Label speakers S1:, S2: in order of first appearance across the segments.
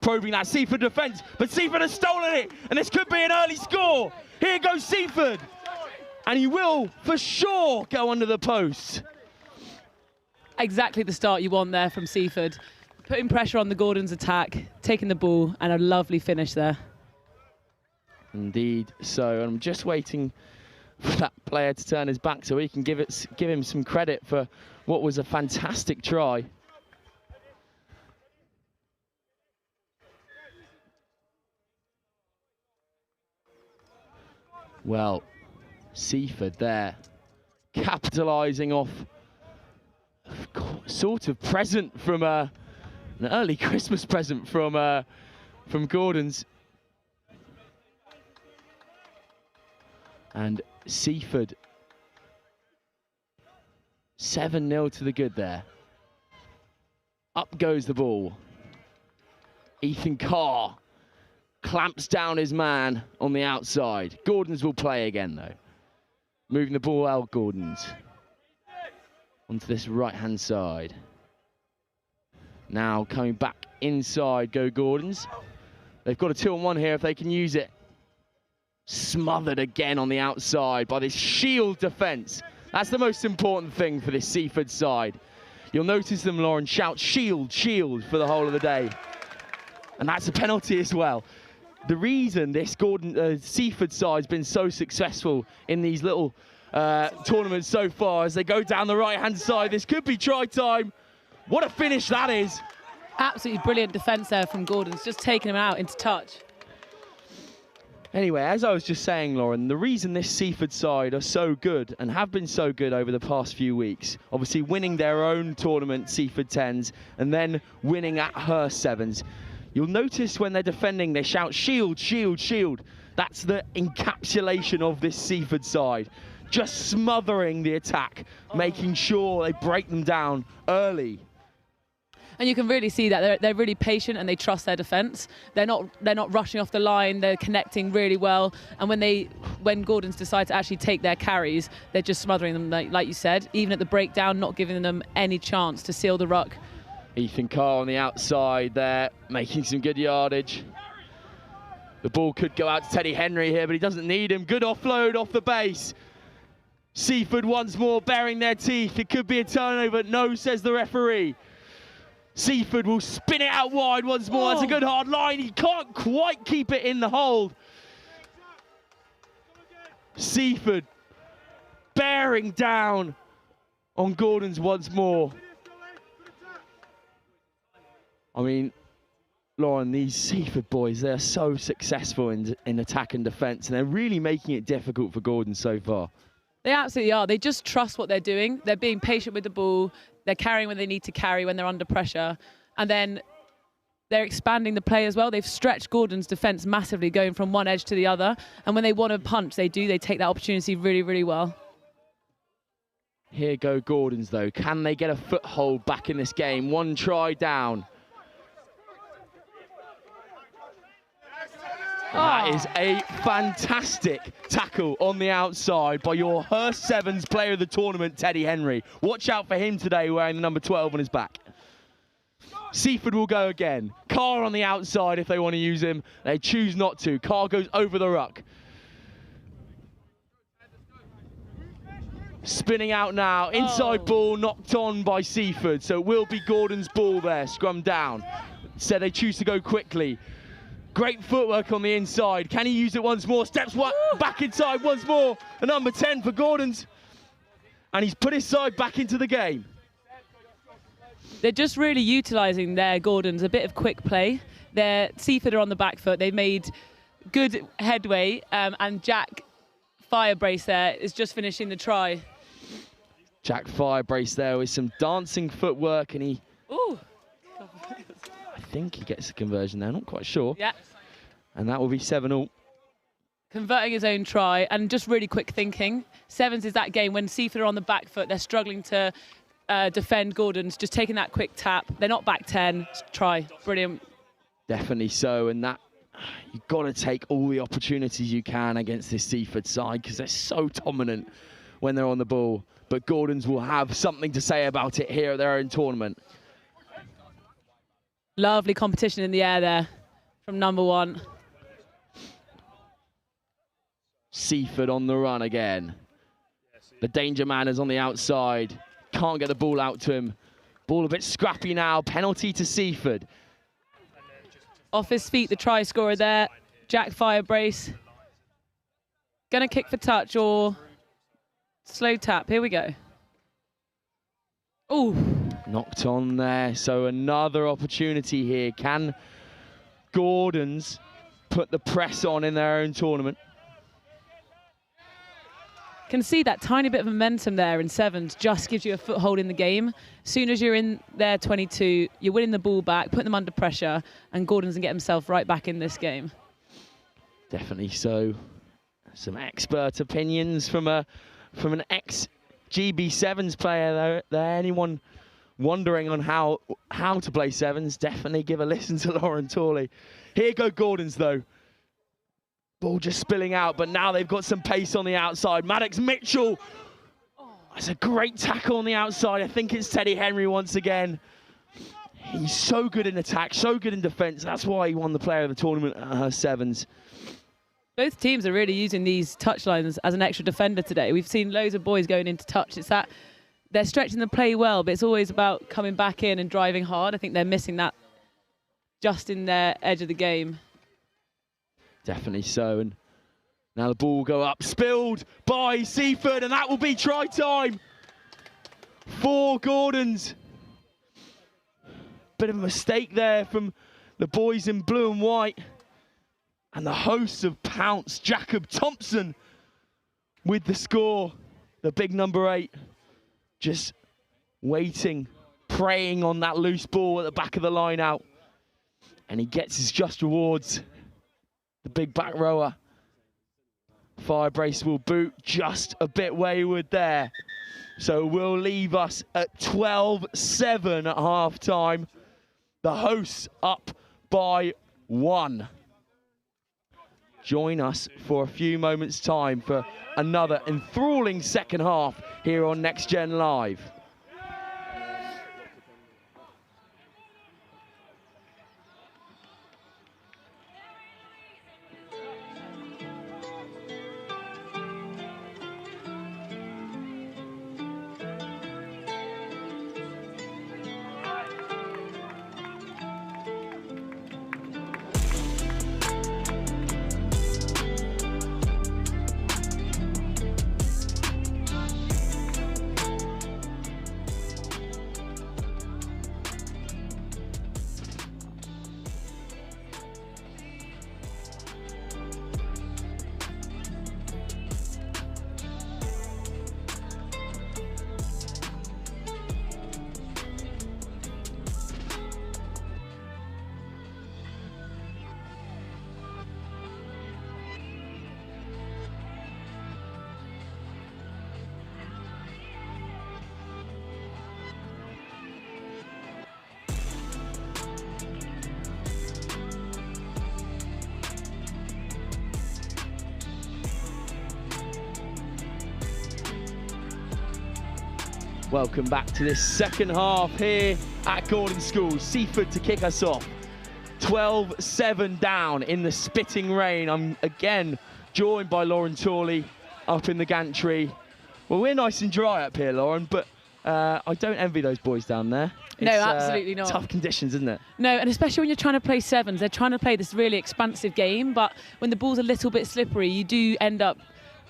S1: probing that Seaford defence, but Seaford has stolen it, and this could be an early score. Here goes Seaford, and he will, for sure, go under the post.
S2: Exactly the start you want there from Seaford. Putting pressure on the Gordons' attack, taking the ball, and a lovely finish there.
S1: Indeed so. I'm just waiting for that player to turn his back so he can give him some credit for what was a fantastic try. Well, Seaford there, capitalising off sort of present from an early Christmas present from Gordon's. And Seaford, 7-0 to the good there. Up goes the ball. Ethan Carr clamps down his man on the outside. Gordons will play again though. Moving the ball out, Gordons. Onto this right-hand side. Now coming back inside, go Gordons. They've got a 2-on-1 here if they can use it. Smothered again on the outside by this shield defence. That's the most important thing for this Seaford side. You'll notice them, Lauren, shout shield, shield for the whole of the day. And that's a penalty as well. The reason this Seaford side's been so successful in these little tournaments so far as they go down the right-hand side. This could be try time. What a finish that is.
S2: Absolutely brilliant defence there from Gordons, just taking him out into touch.
S1: Anyway, as I was just saying, Lauren, the reason this Seaford side are so good and have been so good over the past few weeks, obviously winning their own tournament, Seaford 10s, and then winning at Hurst 7s, you'll notice when they're defending, they shout shield, shield, shield. That's the encapsulation of this Seaford side. Just smothering the attack, making sure they break them down early.
S2: And you can really see that they're really patient and they trust their defence. They're not rushing off the line. They're connecting really well. And when Gordons decide to actually take their carries, they're just smothering them, like you said. Even at the breakdown, not giving them any chance to seal the ruck.
S1: Ethan Carr on the outside there, making some good yardage. The ball could go out to Teddy Henry here, but he doesn't need him. Good offload off the base. Seaford once more baring their teeth. It could be a turnover. No, says the referee. Seaford will spin it out wide once more. That's a good hard line. He can't quite keep it in the hold. Seaford bearing down on Gordons once more. I mean, Lauren, these Seaford boys, they're so successful in attack and defence, and they're really making it difficult for Gordon so far.
S2: They absolutely are. They just trust what they're doing. They're being patient with the ball. They're carrying when they need to carry when they're under pressure. And then they're expanding the play as well. They've stretched Gordon's defence massively, going from one edge to the other. And when they want to punch, they do. They take that opportunity really, really well.
S1: Here go Gordons, though. Can they get a foothold back in this game? One try down. That is a fantastic tackle on the outside by your Hurst Sevens player of the tournament, Teddy Henry. Watch out for him today wearing the number 12 on his back. Seaford will go again. Carr on the outside if they want to use him. They choose not to. Carr goes over the ruck. Spinning out now. Inside ball knocked on by Seaford. So it will be Gordon's ball there, scrum down. So they choose to go quickly. Great footwork on the inside. Can he use it once more? Steps back inside once more. A number 10 for Gordons. And he's put his side back into the game.
S2: They're just really utilising their Gordons, a bit of quick play. Their Seaford are on the back foot. They've made good headway. And Jack Firebrace there is just finishing the try.
S1: Jack Firebrace there with some dancing footwork, and he...
S2: Ooh.
S1: I think he gets a conversion there, not quite sure.
S2: Yeah.
S1: And that will be 7-all.
S2: Converting his own try and just really quick thinking. Sevens is that game when Seaford are on the back foot, they're struggling to defend Gordons, just taking that quick tap. They're not back 10, try, brilliant.
S1: Definitely so, and that, you've got to take all the opportunities you can against this Seaford side because they're so dominant when they're on the ball. But Gordons will have something to say about it here at their own tournament.
S2: Lovely competition in the air there from number 1.
S1: Seaford on the run again. The danger man is on the outside. Can't get the ball out to him. Ball a bit scrappy now. Penalty to Seaford.
S2: Off his feet, the try scorer there. Jack fire brace. Gonna kick for touch or slow tap. Here we go. Ooh.
S1: Knocked on there. So another opportunity here. Can Gordons put the press on in their own tournament?
S2: Can see that tiny bit of momentum there in sevens just gives you a foothold in the game. As soon as you're in their 22, you're winning the ball back, putting them under pressure, and Gordon's can get himself right back in this game.
S1: Definitely so. Some expert opinions from an ex-GB7s player there. Anyone wondering on how to play sevens, definitely give a listen to Lauren Torley. Here go Gordons though. Ball just spilling out, but now they've got some pace on the outside. Maddox Mitchell. That's a great tackle on the outside. I think it's Teddy Henry once again. He's so good in attack, so good in defence. That's why he won the player of the tournament at her sevens.
S2: Both teams are really using these touchlines as an extra defender today. We've seen loads of boys going into touch. It's that they're stretching the play well, but it's always about coming back in and driving hard. I think they're missing that just in their edge of the game.
S1: Definitely so. And now the ball will go up, spilled by Seaford, and that will be try time for Gordons. Bit of a mistake there from the boys in blue and white. And the hosts of Pounce, Jacob Thompson, with the score. The big number 8, just waiting, preying on that loose ball at the back of the line out. And he gets his just rewards. The big back rower. Fire brace will boot just a bit wayward there. So we'll leave us at 12-7 at half time. The hosts up by 1. Join us for a few moments' time for another enthralling second half here on Next Gen Live. Welcome back to this second half here at Gordon School. Seaford to kick us off. 12-7 down in the spitting rain. I'm again joined by Lauren Torley up in the gantry. Well, we're nice and dry up here, Lauren, but I don't envy those boys down there.
S2: No, absolutely not.
S1: Tough conditions, isn't it?
S2: No, and especially when you're trying to play sevens, they're trying to play this really expansive game, but when the ball's a little bit slippery, you do end up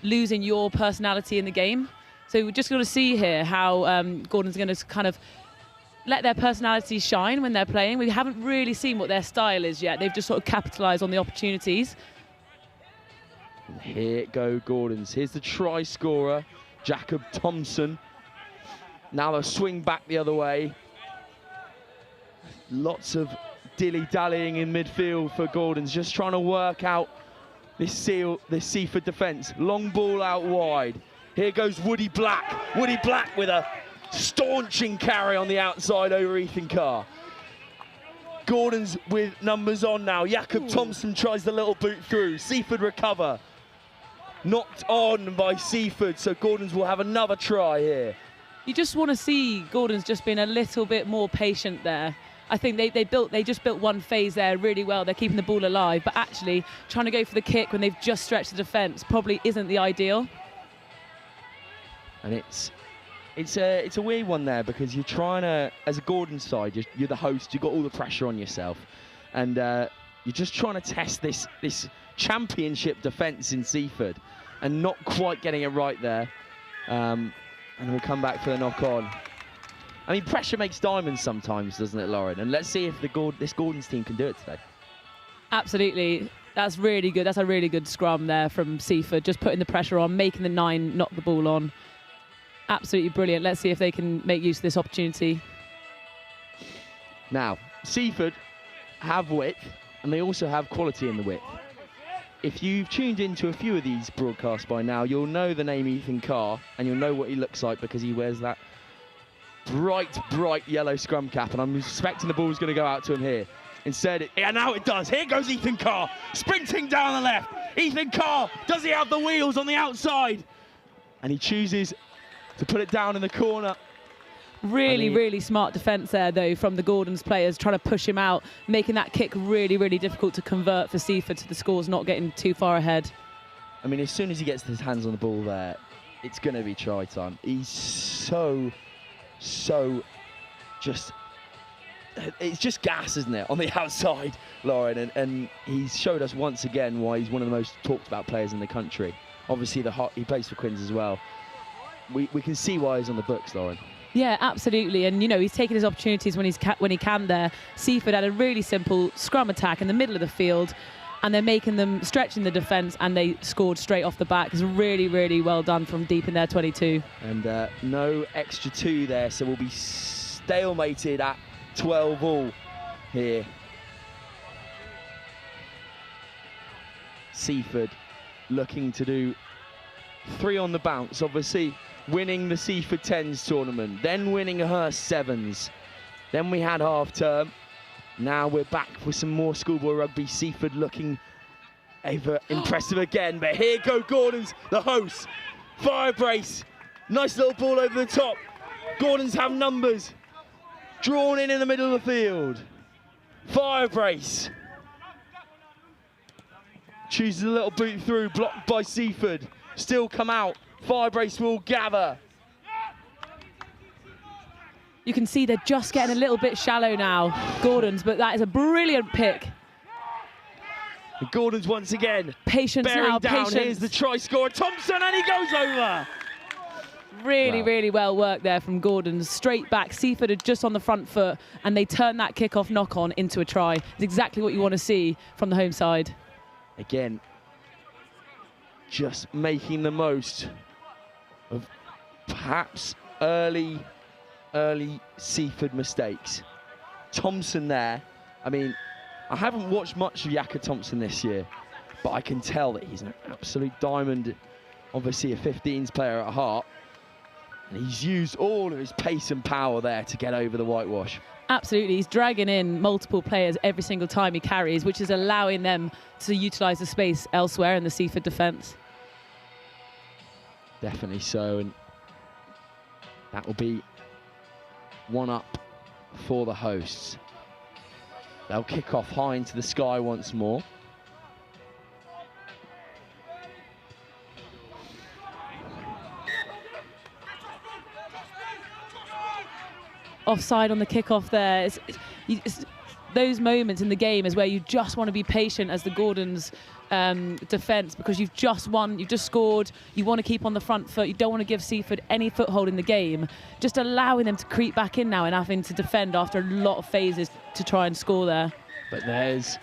S2: losing your personality in the game. So we're just going to see here how Gordon's going to kind of let their personalities shine when they're playing. We haven't really seen what their style is yet. They've just sort of capitalised on the opportunities.
S1: And here go Gordons. Here's the try scorer, Jacob Thompson. Now they'll swing back the other way. Lots of dilly-dallying in midfield for Gordons, just trying to work out this Seaford defence. Long ball out wide. Here goes Woody Black. Woody Black with a staunching carry on the outside over Ethan Carr. Gordon's with numbers on now. Jacob Thompson tries the little boot through. Seaford recover. Knocked on by Seaford, so Gordon's will have another try here.
S2: You just want to see Gordon's just being a little bit more patient there. I think they just built one phase there really well. They're keeping the ball alive, but actually trying to go for the kick when they've just stretched the defence probably isn't the ideal.
S1: And it's a weird one there, because you're trying to, as a Gordon side, you're the host, you've got all the pressure on yourself, and you're just trying to test this championship defence in Seaford, and not quite getting it right there. And we'll come back for the knock-on. I mean, pressure makes diamonds sometimes, doesn't it, Lauren? And let's see if this Gordon's team can do it today.
S2: Absolutely. That's really good. That's a really good scrum there from Seaford, just putting the pressure on, making the 9 knock the ball on. Absolutely brilliant. Let's see if they can make use of this opportunity.
S1: Now, Seaford have width, and they also have quality in the width. If you've tuned into a few of these broadcasts by now, you'll know the name Ethan Carr, and you'll know what he looks like, because he wears that bright yellow scrum cap, and I'm suspecting the ball's going to go out to him here. Instead, now it does. Here goes Ethan Carr, sprinting down the left. Ethan Carr, does he have the wheels on the outside? And he chooses to put it down in the corner.
S2: Really smart defence there, though, from the Gordon's players, trying to push him out, making that kick really difficult to convert for Seaford, so the score's not getting too far ahead.
S1: I mean, as soon as he gets his hands on the ball there, it's going to be try time. He's so just... It's just gas, isn't it, on the outside, Lauren? And he's showed us once again why he's one of the most talked about players in the country. Obviously, he plays for Quins as well. We can see why he's on the books, Lauren.
S2: Yeah, absolutely. And, you know, he's taking his opportunities when he can there. Seaford had a really simple scrum attack in the middle of the field, and they're making them stretching the defence, and they scored straight off the back. It's really well done from deep in their 22. And
S1: no extra 2 there, so we'll be stalemated at 12 all here. Seaford looking to do 3 on the bounce, obviously winning the Seaford 10s tournament, then winning a Hurst 7s. Then we had half term. Now we're back with some more schoolboy rugby. Seaford looking ever impressive again, but here go Gordons, the hosts. Fire brace, nice little ball over the top. Gordons have numbers. Drawn in the middle of the field. Fire brace. Chooses a little boot through, blocked by Seaford. Still come out. Fire brace will gather.
S2: You can see they're just getting a little bit shallow now, Gordons, but that is a brilliant pick.
S1: And Gordons once again.
S2: Patience now,
S1: down.
S2: patience.
S1: Here's the try scorer, Thompson, and he goes over.
S2: Really well worked there from Gordons. Straight back. Seaford are just on the front foot, and they turn that kick-off knock-on into a try. It's exactly what you want to see from the home side.
S1: Again, just making the most of perhaps early Seaford mistakes. Thompson there. I mean, I haven't watched much of Yaka Thompson this year, but I can tell that he's an absolute diamond. Obviously a 15s player at heart. And he's used all of his pace and power there to get over the whitewash.
S2: Absolutely, he's dragging in multiple players every single time he carries, which is allowing them to utilise the space elsewhere in the Seaford defence.
S1: Definitely so, and that will be 1 up for the hosts. They'll kick off high into the sky once more.
S2: Offside on the kickoff there. It's those moments in the game is where you just want to be patient as the Gordons defence, because you've just won, you've just scored, you want to keep on the front foot, you don't want to give Seaford any foothold in the game, just allowing them to creep back in now and having to defend after a lot of phases to try and score there.
S1: But there's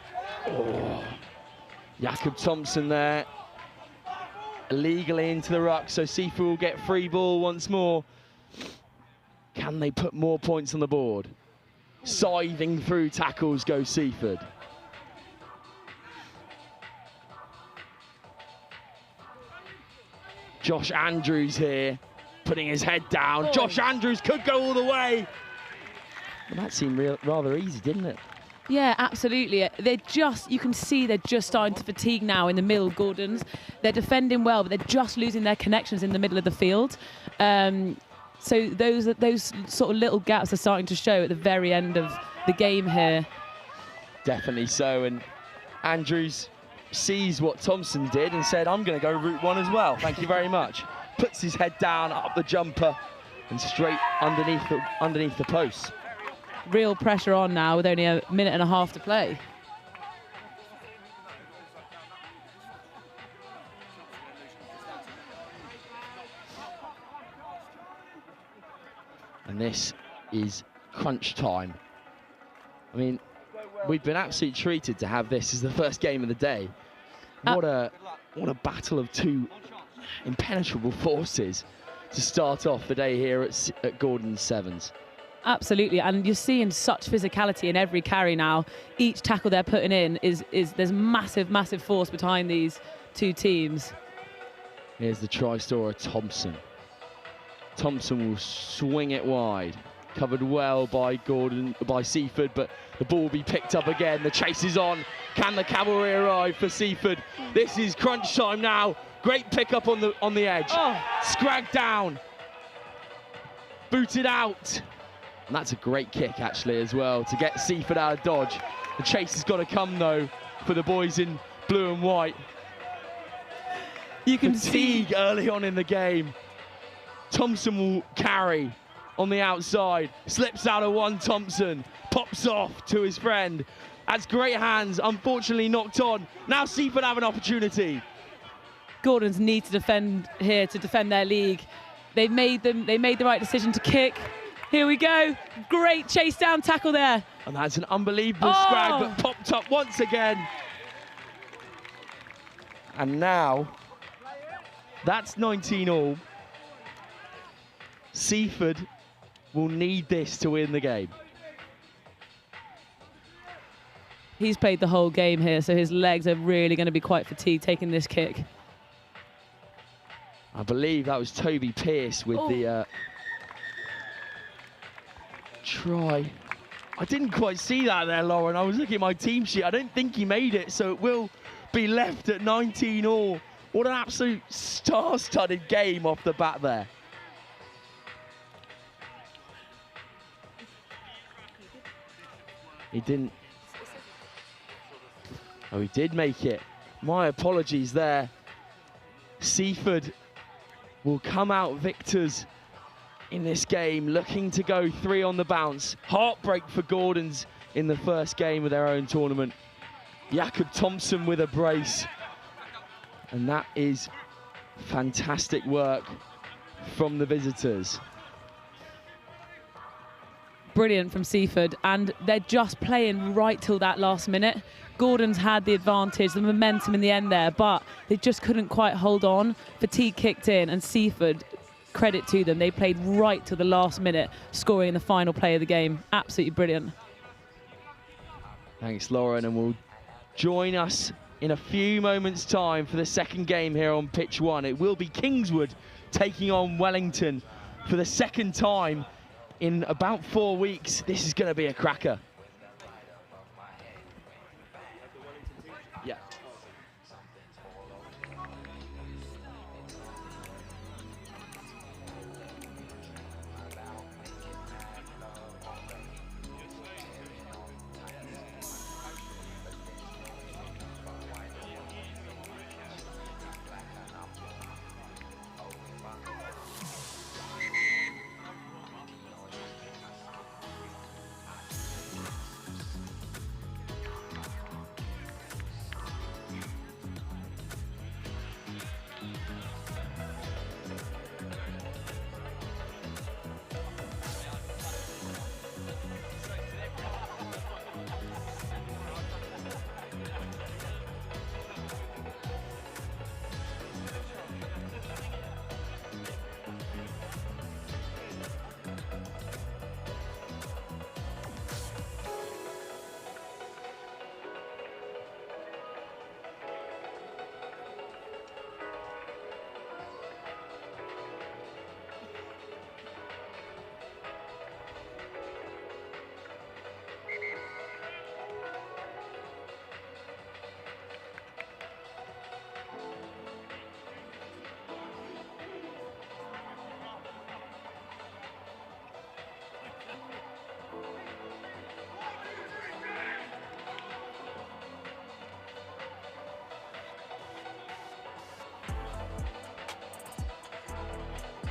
S1: Jakob Thompson there, illegally into the ruck, so Seaford will get free ball once more. Can they put more points on the board? Scything through tackles goes Seaford. Josh Andrews here, putting his head down. Josh Andrews could go all the way. Well, that seemed rather easy, didn't it?
S2: Yeah, absolutely. You can see they're just starting to fatigue now in the middle, Gordons. They're defending well, but they're just losing their connections in the middle of the field. So those sort of little gaps are starting to show at the very end of the game here.
S1: Definitely so, and Andrews sees what Thompson did and said, I'm going to go route one as well. Thank you very much. Puts his head down, up the jumper, and straight underneath the post.
S2: Real pressure on now with only a minute and a half to play.
S1: And this is crunch time. I mean, we've been absolutely treated to have this as the first game of the day. What a battle of two impenetrable forces to start off the day here at Gordon's Sevens.
S2: Absolutely, and you're seeing such physicality in every carry now. Each tackle they're putting in is there's massive force behind these two teams.
S1: Here's the try-scorer, Thompson. Thompson will swing it wide. Covered well by Seaford, but the ball will be picked up again. The chase is on. Can the cavalry arrive for Seaford? This is crunch time now. Great pick up on the edge.
S2: Oh.
S1: Scragged down. Booted out. And that's a great kick, actually, as well, to get Seaford out of dodge. The chase has got to come, though, for the boys in blue and white.
S2: You can
S1: Fatigue early on in the game. Thompson will carry on the outside. Slips out of one, Thompson. Pops off to his friend. Has great hands, unfortunately knocked on. Now Seaford have an opportunity.
S2: Gordons need to defend here to defend their league. They made the right decision to kick. Here we go. Great chase down tackle there.
S1: And that's an unbelievable scrag, but popped up once again. And now, that's 19 all. Seaford will need this to win the game.
S2: He's played the whole game here, so his legs are really going to be quite fatigued taking this kick.
S1: I believe that was Toby Pearce with the try. I didn't quite see that there, Lauren. I was looking at my team sheet. I don't think he made it, so it will be left at 19 all. What an absolute star-studded game off the bat there. He didn't. Oh, he did make it. My apologies there. Seaford will come out victors in this game, looking to go 3 on the bounce. Heartbreak for Gordons in the first game of their own tournament. Jakob Thompson with a brace. And that is fantastic work from the visitors.
S2: Brilliant from Seaford, and they're just playing right till that last minute. Gordon's had the advantage, the momentum in the end there, but they just couldn't quite hold on. Fatigue kicked in, and Seaford, credit to them, they played right till the last minute, scoring the final play of the game. Absolutely brilliant.
S1: Thanks, Lauren, and we'll join us in a few moments' time for the second game here on pitch 1. It will be Kingswood taking on Wellington for the second time in about 4 weeks. This is going to be a cracker. Yeah.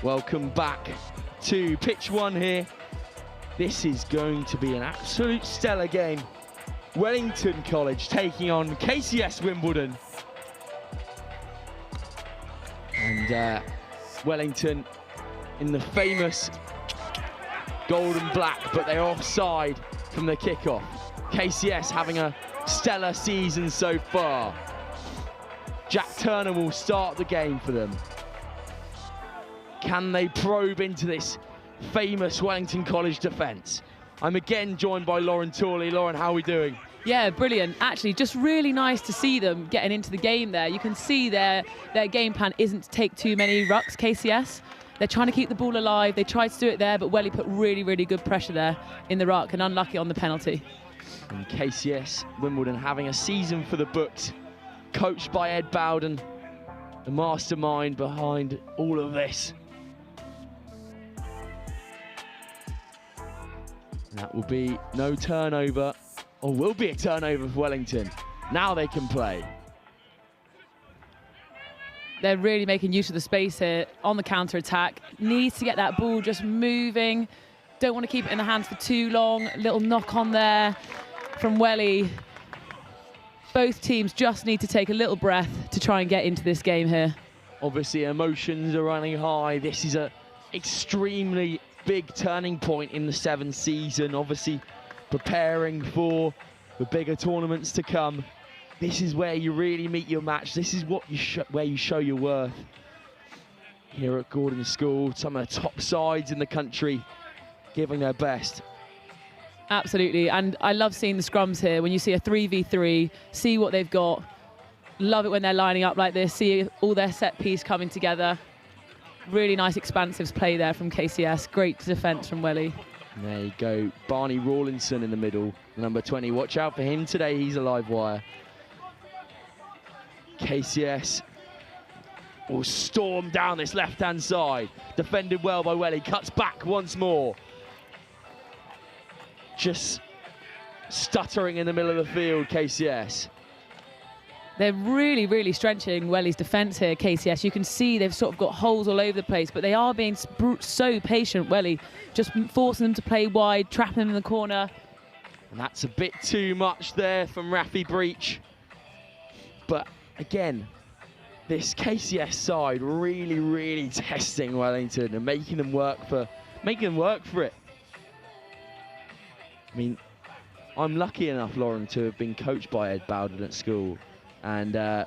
S1: Welcome back to pitch 1 here. This is going to be an absolute stellar game. Wellington College taking on KCS Wimbledon. And Wellington in the famous gold and black, but they're offside from the kickoff. KCS having a stellar season so far. Jack Turner will start the game for them. Can they probe into this famous Wellington College defence? I'm again joined by Lauren Tooley. Lauren, how are we doing?
S2: Yeah, brilliant. Actually, just really nice to see them getting into the game there. You can see their game plan isn't to take too many rucks, KCS. They're trying to keep the ball alive. They tried to do it there, but Welly put really, really good pressure there in the ruck and unlucky on the penalty.
S1: And KCS Wimbledon having a season for the books, coached by Ed Bowden, the mastermind behind all of this. And that will be no turnover, or will be a turnover for Wellington. Now they can play.
S2: They're really making use of the space here on the counter-attack. Needs to get that ball just moving. Don't want to keep it in the hands for too long. Little knock on there from Welly. Both teams just need to take a little breath to try and get into this game here.
S1: Obviously, emotions are running high. This is an extremely big turning point in the 7th season. Obviously, preparing for the bigger tournaments to come. This is where you really meet your match. This is what where you show your worth. Here at Gordon School, some of the top sides in the country giving their best.
S2: Absolutely, and I love seeing the scrums here. When you see a 3v3, see what they've got. Love it when they're lining up like this, see all their set piece coming together. Really nice expansive play there from KCS. Great defence from Welly.
S1: There you go, Barney Rawlinson in the middle, number 20. Watch out for him today, he's a live wire. KCS will storm down this left-hand side. Defended well by Welly, cuts back once more. Just stuttering in the middle of the field, KCS.
S2: They're really, really stretching Welly's defence here, KCS. You can see they've sort of got holes all over the place, but they are being so patient, Welly. Just forcing them to play wide, trapping them in the corner.
S1: And that's a bit too much there from Rafi Breach. But again, this KCS side really, really testing Wellington and making them work for it. I mean, I'm lucky enough, Lauren, to have been coached by Ed Bowden at school. And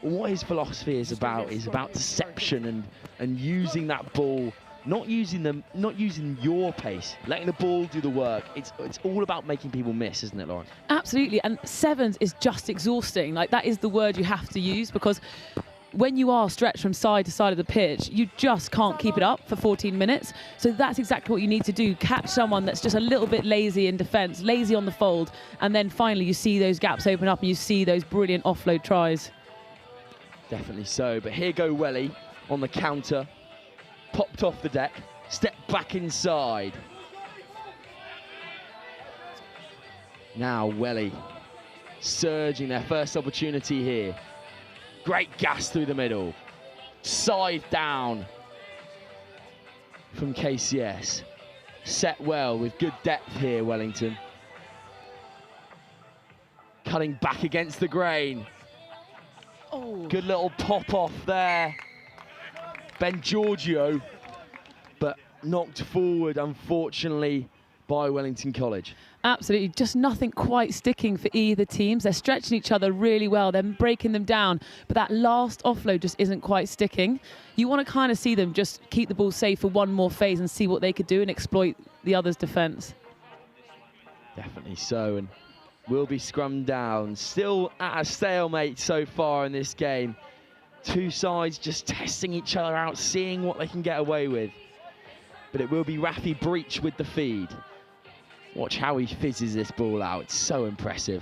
S1: what his philosophy is about deception and using that ball, not using your pace, letting the ball do the work. It's all about making people miss, isn't it, Lauren?
S2: Absolutely, and sevens is just exhausting. Like, that is the word you have to use, because when you are stretched from side to side of the pitch, you just can't keep it up for 14 minutes. So that's exactly what you need to do. Catch someone that's just a little bit lazy in defence, lazy on the fold, and then finally you see those gaps open up and you see those brilliant offload tries.
S1: Definitely so, but here go Welly on the counter. Popped off the deck, stepped back inside. Now Welly surging their first opportunity here. Great gas through the middle. Scythe down from KCS. Set well with good depth here, Wellington. Cutting back against the grain.
S2: Oh.
S1: Good little pop off there. Ben Giorgio, but knocked forward, unfortunately, by Wellington College.
S2: Absolutely, just nothing quite sticking for either teams. They're stretching each other really well. They're breaking them down, but that last offload just isn't quite sticking. You want to kind of see them just keep the ball safe for one more phase and see what they could do and exploit the other's defence.
S1: Definitely so, and will be scrummed down. Still at a stalemate so far in this game. Two sides just testing each other out, seeing what they can get away with. But it will be Rafi Breach with the feed. Watch how he fizzes this ball out. It's so impressive.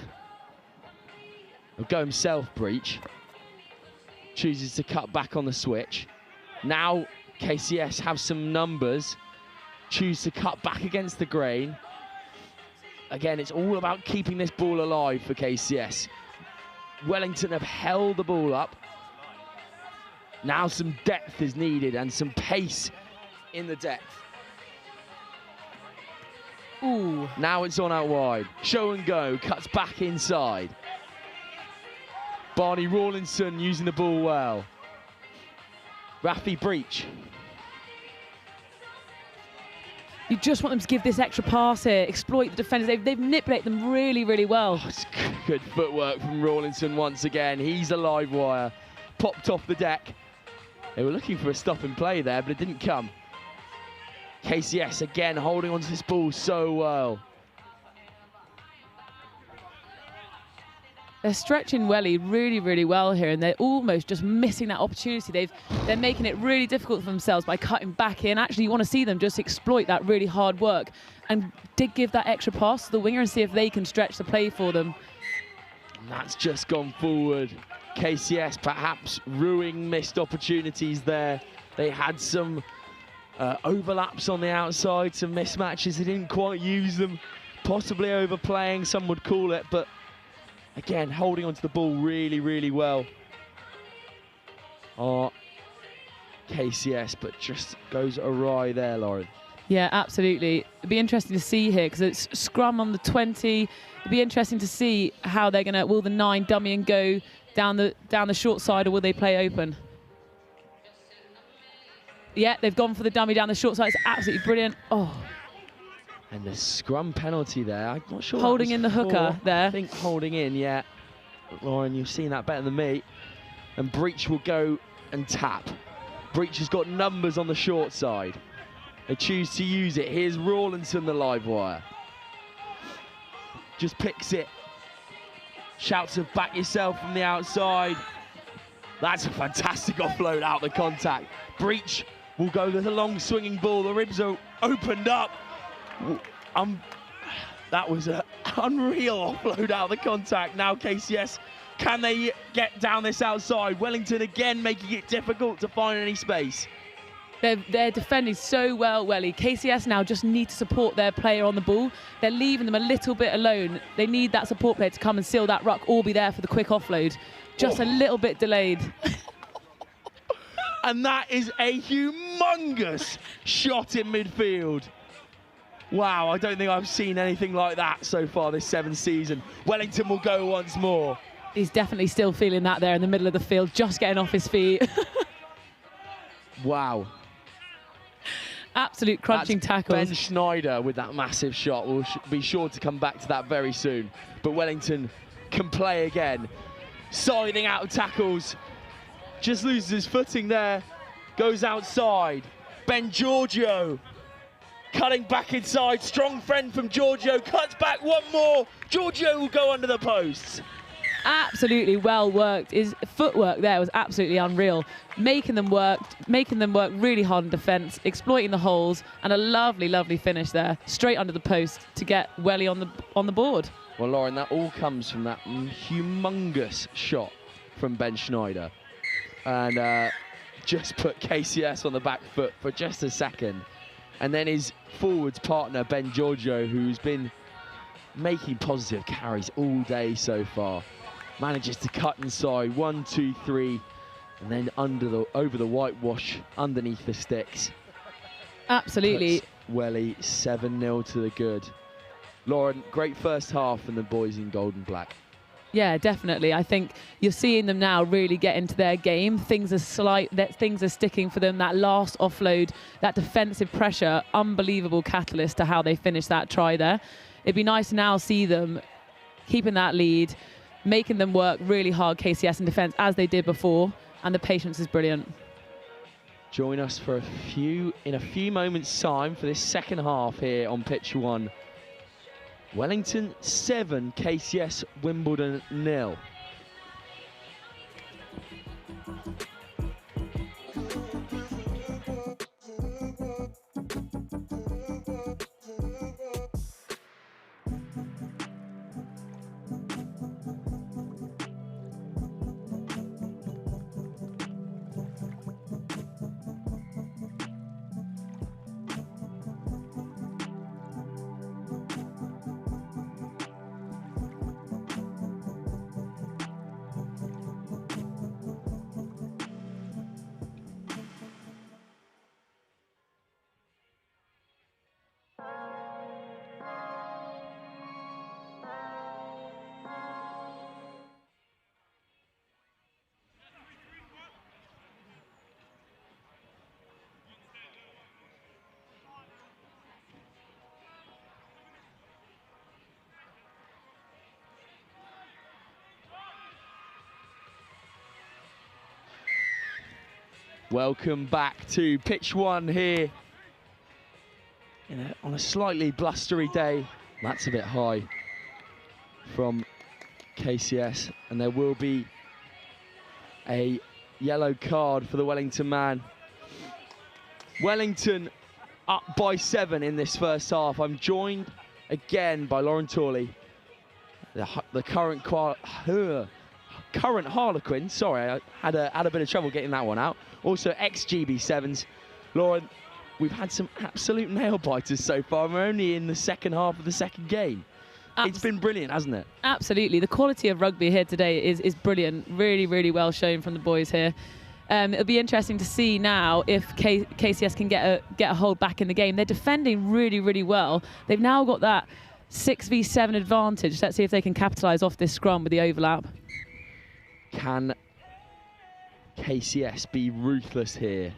S1: He'll go himself, Breach. Chooses to cut back on the switch. Now KCS have some numbers. Choose to cut back against the grain. Again, it's all about keeping this ball alive for KCS. Wellington have held the ball up. Now some depth is needed and some pace in the depth.
S2: Ooh.
S1: Now it's on out wide. Show and go, cuts back inside. Barney Rawlinson using the ball well. Rafi Breach.
S2: You just want them to give this extra pass here, exploit the defenders. They've manipulated them really, really well.
S1: Oh, it's good footwork from Rawlinson once again. He's a live wire. Popped off the deck. They were looking for a stop and play there, but it didn't come. KCS again holding onto this ball so well.
S2: They're stretching Welly really, really well here, and they're almost just missing that opportunity. They're making it really difficult for themselves by cutting back in. Actually, you want to see them just exploit that really hard work and did give that extra pass to the winger and see if they can stretch the play for them.
S1: And that's just gone forward. KCS perhaps ruining missed opportunities there. They had some overlaps on the outside, some mismatches. They didn't quite use them, possibly overplaying, some would call it, but again, holding onto the ball really, really well. KCS, but just goes awry there, Lauren.
S2: Yeah, absolutely. It'd be interesting to see here because it's scrum on the 20. It'd be interesting to see how they're gonna. Will the 9 dummy and go down the short side, or will they play open? Yeah, they've gone for the dummy down the short side. It's absolutely brilliant. Oh.
S1: And the scrum penalty there, I'm not sure.
S2: Holding in the hooker there.
S1: I think holding in, yeah. Lauren, you've seen that better than me. And Breach will go and tap. Breach has got numbers on the short side. They choose to use it. Here's Rawlinson, the live wire. Just picks it. Shouts of back yourself from the outside. That's a fantastic offload out the contact. Breach will go with a long swinging ball. The ribs are opened up. That was an unreal offload out the contact. Now KCS, can they get down this outside? Wellington again making it difficult to find any space.
S2: They're defending so well, Welly. KCS now just need to support their player on the ball. They're leaving them a little bit alone. They need that support player to come and seal that ruck or be there for the quick offload. Just a little bit delayed.
S1: And that is a humongous shot in midfield. Wow, I don't think I've seen anything like that so far this 7th season. Wellington will go once more.
S2: He's definitely still feeling that there in the middle of the field, just getting off his feet.
S1: Wow.
S2: Absolute crunching tackles.
S1: Ben Schneider with that massive shot. We'll be sure to come back to that very soon. But Wellington can play again. Scything out of tackles. Just loses his footing there. Goes outside. Ben Giorgio cutting back inside. Strong friend from Giorgio. Cuts back one more. Giorgio will go under the posts.
S2: Absolutely well worked. His footwork there was absolutely unreal. Making them work really hard in defence, exploiting the holes, and a lovely, lovely finish there, straight under the post to get Welly on the board.
S1: Well, Lauren, that all comes from that humongous shot from Ben Schneider, and just put KCS on the back foot for just a second, and then his forwards partner Ben Giorgio, who's been making positive carries all day so far, manages to cut inside 1, 2, 3, and then over the whitewash underneath the sticks.
S2: Absolutely.
S1: Puts Welly 7-0 to the good. Lauren, great first half from the boys in gold and black.
S2: Yeah, definitely. I think you're seeing them now really get into their game. Things are sticking for them. That last offload, that defensive pressure, unbelievable catalyst to how they finish that try there. It'd be nice to now see them keeping that lead, making them work really hard, KCS in defence, as they did before, and the patience is brilliant.
S1: Join us for in a few moments' time for this second half here on pitch 1. Wellington 7, KCS Wimbledon 0. Welcome back to pitch 1 here on a slightly blustery day. That's a bit high from KCS, and there will be a yellow card for the Wellington man. Wellington up by 7 in this first half. I'm joined again by Lauren Torley, the current Harlequin. Sorry, I had a bit of trouble getting that one out. Also ex-GB7s. Lauren, we've had some absolute nail biters so far. We're only in the second half of the second game. It's been brilliant, hasn't it? Absolutely.
S2: The quality of rugby here today is brilliant. Really, really well shown from the boys here. It'll be interesting to see now if KCS can get a hold back in the game. They're defending really, really well. They've now got that 6v7 advantage. Let's see if they can capitalise off this scrum with the overlap.
S1: Can KCS be ruthless here?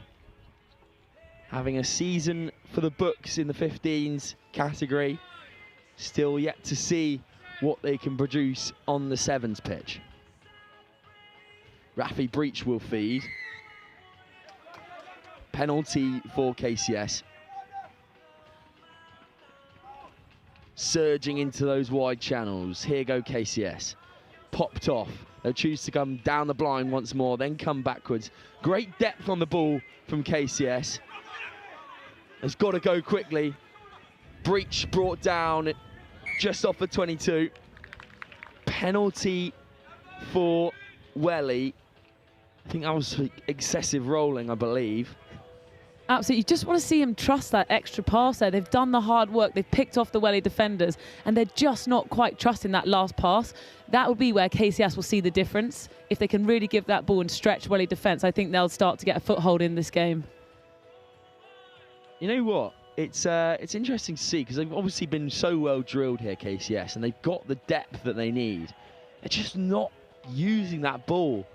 S1: Having a season for the books in the 15s category, still yet to see what they can produce on the 7s pitch. Rafi Breach will feed. Penalty for KCS. Surging into those wide channels. Here go KCS. Popped off. They'll choose to come down the blind once more, then come backwards. Great depth on the ball from KCS. Has got to go quickly. Breach brought down just off the 22. Penalty for Welly. I think that was excessive rolling, I believe.
S2: Absolutely. You just want to see him trust that extra pass there. They've done the hard work. They've picked off the Welly defenders, and they're just not quite trusting that last pass. That would be where KCS will see the difference. If they can really give that ball and stretch Welly defence, I think they'll start to get a foothold in this game.
S1: You know what? It's interesting to see, because they've obviously been so well drilled here, KCS, and they've got the depth that they need. They're just not using that ball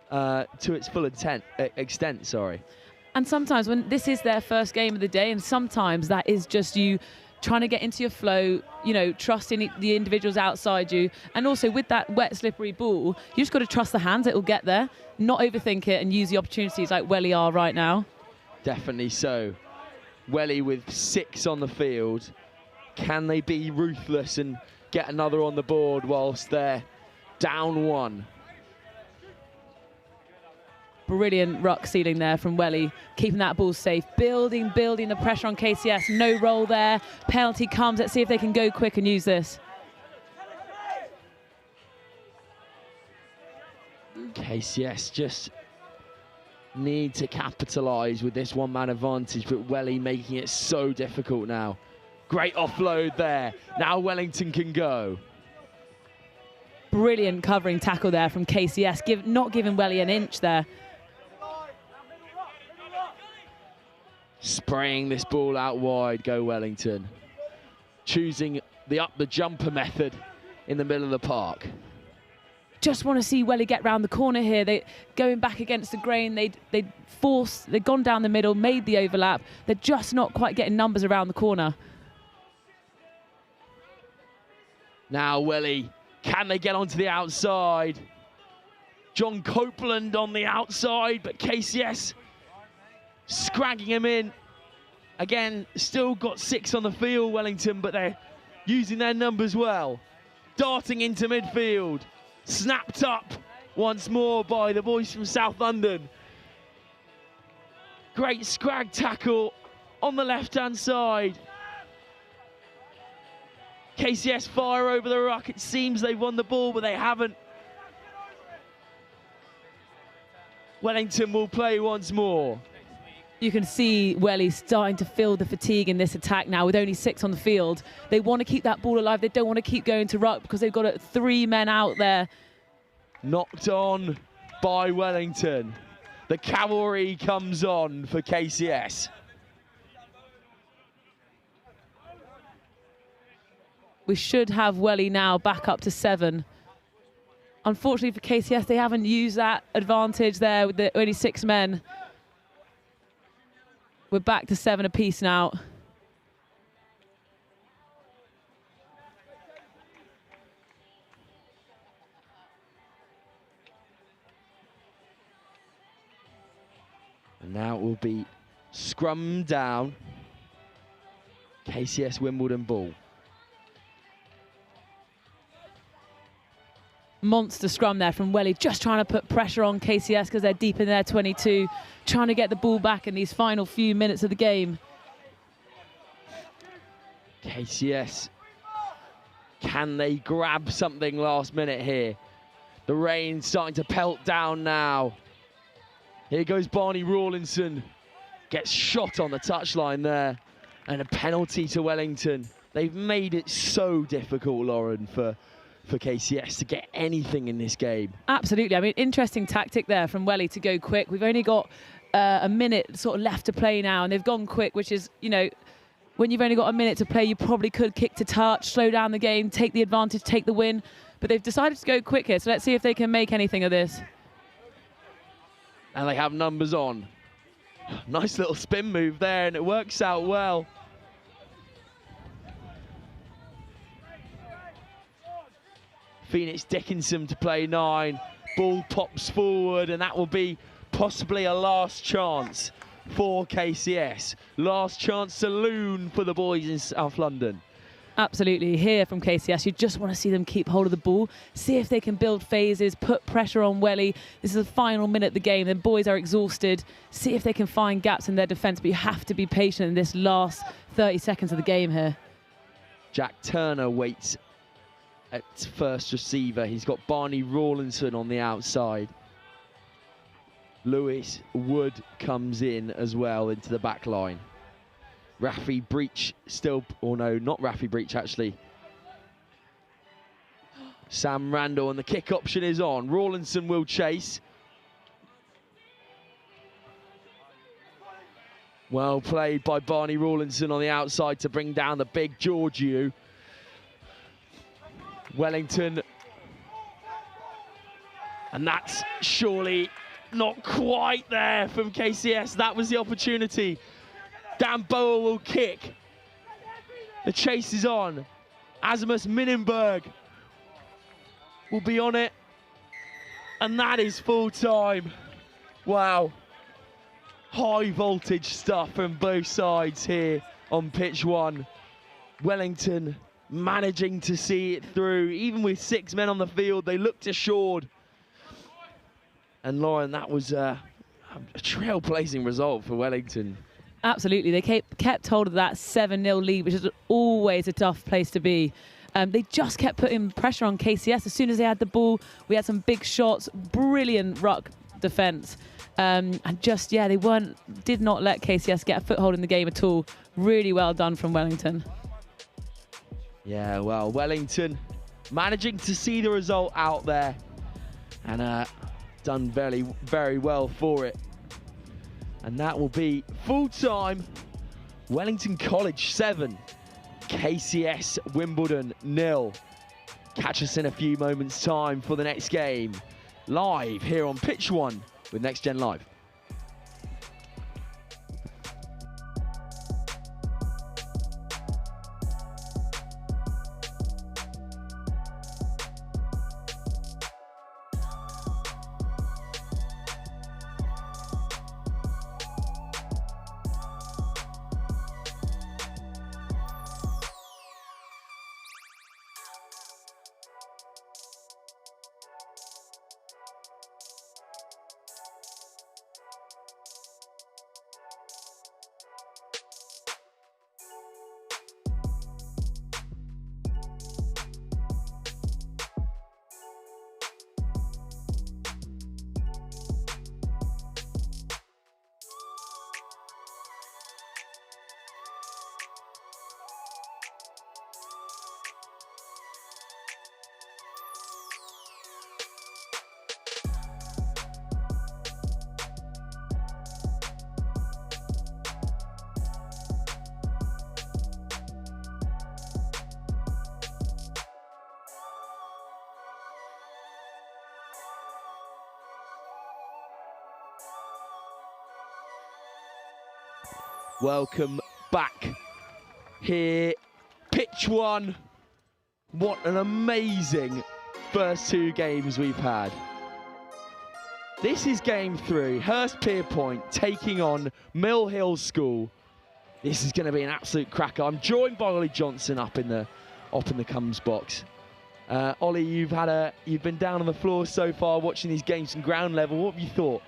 S1: to its full extent. Sorry.
S2: And sometimes when this is their first game of the day, and sometimes that is just you trying to get into your flow, you know, trusting the individuals outside you. And also with that wet, slippery ball, you just got to trust the hands, it will get there, not overthink it and use the opportunities like Welly are right now.
S1: Definitely so. Welly with 6 on the field. Can they be ruthless and get another on the board whilst they're down 1?
S2: Brilliant ruck sealing there from Welly, keeping that ball safe, building the pressure on KCS. No roll there. Penalty comes. Let's see if they can go quick and use this.
S1: KCS just need to capitalise with this one-man advantage, but Welly making it so difficult now. Great offload there. Now Wellington can go.
S2: Brilliant covering tackle there from KCS, not giving Welly an inch there.
S1: Spraying this ball out wide, go Wellington. Choosing the up the jumper method in the middle of the park.
S2: Just want to see Welly get round the corner here. They going back against the grain. They've gone down the middle, made the overlap. They're just not quite getting numbers around the corner.
S1: Now Welly, can they get onto the outside? John Copeland on the outside, but KCS scragging him in. Again, still got 6 on the field, Wellington, but they're using their numbers well. Darting into midfield. Snapped up once more by the boys from South London. Great scrag tackle on the left-hand side. KCS fire over the ruck. It seems they've won the ball, but they haven't. Wellington will play once more.
S2: You can see Welly starting to feel the fatigue in this attack now with only 6 on the field. They want to keep that ball alive. They don't want to keep going to ruck because they've got 3 men out there.
S1: Knocked on by Wellington. The cavalry comes on for KCS.
S2: We should have Welly now back up to 7. Unfortunately for KCS, they haven't used that advantage there with the only 6 men. We're back to 7 apiece now.
S1: And now it will be scrum down. KCS Wimbledon ball.
S2: Monster scrum there from Welly, just trying to put pressure on KCS because they're deep in their 22, trying to get the ball back in these final few minutes of the game.
S1: KCS, can they grab something last minute here? The rain's starting to pelt down now. Here goes Barney Rawlinson, gets shot on the touchline there, and a penalty to Wellington. They've made it so difficult, Lauren, for KCS to get anything in this game.
S2: Absolutely. I mean, interesting tactic there from Welly to go quick. We've only got a minute sort of left to play now, and they've gone quick, which is, you know, when you've only got a minute to play, you probably could kick to touch, slow down the game, take the advantage, take the win. But they've decided to go quick here, so let's see if they can make anything of this.
S1: And they have numbers on. Nice little spin move there, and it works out well. Phoenix Dickinson to play 9. Ball pops forward, and that will be possibly a last chance for KCS. Last chance saloon for the boys in South London.
S2: Absolutely. Here from KCS, you just want to see them keep hold of the ball, see if they can build phases, put pressure on Welly. This is the final minute of the game. The boys are exhausted. See if they can find gaps in their defence, but you have to be patient in this last 30 seconds of the game here.
S1: Jack Turner waits at first receiver. He's got Barney Rawlinson on the outside. Lewis Wood comes in as well into the back line. Rafi Breach still, or no, not Rafi Breach actually. Sam Randall, and the kick option is on. Rawlinson will chase. Well played by Barney Rawlinson on the outside to bring down the big Georgiou. Wellington. And that's surely not quite there from KCS. That was the opportunity. Dan Boer will kick. The chase is on. Asmus Minenberg will be on it. And that is full time. Wow. High voltage stuff from both sides here on pitch 1. Wellington managing to see it through. Even with 6 men on the field, they looked assured. And Lauren, that was a trailblazing result for Wellington.
S2: Absolutely. They kept hold of that 7-0 lead, which is always a tough place to be. They just kept putting pressure on KCS. As soon as they had the ball, we had some big shots, brilliant ruck defence. And just, yeah, they did not let KCS get a foothold in the game at all. Really well done from Wellington.
S1: Yeah, well, Wellington managing to see the result out there and done very, very well for it. And that will be full-time. Wellington College 7, KCS Wimbledon 0. Catch us in a few moments' time for the next game. Live here on Pitch 1 with Next Gen Live. Welcome back here, Pitch 1. What an amazing first 2 games we've had. This is game 3. Hurstpierpoint taking on Milh School. This is going to be an absolute cracker. I'm joined by Ollie Johnson up in the comes box. Ollie, you've been down on the floor so far watching these games from ground level. What have you thought?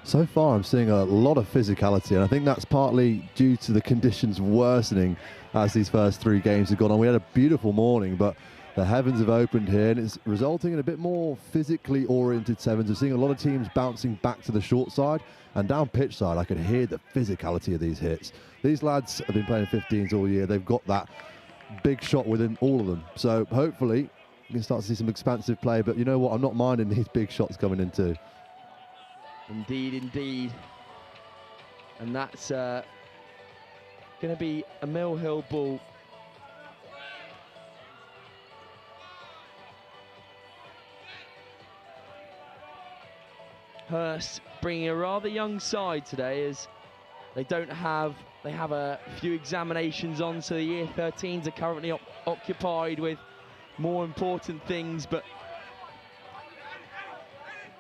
S3: So far, I'm seeing a lot of physicality, and I think that's partly due to the conditions worsening as these first 3 games have gone on. We had a beautiful morning, but the heavens have opened here, and it's resulting in a bit more physically oriented sevens. We're seeing a lot of teams bouncing back to the short side, and down pitch side, I could hear the physicality of these hits. These lads have been playing 15s all year. They've got that big shot within all of them. So hopefully, you can start to see some expansive play, but you know what? I'm not minding these big shots coming in too.
S1: Indeed, indeed. And that's going to be a Milh ball. Hurst bringing a rather young side today, as they have a few examinations on, so the year 13s are currently occupied with more important things, but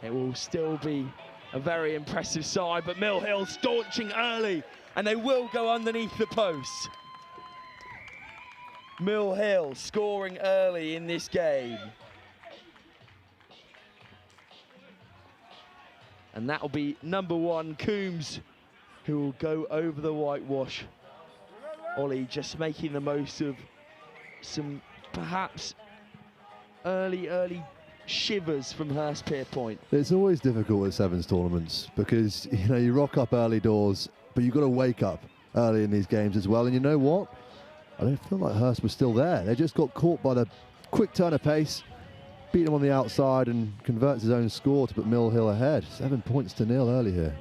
S1: it will still be a very impressive side. But Milh staunching early, and they will go underneath the posts. Milh scoring early in this game. And that'll be number 1, Coombs, who will go over the whitewash. Ollie just making the most of some perhaps early shivers from Hurstpierpoint.
S3: It's always difficult at sevens tournaments because, you know, you rock up early doors, but you've got to wake up early in these games as well. And you know what? I don't feel like Hurst was still there. They just got caught by the quick turn of pace, beat him on the outside and converts his own score to put Milh ahead. 7 points to 0 early here.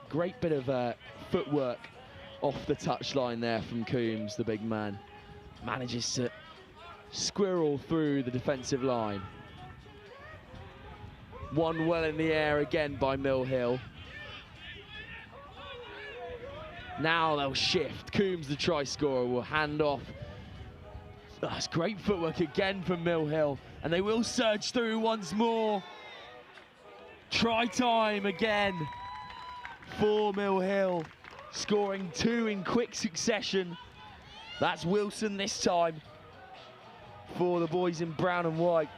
S1: Great bit of footwork off the touchline there from Coombs, the big man. Manages to squirrel through the defensive line. One well in the air again by Milh. Now they'll shift. Coombs, the try scorer, will hand off. That's great footwork again from Milh, and they will surge through once more. Try time again for Milh, scoring 2 in quick succession. That's Wilson this time for the boys in brown and white.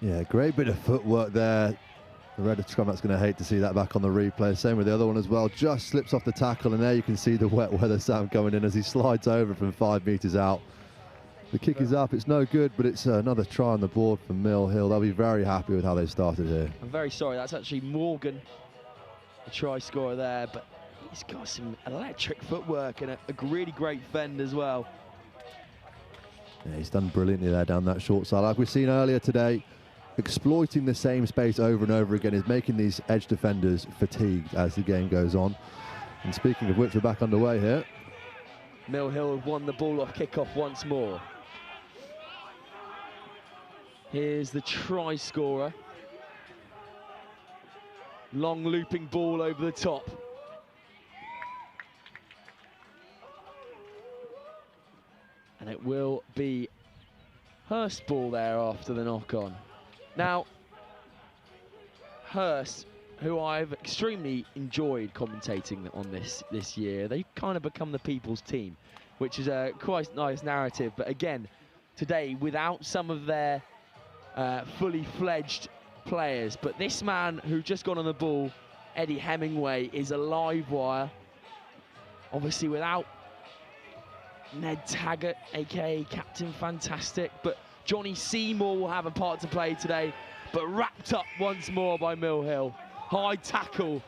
S3: Yeah, great bit of footwork there. The red scrum's going to hate to see that back on the replay. Same with the other one as well. Just slips off the tackle, and there you can see the wet weather sound coming in as he slides over from 5 metres out. The kick is up. It's no good, but it's another try on the board for Milh. They'll be very happy with how they started here.
S1: I'm very sorry. That's actually Morgan, the try scorer there, but he's got some electric footwork and a really great fend as well.
S3: Yeah, he's done brilliantly there down that short side. Like we've seen earlier today, exploiting the same space over and over again is making these edge defenders fatigued as the game goes on. And speaking of which, we're back underway here.
S1: Milh have won the ball off kickoff once more. Here's the try scorer. Long looping ball over the top. And it will be Hurst ball there after the knock-on. Now, Hurst, who I've extremely enjoyed commentating on this year, they've kind of become the people's team, which is a quite nice narrative. But again, today, without some of their fully fledged players, but this man who just got on the ball, Eddie Hemingway, is a live wire. Obviously without Ned Taggart, aka Captain Fantastic, but Johnny Seymour will have a part to play today, but wrapped up once more by Milh. High tackle.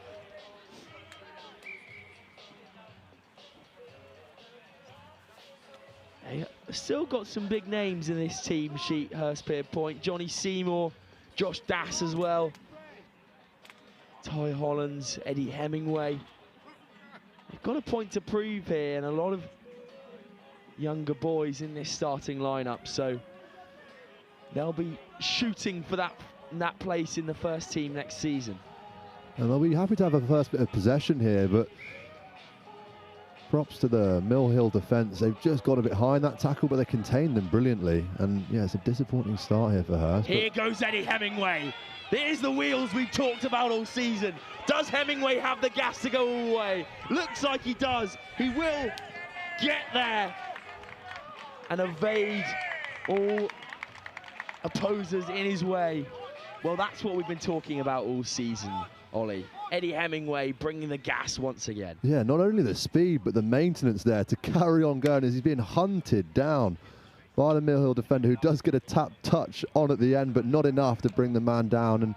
S1: They still got some big names in this team sheet, Hurstpierpoint. Johnny Seymour, Josh Dass as well. Ty Hollands, Eddie Hemingway. They've got a point to prove here, and a lot of younger boys in this starting lineup, so they'll be shooting for that place in the first team next season.
S3: And they'll be happy to have a first bit of possession here, but props to the Milh defence. They've just got a bit high in that tackle, but they contained them brilliantly. And yeah, it's a disappointing start here for Hurst.
S1: Here goes Eddie Hemingway. There's the wheels we've talked about all season. Does Hemingway have the gas to go all the way? Looks like he does. He will get there and evade all opposers in his way. Well, that's what we've been talking about all season, Ollie. Eddie Hemingway bringing the gas once again.
S3: Yeah, not only the speed, but the maintenance there to carry on going as he's being hunted down by the Milh defender, who does get a tap touch on at the end, but not enough to bring the man down. And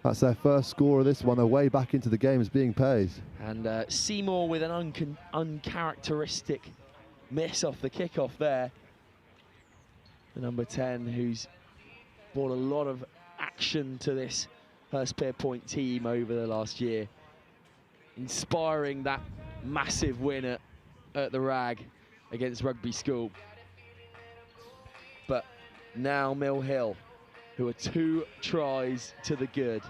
S3: that's their first score of this one. Their way back into the game is being paid.
S1: And Seymour with an uncharacteristic miss off the kickoff there. The number 10, who's brought a lot of action to this Hurstpierpoint team over the last year, inspiring that massive win at the RAG against Rugby School. But now Milh, who are 2 tries to the good.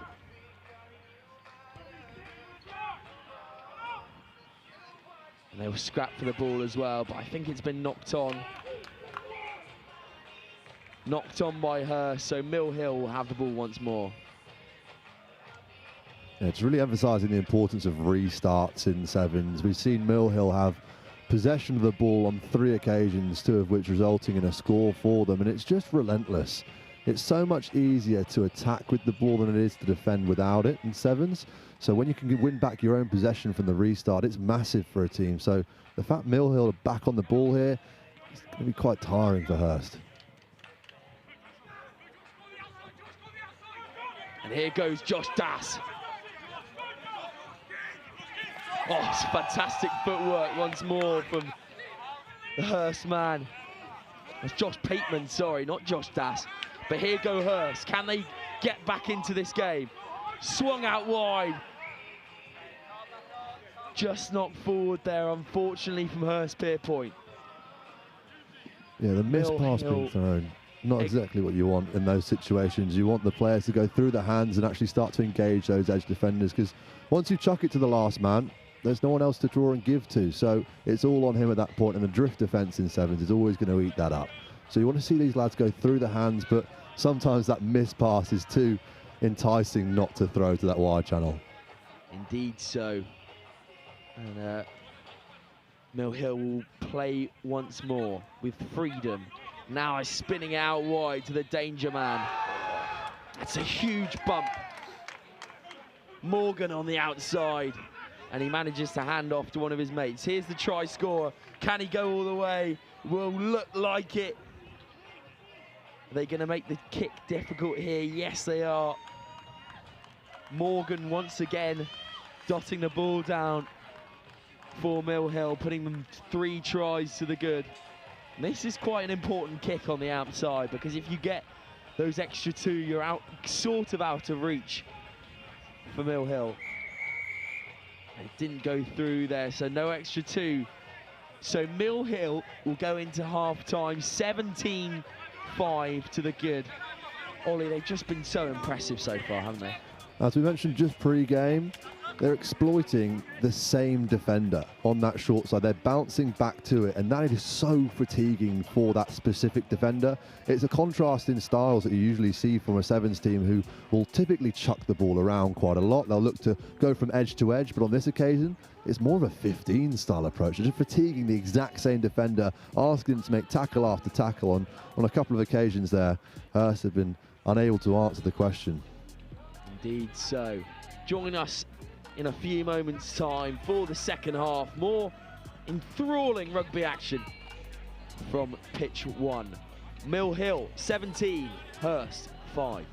S1: And they were scrapped for the ball as well, but I think it's been knocked on. Knocked on by her, so Milh will have the ball once more.
S3: Yeah, it's really emphasising the importance of restarts in sevens. We've seen Milh have possession of the ball on 3 occasions, 2 of which resulting in a score for them, and it's just relentless. It's so much easier to attack with the ball than it is to defend without it in sevens. So when you can win back your own possession from the restart, it's massive for a team. So the fact Milh are back on the ball here, it's going to be quite tiring for Hurst.
S1: And here goes Josh Das. Oh, it's fantastic footwork once more from the Hurst man. It's Josh Pateman, sorry, not Josh Das. But here go Hurst. Can they get back into this game? Swung out wide. Just knocked forward there, unfortunately, from Hurstpierpoint.
S3: Yeah, the missed pass being thrown. Not exactly what you want in those situations. You want the players to go through the hands and actually start to engage those edge defenders, because once you chuck it to the last man, there's no one else to draw and give to. So it's all on him at that point, and the drift defence in sevens is always going to eat that up. So you want to see these lads go through the hands, but sometimes that missed pass is too enticing not to throw to that wide channel.
S1: Indeed so. And Milh will play once more with freedom. Now he's spinning out wide to the danger man. That's a huge bump. Morgan on the outside, and he manages to hand off to one of his mates. Here's the try scorer. Can he go all the way? Will look like it. Are they going to make the kick difficult here? Yes, they are. Morgan once again dotting the ball down for Milh, putting them 3 tries to the good. And this is quite an important kick on the outside, because if you get those extra 2, you're out, sort of out of reach for Milh. It didn't go through there, so no extra 2. So Milh will go into half-time 17-5 to the good. Ollie, they've just been so impressive so far, haven't they?
S3: As we mentioned just pre-game, they're exploiting the same defender on that short side. They're bouncing back to it, and that is so fatiguing for that specific defender. It's a contrast in styles that you usually see from a sevens team, who will typically chuck the ball around quite a lot. They'll look to go from edge to edge, but on this occasion, it's more of a 15 style approach. They're just fatiguing the exact same defender, asking them to make tackle after tackle. On a couple of occasions there, Hurst have been unable to answer the question.
S1: Indeed so. Join us in a few moments' time for the second half. More enthralling rugby action from pitch 1. Milh 17, Hurst 5.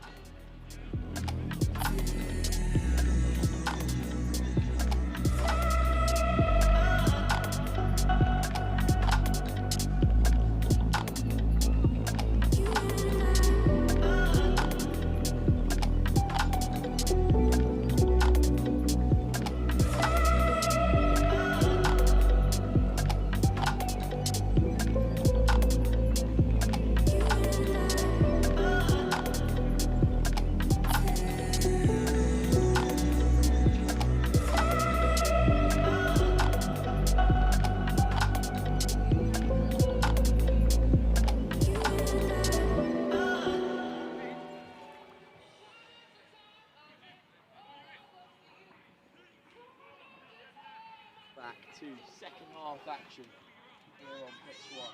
S1: back to second half action here on pitch 1.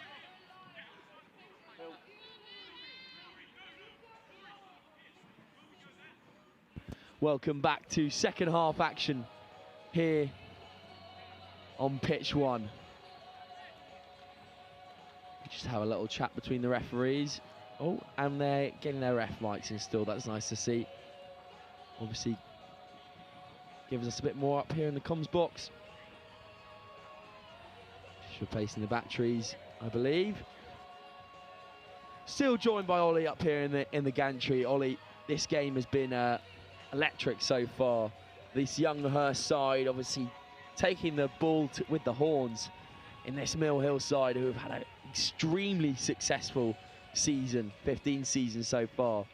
S1: Welcome back to second half action here on pitch 1. Just have a little chat between the referees. Oh, and they're getting their ref mics installed. That's nice to see. Obviously, gives us a bit more up here in the comms box. Just replacing the batteries, I believe. Still joined by Ollie up here in the gantry. Ollie, this game has been electric so far. This young Hurst side, obviously taking the ball with the horns in this Milh side, who have had an extremely successful season, 15 seasons so far.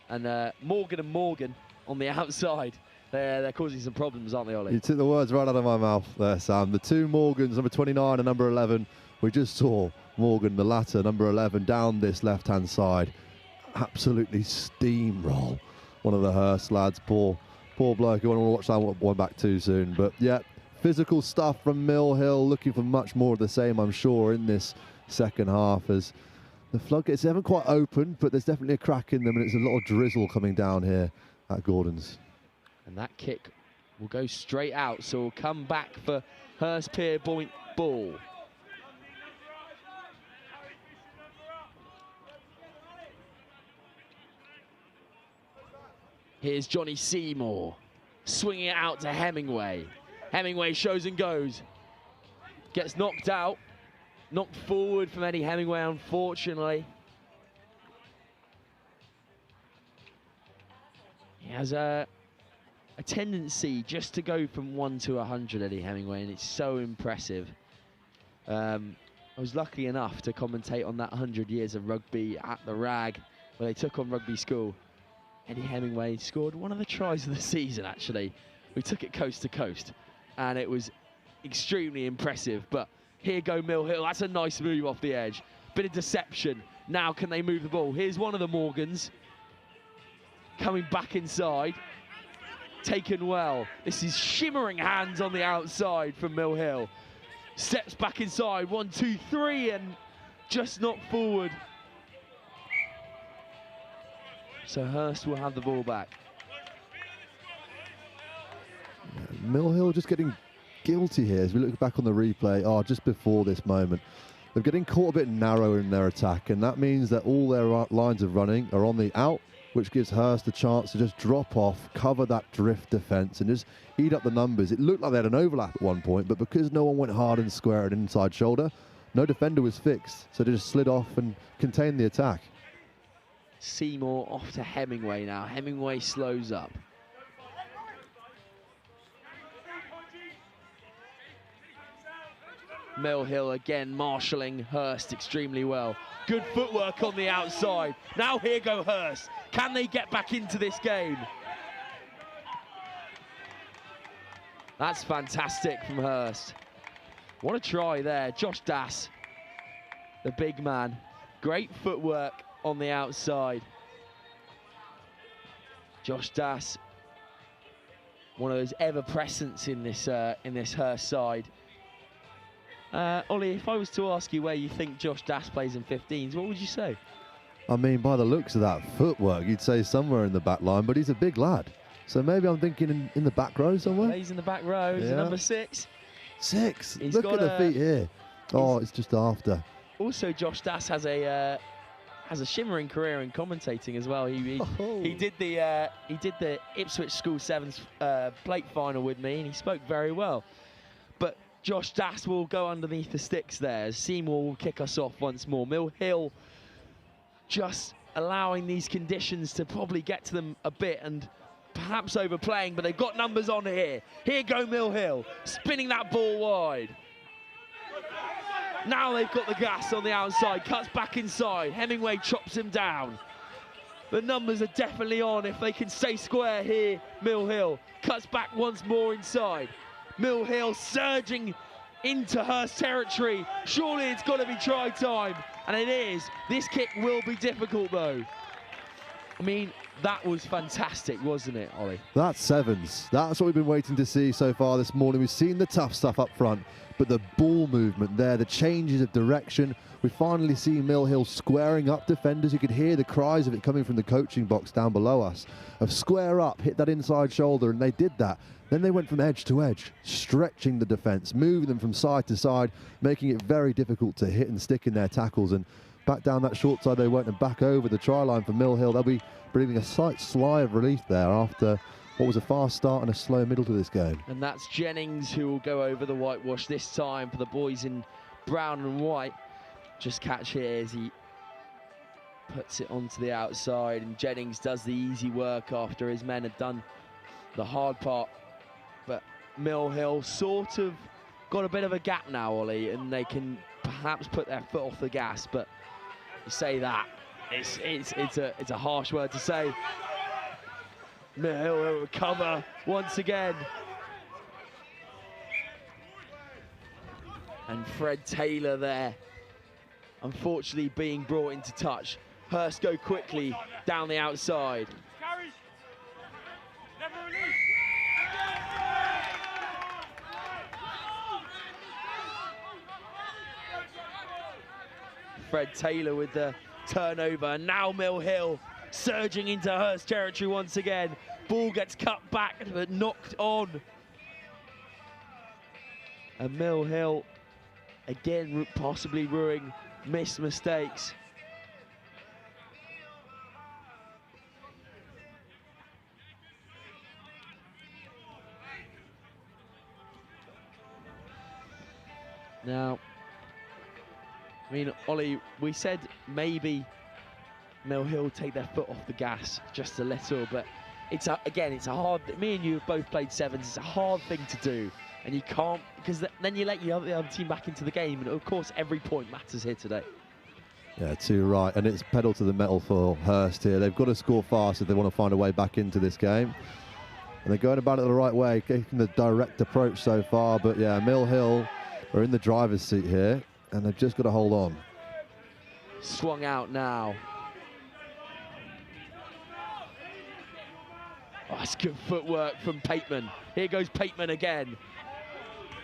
S1: And Morgan on the outside, they're causing some problems, aren't they, Ollie?
S3: You took the words right out of my mouth there, Sam. The two Morgans, number 29 and number 11, we just saw Morgan, the latter, number 11, down this left-hand side. Absolutely steamroll one of the Hurst lads. Poor bloke. I want to watch that one back too soon. But yeah, physical stuff from Milh, looking for much more of the same, I'm sure, in this second half, as the floodgates haven't quite opened, but there's definitely a crack in them, and it's a lot of drizzle coming down here at Gordon's.
S1: And that kick will go straight out, so we'll come back for Hurstpierpoint ball. Here's Johnny Seymour, swinging it out to Hemingway. Hemingway shows and goes. Gets knocked out. Knocked forward from Eddie Hemingway, unfortunately. He has a tendency just to go from 1 to 100, Eddie Hemingway, and it's so impressive. I was lucky enough to commentate on that 100 years of rugby at the RAG, where they took on rugby school. Eddie Hemingway scored one of the tries of the season, actually. We took it coast to coast, and it was extremely impressive. But here go Milh. That's a nice move off the edge. Bit of deception. Now can they move the ball? Here's one of the Morgans. Coming back inside. Taken well. This is shimmering hands on the outside from Milh. Steps back inside. 1, 2, 3, and just knocked forward. So Hurst will have the ball back.
S3: Milh just getting guilty here as we look back on the replay. Just before this moment, they're getting caught a bit narrow in their attack, and that means that all their lines of running are on the out, which gives Hurst a chance to just drop off, cover that drift defence, and just eat up the numbers. It looked like they had an overlap at one point, but because no one went hard and square at an inside shoulder, no defender was fixed, so they just slid off and contained the attack.
S1: Seymour off to Hemingway now. Hemingway slows up. Milh again marshalling Hurst extremely well. Good footwork on the outside. Now here go Hurst. Can they get back into this game? That's fantastic from Hurst. What a try there. Josh Dass, the big man. Great footwork on the outside. Josh Dass, one of those ever-presents in this Hurst side. Ollie, if I was to ask you where you think Josh Dass plays in 15s, what would you say?
S3: I mean, by the looks of that footwork, you'd say somewhere in the back line, but he's a big lad. So maybe I'm thinking in the back row somewhere?
S1: He's in the back row. He's number 6.
S3: 6. Look at the feet here. Oh, it's just after.
S1: Also, Josh Dass has a shimmering career in commentating as well. He did the Ipswich School Sevens plate final with me, and he spoke very well. But Josh Dass will go underneath the sticks there. Seymour will kick us off once more. Milh just allowing these conditions to probably get to them a bit and perhaps overplaying, but they've got numbers on here. Here go Milh, spinning that ball wide. Now they've got the gas on the outside, cuts back inside. Hemingway chops him down. The numbers are definitely on if they can stay square here. Milh cuts back once more inside. Milh surging into Hurst territory. Surely it's got to be try time, and it is. This kick will be difficult though. I mean, that was fantastic, wasn't it, Ollie?
S3: That's sevens. That's what we've been waiting to see so far this morning. We've seen the tough stuff up front, but the ball movement there, the changes of direction. We finally see Milh squaring up defenders. You could hear the cries of it coming from the coaching box down below us, of square up, hit that inside shoulder, and they did that. Then they went from edge to edge, stretching the defence, moving them from side to side, making it very difficult to hit and stick in their tackles. And back down that short side they went, and back over the try line for Milh. They'll be breathing a slight sigh of relief there after what was a fast start and a slow middle to this game.
S1: And that's Jennings who will go over the whitewash this time for the boys in brown and white. Just catch here as he puts it onto the outside, and Jennings does the easy work after his men had done the hard part. But Milh sort of got a bit of a gap now, Ollie, and they can perhaps put their foot off the gas. But you say that, it's a harsh word to say. Milh will recover once again. And Fred Taylor there, unfortunately being brought into touch. Hurst go quickly down the outside. Fred Taylor with the turnover, and now Milh surging into Hurst territory once again. Ball gets cut back but knocked on. And Milh again possibly ruining missed mistakes. Now, I mean, Ollie, we said maybe Milh take their foot off the gas just a little, but again, it's a hard, me and you have both played sevens, it's a hard thing to do, and you can't, because then you let the other team back into the game, and of course every point matters here today.
S3: Yeah, too right, and it's pedal to the metal for Hurst here. They've got to score fast if they want to find a way back into this game. And they're going about it the right way, taking the direct approach so far, but yeah, Milh are in the driver's seat here, and they've just got to hold on.
S1: Swung out now. Oh, that's good footwork from Pateman. Here goes Pateman again.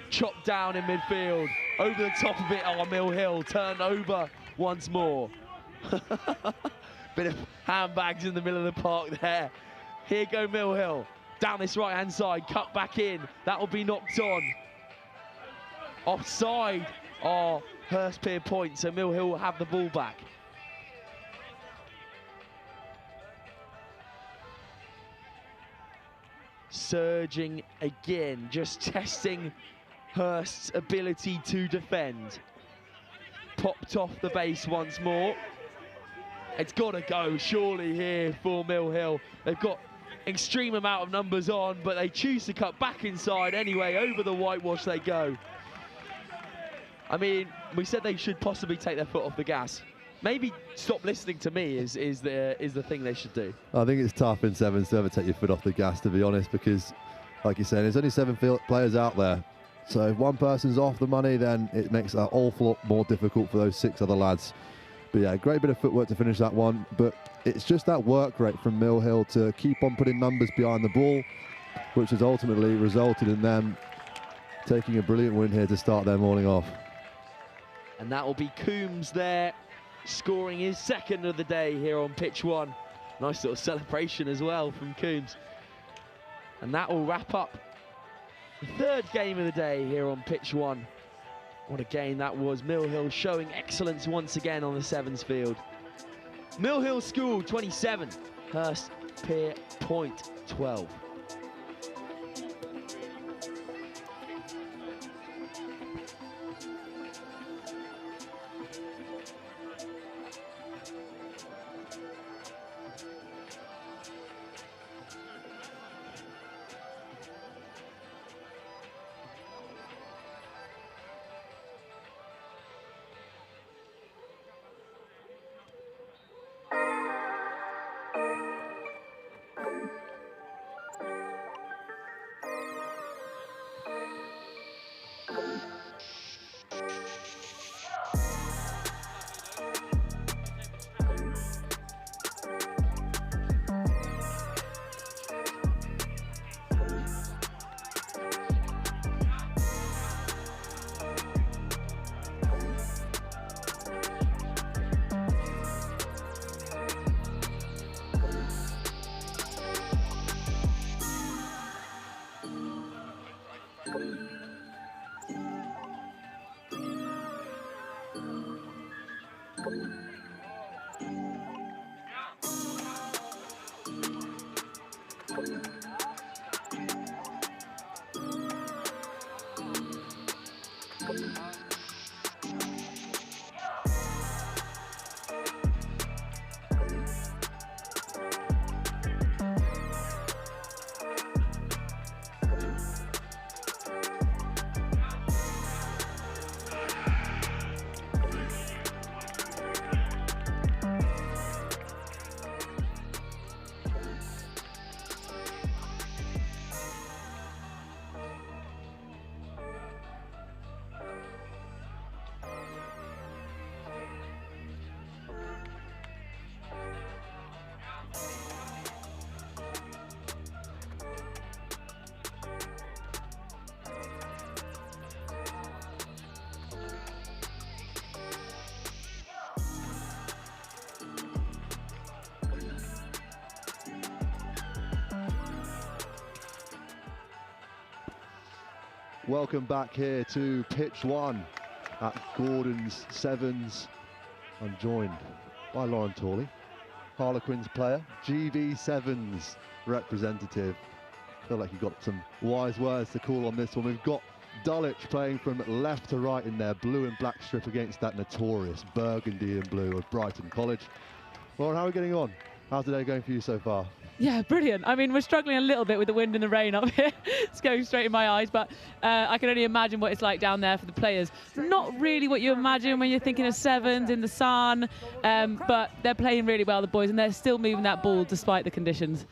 S1: Chopped down in midfield. Over the top of it, Milh turned over once more. Bit of handbags in the middle of the park there. Here go Milh. Down this right-hand side, cut back in. That will be knocked on. Offside. Oh, Hurstpierpoint, so Milh will have the ball back. Surging again, just testing Hurst's ability to defend. Popped off the base once more. It's got to go, surely, here for Milh. They've got extreme amount of numbers on, but they choose to cut back inside anyway. Over the whitewash they go. I mean, we said they should possibly take their foot off the gas. Maybe stop listening to me is the thing they should do. I
S3: think it's tough in sevens to ever take your foot off the gas, to be honest, because, like you said, there's only 7 players out there. So if one person's off the money, then it makes it an awful lot more difficult for those 6 other lads. But yeah, great bit of footwork to finish that one. But it's just that work rate from Milh to keep on putting numbers behind the ball, which has ultimately resulted in them taking a brilliant win here to start their morning off.
S1: And that will be Coombs there, scoring his second of the day here on pitch 1. Nice little celebration as well from Coombs. And that will wrap up the 3rd game of the day here on pitch 1. What a game that was. Milh showing excellence once again on the sevens field. Milh School 27, Hurstpierpoint 12.
S3: Welcome back here to pitch 1 at Gordon's Sevens. I'm joined by Lauren Torley, Harlequins player, GV Sevens representative. Feel like you've got some wise words to call on this one. We've got Dulwich playing from left to right in their blue and black strip against that notorious burgundy and blue of Brighton College. Lauren, how are we getting on? How's the day going for you so far?
S2: Yeah, brilliant. I mean, we're struggling a little bit with the wind and the rain up here. It's going straight in my eyes, but I can only imagine what it's like down there for the players. Not really what you imagine when you're thinking of sevens in the sun, but they're playing really well, the boys, and they're still moving that ball despite the conditions.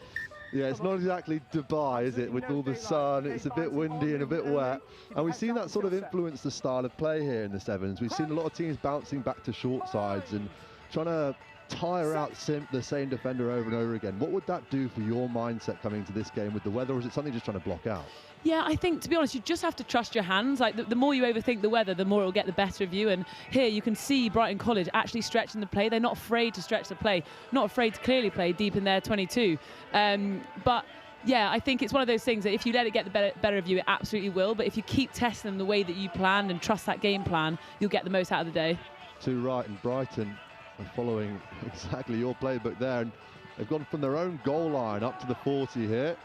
S3: Yeah, it's not exactly Dubai, is it? With all the sun, it's a bit windy and a bit wet. And we've seen that sort of influence the style of play here in the sevens. We've seen a lot of teams bouncing back to short sides and trying to tire out the same defender over and over again. What would that do for your mindset coming into this game with the weather, or is it something just trying to block out?
S2: Yeah, I think, to be honest, you just have to trust your hands. Like, the more you overthink the weather, the more it'll get the better of you. And here you can see Brighton College actually stretching the play. They're not afraid to stretch the play, not afraid to clearly play deep in their 22. But yeah, I think it's one of those things that if you let it get the better of you, it absolutely will. But if you keep testing them the way that you planned and trust that game plan, you'll get the most out of the day. To
S3: right, and Brighton are following exactly your playbook there, and they've gone from their own goal line up to the 40 here.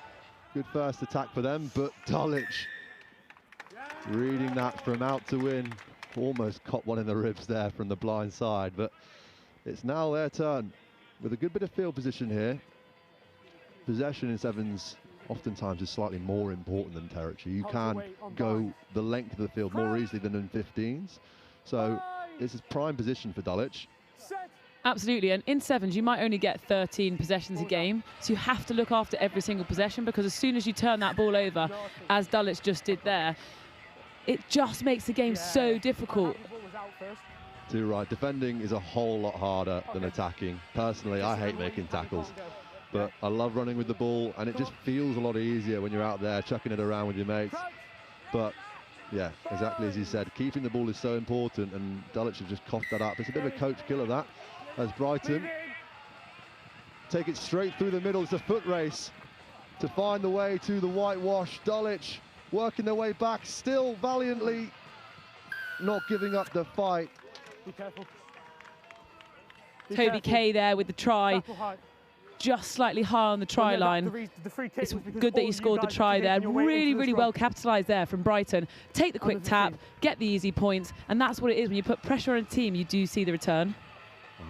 S3: Good first attack for them, but Dulwich reading that from out to win. Almost caught one in the ribs there from the blind side, but it's now their turn with a good bit of field position here. Possession in sevens oftentimes is slightly more important than territory. You can go the length of the field more easily than in 15s. So this is prime position for Dulwich.
S2: Absolutely, and in sevens you might only get 13 possessions a game, so you have to look after every single possession, because as soon as you turn that ball over, as Dulwich just did there, it just makes the game so difficult.
S3: Too right, defending is a whole lot harder than attacking. Personally, I hate making tackles, but I love running with the ball, and it just feels a lot easier when you're out there chucking it around with your mates. But yeah, exactly as you said, keeping the ball is so important, and Dulwich have just coughed that up. It's a bit of a coach killer, that, as Brighton take it straight through the middle. It's a foot race to find the way to the whitewash. Dulwich working their way back, still valiantly not giving up the fight.
S4: Be careful.
S2: Toby Kay there with the try, just slightly high on the try line. It's good that he scored the try there. Really well capitalised there from Brighton. Take the quick tap, get the easy points, and that's what it is. When you put pressure on a team, you do see the return.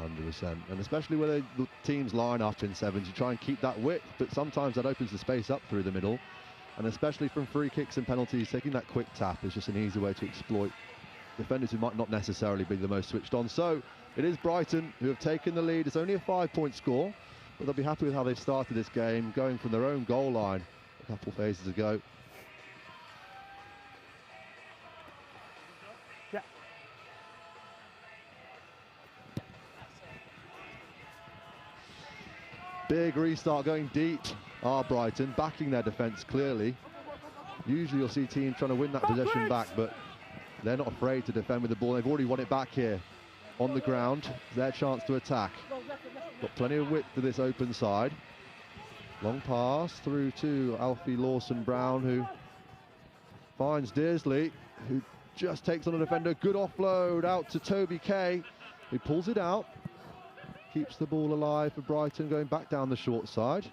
S3: 100%, and especially where the teams line up in sevens, you try and keep that width, but sometimes that opens the space up through the middle, and especially from free kicks and penalties, taking that quick tap is just an easy way to exploit defenders who might not necessarily be the most switched on. So it is Brighton who have taken the lead. It's only a 5-point score, but they'll be happy with how they've started this game, going from their own goal line a couple phases ago. Big restart going deep are Brighton, backing their defence clearly. Usually you'll see teams trying to win that possession back, but they're not afraid to defend with the ball. They've already won it back here on the ground. It's their chance to attack. Got plenty of width to this open side. Long pass through to Alfie Lawson-Brown, who finds Dearsley, who just takes on the defender. Good offload out to Toby Kay. He pulls it out, keeps the ball alive for Brighton, going back down the short side.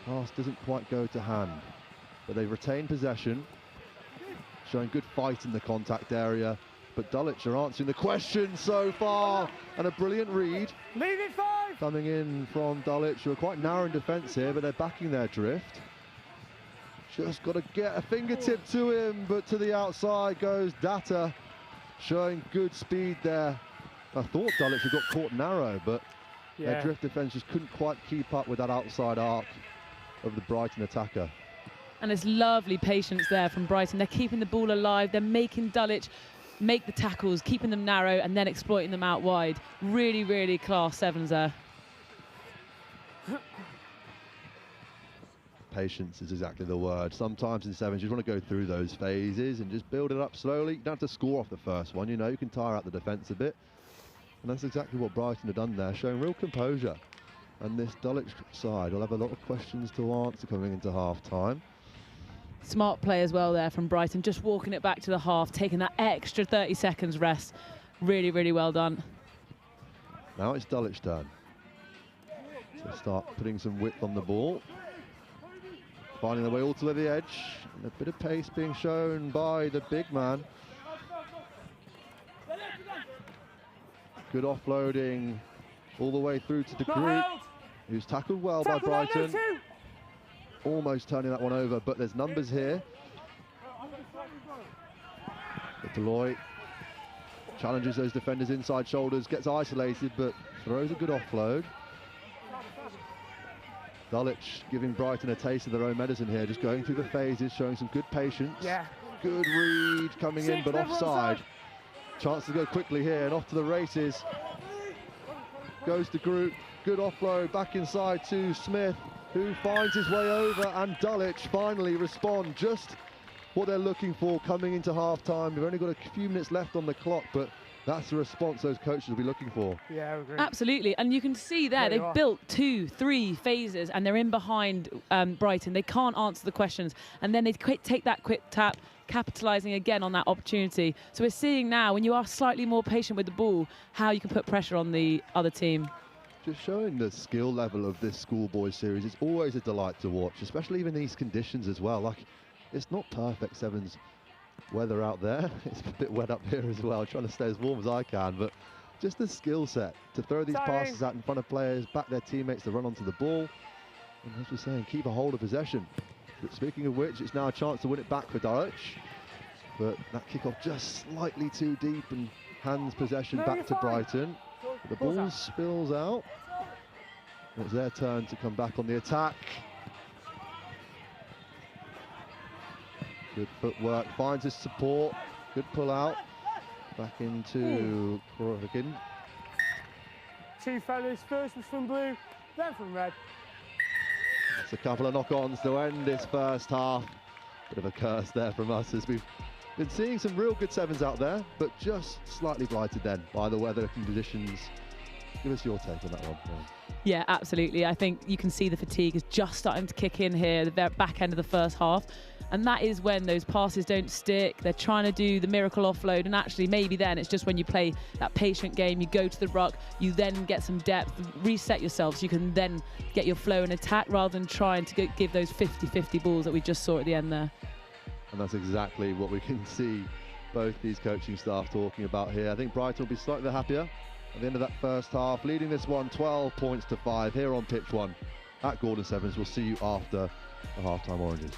S3: Pass doesn't quite go to hand, but they retain possession, showing good fight in the contact area. But Dulwich are answering the question so far, and a brilliant read.
S4: Leave it 5!
S3: Coming in from Dulwich, who are quite narrow in defence here, but they're backing their drift. Just got to get a fingertip to him, but to the outside goes Data, showing good speed there. I thought Dulwich had got caught narrow, but their drift defence just couldn't quite keep up with that outside arc of the Brighton attacker.
S2: And it's lovely patience there from Brighton. They're keeping the ball alive. They're making Dulwich make the tackles, keeping them narrow and then exploiting them out wide. Really, really class sevens there.
S3: Patience is exactly the word. Sometimes in sevens you just want to go through those phases and just build it up slowly. You don't have to score off the first one, you know, you can tire out the defence a bit. And that's exactly what Brighton have done there, showing real composure. And this Dulwich side will have a lot of questions to answer coming into half-time.
S2: Smart play as well there from Brighton, just walking it back to the half, taking that extra 30 seconds rest. Really, really well done.
S3: Now it's Dulwich turn. So start putting some width on the ball. Finding their way all to the edge. And a bit of pace being shown by the big man. Good offloading all the way through to the group, who's tackled well by Brighton. Almost turning that one over, but there's numbers here. But Deloy challenges those defenders inside shoulders, gets isolated, but throws a good offload. Dulwich giving Brighton a taste of their own medicine here, just going through the phases, showing some good patience. Good read coming in, but offside. Chance to go quickly here, and off to the races. Goes the group, good offload, back inside to Smith, who finds his way over, and Dulwich finally respond. Just what they're looking for coming into half-time. We've only got a few minutes left on the clock, but that's the response those coaches will be looking for.
S4: Yeah, I agree.
S2: Absolutely, and you can see there they've built 2, 3 phases, and they're in behind Brighton. They can't answer the questions, and then they take that quick tap, capitalising again on that opportunity. So we're seeing now, when you are slightly more patient with the ball, how you can put pressure on the other team.
S3: Just showing the skill level of this schoolboy series. It's always a delight to watch, especially even these conditions as well. Like, it's not perfect sevens weather out there. It's a bit wet up here as well, trying to stay as warm as I can, but just the skill set to throw these passes out in front of players, back their teammates to run onto the ball, and as we're saying, keep a hold of possession. But speaking of which, it's now a chance to win it back for Dulwich, but that kickoff just slightly too deep and hands possession back to Brighton. The ball spills out. It's their turn to come back on the attack. Good footwork, finds his support. Good pull out. Back into Corrigan.
S4: 2 fellas, first was from blue, then from red.
S3: It's a couple of knock-ons to end this first half. Bit of a curse there from us, as we've been seeing some real good sevens out there, but just slightly blighted then by the weather conditions. Give us your take on that one.
S2: Yeah, absolutely. I think you can see the fatigue is just starting to kick in here, the back end of the first half. And that is when those passes don't stick. They're trying to do the miracle offload, and actually maybe then it's just when you play that patient game, you go to the ruck, you then get some depth, reset yourself so you can then get your flow and attack rather than trying to give those 50-50 balls that we just saw at the end there.
S3: And that's exactly what we can see both these coaching staff talking about here. I think Brighton will be slightly happier at the end of that first half, leading this one 12 points to 5 here on pitch 1 at Gordon Sevens. We'll see you after the half-time oranges.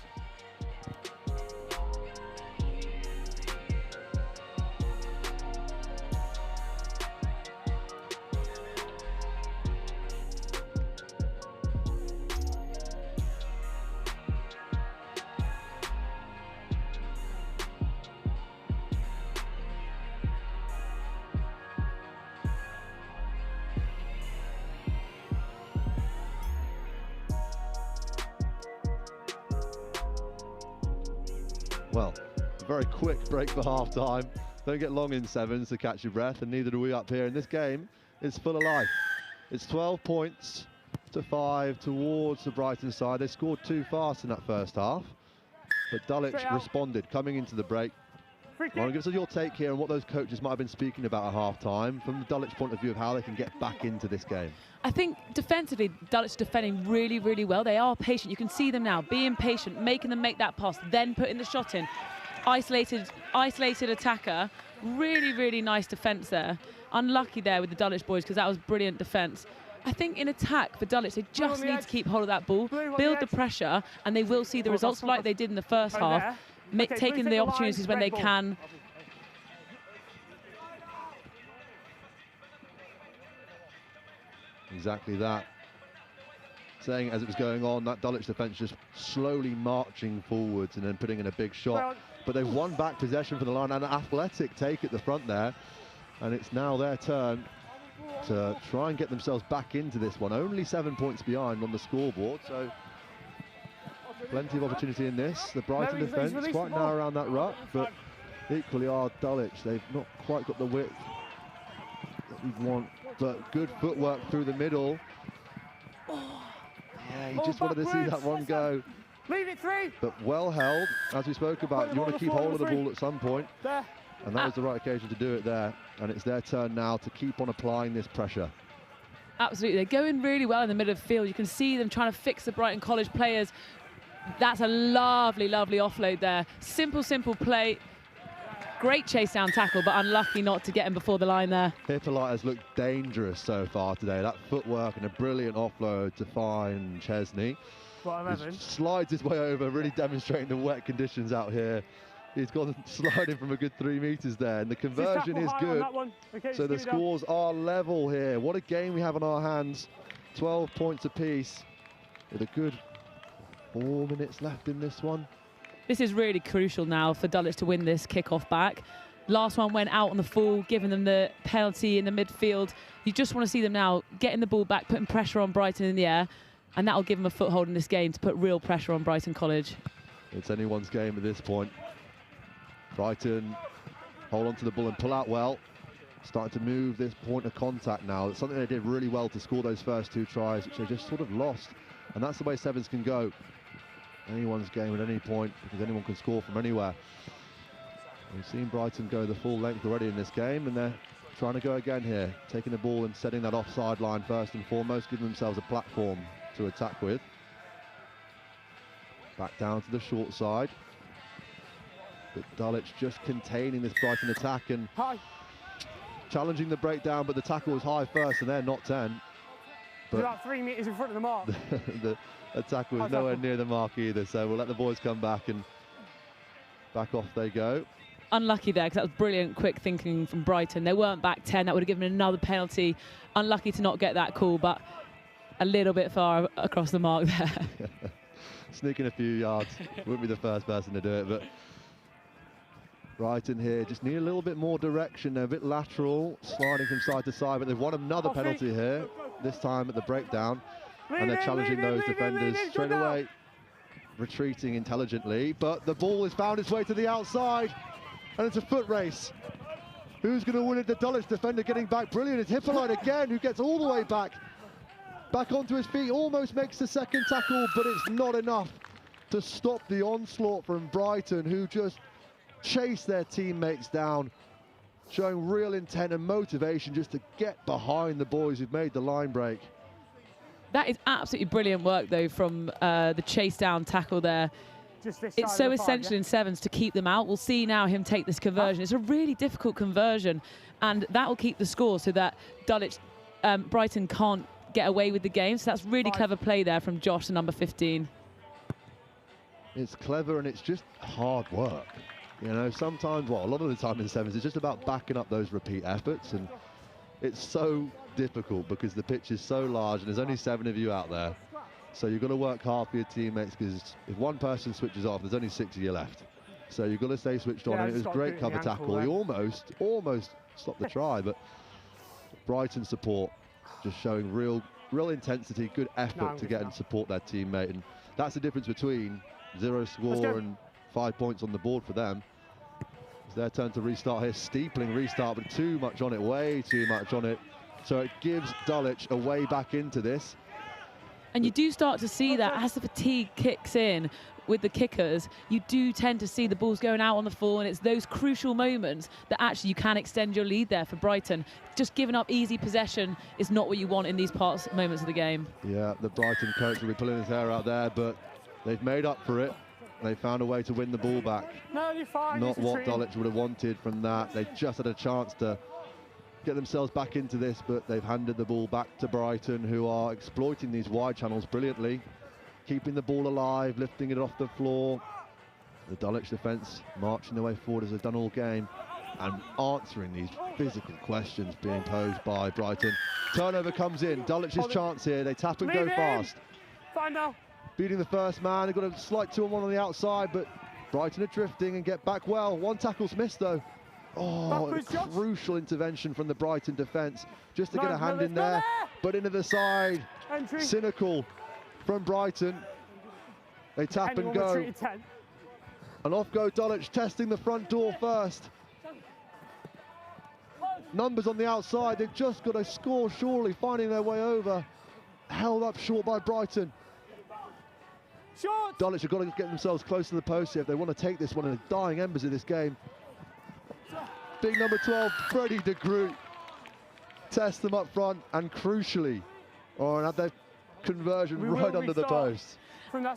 S3: Well, a very quick break for half-time. Don't get long in sevens to catch your breath, and neither do we up here. And this game is full of life. It's 12 points to 5 towards the Brighton side. They scored too fast in that first half, but Dulwich responded coming into the break.
S4: Free
S3: Well,
S4: kick.
S3: give us your take here on what those coaches might have been speaking about at half-time from the Dulwich point of view of how they can get back into this game.
S2: I think defensively, Dulwich defending really, really well. They are patient. You can see them now being patient, making them make that pass, then putting the shot in. Isolated attacker. Really, really nice defence there. Unlucky there with the Dulwich boys because that was brilliant defence. I think in attack for Dulwich, they just need to keep hold of that ball, build the pressure, and they will see the results like they did in the first half, taking the opportunities when they can.
S3: Exactly that. Saying as it was going on, that Dulwich defence just slowly marching forwards and then putting in a big shot. But they've won back possession for the line and an athletic take at the front there. And it's now their turn to try and get themselves back into this one. Only 7 points behind on the scoreboard, so plenty of opportunity in this. The Brighton defence quite narrow around that ruck, but equally are Dulwich. They've not quite got the width that we want, but good footwork through the middle. Yeah, you just wanted to see that one go.
S4: Leave it 3.
S3: But well held, as we spoke about. You want to keep hold of the ball at some point, and that was the right occasion to do it there. And it's their turn now to keep on applying this pressure.
S2: Absolutely, they're going really well in the middle of the field. You can see them trying to fix the Brighton College players. That's a lovely, lovely offload there. Simple, simple play. Great chase down tackle, but unlucky not to get him before the line there.
S3: Hippolyte has looked dangerous so far today. That footwork and a brilliant offload to find Chesney. He slides his way over, really demonstrating the wet conditions out here. He's gone sliding from a good 3 meters there, and the conversion is good. Okay, so the scores are level here. What a game we have on our hands. 12 points apiece with a good 4 minutes left in this one.
S2: This is really crucial now for Dulwich to win this kick-off back. Last one went out on the full, giving them the penalty in the midfield. You just want to see them now getting the ball back, putting pressure on Brighton in the air, and that'll give them a foothold in this game to put real pressure on Brighton College.
S3: It's anyone's game at this point. Brighton hold on to the ball and pull out well. Starting to move this point of contact now. It's something they did really well to score those first 2 tries, which they just sort of lost. And that's the way sevens can go. Anyone's game at any point, because anyone can score from anywhere. We've seen Brighton go the full length already in this game, and they're trying to go again here. Taking the ball and setting that offside line first and foremost, giving themselves a platform to attack with. Back down to the short side. But Dulwich just containing this Brighton attack and challenging the breakdown, but the tackle was high first and they're not 10. But
S4: about 3 meters in front of the mark.
S3: the attack was nowhere near the mark either, so we'll let the boys come back and back off they go.
S2: Unlucky there, because that was brilliant quick thinking from Brighton. They weren't back 10, that would have given another penalty. Unlucky to not get that call, but a little bit far across the mark there.
S3: Sneaking a few yards, wouldn't be the first person to do it, but Brighton here just need a little bit more direction. They're a bit lateral, sliding from side to side, but they've won another penalty here, this time at the breakdown, and they're challenging those defenders straight away, retreating intelligently, but the ball has found its way to the outside, and it's a foot race. Who's going to win it? The Dulwich defender getting back. Brilliant. It's Hippolyte again, who gets all the way back onto his feet, almost makes the second tackle, but it's not enough to stop the onslaught from Brighton, who just chase their teammates down, showing real intent and motivation just to get behind the boys who've made the line break.
S2: That is absolutely brilliant work, though, from the chase down tackle there. It's so essential in sevens to keep them out. We'll see now him take this conversion. It's a really difficult conversion, and that will keep the score so that Brighton can't get away with the game. So that's really clever play there from Josh, the number 15.
S3: It's clever and it's just hard work. You know, sometimes, well, a lot of the time in sevens, it's just about backing up those repeat efforts, and it's so difficult because the pitch is so large and there's only 7 of you out there. So you've got to work hard for your teammates, because if one person switches off, there's only 6 of you left. So you've got to stay switched on, and it was great cover tackle. He almost stopped the try, but Brighton support just showing real intensity, good effort to get and support their teammate, and that's the difference between 0 score and 5 points on the board for them. It's their turn to restart here, steepling restart, but too much on it, way too much on it. So it gives Dulwich a way back into this.
S2: And you do start to see that as the fatigue kicks in with the kickers, you do tend to see the balls going out on the full, and it's those crucial moments that actually you can extend your lead there for Brighton. Just giving up easy possession is not what you want in these moments of the game.
S3: Yeah, the Brighton coach will be pulling his hair out there, but they've made up for it. They found a way to win the ball back.
S4: No, you're fine.
S3: Not what Dulwich would have wanted from that. They just had a chance to get themselves back into this, but they've handed the ball back to Brighton, who are exploiting these wide channels brilliantly, keeping the ball alive, lifting it off the floor. The Dulwich defence marching their way forward as they've done all game and answering these physical questions being posed by Brighton. Turnover comes in, Dulwich's chance here, they tap and go fast.
S4: Fine now.
S3: Beating the first man, they've got a slight 2-on-1 on the outside, but Brighton are drifting and get back well. One tackle's missed though. Oh, a crucial intervention from the Brighton defence just to get a hand in there, but into the side.
S4: Entry.
S3: Cynical from Brighton. They tap and go. And off go Dulwich, testing the front door first. Numbers on the outside, they've just got to score surely, finding their way over. Held up short by Brighton. Dulwich have got to get themselves close to the post here if they want to take this one in the dying embers of this game. Big number 12, Freddie de Groot. Test them up front and crucially, and have their conversion right under the post.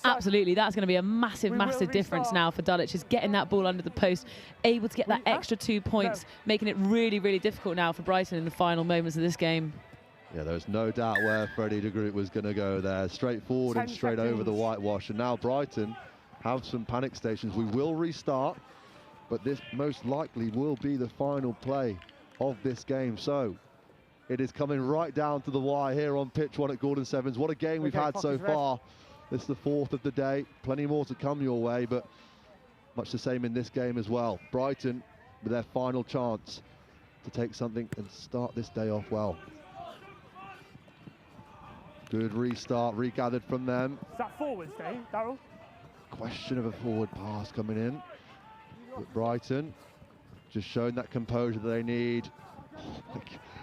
S2: Absolutely, that's going to be a massive difference now for Dulwich, is getting that ball under the post, able to get that extra 2 points, making it really difficult now for Brighton in the final moments of this game.
S3: Yeah, there was no doubt where Freddie de Groot was going to go there, straight forward and straight over the whitewash. And now Brighton have some panic stations. We will restart, but this most likely will be the final play of this game. So it is coming right down to the wire here on pitch one at Gordon Sevens. What a game we've had so far. This is the fourth of the day. Plenty more to come your way, but much the same in this game as well. Brighton with their final chance to take something and start this day off well. Good restart, regathered from them.
S4: Is that forwards, Dave, Darryl?
S3: Question of a forward pass coming in. But Brighton just showing that composure that they need.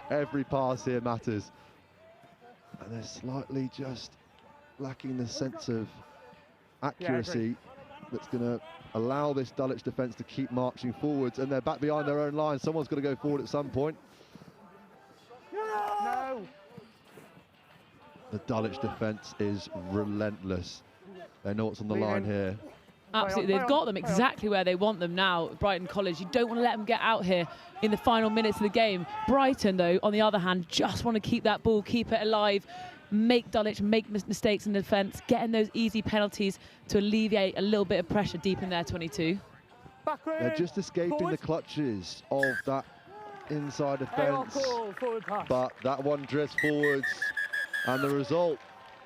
S3: Every pass here matters. And they're slightly just lacking the sense of accuracy that's going to allow this Dulwich defence to keep marching forwards, and they're back behind their own line. Someone's got to go forward at some point.
S4: No!
S3: The Dulwich defence is relentless. They know what's on the line here.
S2: Absolutely, they've got them exactly where they want them now. Brighton College, you don't want to let them get out here in the final minutes of the game. Brighton, though, on the other hand, just want to keep that ball, keep it alive, make Dulwich make mistakes in defence, getting those easy penalties to alleviate a little bit of pressure deep in their 22.
S3: They're just escaping the clutches of that inside defence, but that one drifts forwards, and the result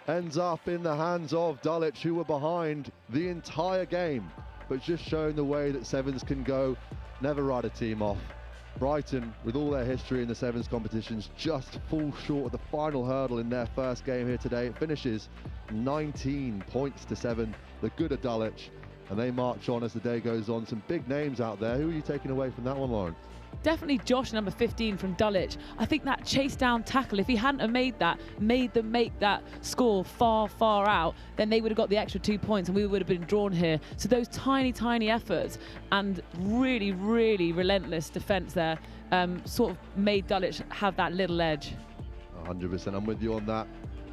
S3: ends up in the hands of Dulwich, who were behind the entire game, but just showing the way that Sevens can go, never write a team off. Brighton, with all their history in the Sevens competitions, just fall short of the final hurdle in their first game here today. It finishes 19 points to 7, the good of Dulwich, and they march on as the day goes on. Some big names out there. Who are you taking away from that one, Lauren?
S2: Definitely Josh, number 15 from Dulwich. I think that chase down tackle, if he hadn't have made them make that score far out, then they would have got the extra 2 points and we would have been drawn here. So those tiny efforts and really relentless defence there sort of made Dulwich have that little edge.
S3: 100%, I'm with you on that.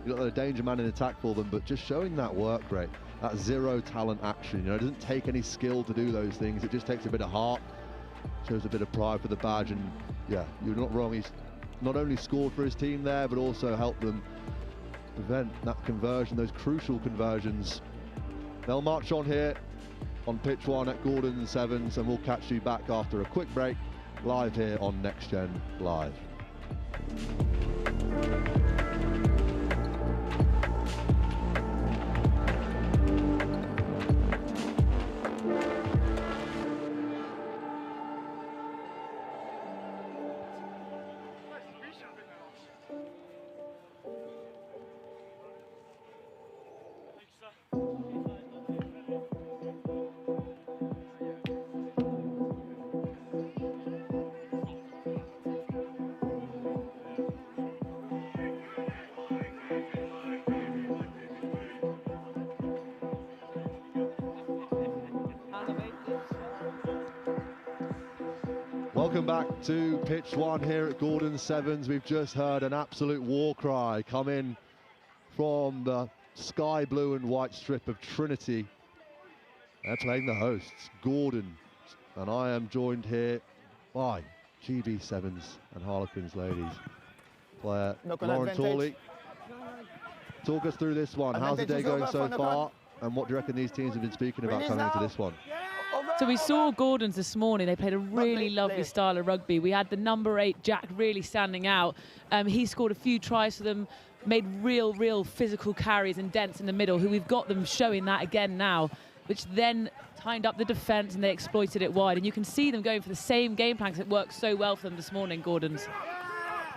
S3: You've got a danger man in attack for them, but just showing that work rate, that zero talent action. You know, it doesn't take any skill to do those things. It just takes a bit of heart. Shows a bit of pride for the badge, and yeah, you're not wrong. He's not only scored for his team there, but also helped them prevent that conversion, those crucial conversions. They'll march on here on pitch one at Gordon Sevens, and we'll catch you back after a quick break, live here on Next Gen Live. Welcome back to pitch one here at Gordon Sevens. We've just heard an absolute war cry come in from the sky blue and white strip of Trinity. They're playing the hosts, Gordon, and I am joined here by GB Sevens and Harlequins ladies. Player Lauren Torley. Talk us through this one. How's the day going so far? And what do you reckon these teams have been speaking about coming into this one?
S2: So we saw Gordon's this morning. They played a really lovely style of rugby. We had the number 8, Jack, really standing out. He scored a few tries for them, made real physical carries and dents in the middle, who we've got them showing that again now, which then timed up the defence and they exploited it wide. And you can see them going for the same game plan because it worked so well for them this morning, Gordon's.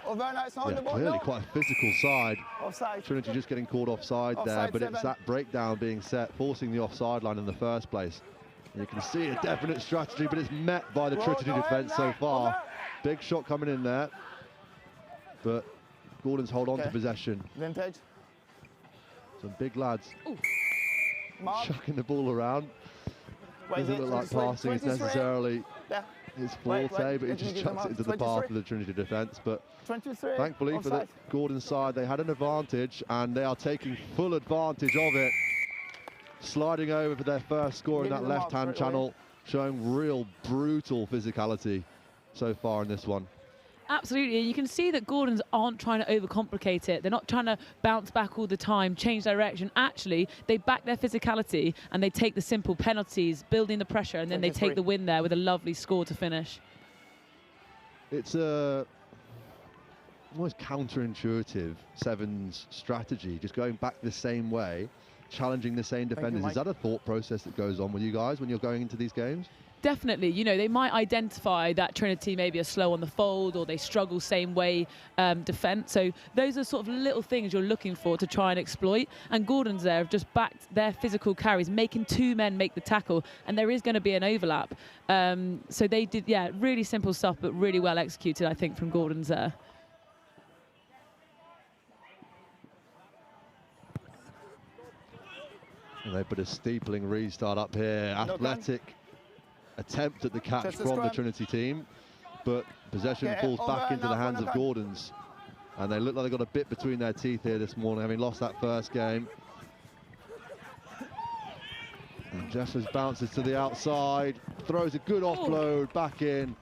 S3: Yeah, clearly quite a physical side. Offside. Trinity just getting called offside there, but it's that breakdown being set, forcing the offside line in the first place. And you can see a definite strategy, but it's met by the Trinity defence so far. Big shot coming in there, but Gordon's hold on to possession.
S5: Vintage.
S3: Some big lads chucking the ball around.
S5: Wait,
S3: Doesn't look like passing is necessarily his forte, but he just chucks it into the path of the Trinity defence. But thankfully for the Gordon side, they had an advantage, and they are taking full advantage of it. Sliding over for their first score in that left-hand channel, showing real brutal physicality so far in this one.
S2: Absolutely, and you can see that Gordons aren't trying to overcomplicate it. They're not trying to bounce back all the time, change direction. Actually, they back their physicality and they take the simple penalties, building the pressure, and then they take the win there with a lovely score to finish.
S3: It's a almost counterintuitive Sevens strategy, just going back the same way, challenging the same defenders. Is that a thought process that goes on with you guys when you're going into these games?
S2: Definitely, you know, they might identify that Trinity maybe are slow on the fold or they struggle same way defence. So those are sort of little things you're looking for to try and exploit. And Gordon's there have just backed their physical carries, making 2 men make the tackle, and there is going to be an overlap. So they did, yeah, really simple stuff, but really well executed, I think, from Gordon's there.
S3: And they put a steepling restart up here. Athletic attempt at the catch from the Trinity team, but possession falls back into the hands of Gordons, and they look like they've got a bit between their teeth here this morning, having lost that first game. And Jeffers bounces to the outside, throws a good offload back in.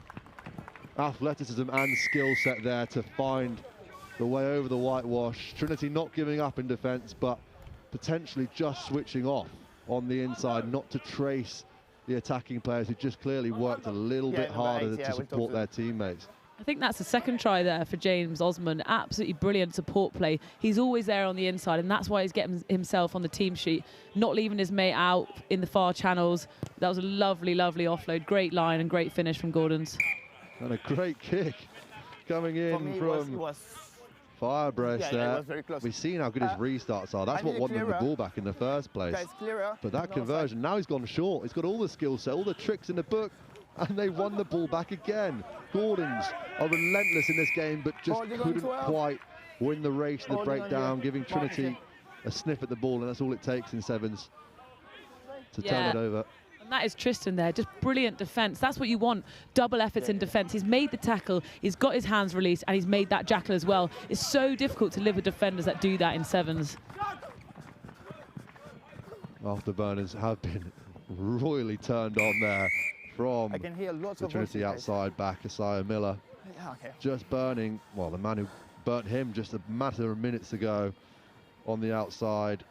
S3: Athleticism and skill set there to find the way over the whitewash. Trinity not giving up in defence, but potentially just switching off on the inside, not to trace the attacking players who just clearly worked a little bit harder to support their teammates.
S2: I think that's the second try there for James Osmond. Absolutely brilliant support play. He's always there on the inside, and that's why he's getting himself on the team sheet, not leaving his mate out in the far channels. That was a lovely offload. Great line and great finish from Gordons.
S3: And a great kick coming in from Firebrace there. We've seen how good his restarts are. That's what won them the ball back in the first place. But that conversion, now he's gone short. He's got all the skill set, all the tricks in the book, and they won the ball back again. Gordons are relentless in this game, but just couldn't quite win the race, the breakdown, giving Trinity a sniff at the ball, and that's all it takes in Sevens to turn it over.
S2: That is Tristan there, just brilliant defence. That's what you want, double efforts in defence. He's made the tackle, he's got his hands released, and he's made that jackal as well. It's so difficult to live with defenders that do that in Sevens.
S3: Afterburners have been royally turned on there from the Trinity outside back, Isaiah Milh. Just burning, well, the man who burnt him just a matter of minutes ago on the outside.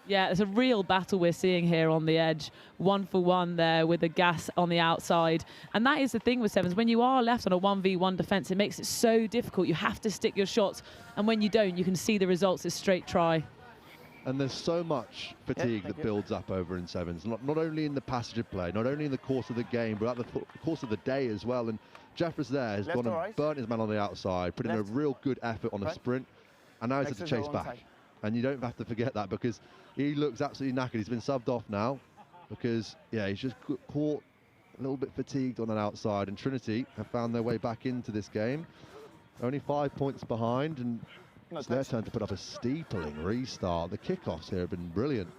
S2: Yeah, it's a real battle we're seeing here on the edge. 1-for-1 there with the gas on the outside. And that is the thing with Sevens. When you are left on a 1v1 defence, it makes it so difficult. You have to stick your shots. And when you don't, you can see the results. It's straight try.
S3: And there's so much fatigue that builds up over in Sevens. Not only in the passage of play, not only in the course of the game, but at the course of the day as well. And Jeffers there has gone and burnt his man on the outside, put in a real good effort on a sprint. And now he's had to chase back. And you don't have to forget that, because he looks absolutely knackered. He's been subbed off now because, yeah, he's just caught a little bit fatigued on an outside. And Trinity have found their way back into this game. Only 5 points behind, and it's their turn to put up a steepling restart. The kickoffs here have been brilliant.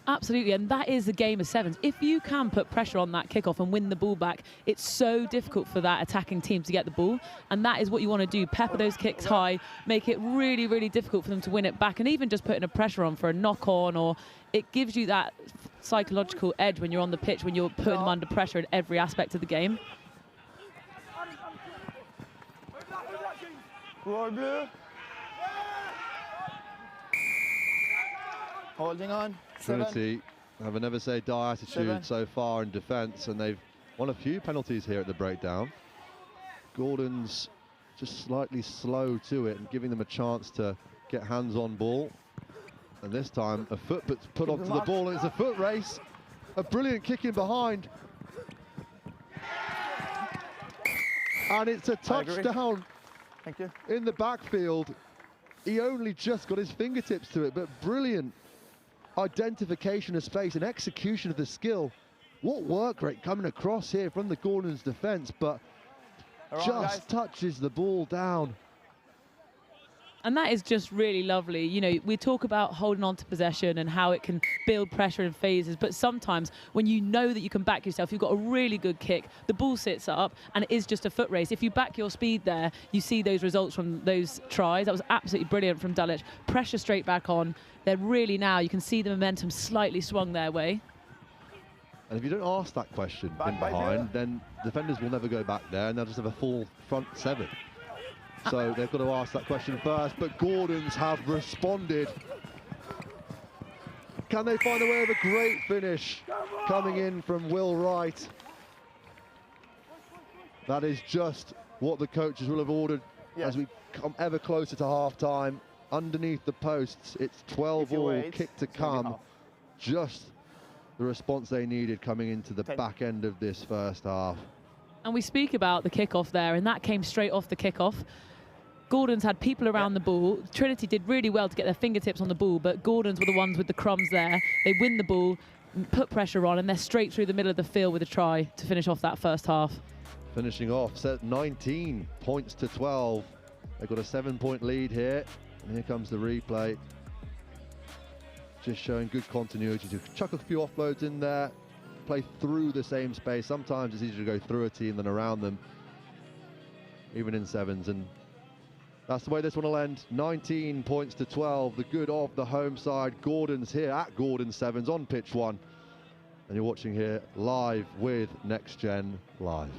S2: Absolutely, and that is the game of sevens. If you can put pressure on that kickoff and win the ball back, it's so difficult for that attacking team to get the ball, and that is what you want to do. Pepper those kicks high, make it really, really difficult for them to win it back, and even just putting a pressure on for a knock-on, or it gives you that psychological edge when you're on the pitch, when you're putting them under pressure in every aspect of the game.
S5: Holding on.
S3: Trinity have a never say die attitude so far in defence, and they've won a few penalties here at the breakdown. Gordon's just slightly slow to it and giving them a chance to get hands on ball. And this time a foot put onto the ball, and it's a foot race. A brilliant kick in behind. And it's a touchdown.
S5: Thank you.
S3: In the backfield. He only just got his fingertips to it, but brilliant identification of space and execution of the skill. What work rate coming across here from the Gordons defence, but just touches the ball down.
S2: And that is just really lovely. You know, we talk about holding on to possession and how it can build pressure in phases, but sometimes when you know that you can back yourself, you've got a really good kick, the ball sits up, and it is just a foot race. If you back your speed there, you see those results from those tries. That was absolutely brilliant from Dulwich. Pressure straight back on. They're really now, you can see the momentum slightly swung their way.
S3: And if you don't ask that question in behind, then defenders will never go back there, and they'll just have a full front seven. So they've got to ask that question first, but Gordons have responded. Can they find a way of a great finish coming in from Will Wright? That is just what the coaches will have ordered as we come ever closer to half-time. Underneath the posts, it's 12 all, kick to come. Just the response they needed coming into the back end of this first half.
S2: And we speak about the kickoff there, and that came straight off the kickoff. Gordons had people around the ball. Trinity did really well to get their fingertips on the ball, but Gordons were the ones with the crumbs there. They win the ball, put pressure on, and they're straight through the middle of the field with a try to finish off that first half.
S3: Finishing off, set 19 points to 12. They've got a 7-point lead here, and here comes the replay. Just showing good continuity to chuck a few offloads in there, play through the same space. Sometimes it's easier to go through a team than around them, even in sevens, and that's the way this one will end. 19 points to 12, the good of the home side. Gordon's here at Gordon Sevens on pitch one, and you're watching here live with Next Gen Live.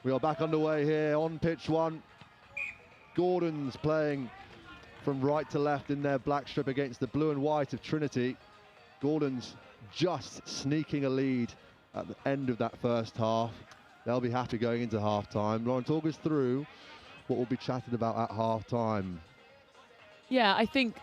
S3: We are back underway here on pitch one. Gordon's playing from right to left in their black strip against the blue and white of Trinity. Gordon's just sneaking a lead at the end of that first half. They'll be happy going into half-time. Lauren, talk us through what we'll be chatting about at half-time.
S2: Yeah, I think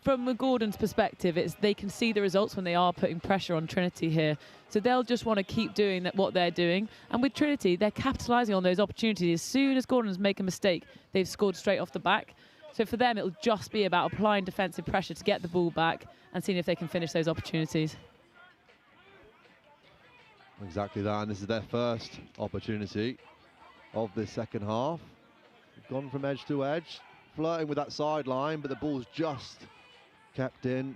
S2: from a Gordon's perspective, they can see the results when they are putting pressure on Trinity here. So they'll just want to keep doing what they're doing. And with Trinity, they're capitalising on those opportunities. As soon as Gordon's make a mistake, they've scored straight off the back. So for them, it'll just be about applying defensive pressure to get the ball back and seeing if they can finish those opportunities.
S3: Exactly that, and this is their first opportunity of this second half. They've gone from edge to edge, flirting with that sideline, but the ball's just kept in.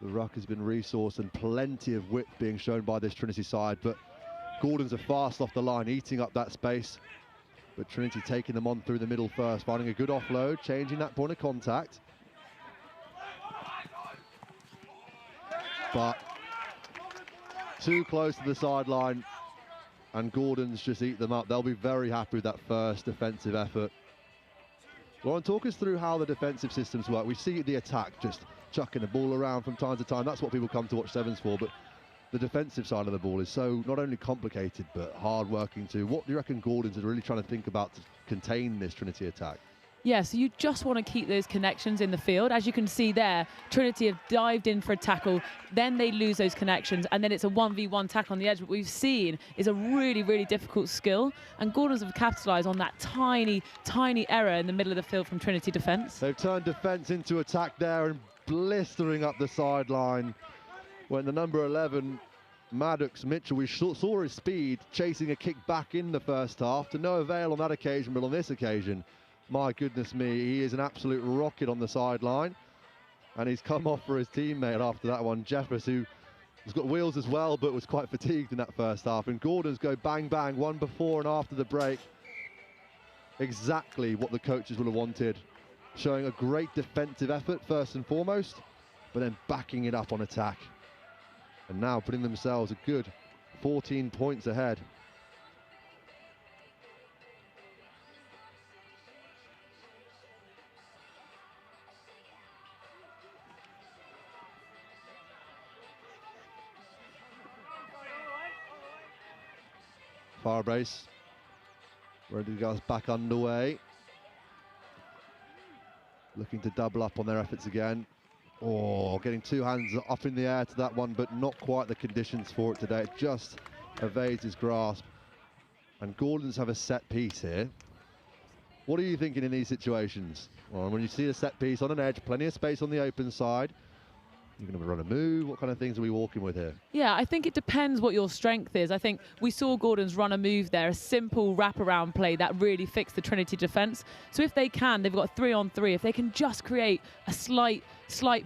S3: The ruck has been resourced and plenty of width being shown by this Trinity side, but Gordons are fast off the line, eating up that space. But Trinity taking them on through the middle first, finding a good offload, changing that point of contact. But too close to the sideline, and Gordons just eat them up. They'll be very happy with that first defensive effort. Lauren, talk us through how the defensive systems work. We see the attack just chucking the ball around from time to time. That's what people come to watch sevens for, but the defensive side of the ball is so not only complicated, but hard-working too. What do you reckon Gordons are really trying to think about to contain this Trinity attack?
S2: Yeah, so you just want to keep those connections in the field. As you can see there, Trinity have dived in for a tackle, then they lose those connections, and then it's a 1v1 tackle on the edge. What we've seen is a really, really difficult skill, and Gordons have capitalised on that tiny, tiny error in the middle of the field from Trinity defence.
S3: They've turned defence into attack there and blistering up the sideline. When the number 11, Maddox Mitchell, we saw his speed chasing a kick back in the first half to no avail on that occasion, but on this occasion, my goodness me, he is an absolute rocket on the sideline. And he's come off for his teammate after that one, Jeffers, who has got wheels as well, but was quite fatigued in that first half. And Gordons go bang, bang, one before and after the break. Exactly what the coaches would have wanted. Showing a great defensive effort, first and foremost, but then backing it up on attack. And now putting themselves a good 14 points ahead. Far brace, ready to go back underway. Looking to double up on their efforts again. Oh, getting two hands up in the air to that one, but not quite the conditions for it today. It just evades his grasp. And Gordons have a set piece here. What are you thinking in these situations? Well, when you see a set piece on an edge, plenty of space on the open side, you're going to run a move. What kind of things are we walking with here?
S2: Yeah, I think it depends what your strength is. I think we saw Gordons run a move there, a simple wraparound play that really fixed the Trinity defence. So if they can, they've got 3-on-3. If they can just create a slight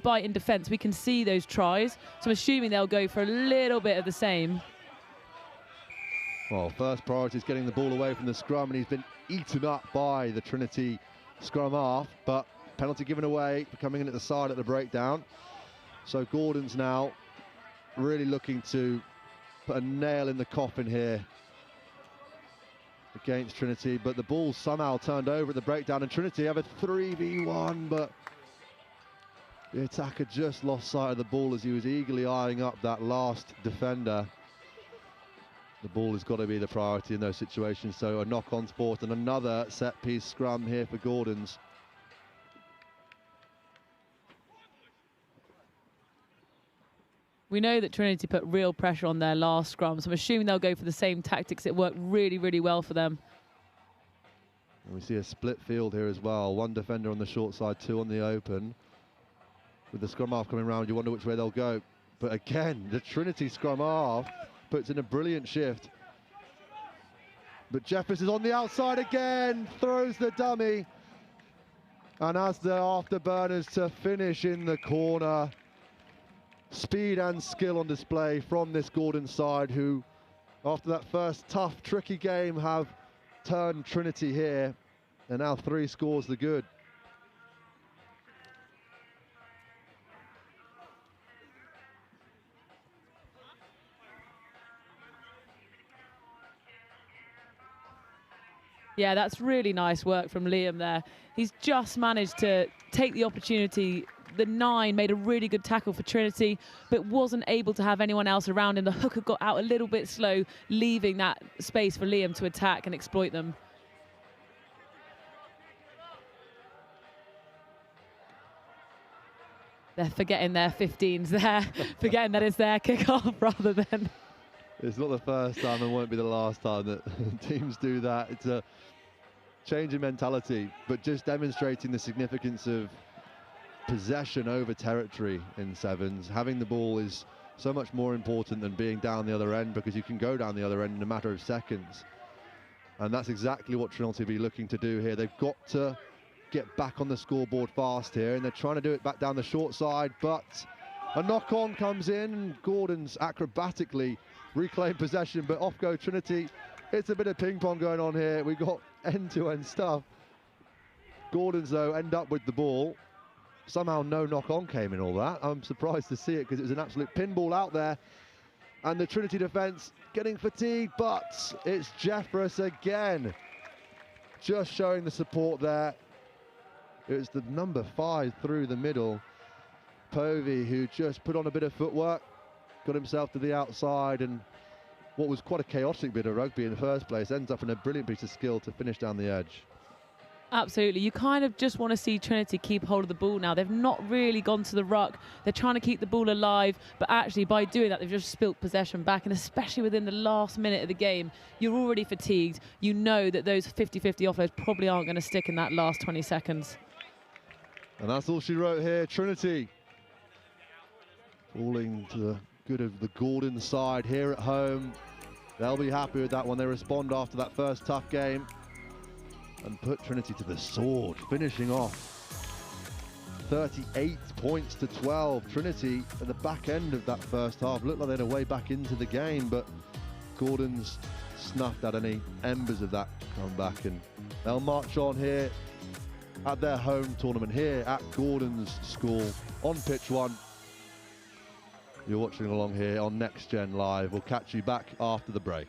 S2: bite in defence, we can see those tries. So I'm assuming they'll go for a little bit of the same.
S3: Well, first priority is getting the ball away from the scrum, and he's been eaten up by the Trinity scrum half, but penalty given away for coming in at the side at the breakdown. So Gordon's now really looking to put a nail in the coffin here against Trinity, but the ball somehow turned over at the breakdown, and Trinity have a 3v1, but the attacker just lost sight of the ball as he was eagerly eyeing up that last defender. The ball has got to be the priority in those situations, so a knock-on sport and another set-piece scrum here for Gordons.
S2: We know that Trinity put real pressure on their last scrum, so I'm assuming they'll go for the same tactics. It worked really, really well for them.
S3: And we see a split field here as well. One defender on the short side, two on the open. With the scrum half coming round, you wonder which way they'll go. But again, the Trinity scrum half puts in a brilliant shift. But Jeffers is on the outside again, throws the dummy. And as the afterburners to finish in the corner. Speed and skill on display from this Gordon side, who, after that first tough, tricky game, have turned Trinity here. And now 3 scores the good.
S2: Yeah, that's really nice work from Liam there. He's just managed to take the opportunity. The 9 made a really good tackle for Trinity, but wasn't able to have anyone else around him. The hooker got out a little bit slow, leaving that space for Liam to attack and exploit them. They're forgetting their 15s there, forgetting that it's their kick-off rather than...
S3: It's not the first time and won't be the last time that teams do that. It's a change in mentality, but just demonstrating the significance of possession over territory in sevens. Having the ball is so much more important than being down the other end, because you can go down the other end in a matter of seconds. And that's exactly what Trinity will be looking to do here. They've got to get back on the scoreboard fast here, and they're trying to do it back down the short side, but a knock-on comes in, and Gordon's acrobatically reclaimed possession, but off go Trinity. It's a bit of ping-pong going on here. We've got end-to-end stuff. Gordon's, though, end up with the ball. Somehow no knock-on came in all that. I'm surprised to see it, because it was an absolute pinball out there. And the Trinity defence getting fatigued, but it's Jeffress again. Just showing the support there. It's the number 5 through the middle, Povey, who just put on a bit of footwork, got himself to the outside, and what was quite a chaotic bit of rugby in the first place ends up in a brilliant piece of skill to finish down the edge.
S2: Absolutely. You kind of just want to see Trinity keep hold of the ball now. They've not really gone to the ruck. They're trying to keep the ball alive, but actually by doing that, they've just spilt possession back, and especially within the last minute of the game, you're already fatigued. You know that those 50-50 offloads probably aren't going to stick in that last 20 seconds.
S3: And that's all she wrote here. Trinity falling to the good of the Gordon side here at home. They'll be happy with that one. They respond after that first tough game and put Trinity to the sword, finishing off 38 points to 12. Trinity at the back end of that first half looked like they had a way back into the game, but Gordon's snuffed at any embers of that comeback, and they'll march on here at their home tournament here at Gordon's school on pitch 1. You're watching along here on Next Gen Live. We'll catch you back after the break.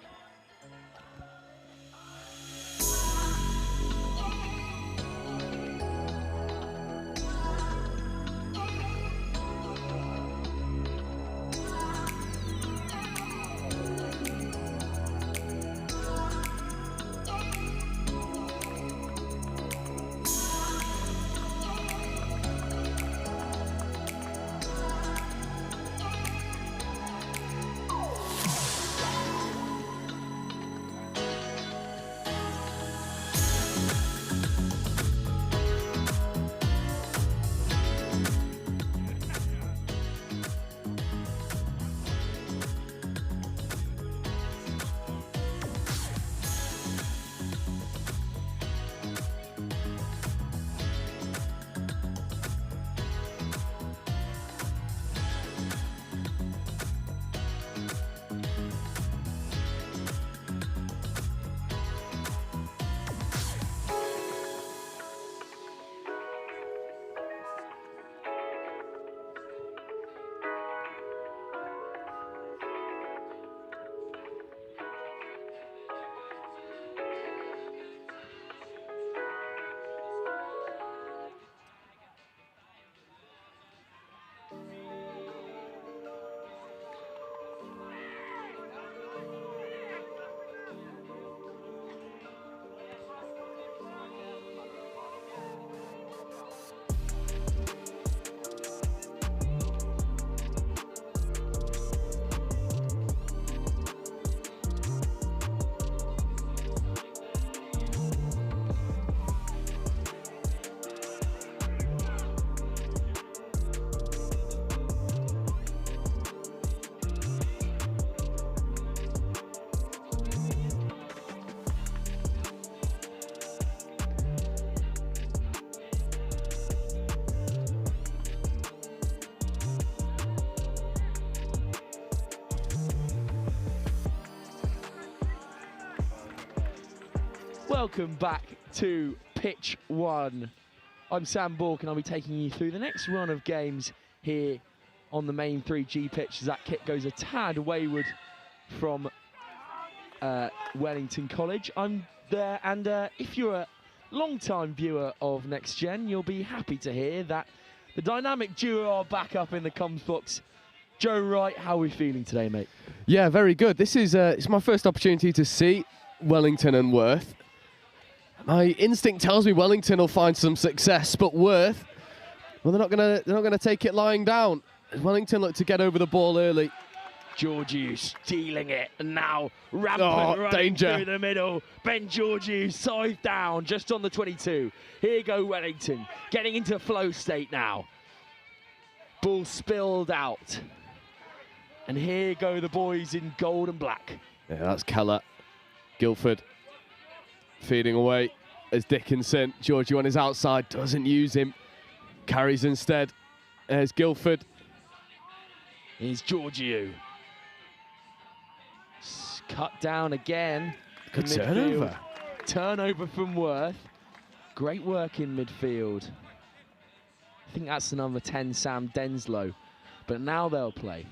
S1: Welcome back to Pitch 1. I'm Sam Bork, and I'll be taking you through the next run of games here on the main 3G pitch as that kit goes a tad wayward from Wellington College. I'm there, and if you're a long-time viewer of Next Gen, you'll be happy to hear that the dynamic duo are back up in the comms box. Joe Wright, how are we feeling today, mate?
S6: Yeah, very good. This is it's my first opportunity to see Wellington and Worth. My instinct tells me Wellington will find some success, but Worth, well, they're not gonna take it lying down. Wellington look to get over the ball early.
S1: Georgiou stealing it, and now rampant running through the middle. Ben Georgiou scythe down just on the 22. Here go Wellington, getting into flow state now. Ball spilled out. And here go the boys in gold and black.
S6: Yeah, that's Keller. Guildford feeding away as Dickinson. Georgiou on his outside, doesn't use him. Carries instead. There's Guildford.
S1: Here's Georgiou. Cut down again.
S6: Good turnover.
S1: Turnover from Worth. Great work in midfield. I think that's the number 10, Sam Denslow. But now they'll play.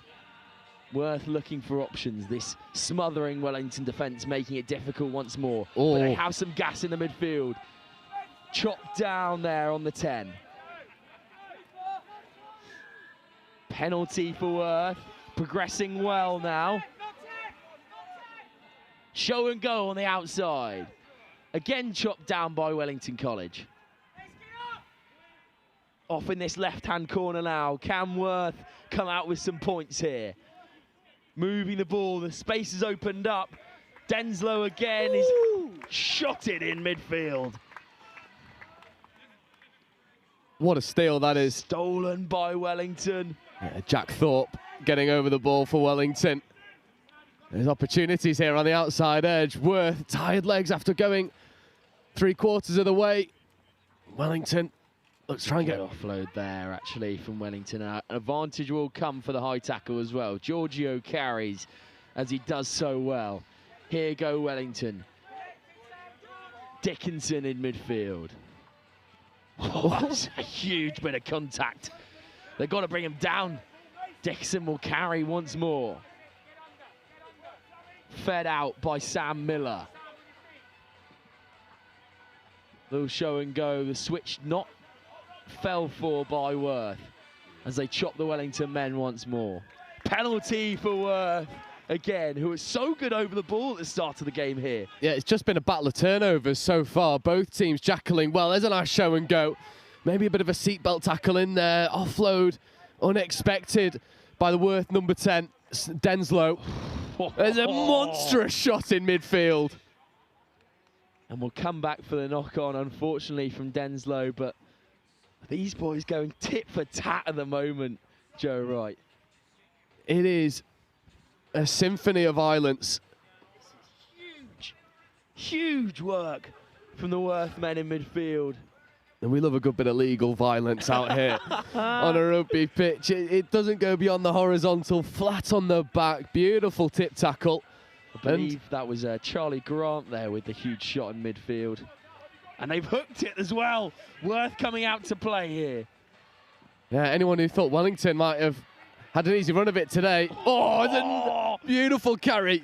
S1: Worth looking for options. This smothering Wellington defence making it difficult once more.
S6: Oh.
S1: But they have some gas in the midfield. Chopped down there on the 10. Penalty for Worth. Progressing well now. Show and go on the outside. Again chopped down by Wellington College. Off in this left-hand corner now. Can Worth come out with some points here? Moving the ball, the space is opened up. Denslow again is shot it in midfield.
S6: What a steal that is.
S1: Stolen by Wellington.
S6: Yeah, Jack Thorpe getting over the ball for Wellington. There's opportunities here on the outside edge. Worth, tired legs after going 3/4 of the way. Wellington, let's try and get
S1: offload there actually from Wellington. An advantage will come for the high tackle as well. Georgiou carries as he does so well. Here go Wellington. Dickinson in midfield. Oh, that's a huge bit of contact. They've got to bring him down. Dickinson will carry once more. Fed out by Sam Milh. Little show and go. The switch not fell for by Worth as they chop the Wellington men once more. Penalty for Worth again, who was so good over the ball at the start of the game here.
S6: Yeah, it's just been a battle of turnovers so far. Both teams jackling well. There's a nice show and go. Maybe a bit of a seatbelt tackle in there. Offload, unexpected by the Worth number 10, Denslow. There's a monstrous shot in midfield.
S1: And we'll come back for the knock-on, unfortunately, from Denslow, but these boys going tit for tat at the moment, Joe Wright.
S6: It is a symphony of violence.
S1: Huge, huge work from the Worth men in midfield.
S6: And we love a good bit of legal violence out here on a rugby pitch. It doesn't go beyond the horizontal, flat on the back. Beautiful tip tackle.
S1: I believe that was Charlie Grant there with the huge shot in midfield. And they've hooked it as well. Worth coming out to play here.
S6: Yeah, anyone who thought Wellington might have had an easy run of it today. Oh, it's a beautiful carry.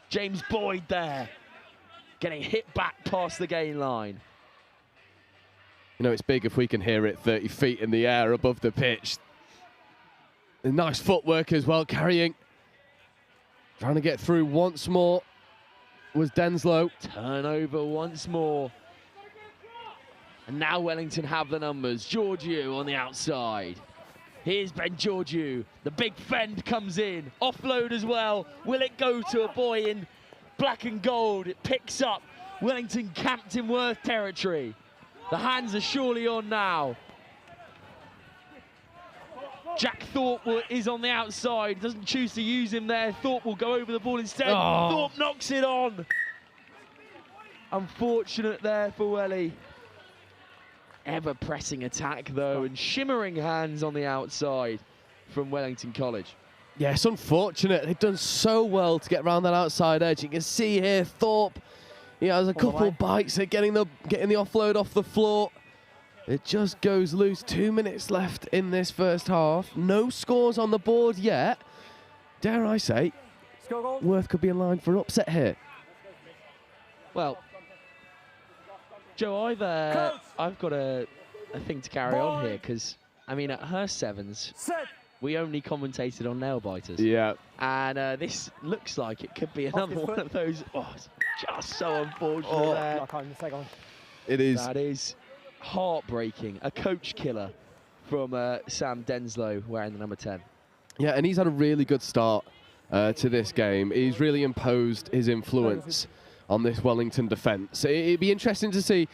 S1: James Boyd there, getting hit back past the gain line.
S6: You know, it's big if we can hear it 30 feet in the air above the pitch. And nice footwork as well, carrying. Trying to get through once more was Denslow.
S1: Turnover once more. And now Wellington have the numbers. Georgiou on the outside. Here's Ben Georgiou. The big fend comes in. Offload as well. Will it go to a boy in black and gold? It picks up. Wellington camped in Worth territory. The hands are surely on now. Jack Thorpe is on the outside. Doesn't choose to use him there. Thorpe will go over the ball instead.
S6: Oh.
S1: Thorpe knocks it on. Unfortunate there for Welly. Ever pressing attack though, and shimmering hands on the outside from Wellington College.
S6: Yes, unfortunate. They've done so well to get around that outside edge. You can see here Thorpe. He has a couple bites at getting the offload off the floor. It just goes loose. 2 minutes left in this first half. No scores on the board yet. Dare I say, Worth could be in line for an upset here.
S1: Well, Joe, I've got a thing to carry on here because, I mean, at Hurst Sevens, we only commentated on nail biters.
S6: Yeah.
S1: And this looks like it could be another one of those. Oh, it's just so unfortunate there.
S6: It is.
S1: That is heartbreaking. A coach killer from Sam Denslow wearing the number 10.
S6: Yeah, and he's had a really good start to this game. He's really imposed his influence on this Wellington defence. It'd be interesting to see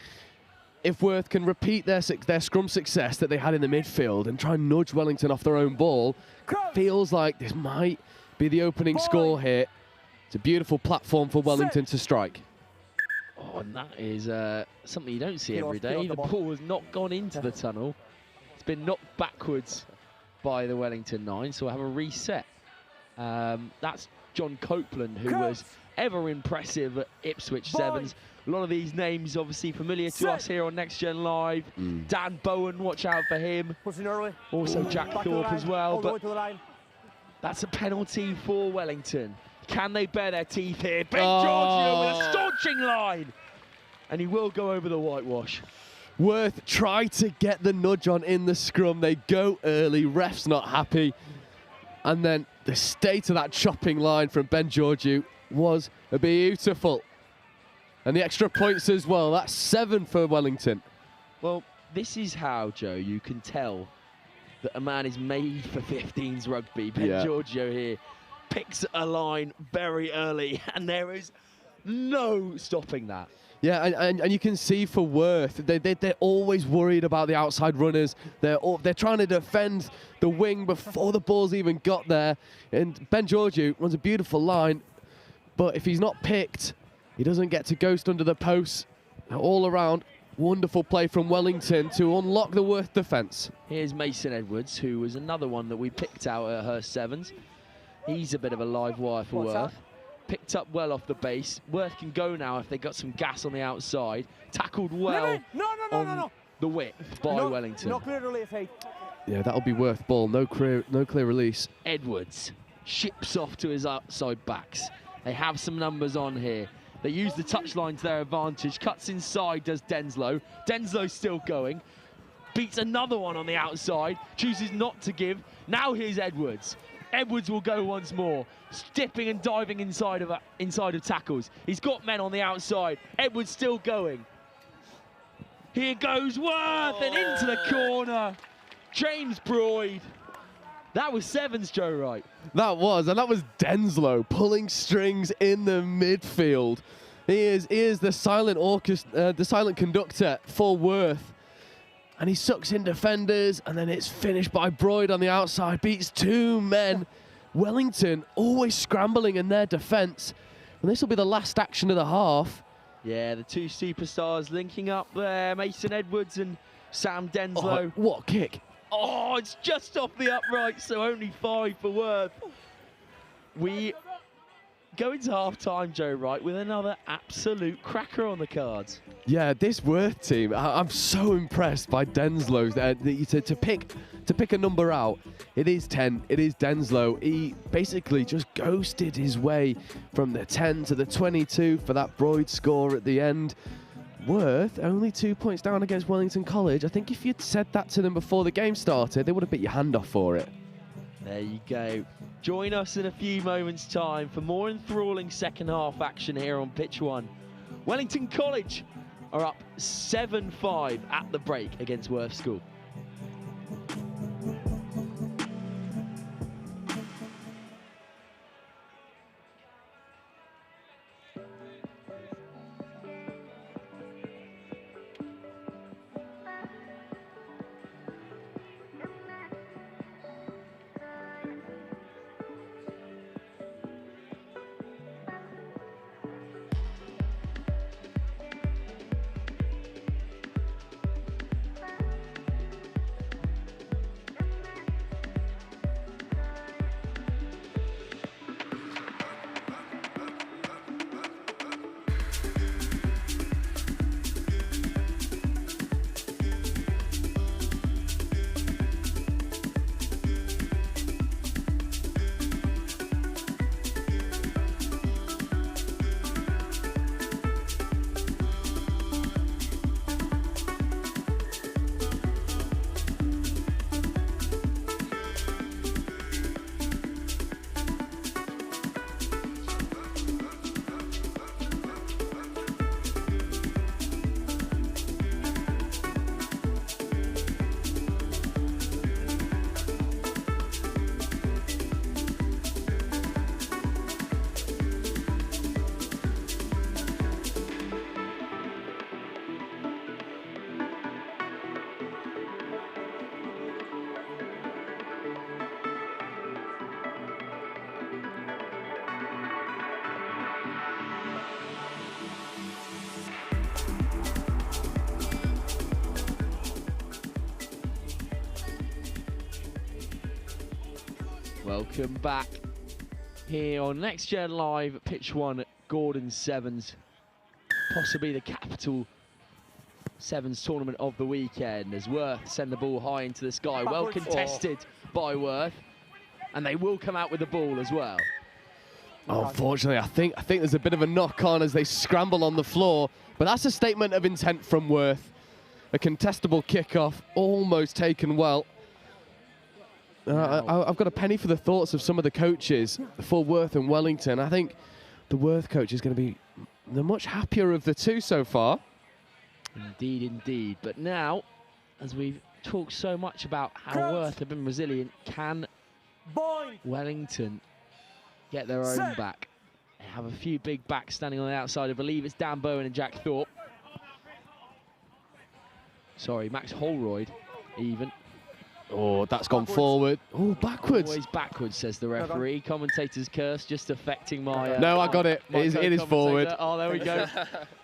S6: if Worth can repeat their scrum success that they had in the midfield and try and nudge Wellington off their own ball, feels like this might be the opening score here. It's a beautiful platform for Wellington to strike.
S1: Oh, and that is something you don't see every day. The ball has not gone into the tunnel. It's been knocked backwards by the Wellington 9, so we'll have a reset. That's John Copeland, who was ever impressive at Ipswich Sevens. A lot of these names obviously familiar to us here on Next Gen Live. Dan Bowen, watch out for him. Also Jack Thorpe as well. But that's a penalty for Wellington. Can they bare their teeth here? Ben Giorgio with a staunching line. And he will go over the whitewash.
S6: Worth try to get the nudge on in the scrum. They go early, ref's not happy. And then the state of that chopping line from Ben Giorgio was beautiful. And the extra points as well. That's 7 for Wellington.
S1: Well, this is how, Joe, you can tell that a man is made for 15s rugby. Ben Giorgio here picks a line very early, and there is no stopping that.
S6: Yeah, and you can see for Worth, they're always worried about the outside runners. They're trying to defend the wing before the ball's even got there. And Ben Giorgio runs a beautiful line, but if he's not picked, he doesn't get to ghost under the posts. All around, wonderful play from Wellington to unlock the Worth defence.
S1: Here's Mason Edwards, who was another one that we picked out at Hurst Sevens. He's a bit of a live wire for Worth. Picked up well off the base. Worth can go now if they got some gas on the outside. Tackled well on the width by Wellington.
S4: Not clear release, hey.
S6: Yeah, that'll be Worth ball. No clear release.
S1: Edwards ships off to his outside backs. They have some numbers on here. They use the touchline to their advantage. Cuts inside, does Denslow. Denslow's still going. Beats another one on the outside. Chooses not to give. Now here's Edwards. Edwards will go once more, dipping and diving inside of tackles. He's got men on the outside. Edwards still going. Here goes Worth and into the corner. James Broyd. That was Sevens, Joe Wright.
S6: That was Denslow pulling strings in the midfield. He is the silent conductor for Worth. And he sucks in defenders, and then it's finished by Broyd on the outside, beats 2 men. Wellington always scrambling in their defence. And this will be the last action of the half.
S1: Yeah, the 2 superstars linking up there, Mason Edwards and Sam Denslow.
S6: Oh, what a kick.
S1: Oh, it's just off the upright, so only 5 for Worth. We go into half-time, Joe Wright, with another absolute cracker on the cards.
S6: Yeah, this Worth team, I'm so impressed by Denslow. To pick a number out, it is 10, it is Denslow. He basically just ghosted his way from the 10 to the 22 for that Broyd score at the end. Worth only 2 points down against Wellington College. I think if you'd said that to them before the game started, they would have bit your hand off for it.
S1: There you go. Join us in a few moments' time for more enthralling second half action here on Pitch 1. Wellington College are up 7-5 at the break against Worth School. Welcome back here on Next Gen Live, Pitch 1, Gordon Sevens. Possibly the capital Sevens tournament of the weekend as Worth send the ball high into the sky. Well contested by Worth, and they will come out with the ball as well.
S6: Unfortunately, I think there's a bit of a knock on as they scramble on the floor, but that's a statement of intent from Worth. A contestable kickoff, almost taken well. I've got a penny for the thoughts of some of the coaches for Worth and Wellington. I think the Worth coach is going to be the much happier of the two so far.
S1: Indeed, indeed. But now, as we've talked so much about how Worth have been resilient, can Wellington get their own back? They have a few big backs standing on the outside. I believe it's Dan Bowen and Jack Thorpe. Sorry, Max Holroyd, even.
S6: Oh, that's gone forward. Oh, backwards.
S1: Always backwards, says the referee. Commentator's curse, just affecting my...
S6: no, I got it. It is forward.
S1: Oh, there we go.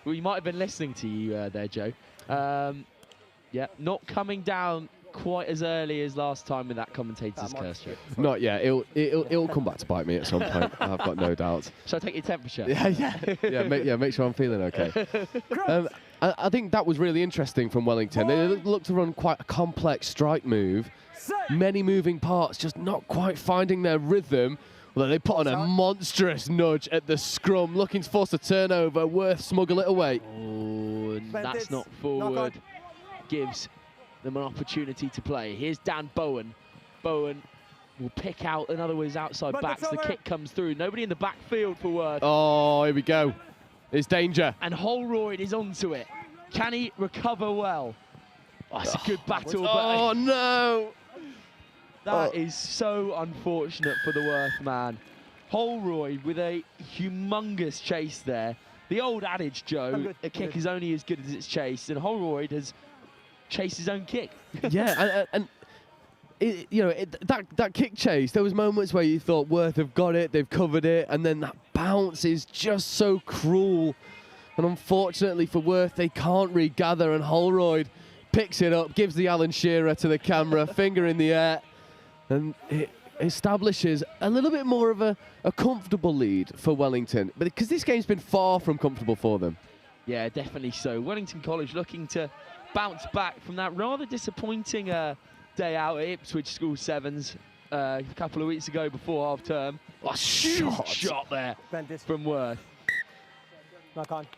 S1: We might have been listening to you there, Joe. Yeah, not coming down quite as early as last time with that commentator's curse.
S6: Not yet. It'll come back to bite me at some point. I've got no doubt.
S1: Shall I take your temperature?
S6: Yeah. Make sure I'm feeling okay. I think that was really interesting from Wellington. They looked to run quite a complex strike move. Many moving parts, just not quite finding their rhythm. Although they put on a monstrous nudge at the scrum, looking to force a turnover. Worth smuggle it away.
S1: Oh, and that's not forward. Gives them an opportunity to play. Here's Dan Bowen. Bowen will pick out another of his outside backs. The kick comes through. Nobody in the backfield for Worth.
S6: Oh, here we go. It's danger.
S1: And Holroyd is onto it. Can he recover well? Oh, it's a good battle.
S6: Oh,
S1: but
S6: no.
S1: That is so unfortunate for the Worth man. Holroyd with a humongous chase there. The old adage, Joe, a kick is only as good as its chase, and Holroyd has chased his own kick.
S6: Yeah, and that kick chase, there was moments where you thought Worth have got it, they've covered it, and then that bounce is just so cruel. And unfortunately for Worth, they can't regather, and Holroyd picks it up, gives the Alan Shearer to the camera, finger in the air, and it establishes a little bit more of a comfortable lead for Wellington, but because this game's been far from comfortable for them.
S1: Yeah, definitely so. Wellington College looking to bounce back from that rather disappointing day out at Ipswich School Sevens a couple of weeks ago before half term. Oh, huge shot there from Worth.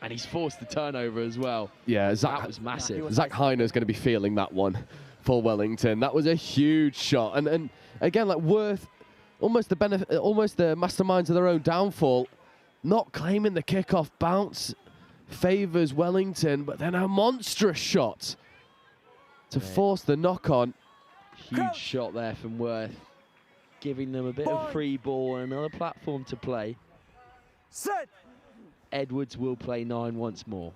S1: And he's forced the turnover as well.
S6: Yeah,
S1: that was massive.
S6: Zach Heiner's going to be feeling that one for Wellington. That was a huge shot. And again, like Worth, almost the masterminds of their own downfall, not claiming the kickoff bounce favours Wellington, but then a monstrous shot to force the knock on.
S1: Huge shot there from Worth, giving them a bit of free ball and another platform to play. Edwards will play 9 once more.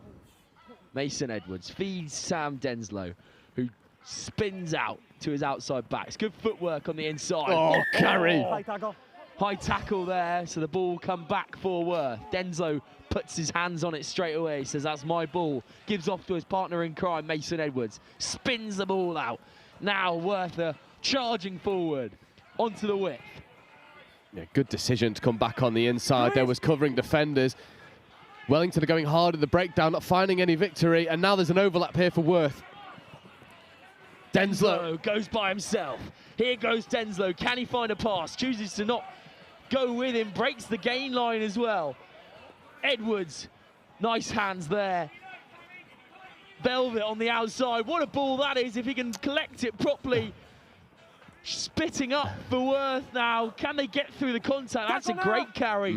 S1: Mason Edwards feeds Sam Denslow, who spins out to his outside backs. Good footwork on the inside.
S6: Oh, carry.
S1: High tackle there, so the ball come back for Worth. Denslow puts his hands on it straight away, says that's my ball. Gives off to his partner in crime, Mason Edwards. Spins the ball out. Now Worth charging forward onto the width.
S6: Yeah, good decision to come back on the inside. There was covering defenders. Wellington are going hard at the breakdown, not finding any victory, and now there's an overlap here for Worth.
S1: Denslow goes by himself. Here goes Denslow. Can he find a pass? Chooses to not go with him. Breaks the gain line as well. Edwards, nice hands there. Velvet on the outside. What a ball that is if he can collect it properly. Spitting up for Worth now. Can they get through the contact? That's a great carry.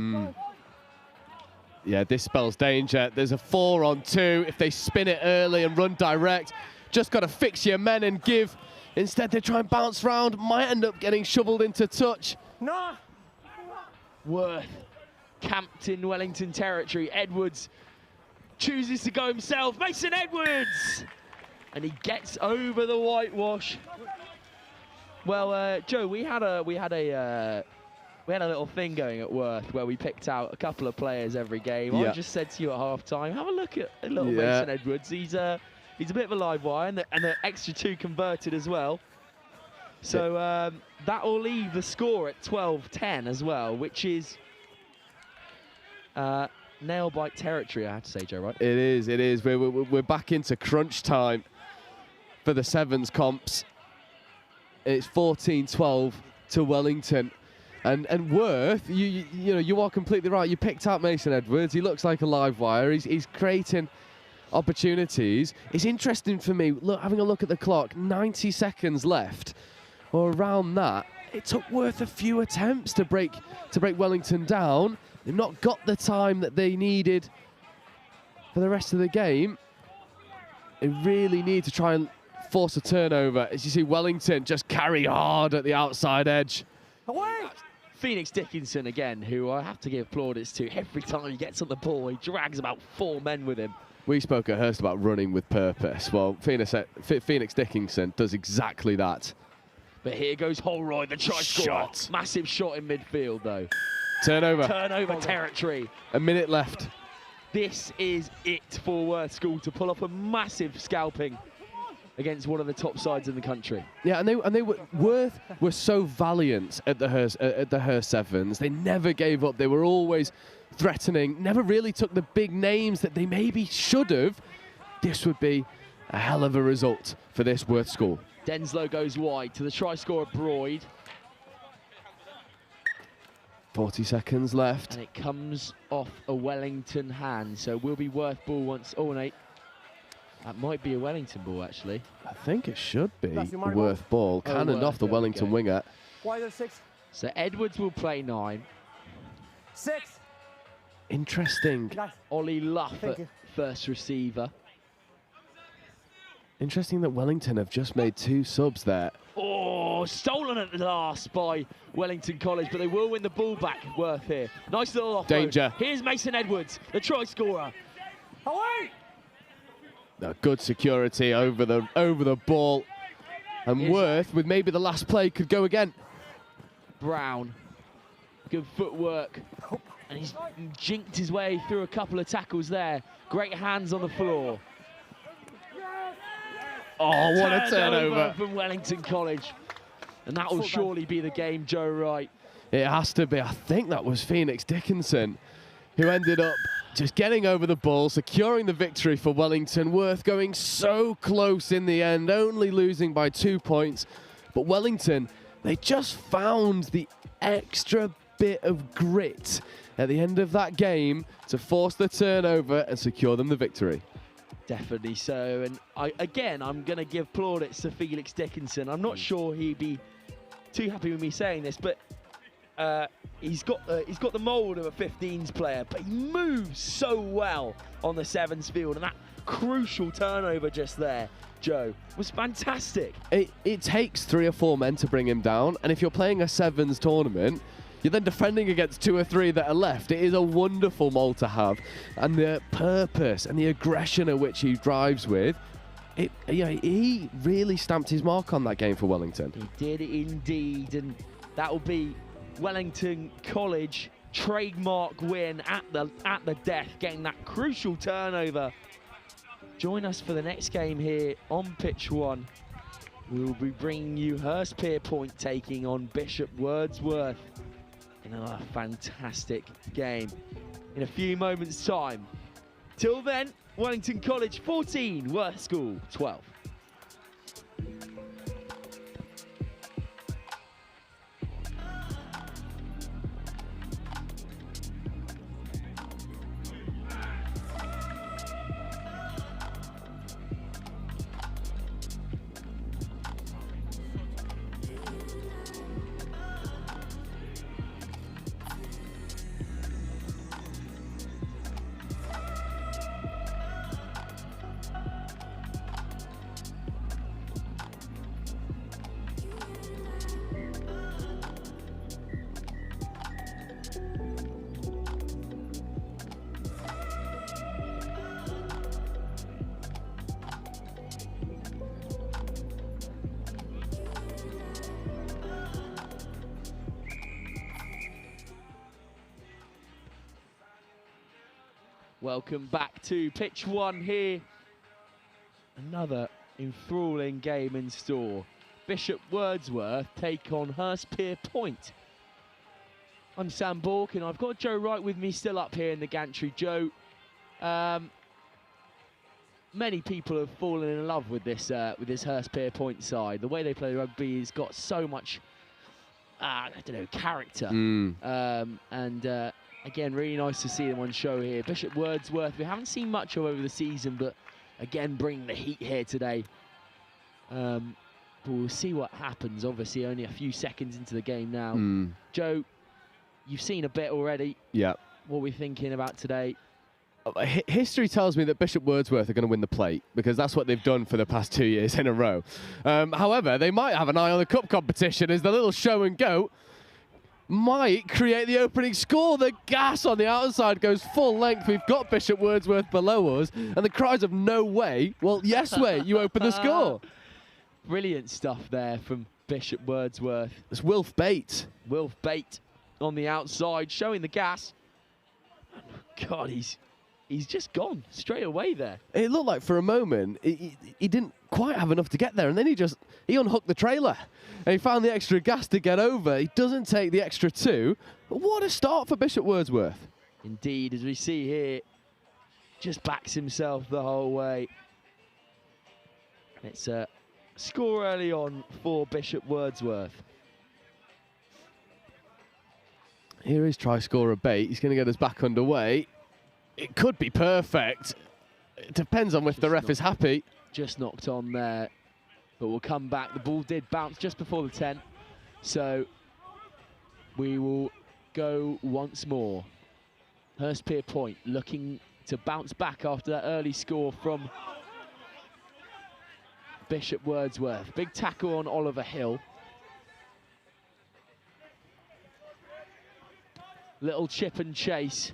S6: Yeah, this spells danger. There's a 4-on-2. If they spin it early and run direct, just got to fix your men and give. Instead, they try and bounce round. Might end up getting shoveled into touch.
S1: Worth camped in Wellington territory. Edwards chooses to go himself. Mason Edwards! And he gets over the whitewash. Well, Joe, we had a little thing going at Worth where we picked out a couple of players every game. I just said to you at half-time, have a look at little Mason Edwards. He's a bit of a live wire, and the extra 2 converted as well. So that will leave the score at 12-10 as well, which is nail-bite territory, I have to say, Joe, right?
S6: It is, it is. We're back into crunch time for the sevens comps. It's 14-12 to Wellington. And Worth, you know, you are completely right. You picked out Mason Edwards. He looks like a live wire. He's creating opportunities. It's interesting for me, look, having a look at the clock, 90 seconds left, or around that. It took Worth a few attempts to break Wellington down. They've not got the time that they needed for the rest of the game. They really need to try and force a turnover. As you see, Wellington just carry hard at the outside edge.
S4: Away!
S1: Phoenix Dickinson again, who I have to give plaudits to. Every time he gets on the ball, he drags about 4 men with him.
S6: We spoke at Hurst about running with purpose. Well, Phoenix Dickinson does exactly that.
S1: But here goes Holroyd, the try scorer. Massive shot in midfield, though.
S6: Turnover.
S1: Turnover territory.
S6: A minute left.
S1: This is it for Worth School to pull off a massive scalping against one of the top sides in the country.
S6: Yeah, and they were Worth were so valiant at the Hurst Sevens. They never gave up. They were always threatening. Never really took the big names that they maybe should have. This would be a hell of a result for this Worth School.
S1: Denslow goes wide to the try scorer Broyd.
S6: 40 seconds left.
S1: And it comes off a Wellington hand, so it will be Worth ball once. Oh, no. That might be a Wellington ball, actually.
S6: I think it should be
S4: That's your
S6: a
S4: money
S6: Worth ball. Cannoned off the Wellington winger.
S4: Wide of 6.
S1: So Edwards will play 9.
S4: 6.
S6: Interesting.
S4: Nice.
S1: Ollie Luff
S4: Thank
S1: at
S4: you.
S1: first receiver.
S6: Interesting that Wellington have just made 2 subs there.
S1: Oh, stolen at the last by Wellington College, but they will win the ball back, Worth here. Nice little offload.
S6: Danger.
S1: Here's Mason Edwards, the try scorer.
S4: Away!
S6: Good security over the ball. And
S1: Here's
S6: Worth, with maybe the last play, could go again.
S1: Brown, good footwork. And he's jinked his way through a couple of tackles there. Great hands on the floor.
S6: Oh, what a turnover.
S1: From Wellington College. And that will surely be the game, Joe Wright.
S6: It has to be. I think that was Phoenix Dickinson who ended up just getting over the ball, securing the victory for Wellington. Worth going so close in the end, only losing by 2 points. But Wellington, they just found the extra bit of grit at the end of that game to force the turnover and secure them the victory.
S1: Definitely so, and I'm going to give plaudits to Felix Dickinson. I'm not sure he'd be too happy with me saying this, but he's got the mould of a 15s player, but he moves so well on the sevens field, and that crucial turnover just there, Joe, was fantastic.
S6: It takes 3 or 4 men to bring him down, and if you're playing a sevens tournament, you're then defending against 2 or 3 that are left. It is a wonderful mould to have, and the purpose and the aggression at which he drives with, he really stamped his mark on that game for Wellington.
S1: He did indeed, and that will be Wellington College trademark win at the death, getting that crucial turnover. Join us for the next game here on Pitch 1. We'll be bringing you Hurstpierpoint taking on Bishop Wordsworth in a fantastic game in a few moments' time. Till then, Wellington College 14, Worth School 12. Welcome back to Pitch 1 here. Another enthralling game in store. Bishop Wordsworth take on Hurstpierpoint. I'm Sam Bork, and I've got Joe Wright with me still up here in the gantry. Joe, many people have fallen in love with this Hurstpierpoint side. The way they play rugby has got so much, I don't know, character. Again, really nice to see them on show here. Bishop Wordsworth, we haven't seen much of over the season, but again, bringing the heat here today. But we'll see what happens. Obviously, only a few seconds into the game now. Joe, you've seen a bit already.
S6: Yeah.
S1: What are we thinking about today?
S6: History tells me that Bishop Wordsworth are going to win the plate because that's what they've done for the past 2 years in a row. However, they might have an eye on the cup competition as the little show and go might create the opening score. The gas on the outside goes full length. We've got Bishop Wordsworth below us, and the cries of no way. Well, yes way, you open the score.
S1: Brilliant stuff there from Bishop Wordsworth.
S6: It's Wilf Bate.
S1: Wilf Bate on the outside, showing the gas. God, he's just gone straight away there.
S6: It looked like for a moment he didn't quite have enough to get there, and then he unhooked the trailer and he found the extra gas to get over. He doesn't take the extra two, but what a start for Bishop Wordsworth.
S1: Indeed, as we see here, just backs himself the whole way. It's a score early on for Bishop Wordsworth.
S6: Here is try scorer Bate. He's going to get us back underway. It could be perfect. It depends on if the ref is happy.
S1: Just knocked on there, but we'll come back. The ball did bounce just before the 10, so we will go once more. Hurstpierpoint looking to bounce back after that early score from Bishop Wordsworth. Big tackle on Oliver Hill. Little chip and chase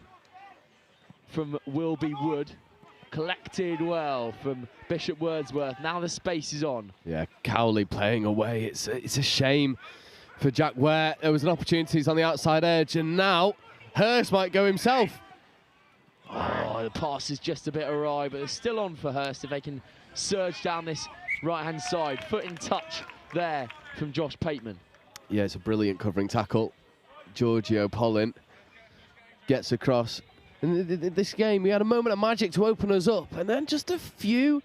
S1: from Wilby Wood. Collected well from Bishop Wordsworth. Now the space is on.
S6: Yeah, Cowley playing away. It's a shame for Jack Ware. There was an opportunity, he's on the outside edge, and now Hurst might go himself.
S1: Oh, the pass is just a bit awry, but it's still on for Hurst if they can surge down this right-hand side. Foot in touch there from Josh Pateman.
S6: Yeah, it's a brilliant covering tackle. Giorgio Pollin gets across. In this game, we had a moment of magic to open us up, and then just a few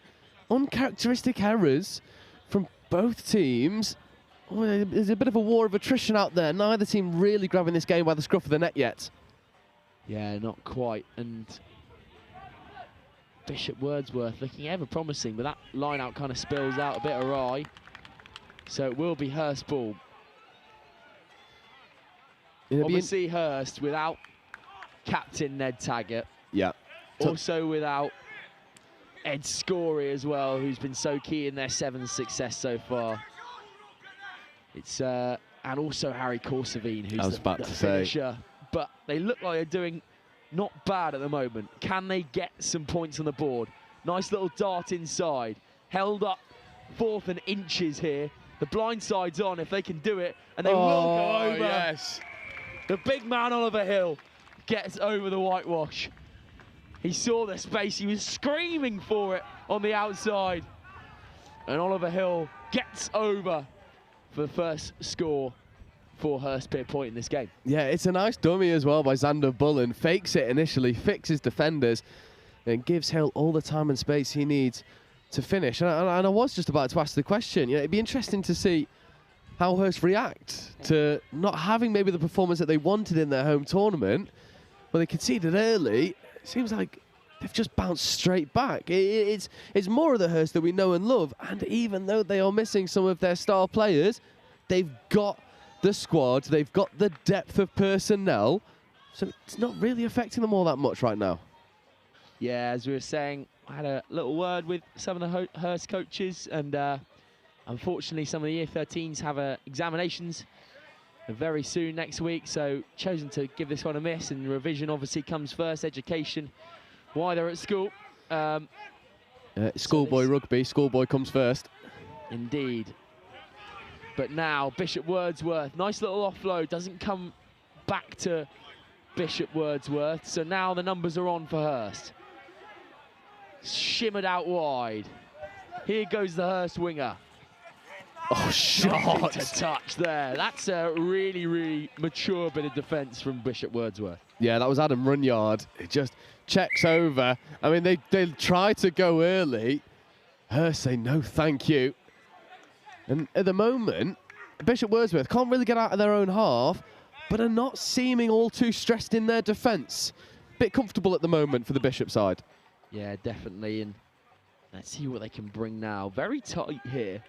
S6: uncharacteristic errors from both teams. Oh, there's a bit of a war of attrition out there. Neither team really grabbing this game by the scruff of the neck yet.
S1: Yeah, not quite. And Bishop Wordsworth looking ever promising, but that line out kind of spills out a bit awry. So it will be Hurst ball. Obviously Hurst without captain Ned Taggart.
S6: Yeah.
S1: Also without Ed Scory as well, who's been so key in their 7 success so far. It's and also Harry Corsavine, who's the finisher. But they look like they're doing not bad at the moment. Can they get some points on the board? Nice little dart inside. Held up 4th and inches here. The blind side's on if they can do it, and they will go over.
S6: Yes.
S1: The big man Oliver Hill gets over the whitewash. He saw the space, he was screaming for it on the outside. And Oliver Hill gets over for the first score for Hurstpierpoint in this game.
S6: Yeah, it's a nice dummy as well by Xander Bullen. Fakes it initially, fixes defenders, and gives Hill all the time and space he needs to finish. And I was just about to ask the question. You know, it'd be interesting to see how Hurst react to not having maybe the performance that they wanted in their home tournament. Well, they conceded early. It seems like they've just bounced straight back. It's more of the Hurst that we know and love. And even though they are missing some of their star players, they've got the squad, they've got the depth of personnel. So it's not really affecting them all that much right now.
S1: Yeah, as we were saying, I had a little word with some of the Hurst coaches, and unfortunately some of the Year 13s have examinations very soon next week, so chosen to give this one a miss, and revision obviously comes first, education, why they're at school.
S6: Schoolboy rugby, schoolboy comes first.
S1: Indeed. But now Bishop Wordsworth, nice little offload, doesn't come back to Bishop Wordsworth, so now the numbers are on for Hurst. Shimmered out wide. Here goes the Hurst winger.
S6: Oh, shot!
S1: Nothing to touch there. That's a really, really mature bit of defence from Bishop Wordsworth.
S6: Yeah, that was Adam Runyard. It just checks over. I mean, they try to go early. Hurst say no, thank you. And at the moment, Bishop Wordsworth can't really get out of their own half, but are not seeming all too stressed in their defence. Bit comfortable at the moment for the Bishop side.
S1: Yeah, definitely. And let's see what they can bring now. Very tight here.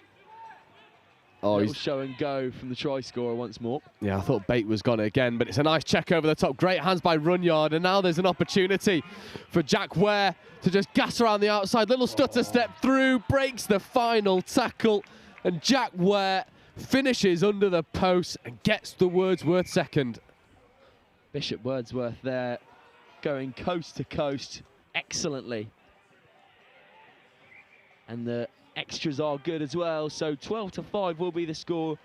S6: Oh,
S1: Little show and go from the try scorer once more.
S6: Yeah, I thought Bate was gone again, but it's a nice check over the top. Great hands by Runyard, and now there's an opportunity for Jack Ware to just gas around the outside. Little stutter step through, breaks the final tackle, and Jack Ware finishes under the post and gets the Wordsworth second.
S1: Bishop Wordsworth there going coast to coast excellently. And the extras are good as well, so 12-5 will be the score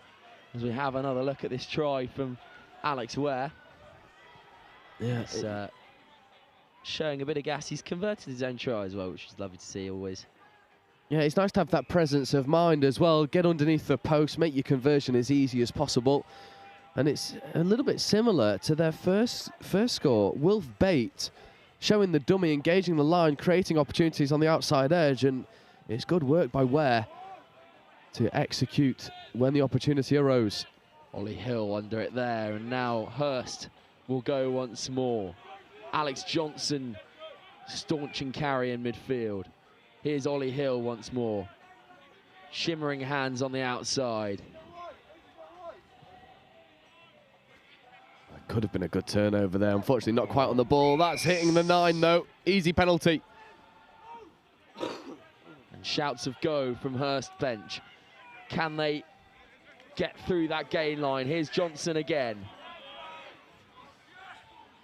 S1: as we have another look at this try from Alex Ware.
S6: Yeah,
S1: it's showing a bit of gas. He's converted his own try as well, which is lovely to see always.
S6: Yeah, it's nice to have that presence of mind as well. Get underneath the post, make your conversion as easy as possible. And it's a little bit similar to their first score. Wilf Bate showing the dummy, engaging the line, creating opportunities on the outside edge, and it's good work by Ware to execute when the opportunity arose.
S1: Ollie Hill under it there, and now Hurst will go once more. Alex Johnson staunch and carry in midfield. Here's Ollie Hill once more. Shimmering hands on the outside.
S6: That could have been a good turnover there. Unfortunately, not quite on the ball. That's hitting the 9, though. Easy penalty.
S1: And shouts of go from Hurst bench. Can they get through that gain line? Here's Johnson again.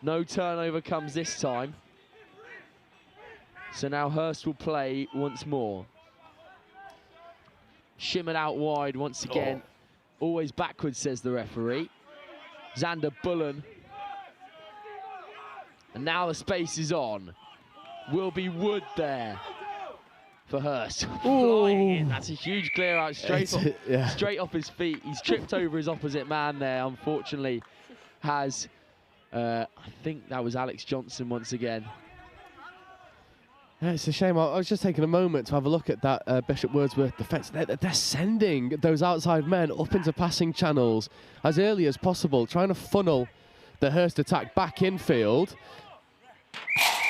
S1: No turnover comes this time. So now Hurst will play once more. Shimmered out wide once again. Always backwards, says the referee. Xander Bullen. And now the space is on. Will be Wood there for Hurst. Flying in. That's a huge clear out straight off his feet. He's tripped over his opposite man there, unfortunately. Has, I think that was Alex Johnson once again.
S6: Yeah, it's a shame. I was just taking a moment to have a look at that Bishop Wordsworth defence. They're sending those outside men up into passing channels as early as possible, trying to funnel the Hurst attack back infield.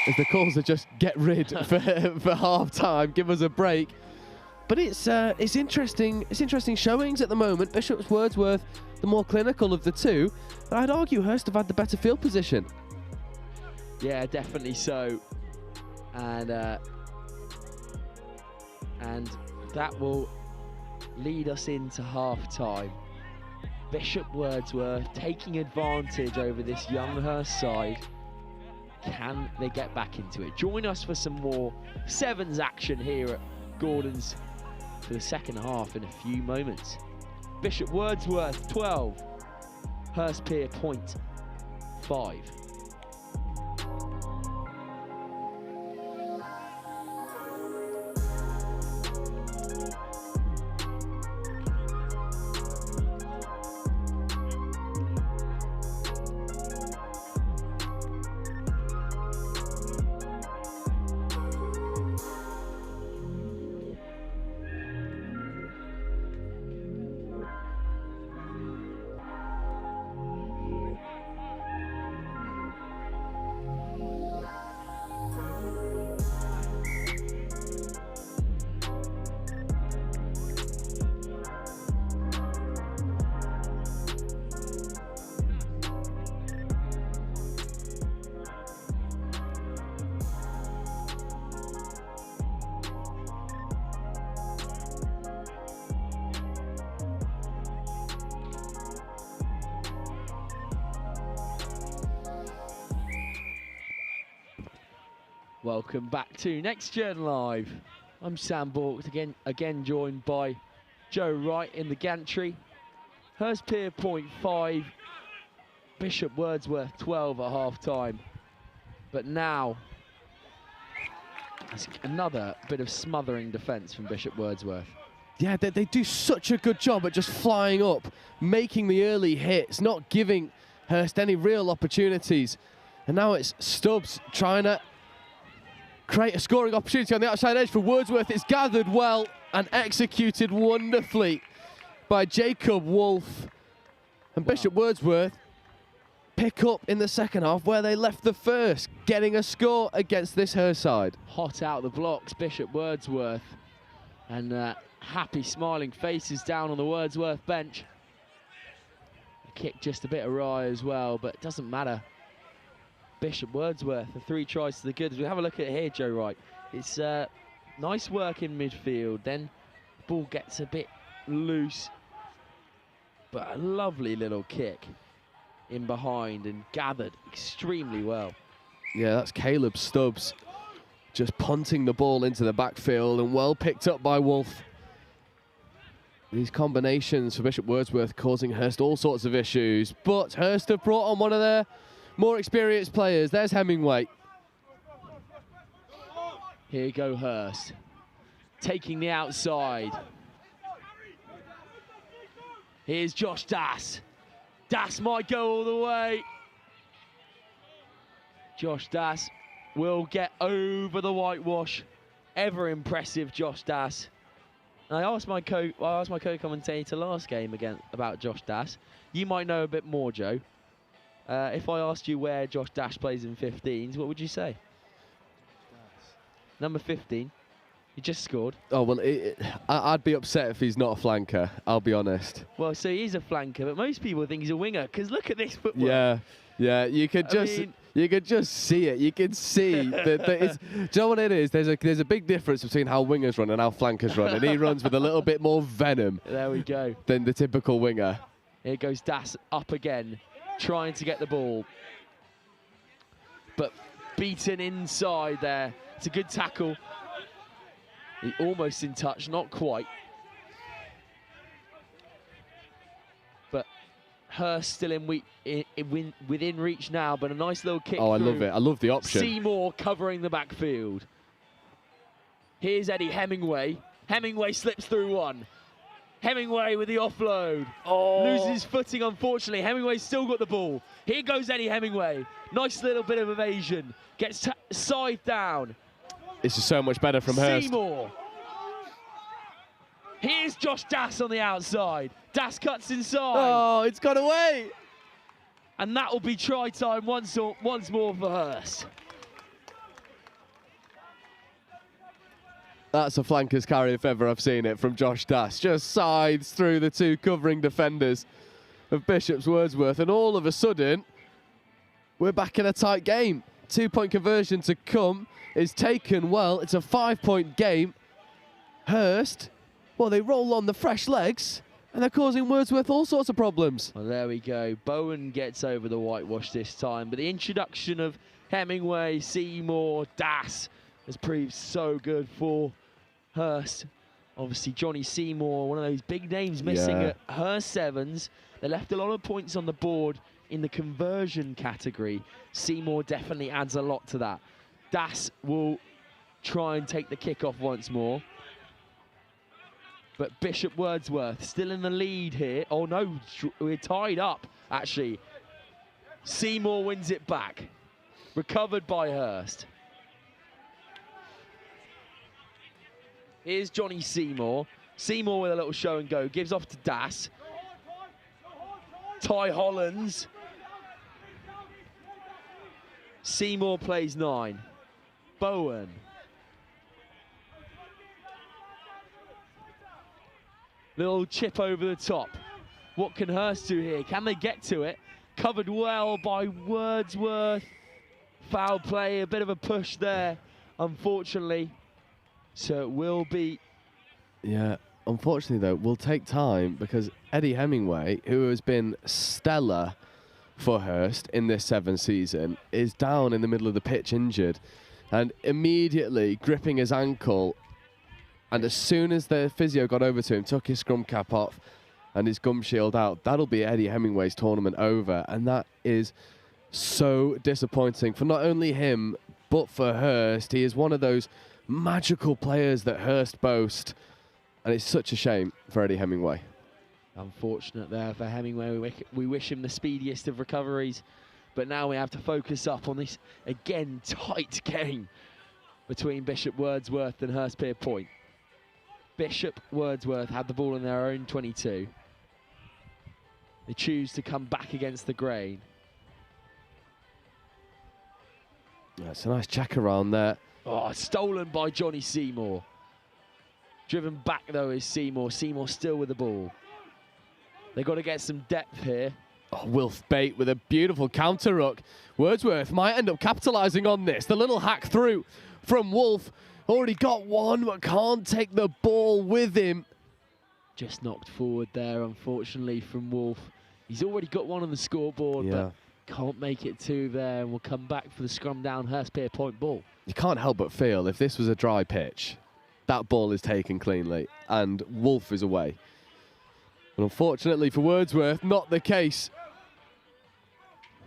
S6: As the calls are just get rid for half time, give us a break. But it's interesting. It's interesting showings at the moment. Bishop Wordsworth, the more clinical of the two, but I'd argue Hurst have had the better field position.
S1: Yeah, definitely so. And that will lead us into half-time. Bishop Wordsworth taking advantage over this young Hurst side. Can they get back into it? Join us for some more sevens action here at Gordon's for the second half in a few moments. Bishop Wordsworth 12, Hurstpierpoint 5. Welcome back to Next Gen Live. I'm Sam Bork, again joined by Joe Wright in the gantry. Hurstpierpoint 5, Bishop Wordsworth 12 at half-time. But now, it's another bit of smothering defence from Bishop Wordsworth.
S6: yeah, they do such a good job at just flying up, making the early hits, not giving Hurst any real opportunities. And now it's Stubbs trying to create a scoring opportunity on the outside edge for Wordsworth. It's gathered well and executed wonderfully by Jacob Wolf. And Bishop Wordsworth pick up in the second half where they left the first, getting a score against this Hurst side.
S1: Hot out the blocks, Bishop Wordsworth. And happy smiling faces down on the Wordsworth bench. The kick just a bit awry as well, but it doesn't matter. Bishop Wordsworth, the 3 tries to the good. As we have a look at it here, Joe Wright. It's nice work in midfield. Then the ball gets a bit loose, but a lovely little kick in behind and gathered extremely well.
S6: Yeah, that's Caleb Stubbs just punting the ball into the backfield and well picked up by Wolf. These combinations for Bishop Wordsworth causing Hurst all sorts of issues, but Hurst have brought on one of their more experienced players. There's Hemingway.
S1: Here you go, Hurst. Taking the outside. Here's Josh Das. Das might go all the way. Josh Das will get over the whitewash. Ever impressive, Josh Das. And I asked my co-commentator last game again about Josh Das. You might know a bit more, Joe. If I asked you where Josh Das plays in 15s, what would you say? Number 15. He just scored.
S6: Oh, well, I'd be upset if he's not a flanker, I'll be honest.
S1: Well, so he is a flanker, but most people think he's a winger, because look at this footwork.
S6: Yeah, you could just see it. You can see that do you know what it is? There's a big difference between how wingers run and how flankers run, and he runs with a little bit more venom.
S1: There we go.
S6: Than the typical winger.
S1: Here goes Das up again, trying to get the ball, but beaten inside there. It's a good tackle. He almost in touch, not quite. But Hurst still within reach now, but a nice little kick.
S6: Oh, I
S1: through.
S6: love it. I love the option.
S1: Seymour covering the backfield. Here's Eddie Hemingway. Hemingway slips through one. Hemingway with the offload.
S6: Oh.
S1: Loses footing, unfortunately. Hemingway's still got the ball. Here goes Eddie Hemingway. Nice little bit of evasion. Gets side down.
S6: This is so much better from Hurst.
S1: Seymour. Here's Josh Das on the outside. Das cuts inside.
S6: Oh, it's got away.
S1: And that will be try time once more for Hurst.
S6: That's a flanker's carry if ever I've seen it from Josh Das. Just sides through the 2 covering defenders of Bishop's Wordsworth. And all of a sudden, we're back in a tight game. 2-point conversion to come is taken well. It's a 5-point game. Hurst, well, they roll on the fresh legs and they're causing Wordsworth all sorts of problems.
S1: Well, there we go. Bowen gets over the whitewash this time, but the introduction of Hemingway, Seymour, Das has proved so good for Hurst. Obviously, Johnny Seymour, one of those big names missing at Hurst Sevens. They left a lot of points on the board in the conversion category. Seymour definitely adds a lot to that. Das will try and take the kick off once more. But Bishop Wordsworth still in the lead here. Oh no, we're tied up, actually. Seymour wins it back. Recovered by Hurst. Here's Johnny Seymour. Seymour with a little show and go. Gives off to Das. Ty Hollands. Seymour plays 9. Bowen. Little chip over the top. What can Hurst do here? Can they get to it? Covered well by Wordsworth. Foul play, a bit of a push there, unfortunately. So it will be...
S6: Yeah, unfortunately though, will take time because Eddie Hemingway, who has been stellar for Hurst in this 7th season, is down in the middle of the pitch injured and immediately gripping his ankle. And as soon as the physio got over to him, took his scrum cap off and his gum shield out, that'll be Eddie Hemingway's tournament over. And that is so disappointing for not only him, but for Hurst. He is one of those magical players that Hurst boast. And it's such a shame for Eddie Hemingway.
S1: Unfortunate there for Hemingway. We wish him the speediest of recoveries. But now we have to focus up on this, again, tight game between Bishop Wordsworth and Hurstpierpoint. Bishop Wordsworth had the ball in their own 22. They choose to come back against the grain.
S6: That's a nice check around there.
S1: Oh, stolen by Johnny Seymour. Driven back, though, is Seymour. Seymour still with the ball. They've got to get some depth here.
S6: Oh, Wilf Bate with a beautiful counter ruck. Wordsworth might end up capitalising on this. The little hack through from Wolf. Already got one, but can't take the ball with him.
S1: Just knocked forward there, unfortunately, from Wolf. He's already got one on the scoreboard, but can't make it two there. And we'll come back for the scrum down Hurstpierpoint ball.
S6: You can't help but feel if this was a dry pitch, that ball is taken cleanly and Wolf is away. But unfortunately for Wordsworth, not the case.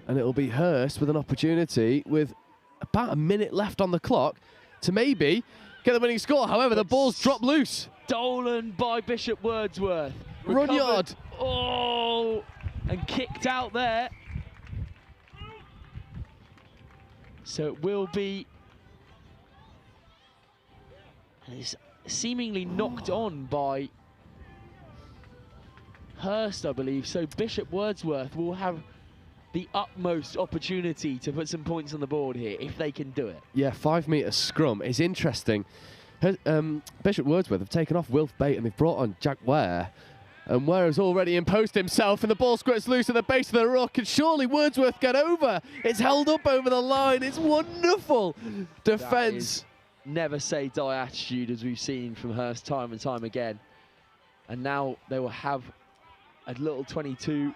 S6: And it'll be Hurst with an opportunity with about a minute left on the clock to maybe get the winning score. However, the ball's dropped loose.
S1: Stolen by Bishop Wordsworth.
S6: Runyard.
S1: Oh, and kicked out there. So it will be... It's seemingly knocked on by Hurst, I believe. So Bishop Wordsworth will have the utmost opportunity to put some points on the board here, if they can do it.
S6: Yeah, 5 metre scrum is interesting. Bishop Wordsworth have taken off Wilf Bate and they've brought on Jack Ware. And Ware has already imposed himself and the ball squirts loose at the base of the ruck. And surely Wordsworth get over. It's held up over the line. It's wonderful defence.
S1: Never say die attitude, as we've seen from Hurst time and time again. And now they will have a little 22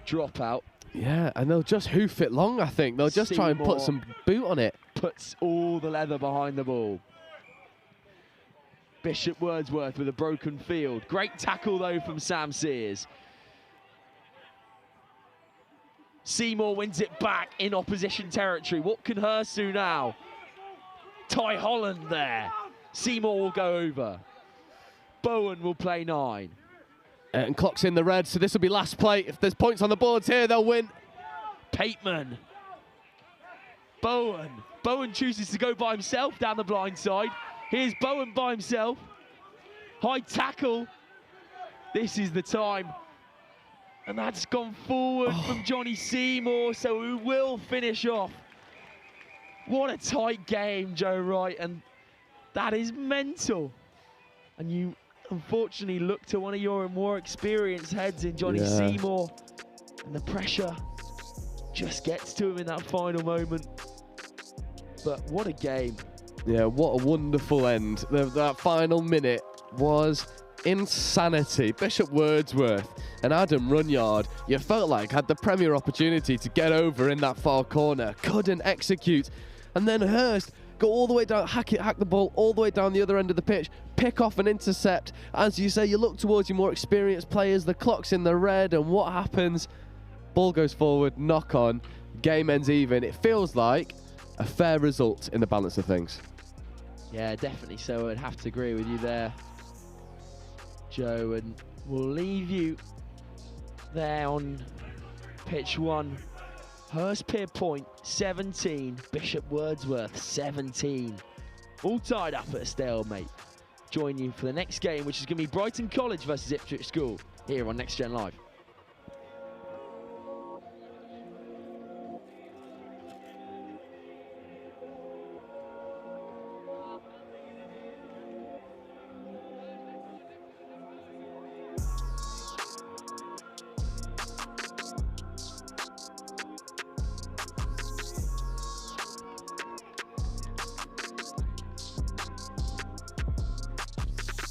S1: dropout.
S6: Yeah, and they'll just hoof it long, I think. They'll just try and put some boot on it.
S1: Puts all the leather behind the ball. Bishop Wordsworth with a broken field. Great tackle, though, from Sam Sears. Seymour wins it back in opposition territory. What can Hurst do now? Ty Holland there. Seymour will go over. Bowen will play 9.
S6: And clock's in the red, so this will be last play. If there's points on the boards here, they'll win.
S1: Pateman. Bowen. Bowen chooses to go by himself down the blind side. Here's Bowen by himself. High tackle. This is the time. And that's gone forward from Johnny Seymour, so we will finish off. What a tight game, Joe Wright, and that is mental. And you unfortunately look to one of your more experienced heads in Johnny Seymour, and the pressure just gets to him in that final moment. But what a game.
S6: Yeah, what a wonderful end. That final minute was insanity. Bishop Wordsworth and Adam Runyard, you felt like had the premier opportunity to get over in that far corner, couldn't execute. And then Hurst go all the way down, hack the ball all the way down the other end of the pitch, pick off an intercept. As you say, you look towards your more experienced players, the clock's in the red, and what happens? Ball goes forward, knock on, game ends even. It feels like a fair result in the balance of things.
S1: Yeah, definitely so. I'd have to agree with you there, Joe, and we'll leave you there on pitch 1. Hurstpierpoint 17, Bishop Wordsworth 17. All tied up at a stalemate. Join you for the next game, which is going to be Brighton College versus Ipswich School, here on Next Gen Live.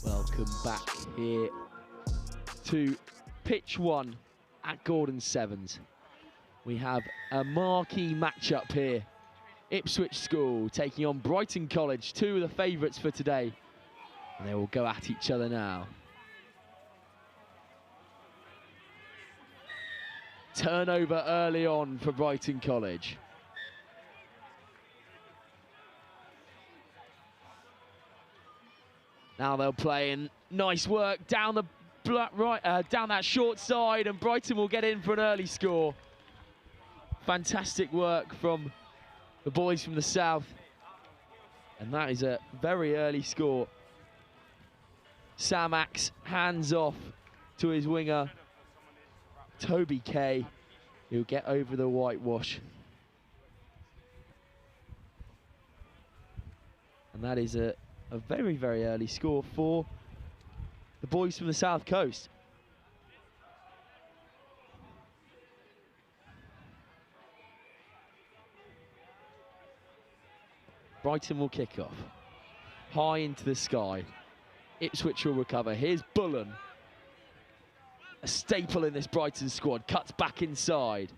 S1: Welcome back here to pitch 1 at Gordon Sevens. We have a marquee matchup here. Ipswich School taking on Brighton College, 2 of the favourites for today. And they will go at each other now. Turnover early on for Brighton College. Now they'll play in. Nice work down the down that short side, and Brighton will get in for an early score. Fantastic work from the boys from the south. And that is a very early score. Samax hands off to his winger, Toby Kay, who'll get over the whitewash. And that is a very, very early score for the boys from the south coast. Brighton will kick off. High into the sky. Ipswich will recover. Here's Bullen. A staple in this Brighton squad. Cuts back inside.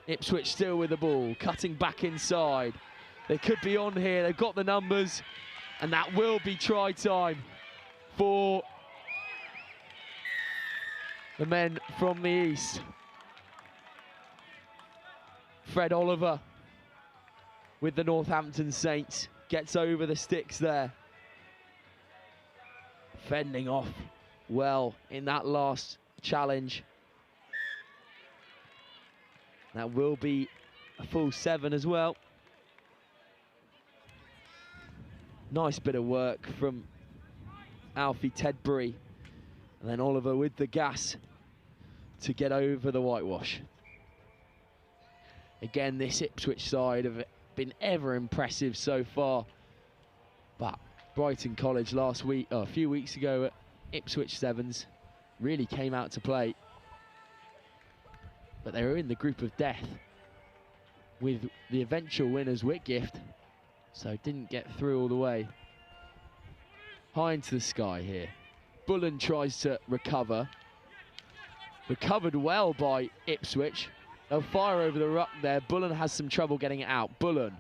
S1: Ipswich still with the ball. Cutting back inside. They could be on here. They've got the numbers. And that will be try time for the men from the east. Fred Oliver with the Northampton Saints gets over the sticks there. Fending off well in that last challenge. That will be a full 7 as well. Nice bit of work from Alfie Tedbury. And then Oliver with the gas to get over the whitewash. Again, this Ipswich side have been ever impressive so far. But Brighton College last week, a few weeks ago at Ipswich Sevens, really came out to play. But they were in the group of death with the eventual winners Whitgift, so didn't get through all the way. High into the sky here. Bullen tries to recover. Recovered well by Ipswich. They'll fire over the ruck there. Bullen has some trouble getting it out. Bullen.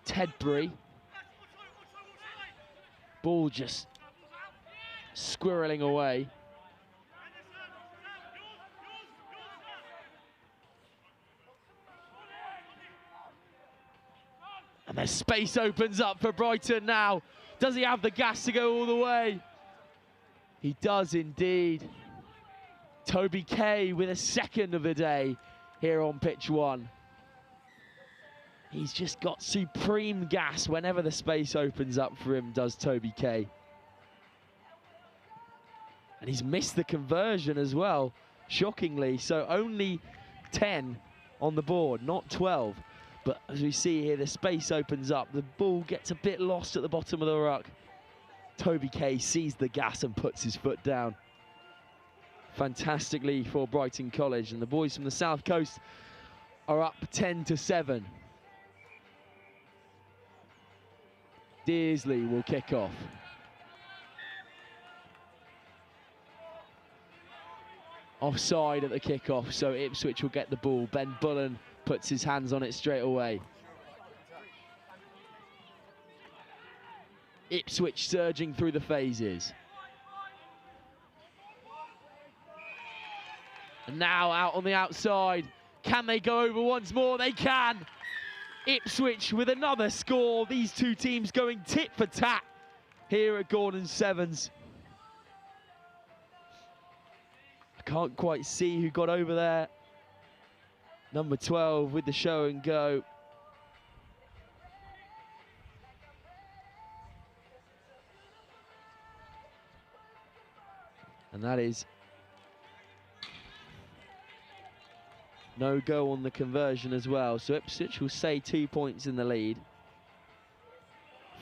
S1: Tedbury. Ball just squirreling away. And the space opens up for Brighton now. Does he have the gas to go all the way? He does indeed. Toby Kay with a second of the day here on pitch 1. He's just got supreme gas whenever the space opens up for him, does Toby Kay. And he's missed the conversion as well, shockingly. So only 10 on the board, not 12. But as we see here, the space opens up. The ball gets a bit lost at the bottom of the ruck. Toby Kay sees the gas and puts his foot down. Fantastically for Brighton College. And the boys from the South Coast are up 10-7. Dearsley will kick off. Offside at the kickoff, so Ipswich will get the ball. Ben Bullen puts his hands on it straight away. Ipswich surging through the phases. And now out on the outside. Can they go over once more? They can. Ipswich with another score. These two teams going tit for tat here at Gordon Sevens. I can't quite see who got over there. Number 12 with the show and go. And that is no go on the conversion as well. So Ipswich will say 2 points in the lead.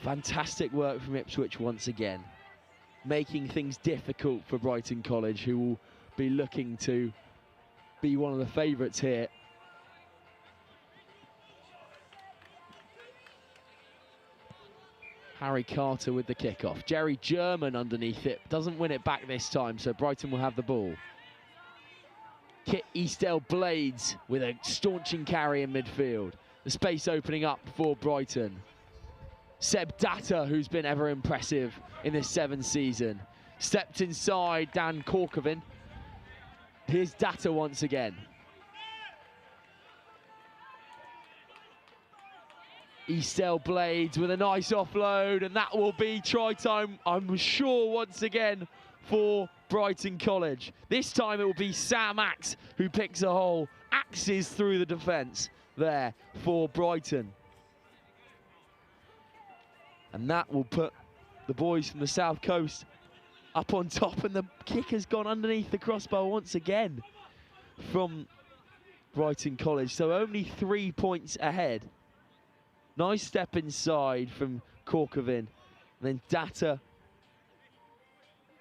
S1: Fantastic work from Ipswich once again, making things difficult for Brighton College, who will be looking to be one of the favourites here. Harry Carter with the kickoff. Jerry German underneath it. Doesn't win it back this time, so Brighton will have the ball. Kit Eastdale Blades with a staunching carry in midfield. The space opening up for Brighton. Seb Datta, who's been ever impressive in this 7th season. Stepped inside, Dan Corkovin. Here's Data once again. Eastell Blades with a nice offload, and that will be try time, I'm sure, once again for Brighton College. This time it will be Sam Axe who picks a hole, axes through the defence there for Brighton. And that will put the boys from the South Coast up on top, and the kick has gone underneath the crossbar once again from Brighton College, so only 3 points ahead. Nice step inside from Corkovin, and then Data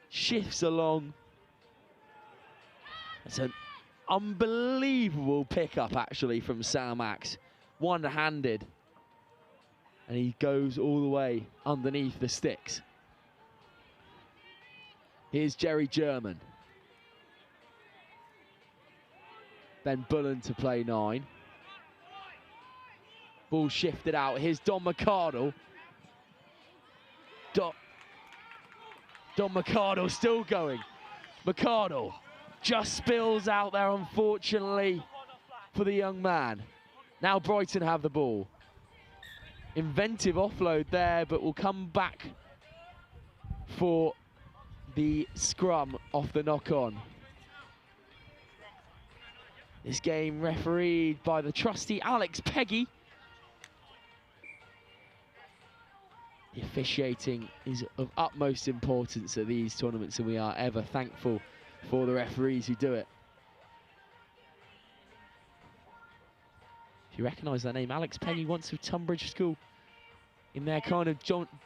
S1: shifts along. It's an unbelievable pickup actually from Sam Axe, one-handed, and he goes all the way underneath the sticks. Here's Jerry German. Ben Bullen to play 9. Ball shifted out. Here's Don McArdle. Don McArdle still going. McArdle just spills out there, unfortunately, for the young man. Now Brighton have the ball. Inventive offload there, but will come back for the scrum off the knock-on. This game refereed by the trusty Alex Peggy. The officiating is of utmost importance at these tournaments, and we are ever thankful for the referees who do it. If you recognise that name, Alex Peggy, once of Tunbridge School, in their kind of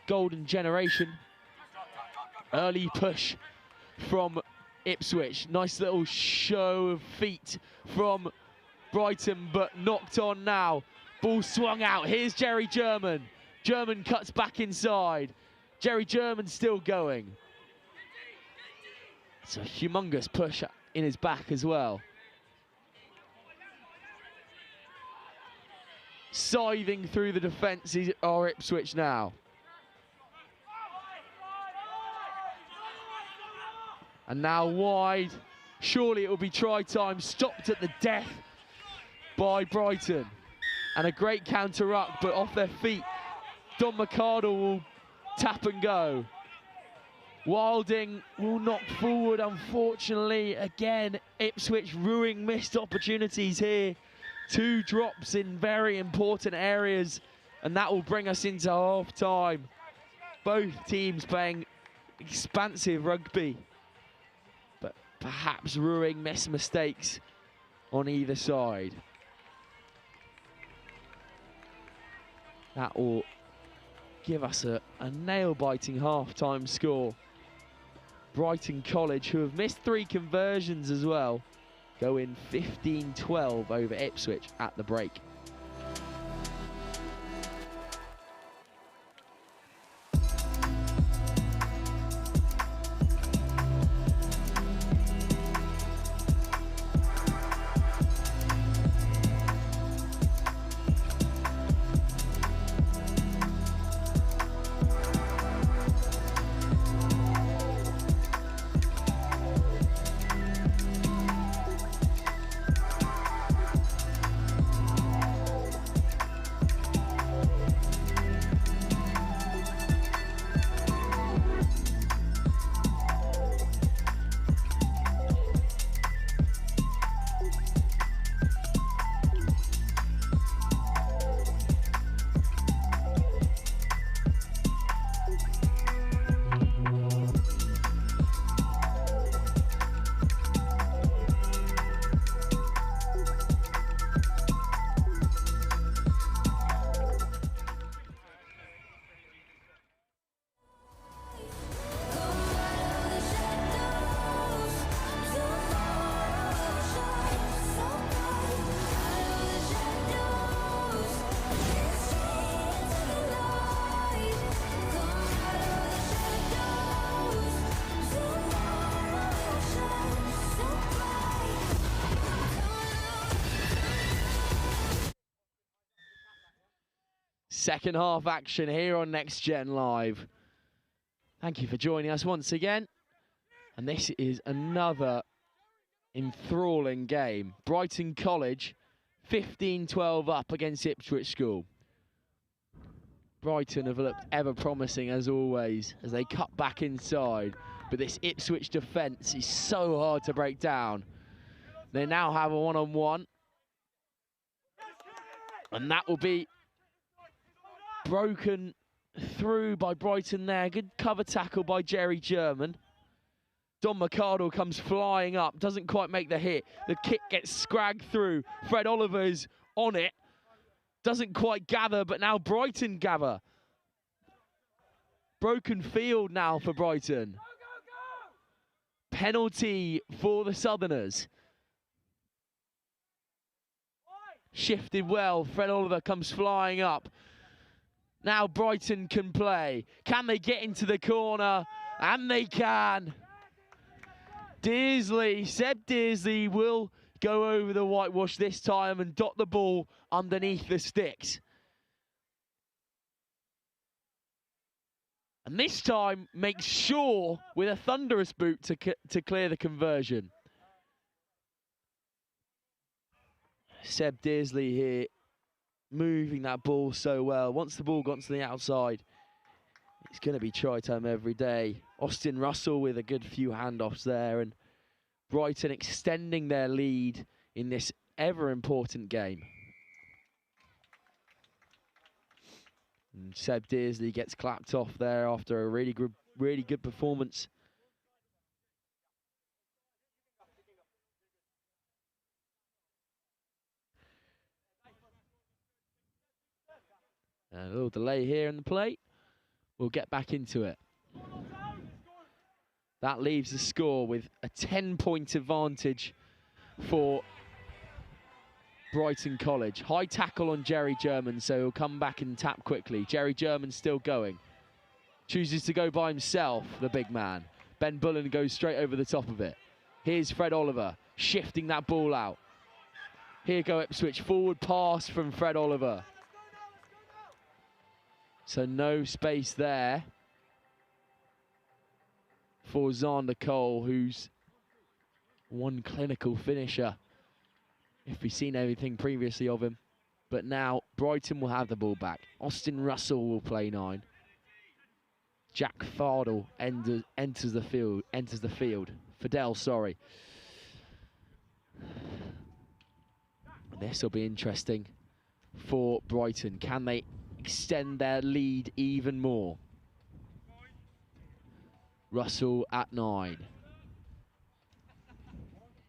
S1: golden generation. Early push from Ipswich. Nice little show of feet from Brighton, but knocked on now. Ball swung out. Here's Jerry German. German cuts back inside. Jerry German still going. It's a humongous push in his back as well. Scything through the defence are Ipswich now. And now wide. Surely it will be try time. Stopped at the death by Brighton. And a great counter-ruck, but off their feet. Don McArdle will tap and go. Wilding will knock forward, unfortunately. Again, Ipswich ruining missed opportunities here. 2 drops in very important areas, and that will bring us into half-time. Both teams playing expansive rugby, but perhaps ruining missed mistakes on either side. That will give us a nail-biting half-time score. Brighton College, who have missed 3 conversions as well, go in 15-12 over Ipswich at the break. Second half action here on Next Gen Live. Thank you for joining us once again. And this is another enthralling game. Brighton College 15-12 up against Ipswich School. Brighton have looked ever promising as always as they cut back inside, but this Ipswich defence is so hard to break down. They now have a one-on-one, and that will be broken through by Brighton there. Good cover tackle by Jerry German. Don McArdle comes flying up, doesn't quite make the hit. The kick gets scragged through. Fred Oliver is on it. Doesn't quite gather, but now Brighton gather. Broken field now for Brighton. Penalty for the Southerners. Shifted well. Fred Oliver comes flying up. Now Brighton can play. Can they get into the corner? And they can. Seb Dearsley will go over the whitewash this time and dot the ball underneath the sticks. And this time makes sure with a thunderous boot to clear the conversion. Seb Dearsley here moving that ball so well. Once the ball got to the outside, it's going to be try time every day. Austin Russell with a good few handoffs there, and Brighton extending their lead in this ever important game. And Seb Dearsley gets clapped off there after a really good performance. And a little delay here in the play. We'll get back into it. That leaves the score with a 10-point advantage for Brighton College. High tackle on Jerry German, so he'll come back and tap quickly. Jerry German still going. Chooses to go by himself, the big man. Ben Bullen goes straight over the top of it. Here's Fred Oliver, shifting that ball out. Here go Ipswich, forward pass from Fred Oliver. So no space there for Xander Cole, who's one clinical finisher, if we've seen anything previously of him. But now Brighton will have the ball back. Austin Russell will play 9. Jack Fardell enters the field. Fidel, sorry. This will be interesting for Brighton. Can they extend their lead even more? Russell at 9.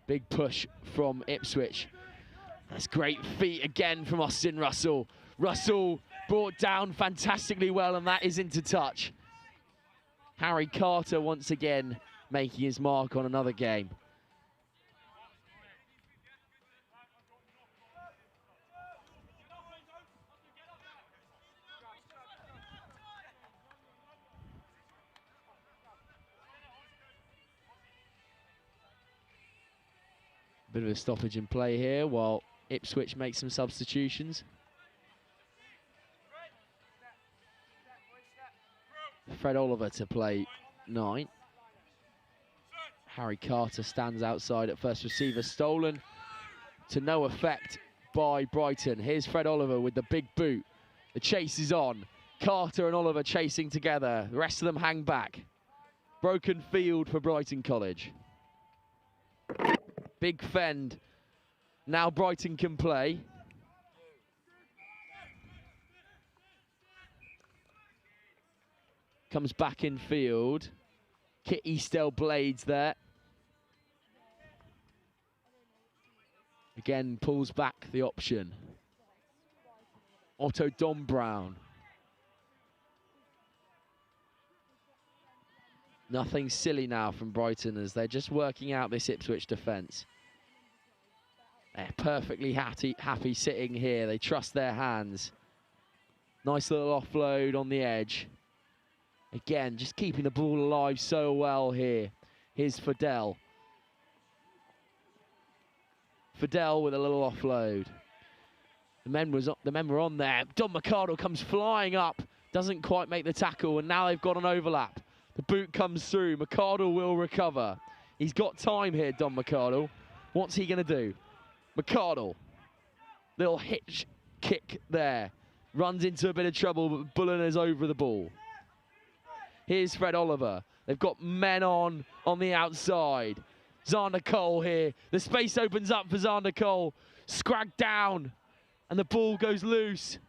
S1: Big push from Ipswich. That's great feet again from Austin Russell. Russell brought down fantastically well, and that is into touch. Harry Carter once again making his mark on another game. Bit of a stoppage in play here while Ipswich make some substitutions. Fred Oliver to play 9. Harry Carter stands outside at first receiver, stolen to no effect by Brighton. Here's Fred Oliver with the big boot. The chase is on. Carter and Oliver chasing together. The rest of them hang back. Broken field for Brighton College. Big fend. Now Brighton can play. Comes back in field. Kit Eastell Blades there. Again, pulls back the option. Otto Don Brown. Nothing silly now from Brighton as they're just working out this Ipswich defence. They're perfectly happy sitting here. They trust their hands. Nice little offload on the edge. Again, just keeping the ball alive so well here. Here's Fidel. Fidel with a little offload. The men were on there. Don McArdle comes flying up. Doesn't quite make the tackle, and now they've got an overlap. The boot comes through. McArdle will recover. He's got time here, Don McArdle. What's he going to do? McArdle. Little hitch kick there. Runs into a bit of trouble, but Bullen is over the ball. Here's Fred Oliver. They've got men on the outside. Xander Cole here. The space opens up for Xander Cole. Scragged down, and the ball goes loose.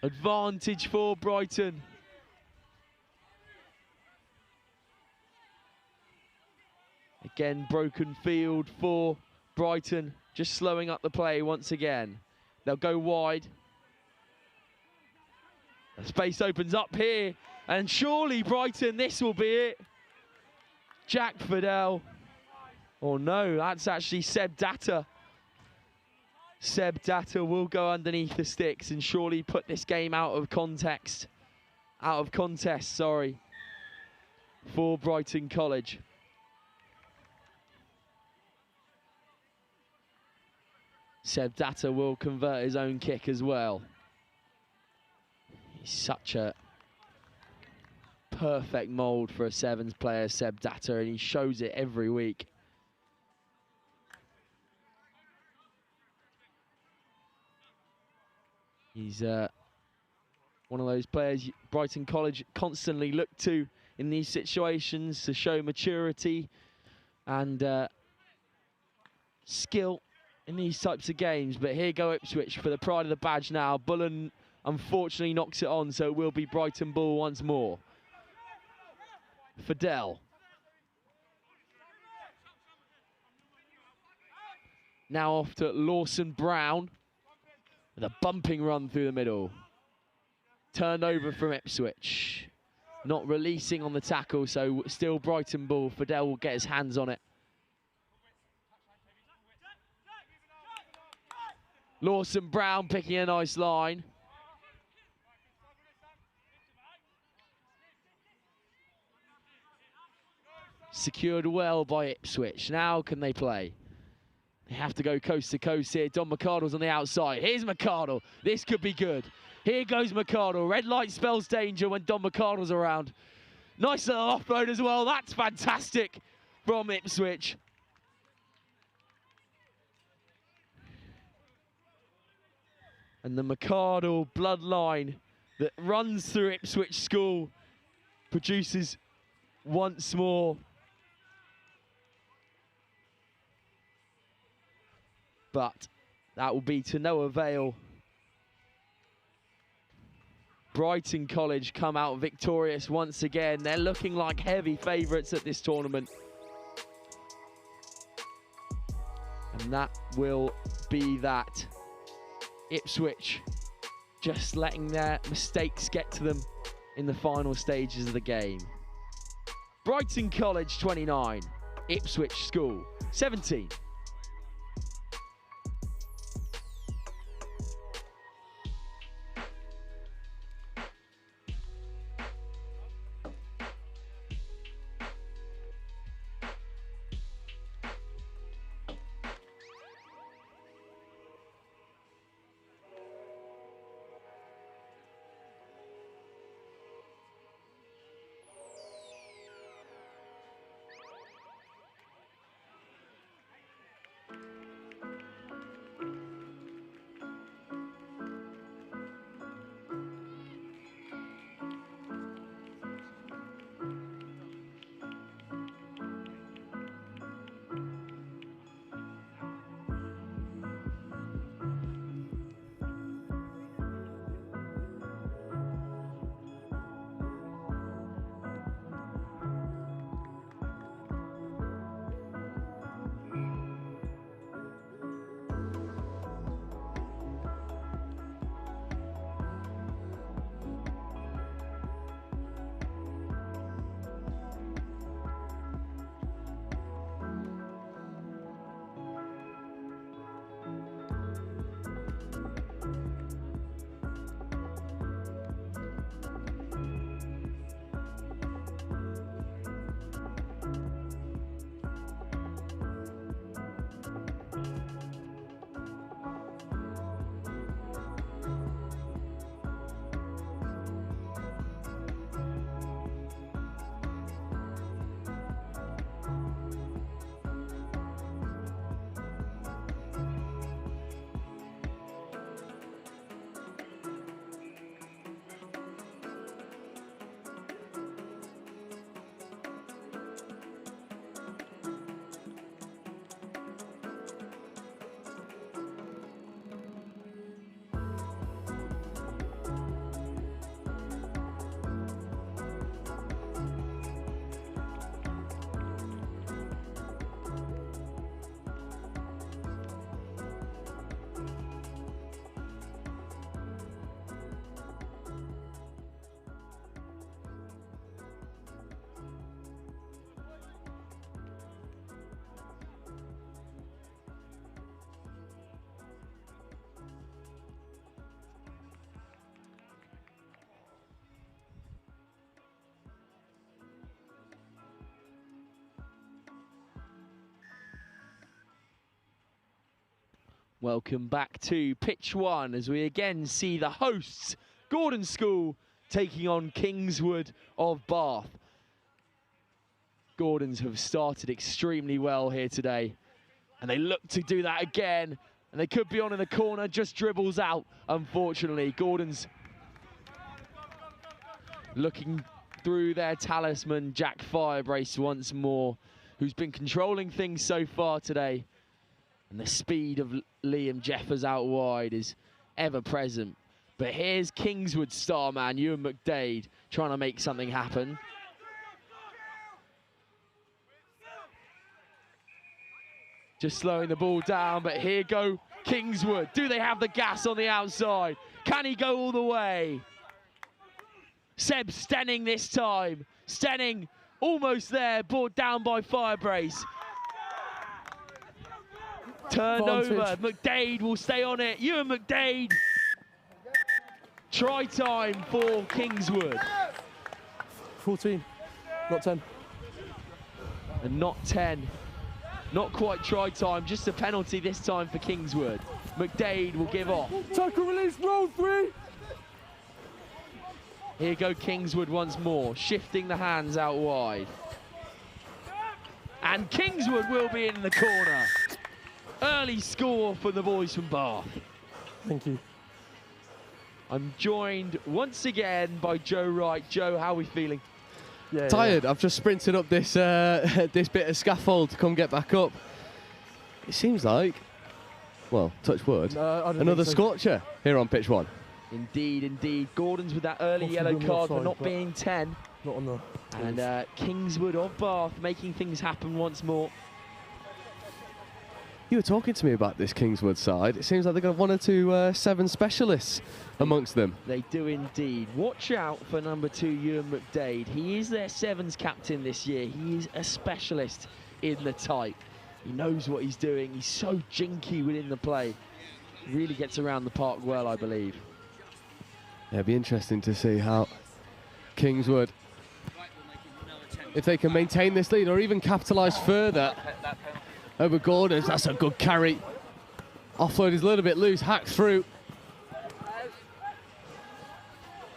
S1: Advantage for Brighton. Again, broken field for Brighton. Just slowing up the play once again. They'll go wide. The space opens up here, and surely Brighton, this will be it. Jack Fidel. Oh no, that's actually Seb Datta. Seb Datta will go underneath the sticks and surely put this game out of contest, sorry, for Brighton College. Seb Datta will convert his own kick as well. He's such a perfect mould for a sevens player, Seb Datta, and he shows it every week. He's one of those players Brighton College constantly look to in these situations to show maturity and skill in these types of games. But here go Ipswich for the pride of the badge now. Bullen unfortunately knocks it on, so it will be Brighton ball once more. Fidel. Now off to Lawson Brown. With a bumping run through the middle. Turned over from Ipswich. Not releasing on the tackle, so still Brighton ball. Fidel will get his hands on it. Lawson Brown picking a nice line. Secured well by Ipswich. Now can they play? They have to go coast to coast here. Don McArdle's on the outside. Here's McArdle. This could be good. Here goes McArdle. Red light spells danger when Don McArdle's around. Nice little offload as well. That's fantastic from Ipswich. And the McArdle bloodline that runs through Ipswich School produces once more. But that will be to no avail. Brighton College come out victorious once again. They're looking like heavy favourites at this tournament. And that will be that. Ipswich just letting their mistakes get to them in the final stages of the game. Brighton College 29, Ipswich School 17. Welcome back to pitch 1 as we again see the hosts, Gordon School, taking on Kingswood of Bath. Gordons have started extremely well here today, and they look to do that again, and they could be on in the corner, just dribbles out, unfortunately. Gordons looking through their talisman, Jack Firebrace once more, who's been controlling things so far today. And the speed of Liam Jeffers out wide is ever present. But here's Kingswood star man, Ewan McDade, trying to make something happen. Just slowing the ball down, but here go Kingswood. Do they have the gas on the outside? Can he go all the way? Seb Stenning this time. Stenning almost there, brought down by Firebrace. Turned over, McDade will stay on it. Ewan McDade. Try time for Kingswood.
S7: 14, not 10.
S1: And not 10. Not quite try time, just a penalty this time for Kingswood. McDade will give off.
S7: Tackle release, roll 3.
S1: Here go Kingswood once more, shifting the hands out wide. And Kingswood will be in the corner. Early score for the boys from Bath.
S7: Thank you.
S1: I'm joined once again by Joe Wright. Joe, how are we feeling?
S7: Yeah,
S6: Tired. I've just sprinted up this this bit of scaffold to come get back up. It seems like, well, touch wood, another scorcher here on pitch 1.
S1: Indeed, indeed. Gordon's with that early yellow card for not being 10.
S7: Not on the.
S1: And Kingswood of Bath making things happen once more.
S6: You were talking to me about this Kingswood side. It seems like they've got 1 or 2 7 specialists amongst them.
S1: They do indeed. Watch out for number 2, Ewan McDade. He is their 7s captain this year. He is a specialist in the type. He knows what he's doing. He's so jinky within the play. Really gets around the park well, I believe.
S6: Yeah, it'd be interesting to see how Kingswood, if they can maintain this lead or even capitalise further over Gordons. That's a good carry. Offload is a little bit loose, hacked through.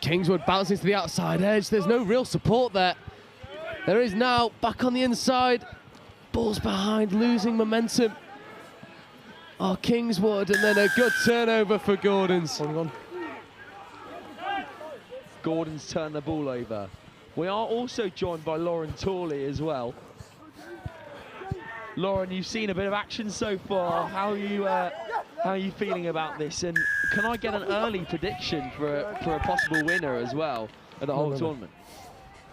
S6: Kingswood bouncing to the outside edge. There's no real support there. There is now, back on the inside. Ball's behind, losing momentum. Oh, Kingswood, and then a good turnover for Gordons.
S1: Gordon's turned the ball over. We are also joined by Lauren Torley as well. Lauren, you've seen a bit of action so far. How are you feeling about this? And can I get an early prediction for a possible winner as well at the whole tournament?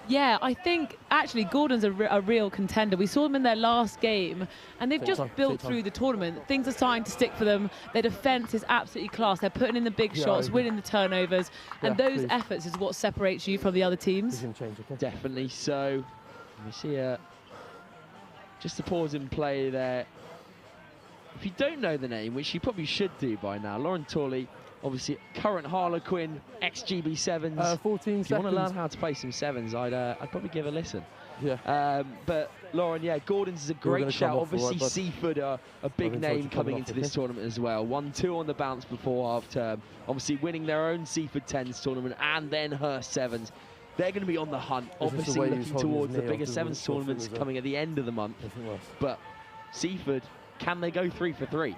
S2: Yeah, I think actually Gordon's a real contender. We saw them in their last game, and they've just built through the tournament. Things are starting to stick for them. Their defence is absolutely class. They're putting in the big shots, winning the turnovers, and those efforts is what separates you from the other teams.
S1: Definitely so. Let me see just a pause in play there. If you don't know the name, which you probably should do by now, Lauren Torley, obviously current Harlequin, ex-GB7s.
S7: 14
S1: if you want to learn how to play some 7s, I'd probably give a listen.
S7: Yeah.
S1: But Lauren, yeah, Gordon's is a great shout. Obviously, Seaford are a big name coming into this tournament as well. 1-2 on the bounce before half term. Obviously, winning their own Seaford 10s tournament and then Hurst 7s. They're going to be on the hunt, obviously looking towards the bigger 7s tournaments coming at the end of the month. But Seaford, can they go 3 for 3?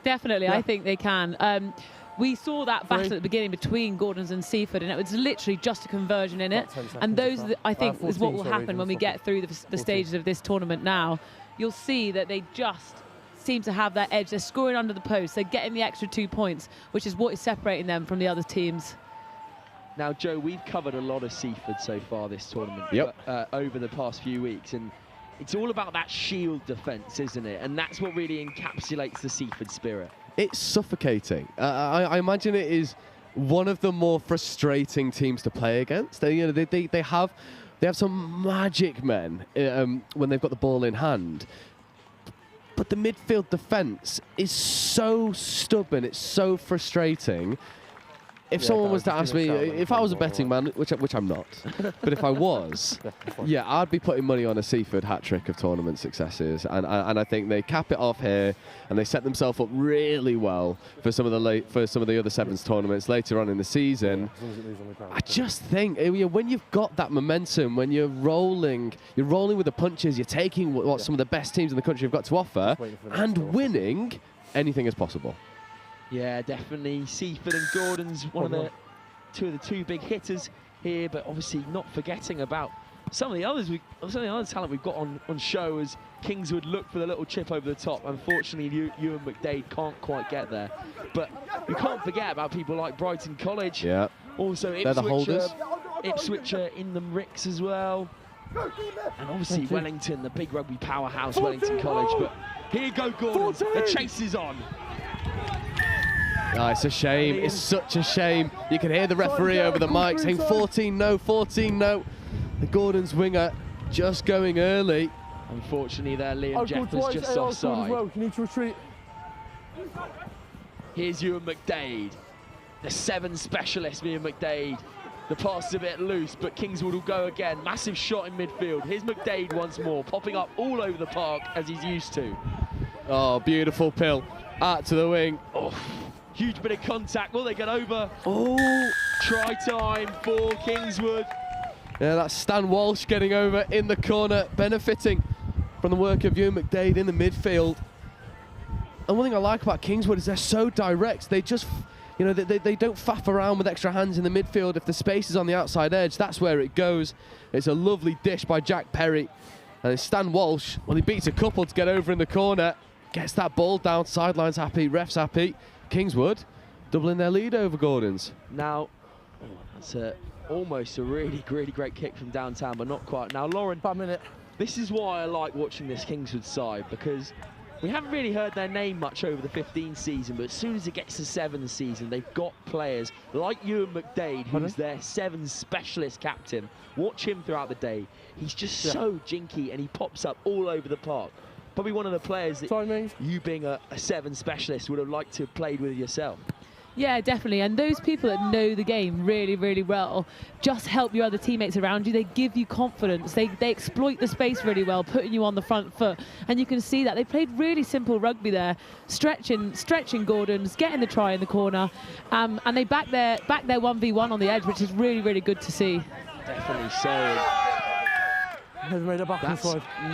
S2: Definitely, I think they can. We saw that battle at the beginning between Gordons and Seaford, and it was literally just a conversion in it. And those, I think, is what will happen when we get through the stages of this tournament now. You'll see that they just seem to have that edge. They're scoring under the post. They're getting the extra 2 points, which is what is separating them from the other teams.
S1: Now, Joe, we've covered a lot of Seaford so far this tournament over the past few weeks, and it's all about that shield defence, isn't it? And that's what really encapsulates the Seaford spirit.
S6: It's suffocating. I imagine it is one of the more frustrating teams to play against. They have some magic men when they've got the ball in hand. But the midfield defence is so stubborn. It's so frustrating. If
S7: Yeah,
S6: someone
S7: guys,
S6: was to
S7: just
S6: ask
S7: give
S6: me,
S7: it a shout when
S6: if
S7: you
S6: I was a
S7: come on,
S6: betting man, which I'm not, but if I was, yeah, I'd be putting money on a Seaford hat-trick of tournament successes, and I think they cap it off here, and they set themselves up really well for some of the other sevens tournaments later on in the season. I just think when you've got that momentum, when you're rolling with the punches, you're taking what some of the best teams in the country have got to offer, and winning, anything is possible.
S1: Yeah, definitely. Seaford and Gordon's two of the two big hitters here, but obviously not forgetting about some of the other talent we've got on show as Kingswood look for the little chip over the top. Unfortunately, Ewan McDade can't quite get there. But you can't forget about people like Brighton College.
S6: Yeah.
S1: Also,
S6: They're the holders.
S1: Ipswich are in the mix as well. And obviously Wellington, the big rugby powerhouse, Wellington College. But here go Gordons. The chase is on.
S6: Oh, it's a shame. It's such a shame. You can hear the referee over the mic saying 14 no, 14 no. The Gordon's winger just going early.
S1: Unfortunately there, Liam Jeffers just offside.
S4: Well. You need to retreat.
S1: Here's Ewan McDade, the 7 specialist, Ewan McDade. The pass is a bit loose, but Kingswood will go again. Massive shot in midfield. Here's McDade once more, popping up all over the park as he's used to.
S6: Oh, beautiful pill. Out to the wing.
S1: Oh. Huge bit of contact. Will they get over? Oh, try time for Kingswood.
S6: Yeah, that's Stan Walsh getting over in the corner, benefiting from the work of Ewan McDade in the midfield. And one thing I like about Kingswood is they're so direct. They just, they don't faff around with extra hands in the midfield. If the space is on the outside edge, that's where it goes. It's a lovely dish by Jack Perry. And it's Stan Walsh, well, he beats a couple to get over in the corner. Gets that ball down, sidelines happy, refs happy. Kingswood doubling their lead over Gordon's.
S1: Now, that's almost a really great kick from downtown, but not quite. Now, Lauren, this is why I like watching this Kingswood side, because we haven't really heard their name much over the 15 season, but as soon as it gets to 7 season, they've got players like Ewan McDade, who's their 7 specialist captain. Watch him throughout the day. He's just so jinky, and he pops up all over the park. Probably one of the players that you, being a 7 specialist, would have liked to have played with yourself.
S2: Yeah, definitely. And those people that know the game really well just help your other teammates around you. They give you confidence. They exploit the space really well, putting you on the front foot. And you can see that. They played really simple rugby there, stretching Gordons, getting the try in the corner. And they back their 1v1 on the edge, which is really good to see.
S1: Definitely so. That's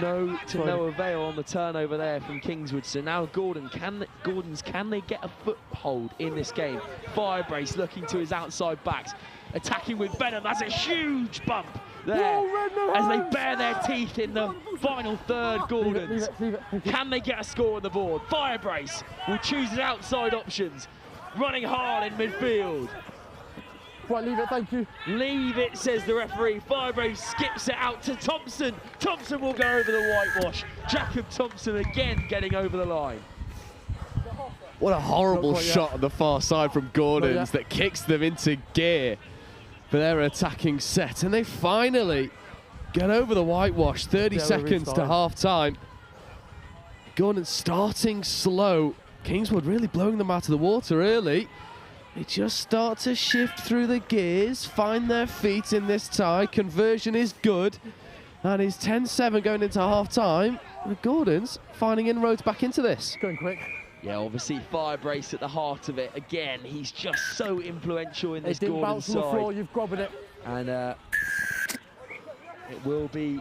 S1: no avail on the turnover there from Kingswood. So now Gordons, can they get a foothold in this game? Firebrace looking to his outside backs, attacking with venom. That's a huge bump there as they bare their teeth in the final third. Gordons, can they get a score on the board? Firebrace will choose his outside options, running hard in midfield.
S4: Right, leave it, thank you.
S1: Leave it, says the referee. Firebrace skips it out to Thompson. Thompson will go over the whitewash. Jacob Thompson again getting over the line.
S6: What a horrible shot on the far side from Gordons that kicks them into gear for their attacking set. And they finally get over the whitewash. 30 seconds to half time. Gordon starting slow. Kingswood really blowing them out of the water early. They just start to shift through the gears, find their feet in this tie. Conversion is good. And it's 10-7 going into half-time. The Gordons finding inroads back into this.
S4: Going quick.
S1: Yeah, obviously Firebrace at the heart of it. Again, he's just so influential in this Gordons side.
S4: On the floor, you've grobbed it.
S1: And it will be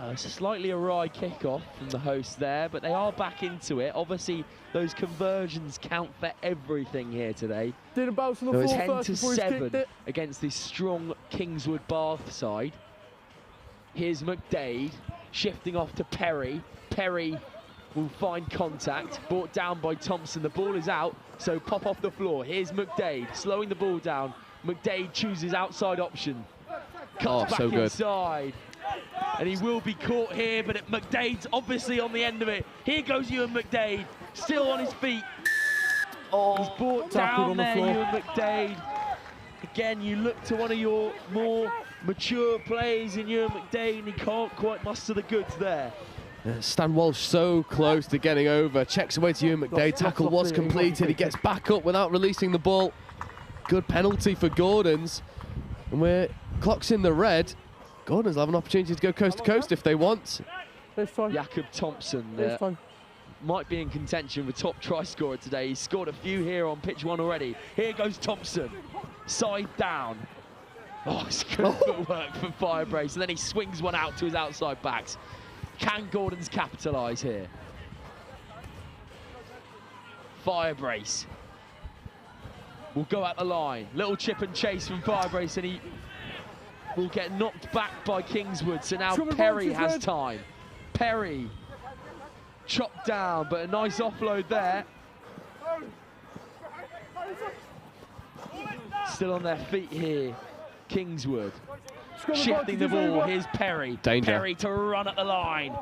S1: a slightly awry kickoff from the host there, but they are back into it. Obviously, those conversions count for everything here today.
S4: Didn't bounce on the floor
S1: 10-7 against this strong Kingswood Bath side. Here's McDade shifting off to Perry. Perry will find contact, brought down by Thompson. The ball is out, so pop off the floor. Here's McDade slowing the ball down. McDade chooses outside option. Cuts back inside. And he will be caught here, but McDade's obviously on the end of it. Here goes Ewan McDade, still on his feet. He's brought down there, Ewan McDade. Again, you look to one of your more mature players in Ewan McDade, and he can't quite muster the goods there.
S6: Stan Walsh so close to getting over. Checks away to Ewan McDade. Tackle was completed. He gets back up without releasing the ball. good penalty for Gordons. And we're clock's in the red. Gordons will have an opportunity to go coast to coast if they want.
S7: This time.
S1: Jakob Thompson
S7: This time.
S1: might be in contention with top try scorer today. He's scored a few here on pitch 1 already. Here goes Thompson, side down. Oh, it's good footwork for Firebrace, and then he swings one out to his outside backs. Can Gordons capitalise here? Firebrace will go at the line. Little chip and chase from Firebrace, and he will get knocked back by Kingswood. So now Perry has time. Perry chopped down, but a nice offload there. Still on their feet here, Kingswood. Shifting the ball, here's Perry.
S6: Danger.
S1: Perry to run at the line.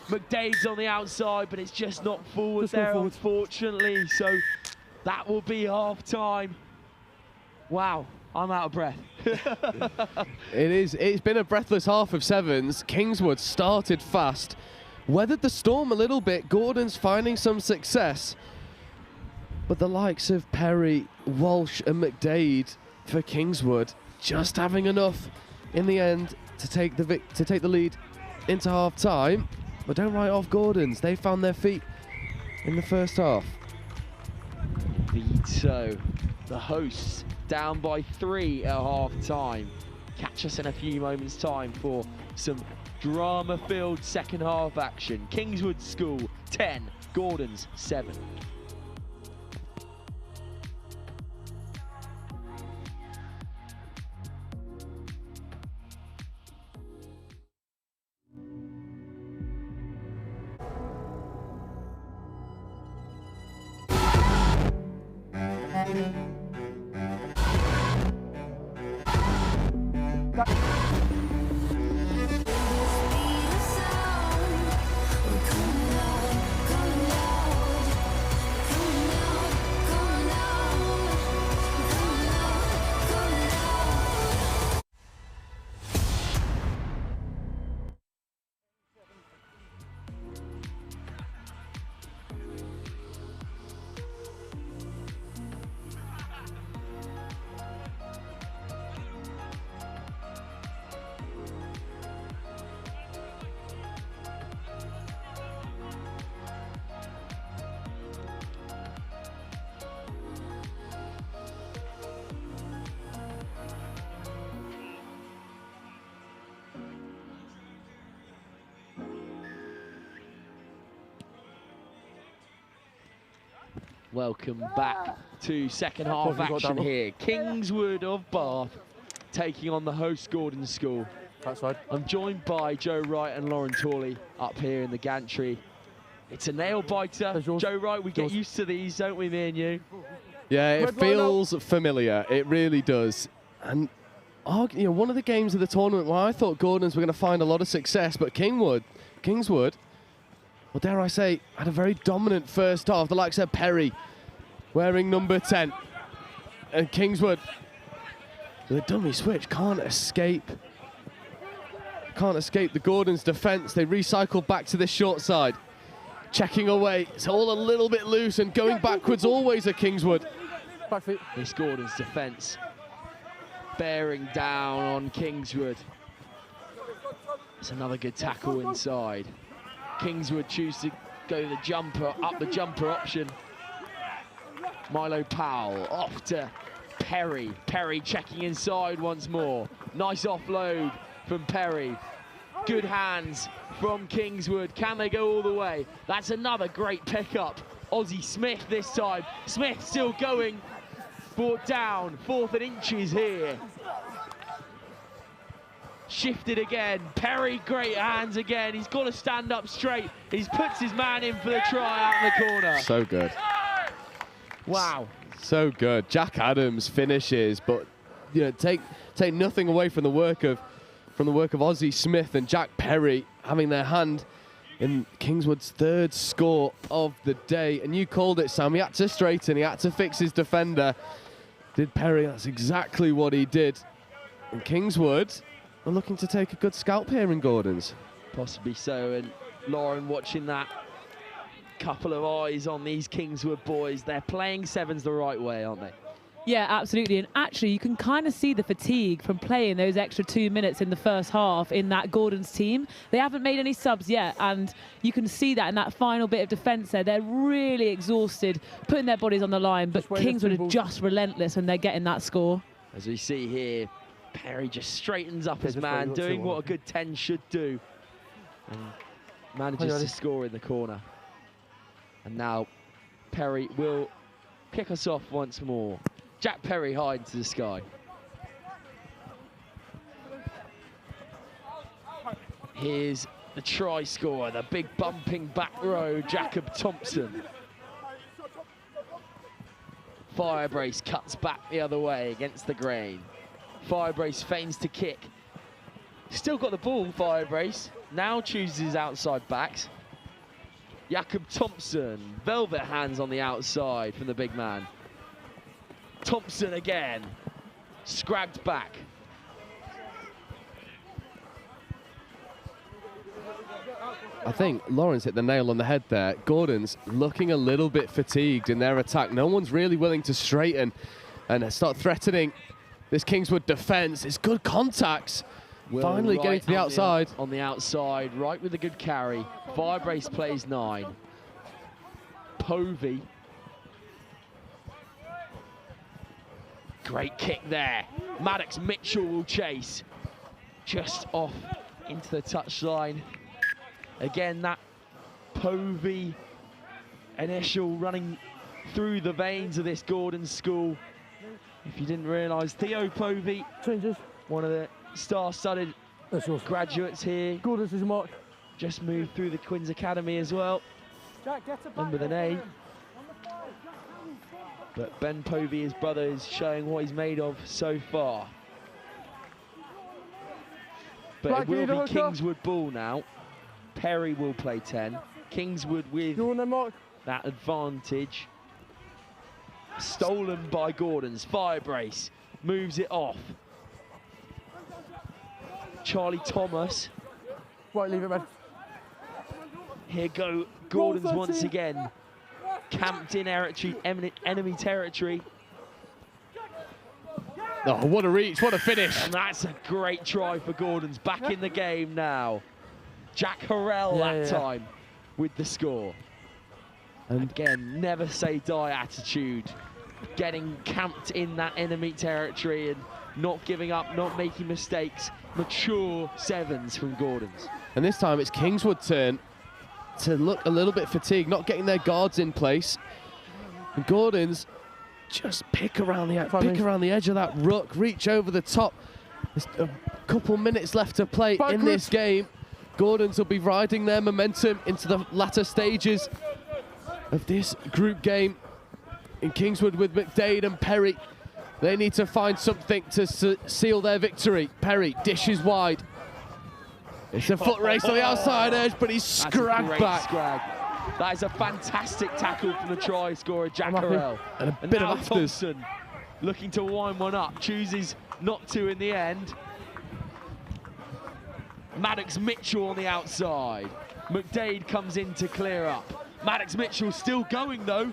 S1: McDade's on the outside, but it's just not forward there, unfortunately. So that will be half time. Wow, I'm out of breath.
S6: It's been a breathless half of sevens. Kingswood started fast, weathered the storm a little bit. Gordon's finding some success, but the likes of Perry, Walsh and McDade for Kingswood just having enough in the end to take the lead into half time. But don't write off Gordons. They found their feet in the first half.
S1: So the hosts down by 3 at half time. Catch us in a few moments' time for some drama-filled second half action. Kingswood School 10, Gordons 7. Welcome back to second half action here. Kingswood of Bath taking on the host Gordon School.
S7: That side.
S1: I'm joined by Joe Wright and Lauren Torley up here in the gantry. It's a nail biter. Joe Wright, we get used to these, don't we, me and you?
S6: Yeah, it feels familiar. It really does. And you know, one of the games of the tournament where I thought Gordons were going to find a lot of success, but Kingswood, well, dare I say, had a very dominant first half. The likes of Perry wearing number 10. And Kingswood, with a dummy switch, can't escape the Gordons' defence. They recycle back to this short side. Checking away. It's all a little bit loose and going backwards always at Kingswood.
S7: Back feet.
S1: This Gordons' defence bearing down on Kingswood. It's another good tackle inside. Kingswood choose to go the jumper, up the jumper option. Milo Powell off to Perry. Perry checking inside once more. Nice offload from Perry. Good hands from Kingswood. Can they go all the way? That's another great pickup. Ozzie Smith this time. Smith still going. Brought down, 4th and inches here. Shifted again. Perry, great hands again. He's got to stand up straight. He puts his man in for the try out in the corner.
S6: So good.
S1: Wow.
S6: So good. Jack Adams finishes, but you know, take nothing away from the work of Ozzie Smith and Jack Perry having their hand in Kingswood's 3rd score of the day. And you called it, Sam. He had to straighten. He had to fix his defender. Did Perry? That's exactly what he did. And Kingswood are looking to take a good scalp here in Gordons.
S1: Possibly so. And Lauren, watching that, couple of eyes on these Kingswood boys. They're playing sevens the right way, aren't they?
S2: Yeah, absolutely. And actually, you can kind of see the fatigue from playing those extra 2 minutes in the first half in that Gordon's team. They haven't made any subs yet, and you can see that in that final bit of defence there. They're really exhausted, putting their bodies on the line, but Kingswood are just relentless when they're getting that score.
S1: As we see here, Perry just straightens up his man, doing what a good 10 should do, and manages to score in the corner. And now Perry will kick us off once more. Jack Perry high into the sky. Here's the try scorer, the big bumping back row, Jacob Thompson. Firebrace cuts back the other way against the grain. Firebrace feigns to kick. Still got the ball, Firebrace. Now chooses his outside backs. Jacob Thompson, velvet hands on the outside from the big man. Thompson again, scragged back.
S6: I think Lawrence hit the nail on the head there. Gordon's looking a little bit fatigued in their attack. No one's really willing to straighten and start threatening this Kingswood defence. It's good contacts. Finally getting to the outside.
S1: On the outside, right with a good carry. Firebrace plays 9. Povey. Great kick there. Maddox Mitchell will chase. Just off into the touchline. Again, that Povey initial running through the veins of this Gordon school. If you didn't realise, Theo Povey, one of the star-studded graduates here.
S4: Gordon's his mark.
S1: Just moved through the Queen's Academy as well. And with an A. But Ben Povey, his brother, is showing what he's made of so far. But it will be Kingswood ball now. Perry will play 10. Kingswood with that advantage. Stolen by Gordon's. Firebrace moves it off. Charlie Thomas.
S4: Right, leave it, man.
S1: Here go Gordon's once again. Camped in enemy territory.
S6: Oh, what a reach, what a finish.
S1: And that's a great try for Gordon's. Back in the game now. Jack Harrell time with the score. And again, never say die attitude. Getting camped in that enemy territory and not giving up, not making mistakes. Mature 7s from Gordon's.
S6: And this time it's Kingswood's turn to look a little bit fatigued, not getting their guards in place. And Gordon's just pick around the edge of that ruck, reach over the top. There's a couple minutes left to play in this game. Gordon's will be riding their momentum into the latter stages of this group game. In Kingswood with McDade and Perry, they need to find something to seal their victory. Perry dishes wide. It's a foot race on the outside edge, but he's scragged back.
S1: That is a fantastic tackle from the try scorer, Jack Harrell.
S6: And a bit of afters.
S1: Thompson looking to wind one up, chooses not to in the end. Maddox Mitchell on the outside. McDade comes in to clear up. Maddox Mitchell still going though.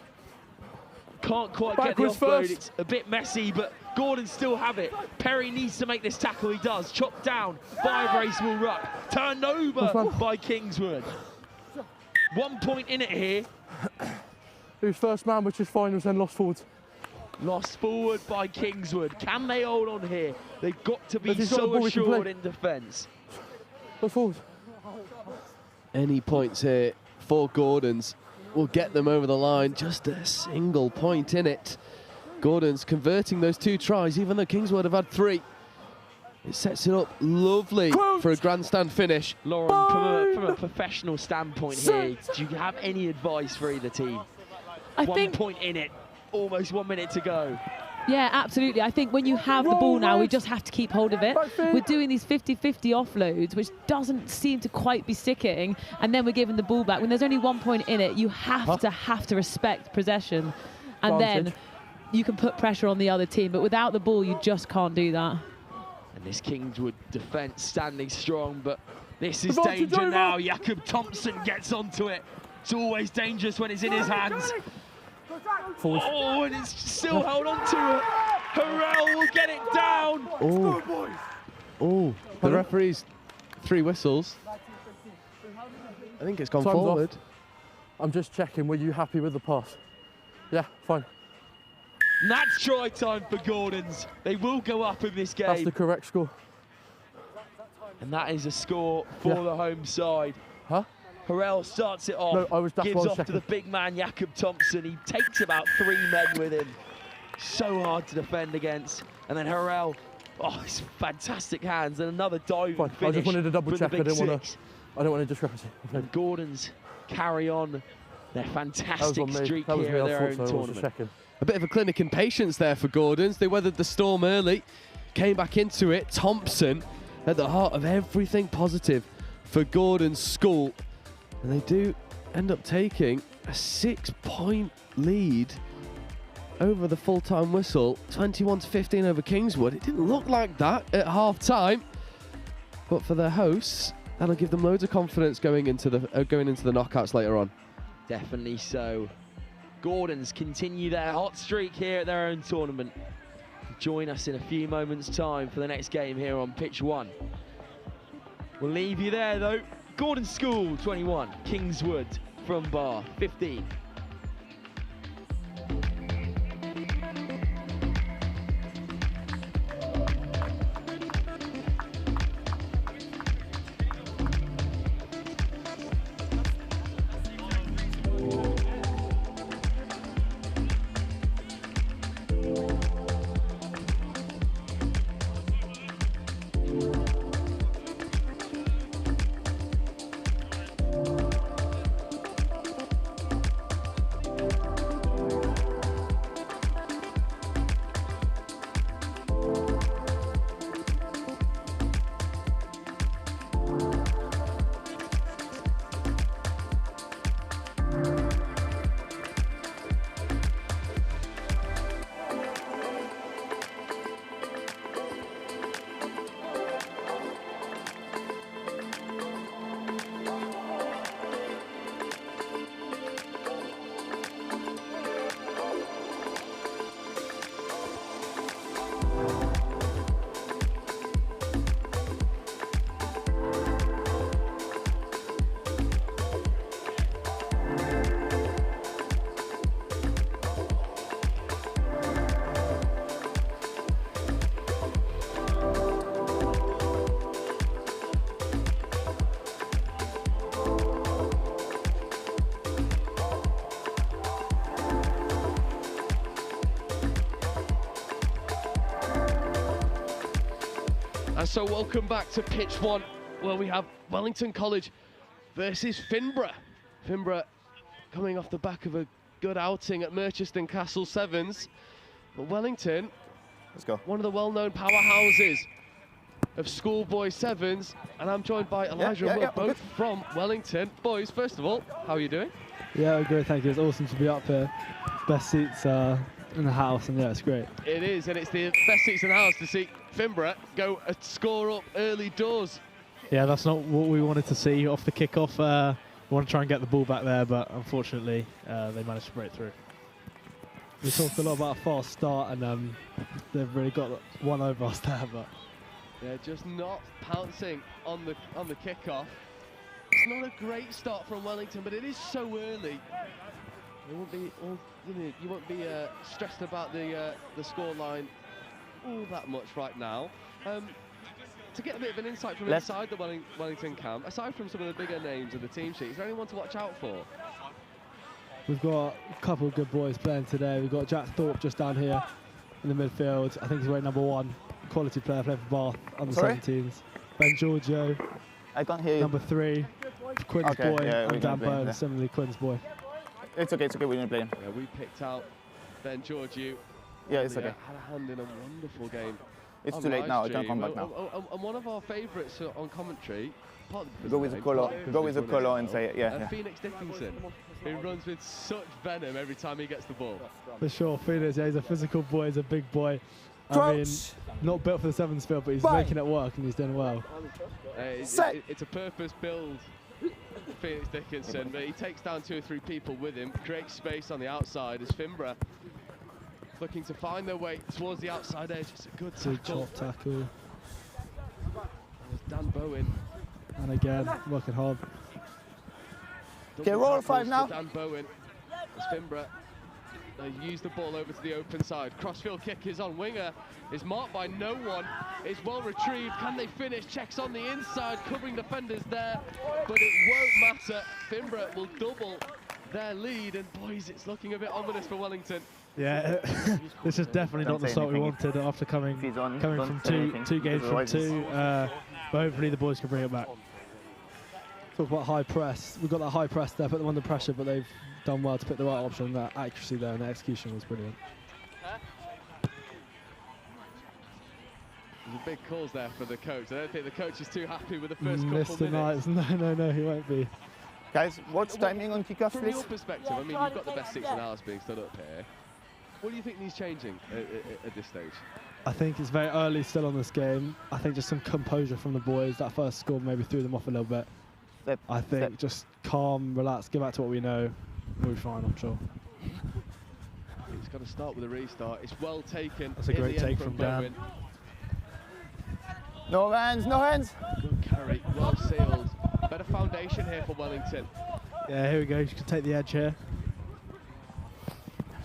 S1: Can't quite get the offload. It's a bit messy, but Gordon still have it. Perry needs to make this tackle. He does. Chopped down. Firebrace will ruck. Turned over by Kingswood. 1 point in it here.
S4: Who's first man, which is finals, then lost forwards.
S1: Lost forward by Kingswood. Can they hold on here? They've got to be so assured in defence.
S4: Lost forwards.
S6: Any points here for Gordon's will get them over the line. Just a single point in it. Gordon's converting those 2 tries, even though Kingswood have had 3. It sets it up lovely for a grandstand finish.
S1: Lauren, from a professional standpoint here, do you have any advice for either team?
S2: I
S1: 1 point in it, almost 1 minute to go.
S2: Yeah, absolutely. I think when you have the ball now, we just have to keep hold of it. We're doing these 50-50 offloads, which doesn't seem to quite be sticking, and then we're giving the ball back. When there's only 1 point in it, you have to respect possession, and then you can put pressure on the other team. But without the ball, you just can't do that.
S1: And this Kingswood defence standing strong, but this is danger now. Jacob Thompson gets onto it. It's always dangerous when it's in his hands. Oh, and it's still held on to it. Hurrell will get it down.
S6: Oh, the referee's 3 whistles. I think it's gone
S7: Time's
S6: forward.
S7: off. I'm just checking, were you happy with the pass? Yeah, fine.
S1: And that's try time for Gordons. They will go up in this game.
S7: That's the correct score.
S1: And that is a score for the home side.
S7: Huh?
S1: Hurrell starts it off,
S7: No, that's what I
S1: gives
S7: was
S1: off to
S7: checking.
S1: the big man, Jakob Thompson. He takes about 3 men with him. So hard to defend against. And then Hurrell, his fantastic hands, and another diving
S7: Fine.
S1: finish.
S7: I just wanted to double
S1: from
S7: check.
S1: the
S7: I
S1: big
S7: didn't want
S1: six.
S7: to discrepancy.
S1: And Gordons carry on their fantastic streak
S7: that was
S1: here
S7: me.
S1: at their
S7: I
S1: own
S7: thought so. I was
S1: tournament.
S7: just checking.
S6: A bit of a clinic in patience there for Gordons. They weathered the storm early, came back into it. Thompson at the heart of everything positive for Gordon's school. And they do end up taking a 6-point lead over the full-time whistle, 21-15 over Kingswood. It didn't look like that at half-time, but for their hosts, that'll give them loads of confidence going into the knockouts later on.
S1: Definitely so. Gordons continue their hot streak here at their own tournament. Join us in a few moments' time for the next game here on pitch 1. We'll leave you there though. Gordon School 21, Kingswood from Bar 15.
S6: And so welcome back to pitch 1, where we have Wellington College versus Finborough. Finborough coming off the back of a good outing at Merchiston Castle Sevens. But Wellington,
S5: Let's go.
S6: one of the well-known powerhouses of schoolboy sevens. And I'm joined by Elijah and Will,
S5: we're
S6: both from Wellington. Boys, first of all, how are you doing?
S8: Yeah, great, thank you. It's awesome to be up here. Best seats in the house, and yeah, it's great.
S6: It is, and it's the best seats in the house to see Finborough go a score up early doors.
S8: Yeah, that's not what we wanted to see off the kickoff. We want to try and get the ball back there, but unfortunately, they managed to break through. We talked a lot about a fast start, and they've really got one over us there, but
S6: They're just not pouncing on the kickoff. It's not a great start from Wellington, but it is so early. It won't be all, you won't be stressed about the scoreline all that much right now. To get a bit of an insight from inside the Wellington camp, aside from some of the bigger names of the team sheet, is there anyone to watch out for?
S8: we've got a couple of good boys playing today. We've got Jack Thorpe just down here in the midfield. I think he's wearing number 1, quality player playing for Bath under 17s. Ben Giorgio,
S5: I can't hear you.
S8: number 3, Quinn's
S5: Okay,
S8: boy,
S5: yeah, we
S8: and
S5: can
S8: Dan
S5: play,
S8: Byrne,
S5: yeah.
S8: similarly Quinn's boy.
S5: It's okay, we didn't play him.
S6: Yeah, we picked out Ben Giorgio.
S5: Yeah, it's
S6: He
S5: okay.
S6: had a hand in a wonderful game.
S5: It's
S6: on
S5: too late now, I
S6: live
S5: can't come
S6: stream.
S5: back now.
S6: And one of our favourites on commentary, partly because
S5: Go
S6: of
S5: with
S6: the
S5: the
S6: name,
S5: colour,
S6: partly because
S5: go
S6: of
S5: with
S6: his
S5: the
S6: running
S5: colour and
S6: style,
S5: say it, yeah.
S6: Phoenix Dickinson, who runs with such venom every time he gets the ball.
S8: For sure, Phoenix, yeah, he's a physical boy, he's a big boy. I mean, not built for the sevens field, but he's making it work and he's doing well.
S6: It's a purpose-built Phoenix Dickinson, but he takes down 2 or 3 people with him, creates space on the outside as Finborough Worth looking to find their way towards the outside edge. It's a good
S8: Good
S6: tackle.
S8: chop tackle.
S6: There's Dan Bowen.
S8: And again, working hard.
S5: Okay, roll 5 now.
S6: Dan Bowen. As Finborough, they use the ball over to the open side. Crossfield kick is on. Winger is marked by no one. It's well retrieved. Can they finish? Checks on the inside, covering defenders there, but it won't matter. Finborough will double their lead, and boys, it's looking a bit ominous for Wellington.
S8: Yeah, this is definitely not the start we wanted after coming from two games from two. But hopefully the boys can bring it back. Talk about high press. We've got that high press there, put them under pressure, but they've done well to pick the right option. That accuracy there and the execution was brilliant.
S6: There's a big cause there for the coach. I don't think the coach is too happy with the first couple
S8: Mr.
S6: minutes.
S8: Knights, no, he won't be.
S5: Guys, what's timing on kickoff,
S6: From
S5: please?
S6: your perspective, I mean, you've got the best 6 in hours being stood up here. What do you think needs changing at this stage?
S8: I think it's very early still on this game. I think just some composure from the boys. That first score maybe threw them off a little bit. I think just calm, relax, get back to what we know. We'll be fine, I'm sure.
S6: It's got to start with a restart. It's well taken.
S8: That's a great take from Dan.
S5: No hands, no hands.
S6: Good carry, well sealed. Better foundation here for Wellington.
S8: Yeah, here we go. You can take the edge here.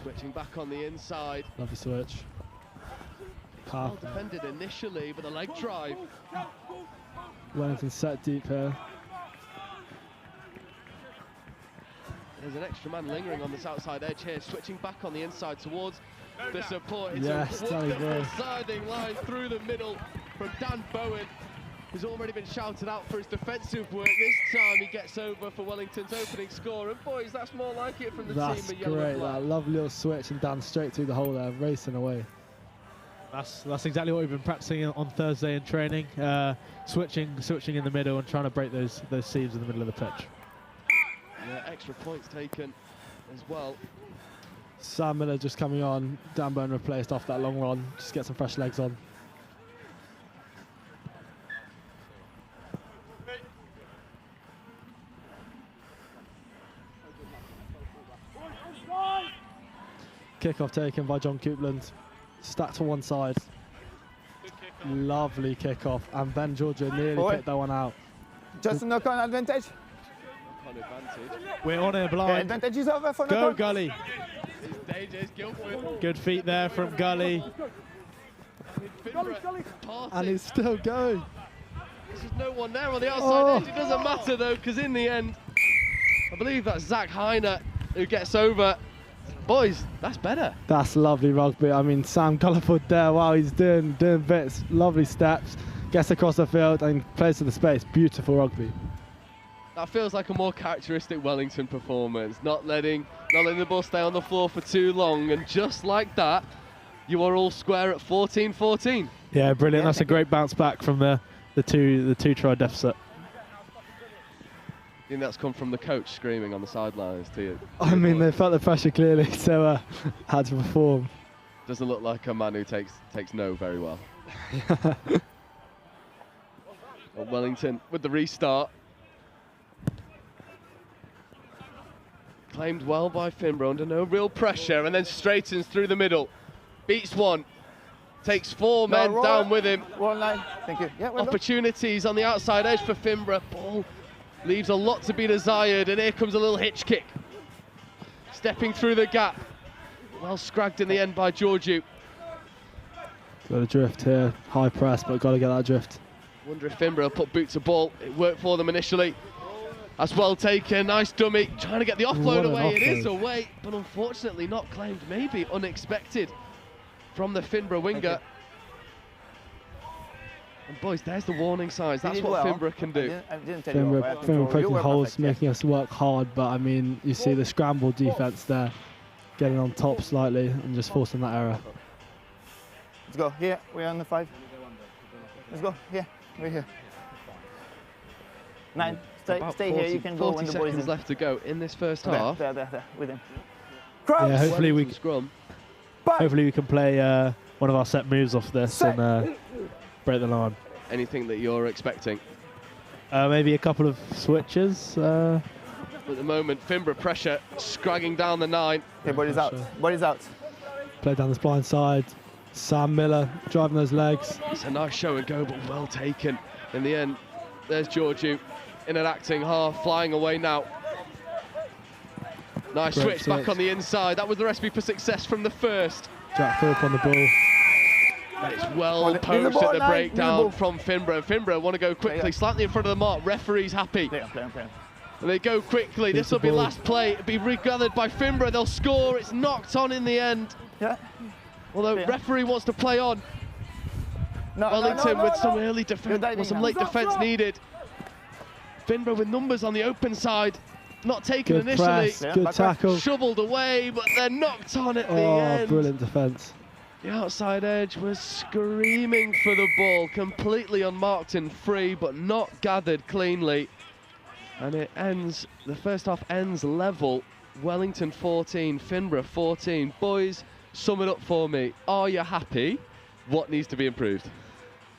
S6: Switching back on the inside.
S8: Lovely switch.
S6: Well defended initially, but the leg drive.
S8: Wellington set deep here.
S6: There's an extra man lingering on this outside edge here, switching back on the inside towards the support. It's
S8: yes,
S6: a wonderful sliding line through the middle from Dan Bowen, who's already been shouted out for his defensive work. This time he gets over for Wellington's opening score, and boys, that's more like it from the team in yellow and black.
S8: That lovely little switch and Dan straight through the hole there, racing away. That's exactly what we've been practicing on Thursday in training. Switching in the middle and trying to break those seams in the middle of the pitch.
S6: Yeah, extra points taken as well.
S8: Sam Milh just coming on. Dan Bowen replaced off that long run. Just get some fresh legs on. Kick-off taken by John Coupland. Stacked to one side. Lovely kick-off. And Ben Giorgio nearly picked that one out.
S5: Just a knock-on advantage.
S8: We're on here blind.
S5: Advantage is over for
S8: Go
S5: knock-on.
S8: Gully. Good feet there from Gully. And he's still going.
S6: There's no one there on the outside edge. It doesn't matter though, because in the end, I believe that's Zach Heiner who gets over. Boys, that's better.
S8: That's lovely rugby. I mean, Sam Gulliford there, wow, he's doing bits. Lovely steps, gets across the field and plays to the space. Beautiful rugby.
S6: That feels like a more characteristic Wellington performance. Not letting the ball stay on the floor for too long, and just like that, you are all square at 14-14.
S8: Yeah, brilliant. That's a great bounce back from the two try deficit.
S6: I think that's come from the coach screaming on the sidelines to you.
S8: I mean, they felt the pressure clearly, so had to perform.
S6: Doesn't look like a man who takes no very well. Well, Wellington with the restart. Claimed well by Finborough under no real pressure, and then straightens through the middle. Beats one. Takes 4 men down with him.
S5: One line. Thank you. Yeah, well
S6: Opportunities on the outside edge for Finborough. Ball leaves a lot to be desired, and here comes a little hitch kick. Stepping through the gap. Well scragged in the end by Georgiou.
S8: Got a drift here. High press, but got to get that drift.
S6: Wonder if Finborough put boot to ball. It worked for them initially. That's well taken. Nice dummy. Trying to get the offload away. It is away, but unfortunately not claimed. Maybe unexpected from the Finborough winger. And boys, there's the warning signs. That's what Finborough can do.
S5: I didn't tell you.
S8: Finborough poking holes, making us work hard, but I mean, you see the scramble defense there, getting on top slightly and just forcing that error.
S5: Let's go. Here, we're on the 5. Let's go. Here, we're here. 9. Stay here. You can go when the boys.
S6: 40 seconds left to go in this first half.
S5: There, with him.
S8: Yeah, hopefully we
S6: scrum.
S8: Hopefully we can play one of our set moves off this and break the line.
S6: Anything that you're expecting?
S8: Maybe a couple of switches.
S6: At the moment, Finborough pressure, scragging down the 9.
S5: Okay, body's out. Body's out.
S8: Play down this blind side. Sam Milh driving those legs.
S6: It's a nice show and go, but well taken. In the end, there's Georgiou in an acting half, flying away now. Nice
S8: Great
S6: switch back on the inside. That was the recipe for success from the first.
S8: Jack Thorpe on the ball.
S6: And it's well posed at the breakdown from Finborough. Finborough want to go quickly, slightly in front of the mark. Referee's happy. And they go quickly. This will be last play. It'll be regathered by Finborough. They'll score. It's knocked on in the end. Although referee wants to play on. Wellington with some early defence, or some late defence needed. Finborough with numbers on the open side. Not taken
S8: Good
S6: initially.
S8: press, good tackle.
S6: Shoveled away, but they're knocked on at the
S8: Oh,
S6: end.
S8: brilliant defence.
S6: The outside edge was screaming for the ball, completely unmarked and free, but not gathered cleanly. And it ends, the first half ends level. Wellington 14, Finborough 14. Boys, sum it up for me. Are you happy? What needs to be improved?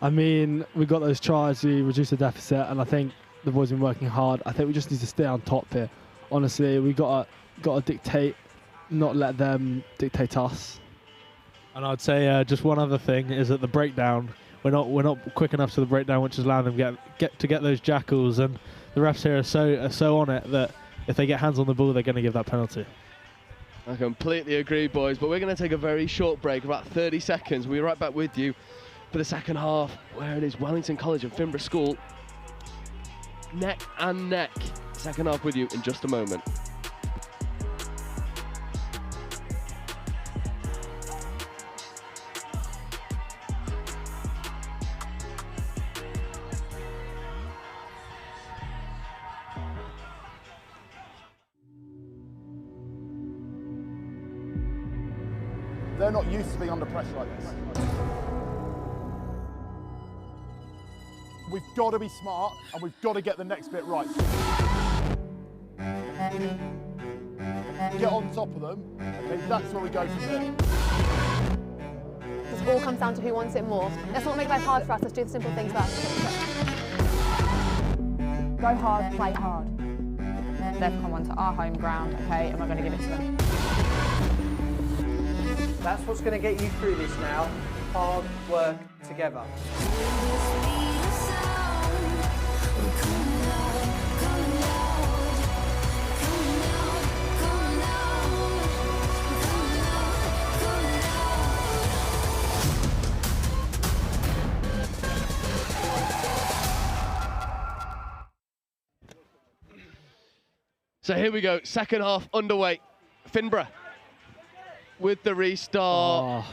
S8: I mean, we got those tries to reduce the deficit, and I think the boys have been working hard. I think we just need to stay on top here. Honestly, we got to dictate, not let them dictate us. And I'd say just one other thing is that the breakdown, we're not quick enough to the breakdown, which is allowing them get those jackals, and the refs here are so on it that if they get hands on the ball, they're going to give that penalty.
S6: I completely agree, boys, but we're going to take a very short break, about 30 seconds. We'll be right back with you for the second half, where it is Wellington College and Finborough School neck and neck. Second half with you in just a moment.
S9: They're not used to being under pressure like this. We've got to be smart and we've got to get the next bit right. Get on top of them, okay, that's where we go from there.
S10: This all comes down to who wants it more. Let's not make life hard for us, let's do the simple things first. Go hard, play hard.
S11: They've come onto our home ground, okay, and we're going to give it to them.
S12: That's what's going to get you through this now. Hard work together.
S6: So here we go, second half underway. Finborough with the restart.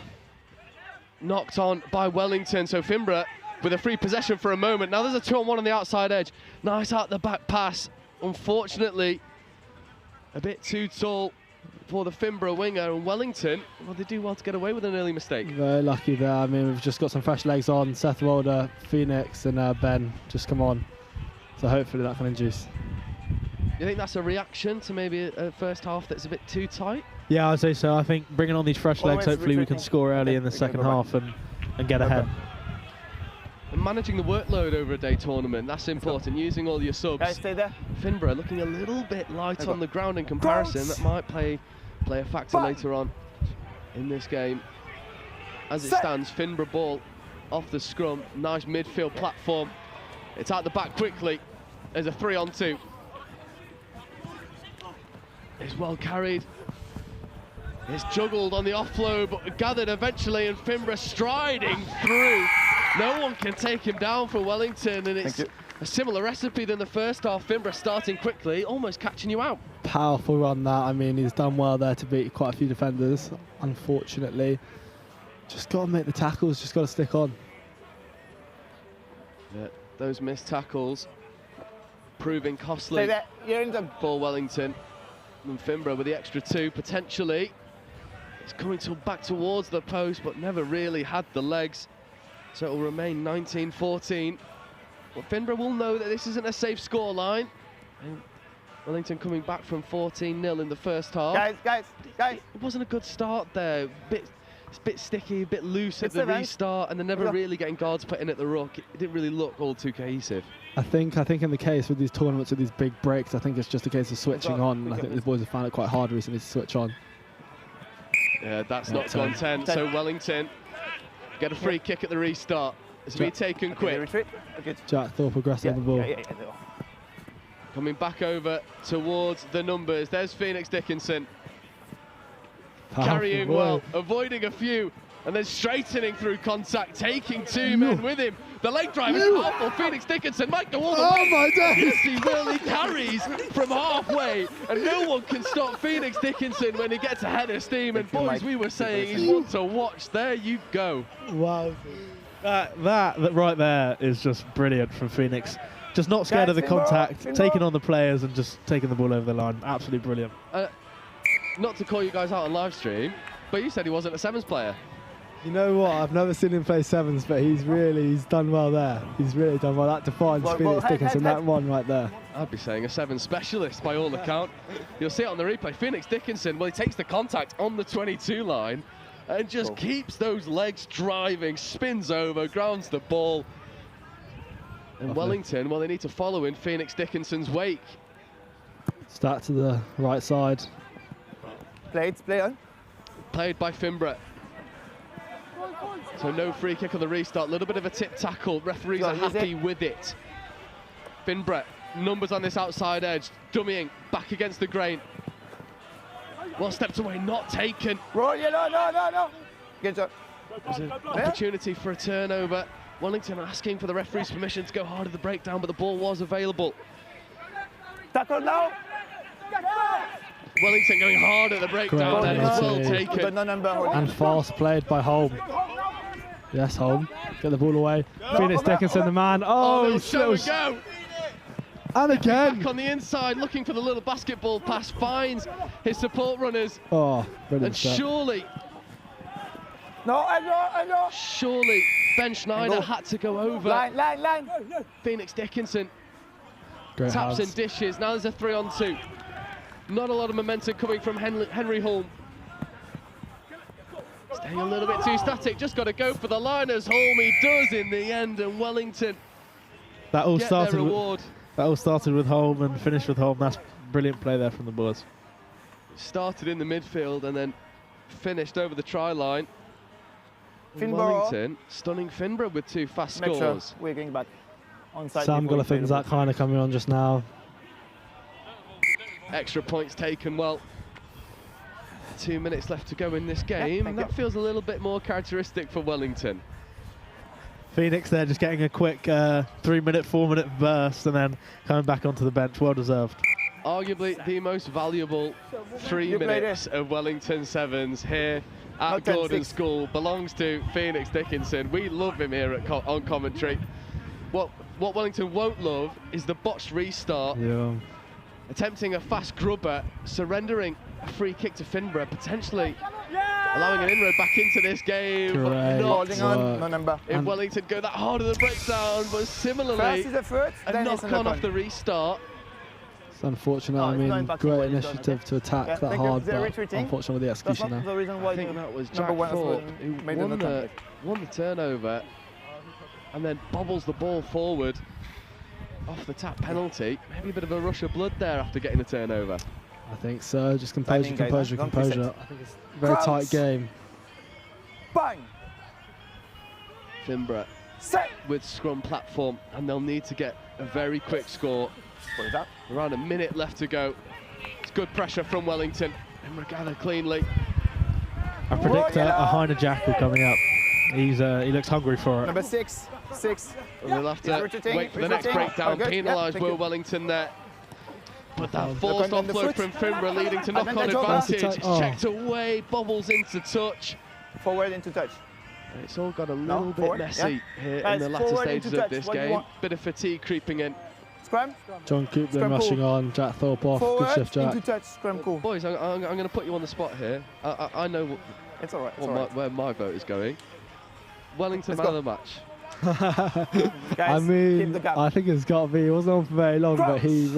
S6: Knocked on by Wellington, so Finborough with a free possession for a moment. Now there's a 2-on-1 on the outside edge. Nice out the back pass. Unfortunately, a bit too tall for the Finborough winger, and Wellington, well, they do well to get away with an early mistake.
S8: Very lucky there. I mean, we've just got some fresh legs on. Seth Wilder, Phoenix and Ben just come on. So hopefully that can induce.
S6: You think that's a reaction to maybe a first half that's a bit too tight?
S8: Yeah, I'd say so. I think bringing on these fresh legs, hopefully we can score early in the second half and get ahead.
S6: And managing the workload over a day tournament, that's important, using all your subs.
S5: Guys, stay there.
S6: Finborough looking a little bit light on the ground in comparison. That might play a factor later on in this game. As it stands, Finborough ball off the scrum. Nice midfield platform. It's out the back quickly. There's a 3-on-2. It's well carried. It's juggled on the offload, but gathered eventually, and Finborough striding through. No one can take him down for Wellington, and it's a similar recipe than the first half. Finborough starting quickly, almost catching you out.
S8: Powerful run that. I mean, he's done well there to beat quite a few defenders. Unfortunately, just got to make the tackles, just got to stick on.
S6: Yeah, those missed tackles proving costly
S5: Stay there. You're in the
S6: for Wellington. And Finborough with the extra 2 potentially. It's coming back towards the post, but never really had the legs. So it will remain 19-14. But Finborough will know that this isn't a safe scoreline. Wellington coming back from 14-0 in the first half.
S5: Guys.
S6: It wasn't a good start there. It's a bit sticky, a bit loose at the restart, and they're never really getting guards put in at the ruck. It didn't really look all too cohesive.
S8: I think in the case with these tournaments, with these big breaks, I think it's just a case of switching on. I think the boys have found it quite hard recently to switch on.
S6: Yeah, that's not gone 10. So Wellington get a free kick at the restart. It's been taken quick.
S8: Jack Thorpe aggressive on the ball.
S6: Coming back over towards the numbers. There's Phoenix Dickinson. Carrying well, avoiding a few, and then straightening through contact, taking two men with him. The leg drive is powerful. Phoenix Dickinson might go all the way.
S3: Oh my days!
S6: Yes, he will. He carries from halfway, and no one can stop Phoenix Dickinson when he gets ahead of steam. And boys, we were saying he's one to watch. There you go.
S8: Wow. That right there is just brilliant from Phoenix. Just not scared of the contact, taking on the players and just taking the ball over the line. Absolutely brilliant.
S6: Not to call you guys out on live stream, but you said he wasn't a sevens player.
S13: You know what? I've never seen him play sevens, but he's done well there. He's really done well. That defines Phoenix Dickinson, that one right there.
S6: I'd be saying a sevens specialist by all account. You'll see it on the replay. Phoenix Dickinson, well, he takes the contact on the 22 line and just keeps those legs driving, spins over, grounds the ball. And Wellington, well, they need to follow in Phoenix Dickinson's wake.
S13: Start to the right side.
S6: Played by Finborough. So no free kick on the restart. A little bit of a tip tackle. Referees are happy with it. Finborough, numbers on this outside edge. Dummying, back against the grain. Well stepped away, not taken.
S5: No. Good job.
S6: There's an opportunity for a turnover. Wellington asking for the referee's permission to go hard at the breakdown, but the ball was available.
S5: Tackle now.
S6: Wellington going hard at the breakdown, and it's well taken.
S13: And fast played by Holm. Yes, Holm. Get the ball away. Phoenix Dickinson, the man. Oh,
S6: show and go.
S13: And again.
S6: Back on the inside, looking for the little basketball pass, finds his support runners.
S13: Oh, brilliant.
S6: And surely, surely Ben Schneider had to go over.
S5: Line.
S6: Phoenix Dickinson
S13: Great
S6: taps
S13: hands.
S6: and dishes. Now there's a 3-on-2. Not a lot of momentum coming from Henry Holm. Staying a little bit too static. Just got to go for the liners. Holm, he does in the end, and Wellington
S13: That all
S6: get
S13: started
S6: their reward.
S13: That all started with Holm and finished with Holm. That's brilliant play there from the boys.
S6: Started in the midfield and then finished over the try line.
S5: Finborough.
S6: Wellington stunning Finborough with two fast
S5: Make
S6: scores.
S5: sure we're going back. Onside
S13: Sam Golifinzak kind of coming on just now.
S6: Extra points taken well. 2 minutes left to go in this game, and that feels a little bit more characteristic for Wellington.
S13: Phoenix there just getting a quick 3-minute, 4-minute burst and then coming back onto the bench. Well deserved.
S6: Arguably the most valuable 3 minutes of Wellington Sevens here at Gordon School belongs to Phoenix Dickinson. We love him here at on commentary. What Wellington won't love is the botched restart.
S13: Yeah.
S6: Attempting a fast grubber, surrendering a free kick to Finborough, potentially allowing an inroad back into this game.
S13: Great
S5: Holding on, no number.
S6: If Wellington go that hard at the breakdown, but similarly a knock-on off the restart.
S13: It's unfortunate. I mean, great initiative to attack that hard, but unfortunately the execution there.
S5: The reason why
S6: I think that was Jack Thorpe who won the turnover and then bobbles the ball forward off the tap penalty. Maybe a bit of a rush of blood there after getting the turnover.
S13: I think so. Just composure. I think it's a very tight game.
S5: Bang!
S6: Finborough with scrum platform, and they'll need to get a very quick score.
S5: What is that?
S6: Around a minute left to go. It's good pressure from Wellington. Finborough gathered cleanly.
S13: I predict a Heine Jackal coming up. He looks hungry for it.
S5: Number 6.
S6: We'll have to wait for the next breakdown. Penalised Will Wellington there. But that forced offload from Finborough leading to knock-on advantage. It's checked away, bobbles into touch.
S5: Forward into touch.
S6: And it's all got a little bit messy here in the latter stages of this game. Bit of fatigue creeping in.
S5: Scrum.
S13: John Coupland rushing on, Jack Thorpe off.
S5: Forward,
S13: good shift, Jack.
S5: into touch, scrum cool.
S6: Boys, I'm going to put you on the spot here. I know
S5: it's all right,
S6: where my vote is going. Wellington man of the match.
S13: I mean, I think it's got to be. He wasn't on for very long, but he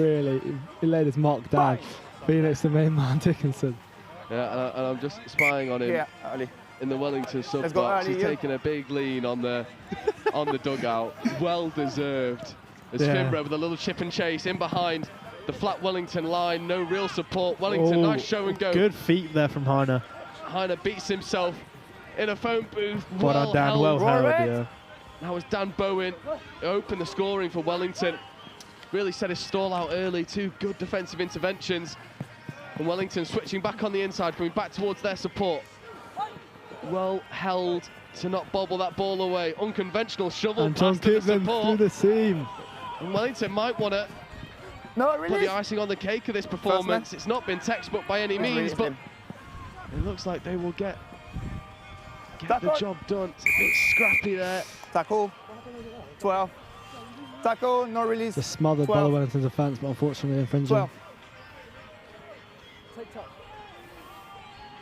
S13: laid his mark down. Phoenix, the main man, Dickinson.
S6: Yeah, and I'm just spying on him in the Wellington sub box. He's taking a big lean on the dugout. Well deserved. As Finborough with a little chip and chase in behind the flat Wellington line. No real support. Wellington, nice show and go.
S13: Good feet there from Heine.
S6: Heine beats himself in a phone booth.
S8: Well done, Dan. Well held, yeah.
S6: That was Dan Bowen who opened the scoring for Wellington. Really set his stall out early. 2 good defensive interventions. And Wellington switching back on the inside, coming back towards their support. Well held to not bobble that ball away. Unconventional shovel
S13: and
S6: pass to the support.
S13: Through the seam.
S6: And Wellington might want to put the icing on the cake of this performance. It's not been textbook by any means, but it looks like they will get the job done. It's a bit scrappy there.
S5: Tackle, 12. Tackle, no release.
S13: Just smothered by the Wellington defence, but unfortunately infringing.
S5: 12.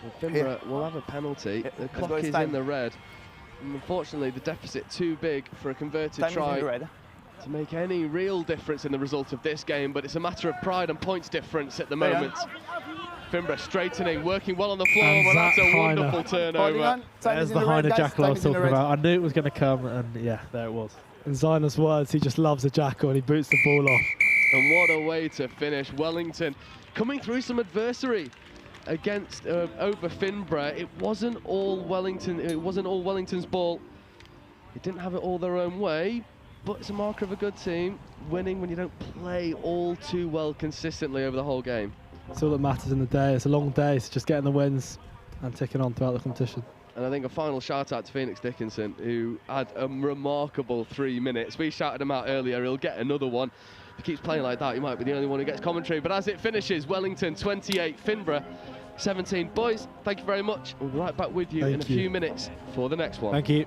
S6: Well, Finborough will have a penalty. The clock is in the red. And unfortunately, the deficit too big for a converted try to make any real difference in the result of this game, but it's a matter of pride and points difference at the moment. Finborough straightening, working well on the floor, but that's a wonderful turnover.
S8: There's the Heine jackal I was talking about. I knew it was going to come, and yeah, there it was. In Zainer's words, he just loves a jackal and he boots the ball off.
S6: And what a way to finish. Wellington coming through some adversary against over Finborough. It wasn't all Wellington. It wasn't all Wellington's ball. They didn't have it all their own way, but it's a marker of a good team. Winning when you don't play all too well consistently over the whole game.
S13: It's all that matters in the day. It's a long day, so just getting the wins and ticking on throughout the competition.
S6: And I think a final shout out to Phoenix Dickinson, who had a remarkable 3 minutes. We shouted him out earlier. He'll get another one. If he keeps playing like that, he might be the only one who gets commentary. But as it finishes, Wellington 28, Finborough 17. Boys, thank you very much. We'll be right back with you in a few minutes for the next one.
S8: Thank you.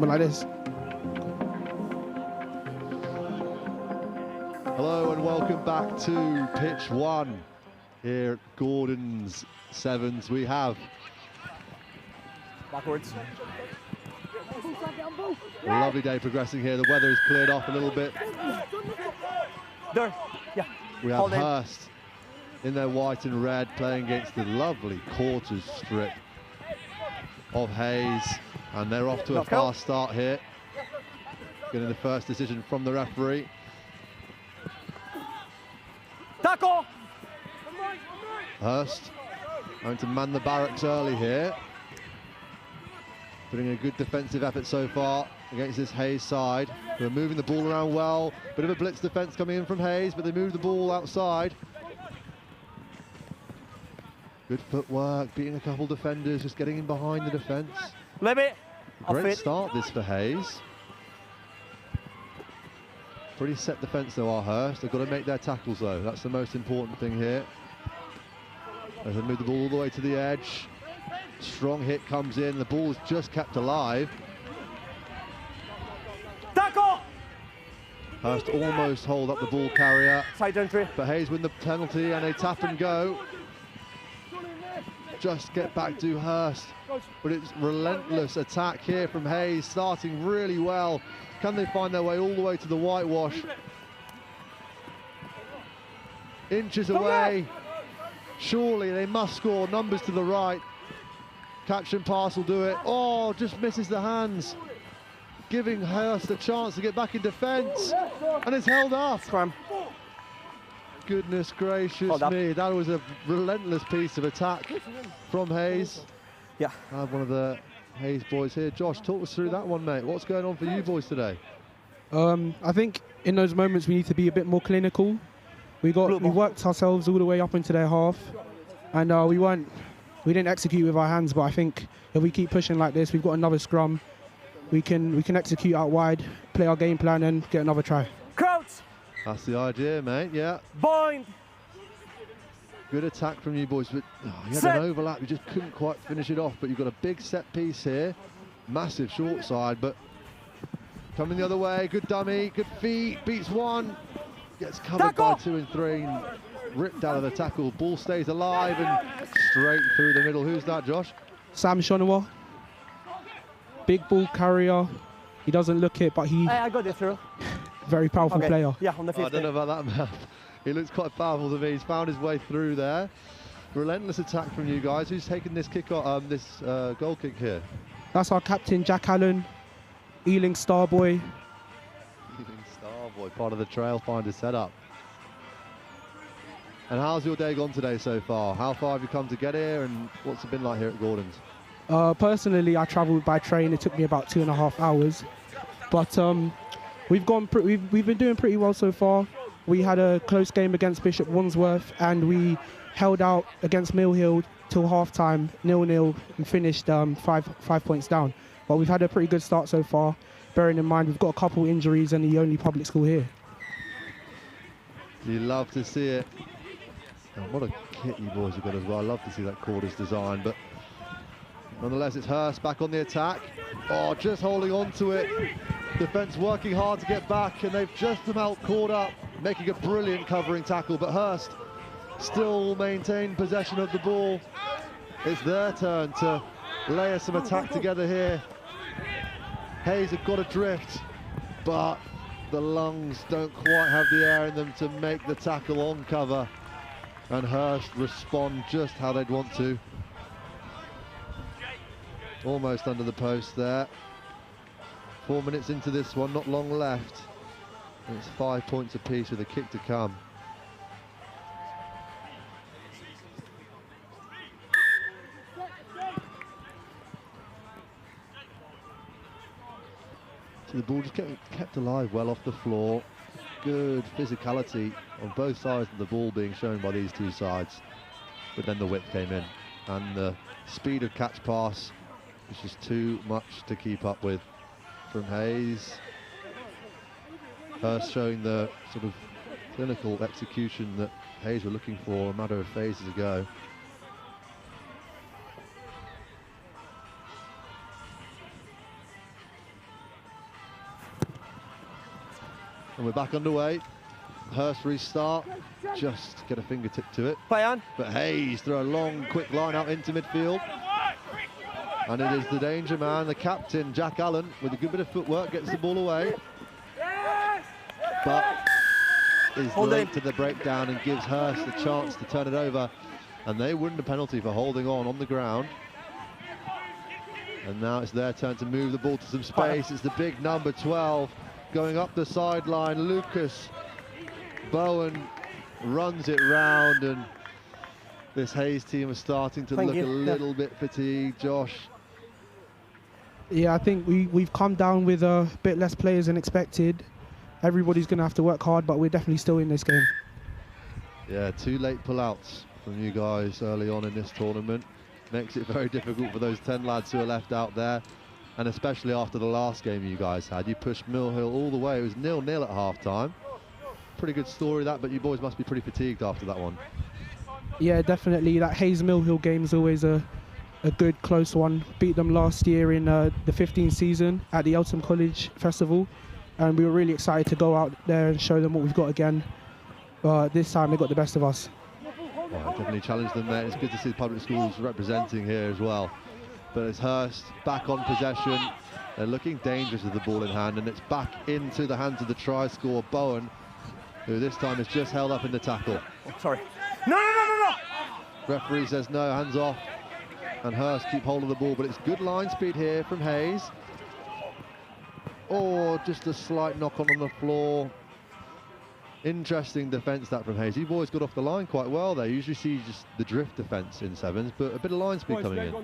S3: Like this. Hello and welcome back to pitch 1 here at Gordon's Sevens. We have
S5: backwards.
S3: A lovely day progressing here. The weather has cleared off a little bit.
S5: There. Yeah.
S3: We have Hurst in their white and red playing against the lovely quarters strip of Hayes. And they're off to a fast start here. Getting the first decision from the referee.
S5: Tackle!
S3: Hurst going to man the barracks early here. Putting a good defensive effort so far against this Hayes side. They're moving the ball around well. Bit of a blitz defence coming in from Hayes, but they move the ball outside. Good footwork, beating a couple defenders, just getting in behind the defence. Great start this for Hayes. Pretty set defence though are Hurst. They've got to make their tackles though. That's the most important thing here. As they move the ball all the way to the edge. Strong hit comes in. The ball is just kept alive.
S5: Tackle!
S3: Hurst almost hold up the ball carrier.
S5: Side entry.
S3: But Hayes win the penalty and they tap and go. Just get back to Hurst, but it's relentless attack here from Hayes, starting really well. Can they find their way all the way to the whitewash? Inches away. Surely they must score. Numbers to the right. Catch and pass will do it. Oh, just misses the hands. Giving Hurst a chance to get back in defence. And it's held up. Goodness gracious me, that was a relentless piece of attack from Hayes.
S12: Yeah.
S3: I have one of the Hayes boys here. Josh, talk us through that one, mate. What's going on for you boys today?
S13: I think in those moments we need to be a bit more clinical. We worked ourselves all the way up into their half, and we didn't execute with our hands. But I think if we keep pushing like this, we've got another scrum. We can execute out wide, play our game plan, and get another try.
S12: Crouch.
S3: That's the idea, mate. Yeah.
S12: Bind.
S3: Good attack from you boys, but you had an overlap. You just couldn't quite finish it off. But you've got a big set piece here, massive short side, but coming the other way. Good dummy, good feet, beats one, gets covered by 2 and 3, and ripped out of the tackle. Ball stays alive and straight through the middle. Who's that, Josh?
S13: Sam Shonawa, big ball carrier. He doesn't look it, but
S12: I got it through.
S13: Very powerful player.
S12: Yeah, on the 15.
S3: I don't know about that, man. He looks quite powerful to me. He's found his way through there. Relentless attack from you guys. Who's taking this kick off, this goal kick here?
S13: That's our captain, Jack Allen, Ealing Starboy.
S3: Ealing Starboy, part of the Trailfinder setup. And how's your day gone today so far? How far have you come to get here, and what's it been like here at Gordon's?
S13: Personally, I travelled by train. It took me about 2.5 hours, but we've been doing pretty well so far. We had a close game against Bishop Wandsworth, and we held out against Milh till half-time, 0-0, and finished 5 points down. But we've had a pretty good start so far, bearing in mind we've got a couple injuries and the only public school here.
S3: You love to see it. And what a kit you boys have got as well. I love to see that quarters design, but nonetheless, it's Hurst back on the attack. Oh, just holding on to it. Defence working hard to get back, and they've just about caught up, making a brilliant covering tackle, but Hurst still maintain possession of the ball. It's their turn to layer some attack together here. Hayes have got adrift, but the lungs don't quite have the air in them to make the tackle on cover, and Hurst respond just how they'd want to. Almost under the post there. 4 minutes into this one, not long left. And it's 5 points apiece with a kick to come. So the ball just kept alive well off the floor. Good physicality on both sides of the ball being shown by these two sides. But then the width came in, and the speed of catch pass was just too much to keep up with from Hayes. Hurst showing the sort of clinical execution that Hayes were looking for a matter of phases ago. And we're back underway. Hurst restart, just get a fingertip to it.
S12: Play on.
S3: But Hayes throw a long, quick line out into midfield. And it is the danger man, the captain, Jack Allen, with a good bit of footwork, gets the ball away. But is late to the breakdown and gives Hurst the chance to turn it over. And they win the penalty for holding on the ground. And now it's their turn to move the ball to some space. It's the big number 12 going up the sideline. Lucas Bowen runs it round, and this Hayes team is starting to look a little bit fatigued. Josh?
S13: Yeah, I think we've come down with a bit less players than expected. Everybody's going to have to work hard, but we're definitely still in this game.
S3: Yeah, 2 late pullouts from you guys early on in this tournament. Makes it very difficult for those 10 lads who are left out there. And especially after the last game you guys had. You pushed Milh all the way. It was 0-0 at half-time. Pretty good story that, but you boys must be pretty fatigued after that one.
S13: Yeah, definitely. That Hayes Milh game is always a good close one. Beat them last year in the 15th season at the Eltham College Festival, and we were really excited to go out there and show them what we've got again. This time they got the best of us.
S3: Well, definitely challenged them there. It's good to see the public schools representing here as well. But it's Hurst back on possession. They're looking dangerous with the ball in hand, and it's back into the hands of the try scorer Bowen, who this time is just held up in the tackle.
S12: Oh, sorry. No!
S3: Referee says no, hands off. And Hurst keep hold of the ball, but it's good line speed here from Hayes. Or just a slight knock on the floor. Interesting defence that from Hayes. You boys got off the line quite well there. You usually see just the drift defence in sevens, but a bit of line speed coming in.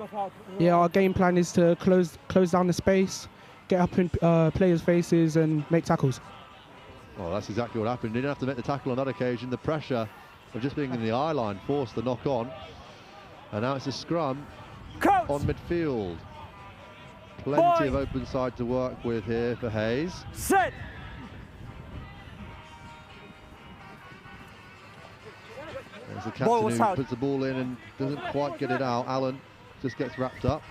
S13: Yeah, our game plan is to close down the space, get up in players' faces and make tackles.
S3: Well, that's exactly what happened. Didn't have to make the tackle on that occasion. The pressure of just being in the eye line forced the knock on. And now it's a scrum on midfield. Plenty of open side to work with here for Hayes.
S4: Set.
S3: There's the captain who puts the ball in and doesn't quite get it out. Allen just gets wrapped up.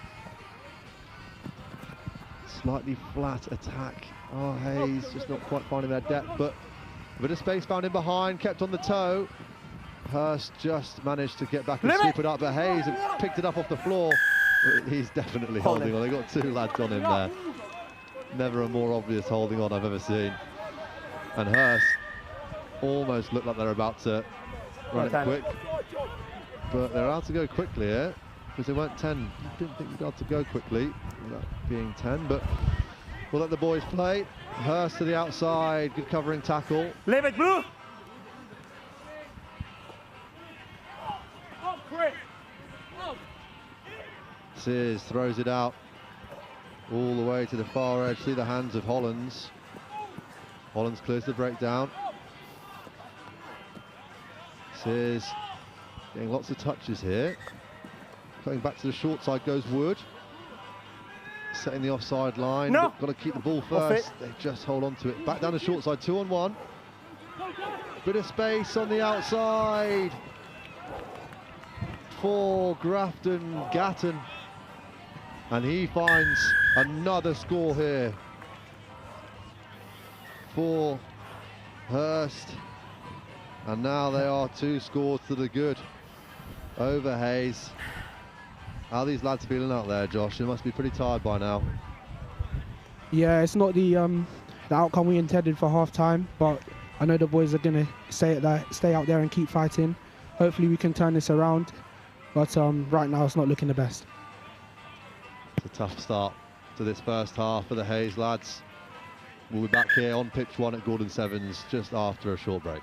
S3: Slightly flat attack. Oh, Hayes just not quite finding their depth, but a bit of space found in behind, kept on the toe. Hurst just managed to get back and scoop it up, but Hayes had picked it up off the floor. He's definitely holding on. They've got two lads on him there. Never a more obvious holding on I've ever seen. And Hurst almost looked like they're about to run it quick, but they're out to go quickly here because they weren't 10. I didn't think they'd be able to go quickly without being 10, but we'll let the boys play. Hurst to the outside, good covering tackle.
S4: Leave it, Blue.
S3: Sears throws it out all the way to the far edge, through the hands of Hollands. Hollands clears the breakdown. Sears getting lots of touches here. Going back to the short side goes Wood. Setting the offside line, but got to keep the ball first. They just hold on to it. Back down the short side, 2-on-1. Bit of space on the outside for Grafton Gatton. And he finds another score here for Hurst. And now they are 2 scores to the good over Hayes. How are these lads feeling out there, Josh? They must be pretty tired by now.
S13: Yeah, it's not the outcome we intended for half-time, but I know the boys are going to stay out there and keep fighting. Hopefully we can turn this around, but right now it's not looking the best.
S3: It's a tough start to this first half for the Hayes lads. We'll be back here on pitch 1 at Gordon Sevens just after a short break.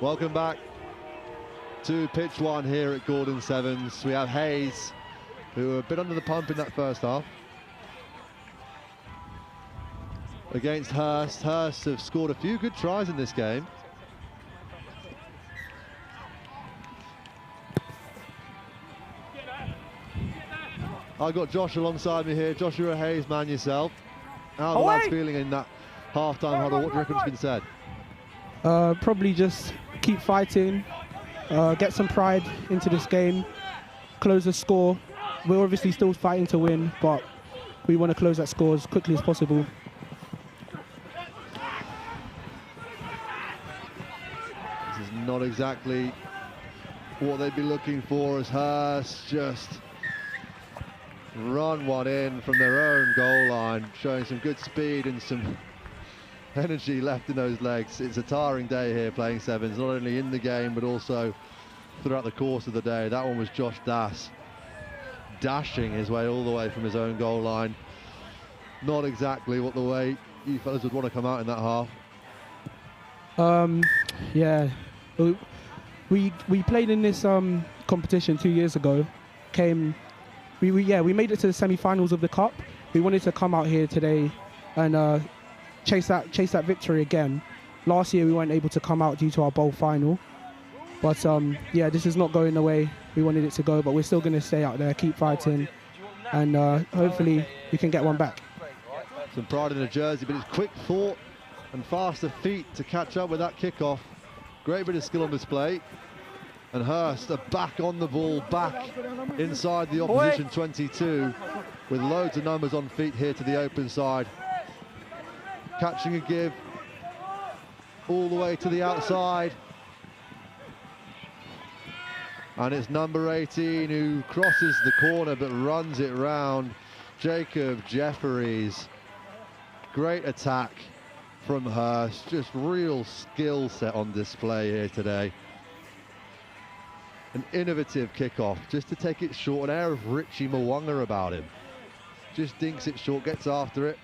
S3: Welcome back to pitch 1 here at Gordon Sevens. We have Hayes, who were a bit under the pump in that first half. Against Hurst. Hurst have scored a few good tries in this game. I've got Josh alongside me here. Josh, you're a Hayes man yourself. How are the lads feeling in that half-time huddle? What do you reckon's been said?
S13: Probably just keep fighting, get some pride into this game, close the score. We're obviously still fighting to win, but we want to close that score as quickly as possible.
S3: This is not exactly what they'd be looking for, as Hurst just run one in from their own goal line, showing some good speed and some energy left in those legs. It's a tiring day here playing sevens, not only in the game but also throughout the course of the day. That one was Josh Das dashing his way all the way from his own goal line. Not exactly what the way you fellas would want to come out in that half.
S13: Yeah, we played in this competition 2 years ago. We made it to the semi-finals of the cup. We wanted to come out here today and chase that victory again. Last year we weren't able to come out due to our bowl final, but yeah, this is not going the way we wanted it to go. But we're still going to stay out there, keep fighting, and hopefully we can get one back.
S3: Some pride in the jersey, but it's quick thought and faster feet to catch up with that kickoff. Great bit of skill on display. And Hurst are back on the ball, back inside the opposition 22, with loads of numbers on feet here to the open side. Catching a give all the way to the outside. And it's number 18 who crosses the corner but runs it round. Jacob Jefferies. Great attack from Hurst. Just real skill set on display here today. An innovative kickoff, just to take it short, an air of Richie Mwanga about him. Just dinks it short, gets after it.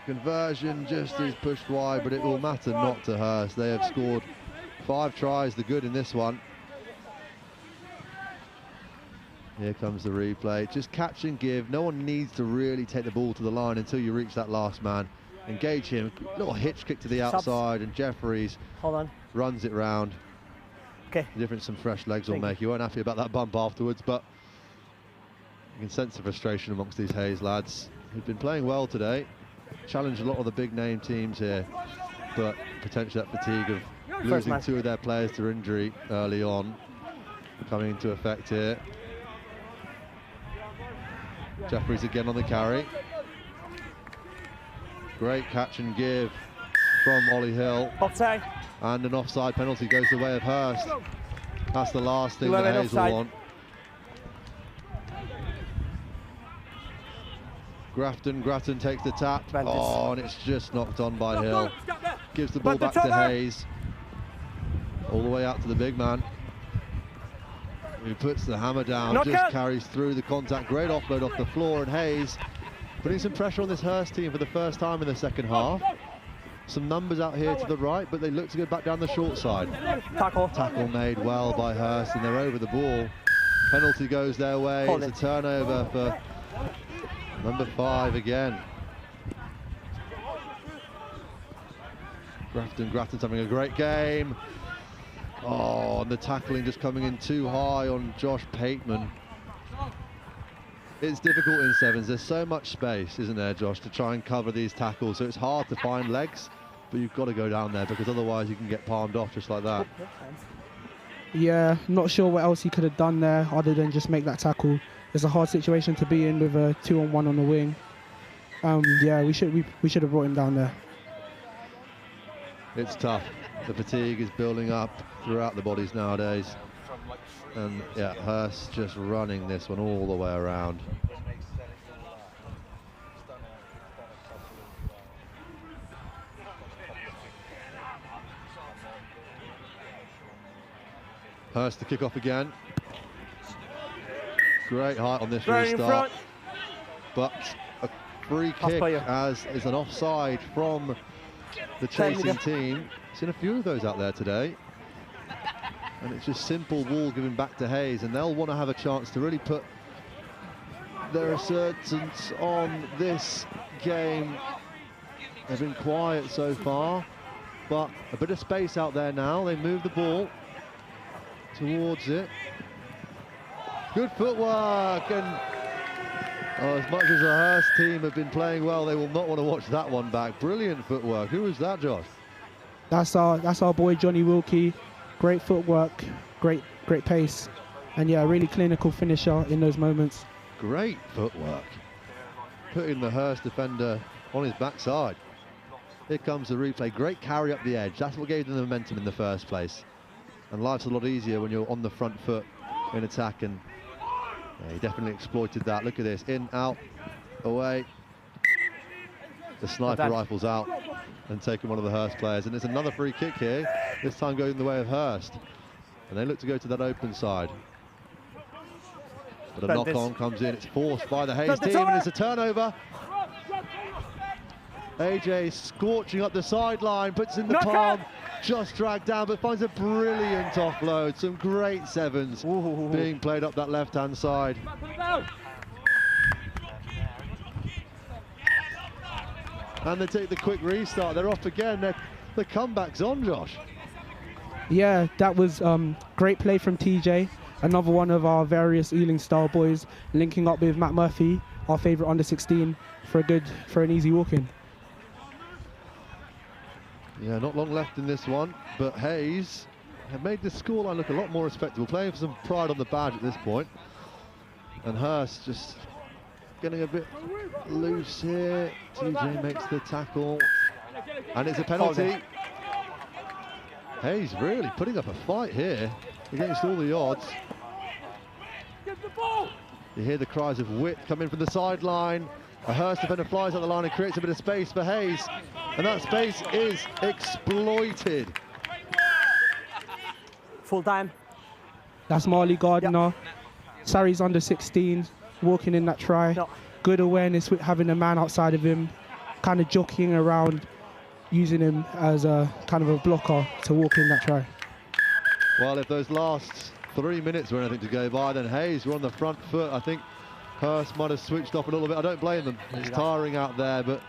S3: Conversion just is pushed wide, but it will matter not to Hurst. They have scored 5 tries, the good in this one. Here comes the replay. Just catch and give. No one needs to really take the ball to the line until you reach that last man. Engage him. Little hitch kick to the outside, and Jefferies runs it round.
S12: Okay.
S3: The difference some fresh legs will make. You weren't happy about that bump afterwards, but you can sense the frustration amongst these Hayes lads who've been playing well today. Challenged a lot of the big name teams here, but potentially that fatigue of losing 2 of their players to injury early on coming into effect here. Jefferies again on the carry. Great catch and give from Ollie Hill.
S12: Offside.
S3: And an offside penalty goes the way of Hurst. That's the last thing that Hayes will want. Grattan takes the tap. Oh, and it's just knocked on by Hill. Gives the ball back to Hayes. All the way out to the big man, who puts the hammer down, just carries through the contact. Great offload off the floor, and Hayes putting some pressure on this Hurst team for the first time in the second half. Some numbers out here to the right, but they look to go back down the short side. Tackle made well by Hurst, and they're over the ball. Penalty goes their way. It's a turnover for number 5 again. Grattan's having a great game. Oh, and the tackling just coming in too high on Josh Pateman. It's difficult in sevens. There's so much space, isn't there, Josh, to try and cover these tackles. So it's hard to find legs, but you've got to go down there because otherwise you can get palmed off just like that.
S13: Yeah, not sure what else he could have done there other than just make that tackle. It's a hard situation to be in with a 2-on-1 on the wing. Yeah, we should have brought him down there.
S3: It's tough. The fatigue is building up throughout the bodies nowadays. And yeah, Hurst just running this one all the way around. Hurst to kick off again. Great height on this restart. But a free kick as is an offside from the chasing team. Seen a few of those out there today. And it's just simple ball given back to Hayes, and they'll want to have a chance to really put their assertions on this game. They've been quiet so far, but a bit of space out there now. They move the ball towards it. Good footwork, and as much as the Hurst team have been playing well, they will not want to watch that one back. Brilliant footwork. Who was that, Josh?
S13: That's our boy Johnny Wilkie. Great footwork, great pace, and yeah, really clinical finisher in those moments.
S3: Great footwork, putting the Hurst defender on his backside. Here comes the replay. Great carry up the edge. That's what gave them the momentum in the first place. And life's a lot easier when you're on the front foot in attack, and yeah, he definitely exploited that. Look at this, in, out, away. The sniper rifle's out and taking one of the Hurst players, and there's another free kick here, this time going the way of Hurst. And they look to go to that open side. But a knock-on comes in. It's forced by the Hayes team, and it's a turnover. AJ scorching up the sideline, puts in the palm, just dragged down, but finds a brilliant offload. Some great sevens being played up that left-hand side. And they take the quick restart. They're off again. The comeback's on, Josh.
S13: Yeah, that was great play from TJ. Another one of our various Ealing style boys linking up with Matt Murphy, our favourite under-16, for an easy walk-in.
S3: Yeah, not long left in this one, but Hayes have made the scoreline look a lot more respectable, playing for some pride on the badge at this point. And Hurst just getting a bit loose here. TJ makes the tackle, and it's a penalty. Hayes really putting up a fight here against all the odds. You hear the cries of wit coming from the sideline. A Hurst defender flies out the line and creates a bit of space for Hayes, and that space is exploited.
S12: Full time.
S13: That's Marley Gardner. Sarri's under-16, walking in that try.
S12: No.
S13: Good awareness with having a man outside of him, kind of jockeying around, using him as a kind of a blocker to walk in that try.
S3: Well, if those last 3 minutes were anything to go by, then Hayes were on the front foot. I think Hurst might have switched off a little bit. I don't blame them. It's tiring out there, but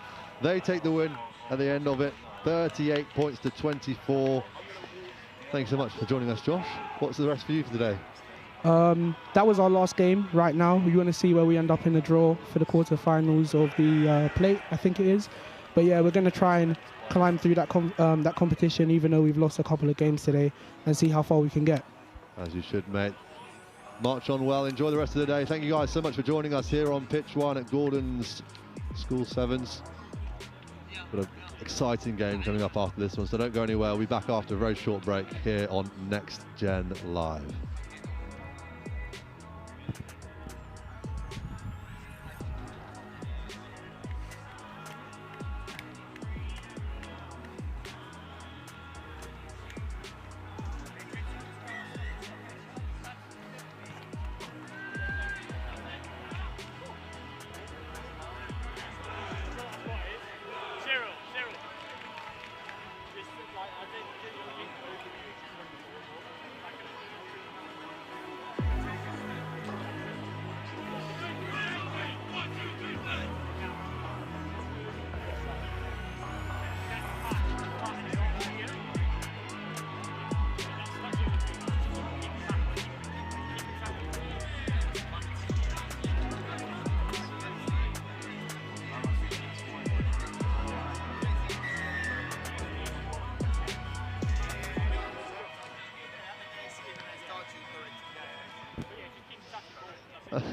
S3: they take the win at the end of it. 38 points to 24. Thanks so much for joining us, Josh. What's the rest for you for today?
S13: That was our last game. Right now, we want to see where we end up in the draw for the quarterfinals of the plate, I think it is. But yeah, we're going to try and climb through that competition, even though we've lost a couple of games today, and see how far we can get.
S3: As you should, mate. March on well. Enjoy the rest of the day. Thank you guys so much for joining us here on pitch 1 at Gordon's School Sevens. Got an exciting game coming up after this one, so don't go anywhere. We'll be back after a very short break here on Next Gen Live.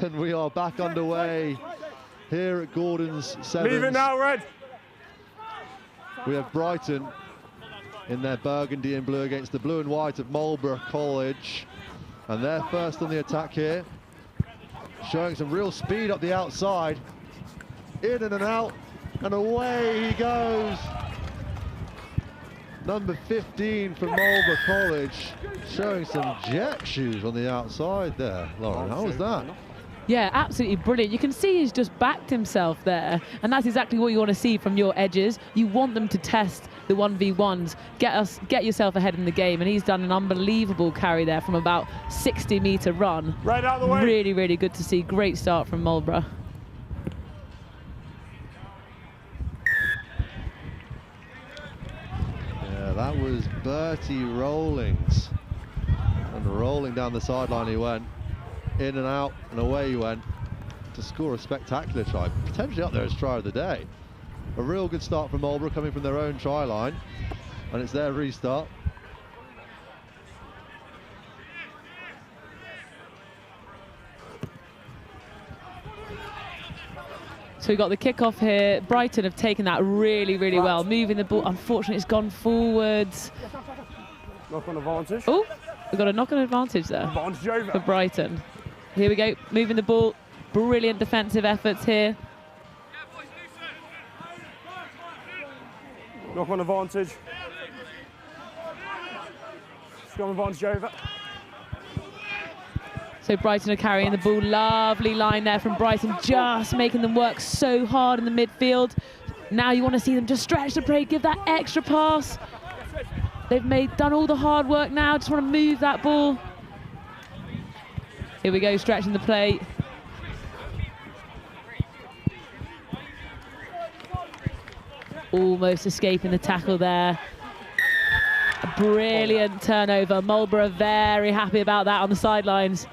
S3: And we are back underway here at Gordon's Sevens.
S4: Leave it now, Red.
S3: We have Brighton in their burgundy and blue against the blue and white of Marlborough College. And they're first on the attack here, showing some real speed up the outside. In and out, and away he goes. Number 15 from Marlborough College, showing some jack shoes on the outside there. Lauren, how was that?
S2: Yeah, absolutely brilliant. You can see he's just backed himself there, and that's exactly what you want to see from your edges. You want them to test the 1v1s, get yourself ahead in the game, and he's done an unbelievable carry there from about 60-meter run.
S4: Right out the way.
S2: Really, really good to see. Great start from Marlborough.
S3: Yeah, that was Bertie Rollings, and rolling down the sideline he went. In and out, and away he went to score a spectacular try, potentially up there as try of the day. A real good start from Marlborough, coming from their own try line, and it's their restart.
S2: So we've got the kickoff here. Brighton have taken that really, really well, moving the ball. Unfortunately, it's gone forwards.
S4: Knock on advantage.
S2: Oh, we've got a knock-on advantage there
S4: Advantage over.
S2: for Brighton. Here we go, moving the ball. Brilliant defensive efforts here.
S4: Knock on advantage. Strong advantage over.
S2: So Brighton are carrying the ball. Lovely line there from Brighton, just making them work so hard in the midfield. Now you want to see them just stretch the play, give that extra pass. They've done all the hard work now, just want to move that ball. Here we go, stretching the play. Almost escaping the tackle there. A brilliant turnover. Marlborough very happy about that on the sidelines.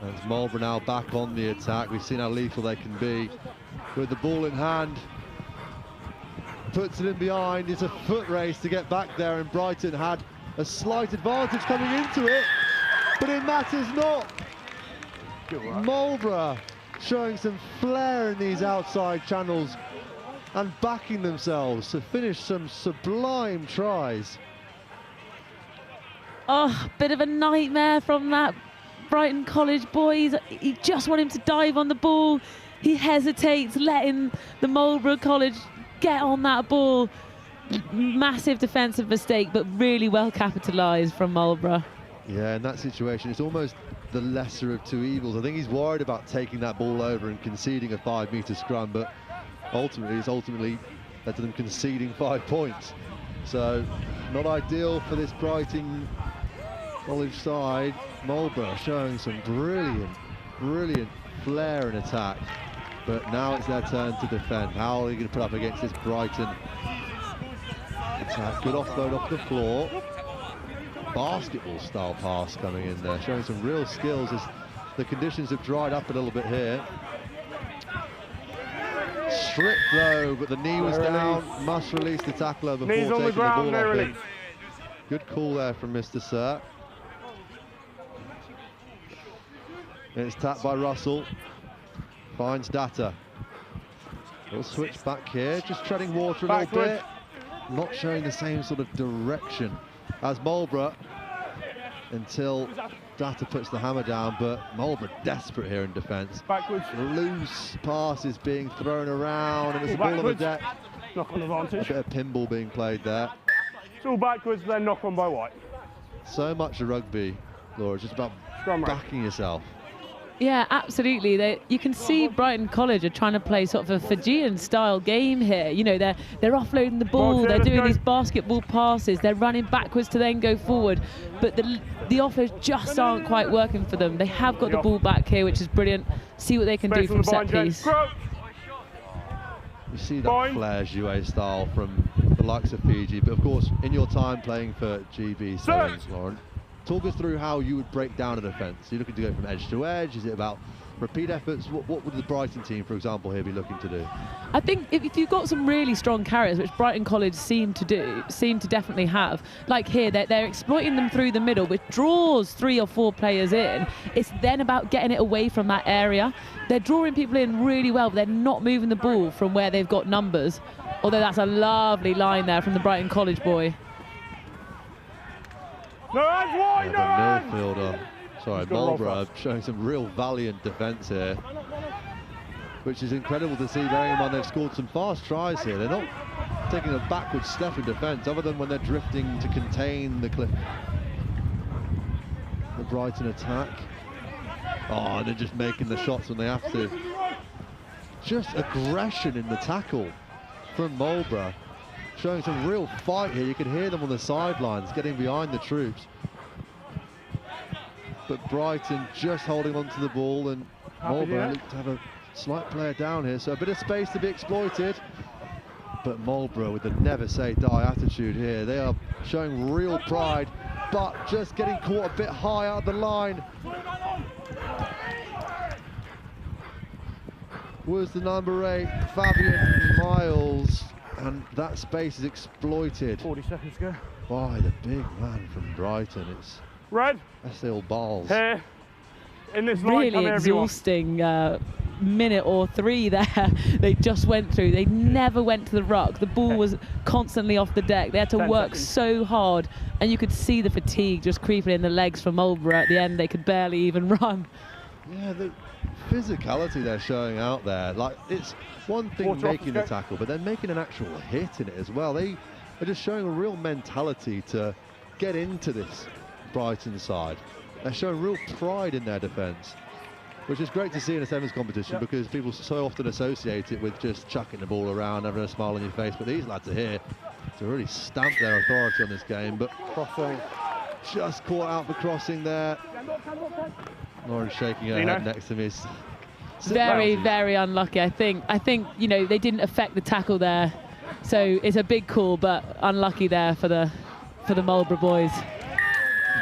S3: As Marlborough now back on the attack, we've seen how lethal they can be. With the ball in hand, puts it in behind. It's a foot race to get back there, and Brighton had a slight advantage coming into it, but it matters not. Marlborough showing some flair in these outside channels and backing themselves to finish some sublime tries.
S2: Oh, bit of a nightmare from that Brighton College boys. You just want him to dive on the ball. He hesitates, letting the Marlborough College get on that ball. Massive defensive mistake, but really well capitalised from Marlborough.
S3: Yeah, in that situation, it's almost the lesser of two evils. I think he's worried about taking that ball over and conceding a 5-metre scrum, but ultimately, it's led to them conceding 5 points. So, not ideal for this Brighton College side. Marlborough showing some brilliant flair in attack, but now it's their turn to defend. How are they going to put up against this Brighton attack? Good offload off the floor. Basketball style pass coming in there, showing some real skills as the conditions have dried up a little bit here. Stripped though, but the knee was down. Must release the tackler before
S4: Knees on the
S3: taking the
S4: ground,
S3: ball
S4: no
S3: off
S4: release.
S3: him. Good call there from Mr. Sir. It's tapped by Russell. Finds Data. We'll switch back here, just treading water a little bit. Not showing the same sort of direction as Marlborough until Data puts the hammer down, but Marlborough desperate here in defence.
S4: Backwards.
S3: Loose passes being thrown around, and it's a ball on the deck.
S4: Knock on advantage.
S3: A bit of pinball being played there.
S4: It's all backwards, then knock on by White.
S3: So much of rugby, Laura, it's just about backing yourself.
S2: Yeah, absolutely. You can see Brighton College are trying to play sort of a Fijian-style game here. You know, they're offloading the ball, they're doing these basketball passes, they're running backwards to then go forward. But the offloads just aren't quite working for them. They have got the ball back here, which is brilliant. See what they can do from set piece.
S3: You see that flair Jouet style from the likes of Fiji, but of course, in your time playing for GB Sevens, Lauren, talk us through how you would break down a defence. Are you looking to go from edge to edge? Is it about repeat efforts? What would the Brighton team, for example, here be looking to do?
S2: I think if you've got some really strong carriers, which Brighton College seem to definitely have, like here, they're exploiting them through the middle, which draws 3 or 4 players in. It's then about getting it away from that area. They're drawing people in really well, but they're not moving the ball from where they've got numbers. Although that's a lovely line there from the Brighton College boy.
S4: No hands wide, no hands!
S3: Midfielder, sorry, Marlborough showing some real valiant defence here, which is incredible to see, bearing in mind they've scored some fast tries here. They're not taking a backward step in defence, other than when they're drifting to contain the Brighton attack. Oh, and they're just making the shots when they have to. Just aggression in the tackle from Marlborough. Showing some real fight here. You can hear them on the sidelines getting behind the troops. But Brighton just holding on to the ball, and Marlborough look to have a slight player down here, so a bit of space to be exploited. But Marlborough with the never say die attitude here. They are showing real pride, but just getting caught a bit high out of the line. Was the number 8, Fabian Miles. And that space is exploited
S4: 40 seconds ago
S3: by the big man from Brighton. It's
S4: red.
S3: That's the old balls.
S4: Here in this line,
S2: really exhausting minute or 3 there. They just went through. They never went to the ruck. The ball was constantly off the deck. They had to work so hard, and you could see the fatigue just creeping in the legs from Marlborough. At the end, they could barely even run.
S3: Yeah, the physicality they're showing out there. Like, it's one thing making the tackle, but then making an actual hit in it as well. They are just showing a real mentality to get into this Brighton side. They're showing real pride in their defence, which is great to see in a sevens competition because people so often associate it with just chucking the ball around, having a smile on your face. But these lads are here to really stamp their authority on this game. But crossing, just caught out for crossing there. Lauren's shaking her head next to me.
S2: Very unlucky. I think you know, they didn't affect the tackle there, so it's a big call, but unlucky there for the Marlborough boys.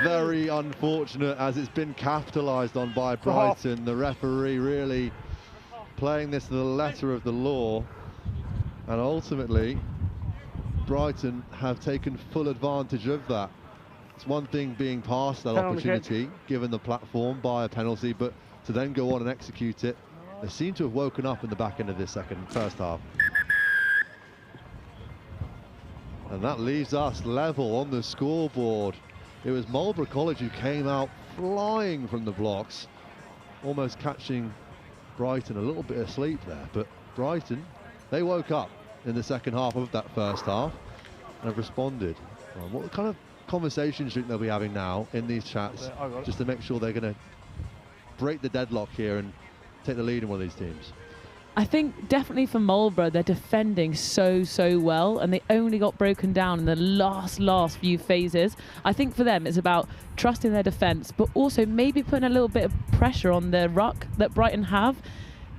S3: Very unfortunate, as it's been capitalised on by Brighton. The referee really playing this to the letter of the law, and ultimately Brighton have taken full advantage of that. It's one thing being past that opportunity, given the platform by a penalty, but to then go on and execute it, they seem to have woken up in the back end of this first half. And that leaves us level on the scoreboard. It was Marlborough College who came out flying from the blocks, almost catching Brighton a little bit asleep there. But Brighton, they woke up in the second half of that first half and have responded. What kind of conversations do you think they'll be having now in these chats, just to make sure they're going to break the deadlock here and take the lead in one of these teams?
S2: I think definitely for Marlborough, they're defending so well, and they only got broken down in the last few phases. I think for them, it's about trusting their defence, but also maybe putting a little bit of pressure on the ruck that Brighton have.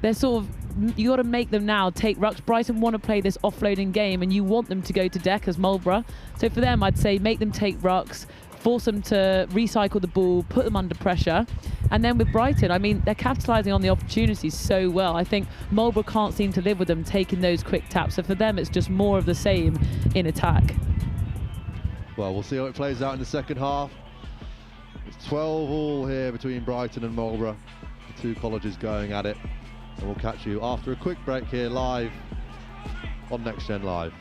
S2: They're sort of, you got to make them now take rucks. Brighton want to play this offloading game, and you want them to go to deck as Marlborough. So for them, I'd say make them take rucks, force them to recycle the ball, put them under pressure. And then with Brighton, I mean, they're capitalising on the opportunities so well. I think Marlborough can't seem to live with them taking those quick taps. So for them, it's just more of the same in attack.
S3: Well, we'll see how it plays out in the second half. It's 12-all here between Brighton and Marlborough. The two colleges going at it. And we'll catch you after a quick break here live on Next Gen Live.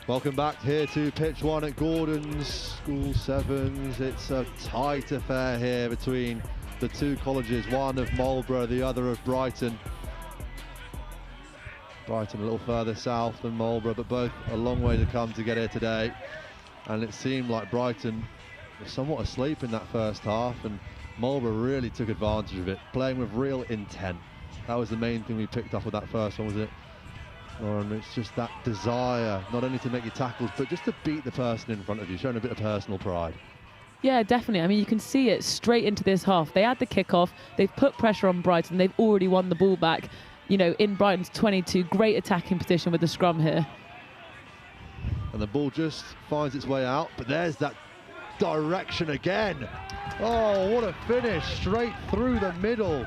S3: Welcome back here to pitch one at Gordon's School Sevens. It's a tight affair here between the two colleges, one of Marlborough, the other of Brighton. Brighton a little further south than Marlborough, but both a long way to come to get here today. And it seemed like Brighton was somewhat asleep in that first half, and Marlborough really took advantage of it, playing with real intent. That was the main thing we picked up with that first one, wasn't it, Lauren? It's just that desire, not only to make your tackles, but just to beat the person in front of you, showing a bit of personal pride.
S2: Yeah, definitely. I mean, you can see it straight into this half. They had the kickoff, they've put pressure on Brighton, they've already won the ball back, you know, in Brighton's 22. Great attacking position with the scrum here.
S3: And the ball just finds its way out, but there's that direction again. Oh, what a finish, straight through the middle.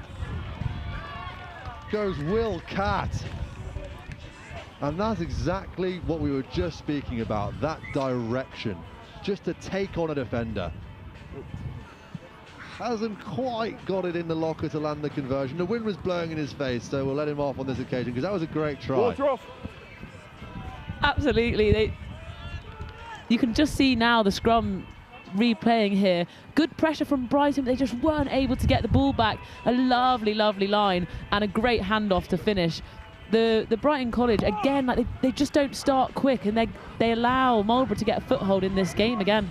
S3: Goes Will Catt. And that's exactly what we were just speaking about, that direction, just to take on a defender. Hasn't quite got it in the locker to land the conversion. The wind was blowing in his face, so we'll let him off on this occasion, because that was a great try.
S2: Absolutely. You can just see now the scrum replaying here. Good pressure from Brighton, but they just weren't able to get the ball back. A lovely, lovely line and a great handoff to finish. The Brighton College, again, like they just don't start quick, and they allow Marlborough to get a foothold in this game again.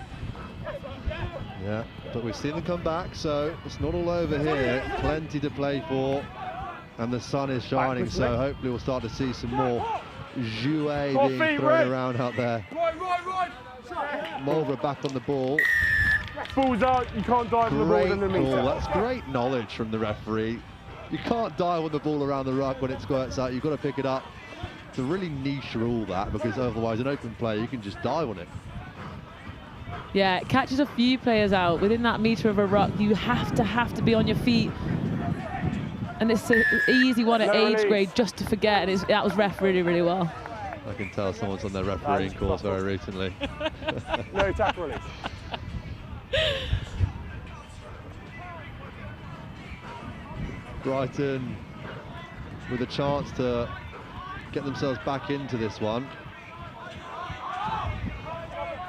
S3: Yeah, but we've seen them come back, so it's not all over here. Plenty to play for. And the sun is shining, so hopefully we'll start to see some more jouet
S4: Go
S3: being
S4: feet,
S3: thrown
S4: Red.
S3: around out there.
S4: Right.
S3: Marlborough back on the ball.
S4: Ball's out, you can't dive on the ball
S3: Great
S4: in the
S3: call.
S4: meter.
S3: That's great knowledge from the referee. You can't dive on the ball around the ruck when it squirts out. You've got to pick it up. It's a really niche rule, that, because otherwise an open play, you can just dive on it.
S2: Yeah, it catches a few players out. Within that metre of a ruck, you have to be on your feet. And it's an easy one at age grade just to forget, and that was ref really well.
S3: I can tell someone's on their refereeing course very recently.
S4: No tackle release.
S3: Brighton with a chance to get themselves back into this one.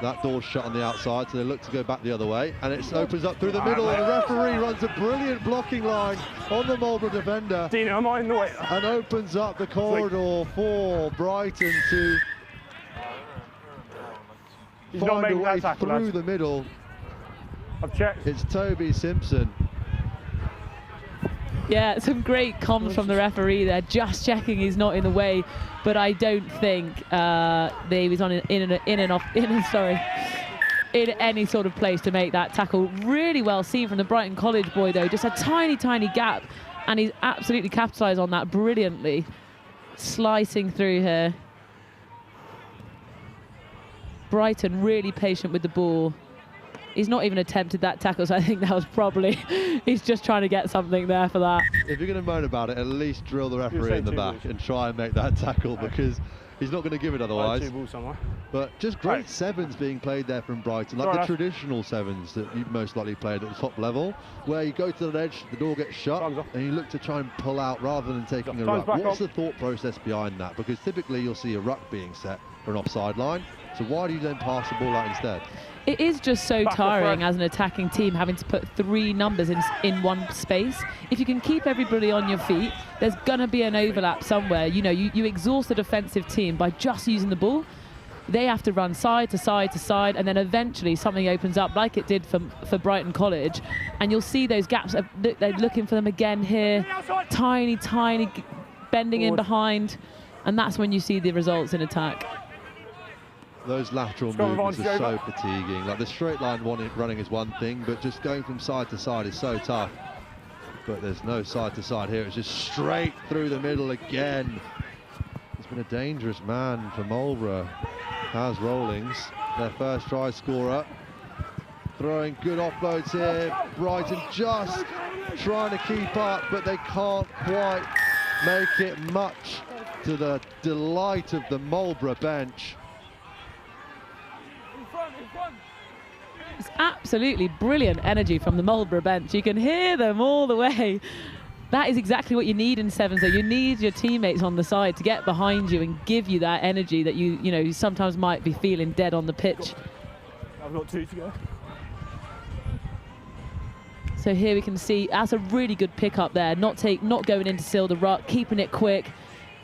S3: That door's shut on the outside, so they look to go back the other way, and it opens up through the middle, and the referee runs a brilliant blocking line on the Marlborough defender.
S4: Dino, am I in the way?
S3: And opens up the corridor for Brighton to find a way through the middle.
S4: I've checked.
S3: It's Toby Simpson.
S2: Yeah, some great comms from the referee there, just checking he's not in the way, but I don't think he was on in any sort of place to make that tackle. Really well seen from the Brighton College boy though, just a tiny gap, and he's absolutely capitalised on that brilliantly, slicing through here. Brighton really patient with the ball. He's not even attempted that tackle, so I think that was probably, he's just trying to get something there for that.
S3: If you're going to moan about it, at least drill the referee in the back and try and make that tackle, because he's not going to give it otherwise. But just great sevens being played there from Brighton, like the traditional sevens that you most likely played at the top level, where you go to the edge, the door gets shut, and you look to try and pull out rather than taking a ruck. What's the thought process behind that? Because typically you'll see a ruck being set for an offside line, so why do you then pass the ball out instead?
S2: It is just so tiring as an attacking team having to put 3 numbers in one space. If you can keep everybody on your feet, there's going to be an overlap somewhere. You know, you exhaust the defensive team by just using the ball. They have to run side to side to side, and then eventually something opens up like it did for Brighton College, and you'll see those gaps. They're looking for them again here. Tiny bending in behind, and that's when you see the results in attack.
S3: Those lateral movements are so fatiguing. Like the straight line running is one thing, but just going from side to side is so tough. But there's no side to side here. It's just straight through the middle again. It's been a dangerous man for Marlborough. Has Rollings, their first try scorer. Throwing good offloads here. Brighton just trying to keep up, but they can't quite make it much, to the delight of the Marlborough bench.
S2: It's absolutely brilliant energy from the Marlborough bench. You can hear them all the way. That is exactly what you need in sevens. So you need your teammates on the side to get behind you and give you that energy that you sometimes might be feeling dead on the pitch.
S4: I've got 2 to go.
S2: So here we can see that's a really good pick up there. Not going in to seal the ruck, keeping it quick.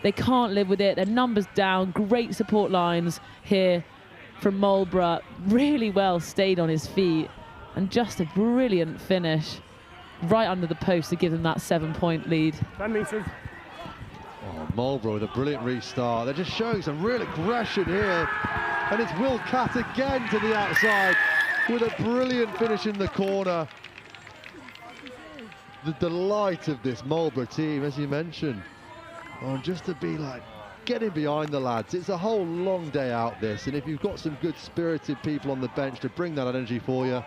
S2: They can't live with it. Their numbers down. Great support lines here from Marlborough. Really well stayed on his feet, and just a brilliant finish right under the post to give them that 7-point lead.
S4: 10 metres.
S3: Oh, Marlborough with a brilliant restart. They're just showing some real aggression here, and it's Will Catt again to the outside with a brilliant finish in the corner. The delight of this Marlborough team, as you mentioned, just to be like getting behind the lads. It's a whole long day out this, and if you've got some good spirited people on the bench to bring that energy for you,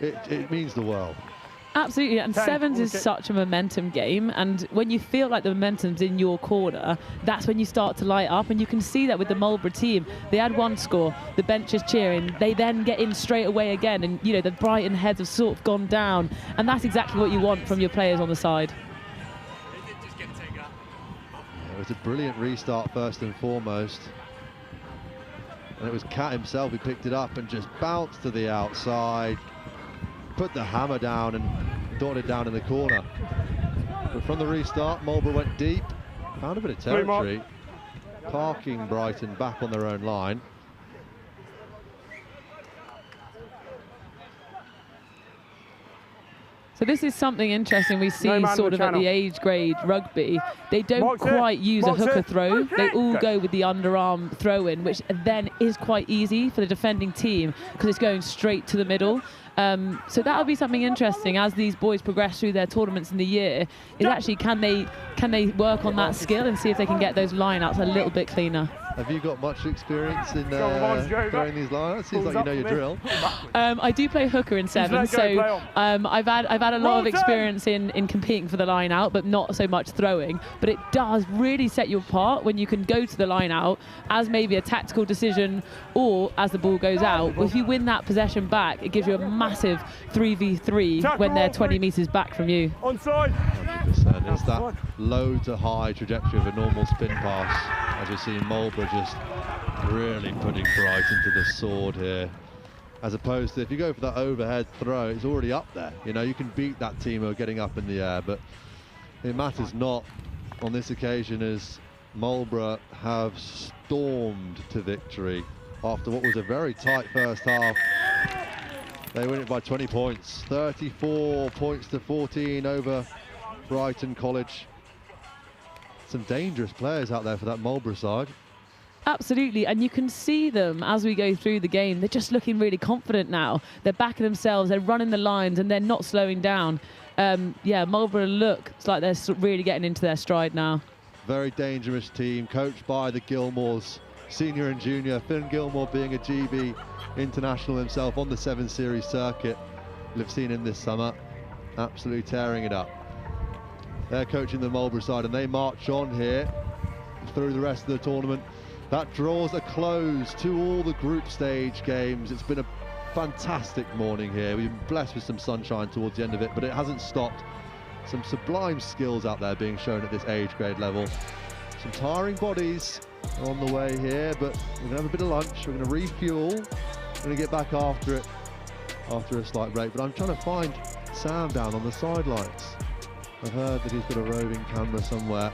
S3: it means the world.
S2: Absolutely, and sevens is such a momentum game, and when you feel like the momentum's in your corner, that's when you start to light up, and you can see that with the Marlborough team. They had 1 score, the bench is cheering, they then get in straight away again, and the Brighton heads have sort of gone down, and that's exactly what you want from your players on the side.
S3: It was a brilliant restart first and foremost, and it was Catt himself who picked it up and just bounced to the outside, put the hammer down and dotted down in the corner. But from the restart, Marlborough went deep, found a bit of territory, parking Brighton back on their own line.
S2: So this is something interesting we see
S4: No man
S2: sort
S4: in
S2: of
S4: the
S2: at the
S4: channel.
S2: age grade rugby. They don't
S4: Mark's it.
S2: quite use a
S4: Mark's
S2: hooker
S4: it.
S2: throw. They all
S4: Okay.
S2: go with the underarm throw-in, which then is quite easy for the defending team because it's going straight to the middle. So that'll be something interesting as these boys progress through their tournaments in the year. Is actually can they work on that skill and see if they can get those lineouts a little bit cleaner.
S3: Have you got much experience in
S4: Go on, Joe,
S3: throwing these lineouts? Seems like you know your drill.
S2: I do play hooker in seven,
S4: let go,
S2: so
S4: play on.
S2: I've had a lot
S4: Well
S2: of
S4: done.
S2: experience in competing for the line out, but not so much throwing. But it does really set you apart when you can go to the line out as maybe a tactical decision or as the ball goes out. If you win that possession back, it gives you a massive 3v3 when they're 20 metres back from you.
S4: Onside.
S3: 100%. It's that low to high trajectory of a normal spin pass, as we've seen Marlborough just really putting Brighton to the sword here. As opposed to if you go for that overhead throw, it's already up there. You know, you can beat that team who are getting up in the air, but it matters not on this occasion as Marlborough have stormed to victory after what was a very tight first half. They win it by 20 points, 34 points to 14 over Brighton College. Some dangerous players out there for that Marlborough side.
S2: Absolutely, and you can see them as we go through the game. They're just looking really confident now. They're backing themselves, they're running the lines, and they're not slowing down. Yeah, Marlborough looks like they're really getting into their stride now.
S3: Very dangerous team, coached by the Gilmores, senior and junior. Finn Gilmore being a GB international himself on the 7 Series circuit. We've seen him this summer, absolutely tearing it up. They're coaching the Marlborough side, and they march on here through the rest of the tournament. That draws a close to all the group stage games. It's been a fantastic morning here. We've been blessed with some sunshine towards the end of it, but it hasn't stopped. Some sublime skills out there being shown at this age grade level. Some tiring bodies on the way here, but we're gonna have a bit of lunch. We're gonna refuel. We're gonna get back after it after a slight break. But I'm trying to find Sam down on the sidelines. I've heard that he's got a roving camera somewhere.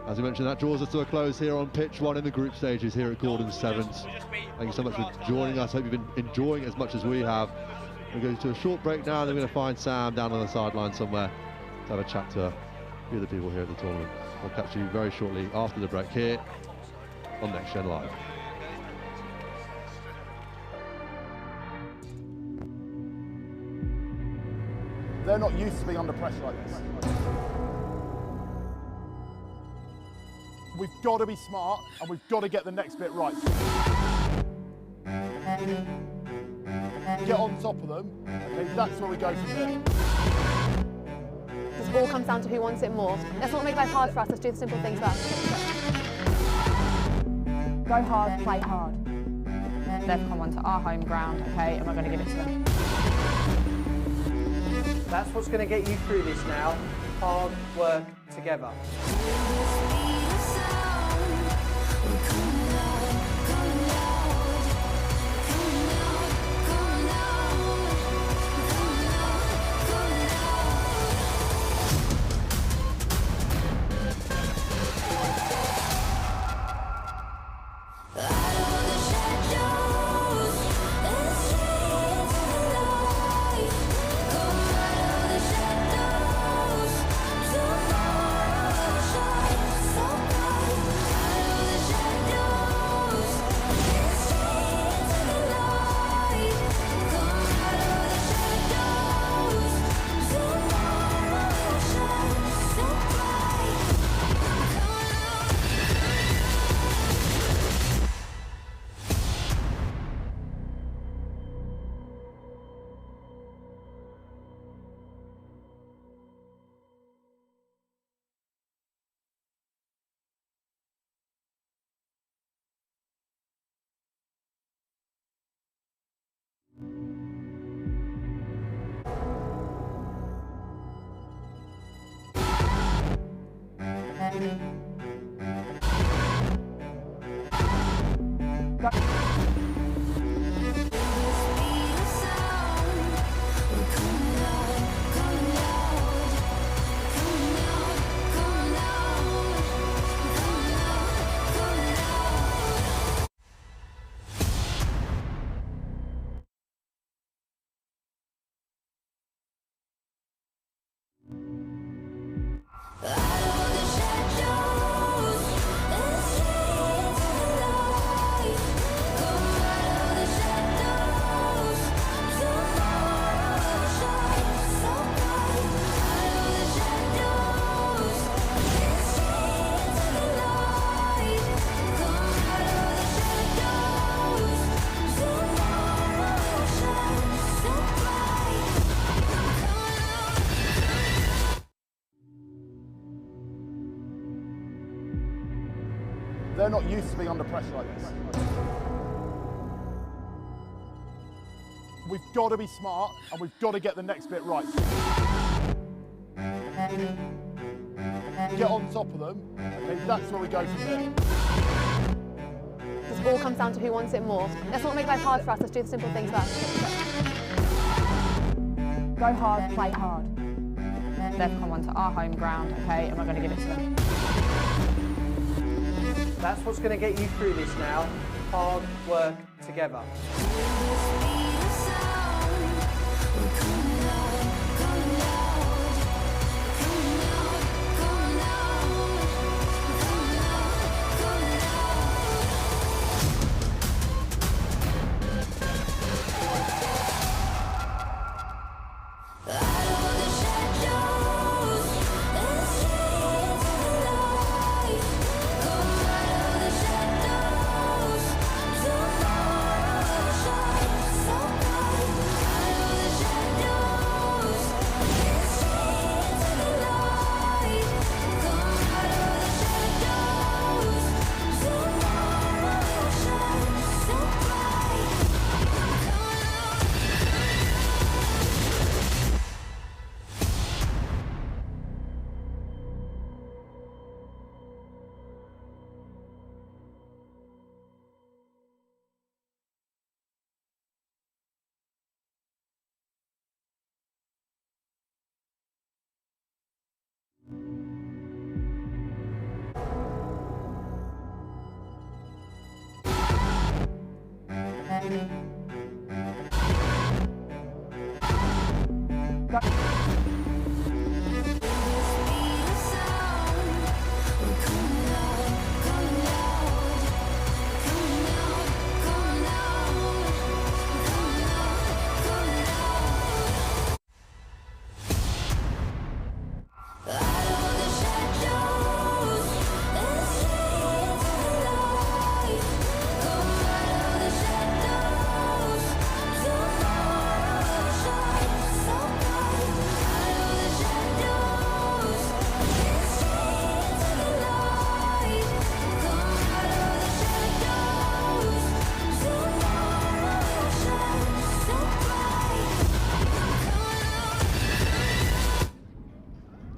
S3: As we mentioned, that draws us to a close here on pitch 1 in the group stages here at Gordon's Sevens. Thank you so much for joining us. Hope you've been enjoying it as much as we have. We're going to a short break now, and then we're going to find Sam down on the sideline somewhere to have a chat to a few of the people here at the tournament. We'll catch you very shortly after the break here on Next Gen Live.
S9: They're not used to being under pressure like this. We've got to be smart, and we've got to get the next bit right. Get on top of them. Okay, that's where we go from there.
S10: This all comes down to who wants it more. Let's not make life hard for us. Let's do the simple things first.
S11: Go hard, play hard. They've come onto our home ground, okay, and we're going to give it to them.
S12: That's what's going to get you through this now. Hard work together.
S9: They're not used to being under pressure like this. We've got to be smart and we've got to get the next bit right. Get on top of them, okay, that's where we go from there.
S10: This all comes down to who wants it more. Let's not make life hard for us, let's do the simple things first.
S11: Go hard, play hard. They've come onto our home ground, okay, and we're going to give it to them.
S12: That's what's going to get you through this now. Hard work together.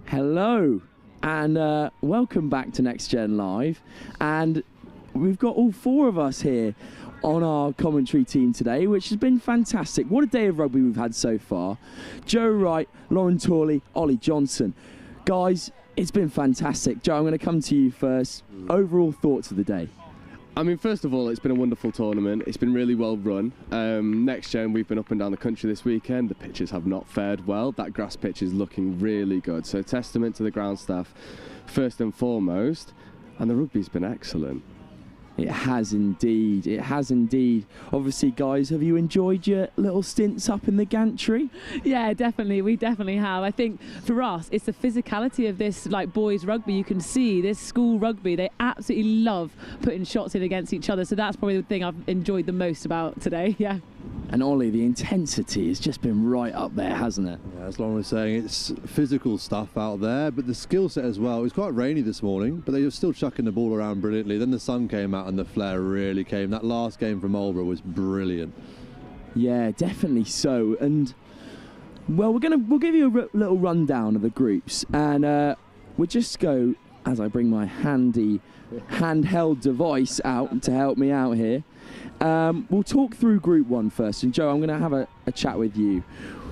S1: Hello and welcome back to Next Gen Live, and we've got all four of us here on our commentary team today, which has been fantastic. What a day of rugby we've had so far. Joe Wright, Lauren Torley, Ollie Johnson. Guys, it's been fantastic. Joe, I'm going to come to you first. Overall thoughts of the day?
S6: I mean, first of all, it's been a wonderful tournament. It's been really well run. Next Gen, we've been up and down the country this weekend. The pitches have not fared well. That grass pitch is looking really good. So testament to the ground staff, first and foremost. And the rugby's been excellent.
S1: It has indeed. It has indeed. Obviously, guys, have you enjoyed your little stints up in the gantry?
S2: Yeah, definitely. We definitely have. I think for us, it's the physicality of this, like boys rugby. You can see this school rugby. They absolutely love putting shots in against each other. So that's probably the thing I've enjoyed the most about today. Yeah.
S1: And Ollie, the intensity has just been right up there, hasn't it?
S3: Yeah, as Lauren was saying, it's physical stuff out there, but the skill set as well. It was quite rainy this morning, but they were still chucking the ball around brilliantly. Then the sun came out and the flare really came. That last game from Marlborough was brilliant.
S1: Yeah, definitely so. And well, we'll give you a little rundown of the groups, and we'll just go as I bring my handy handheld device out to help me out here. We'll talk through Group 1 first, and Joe, I'm going to have a chat with you.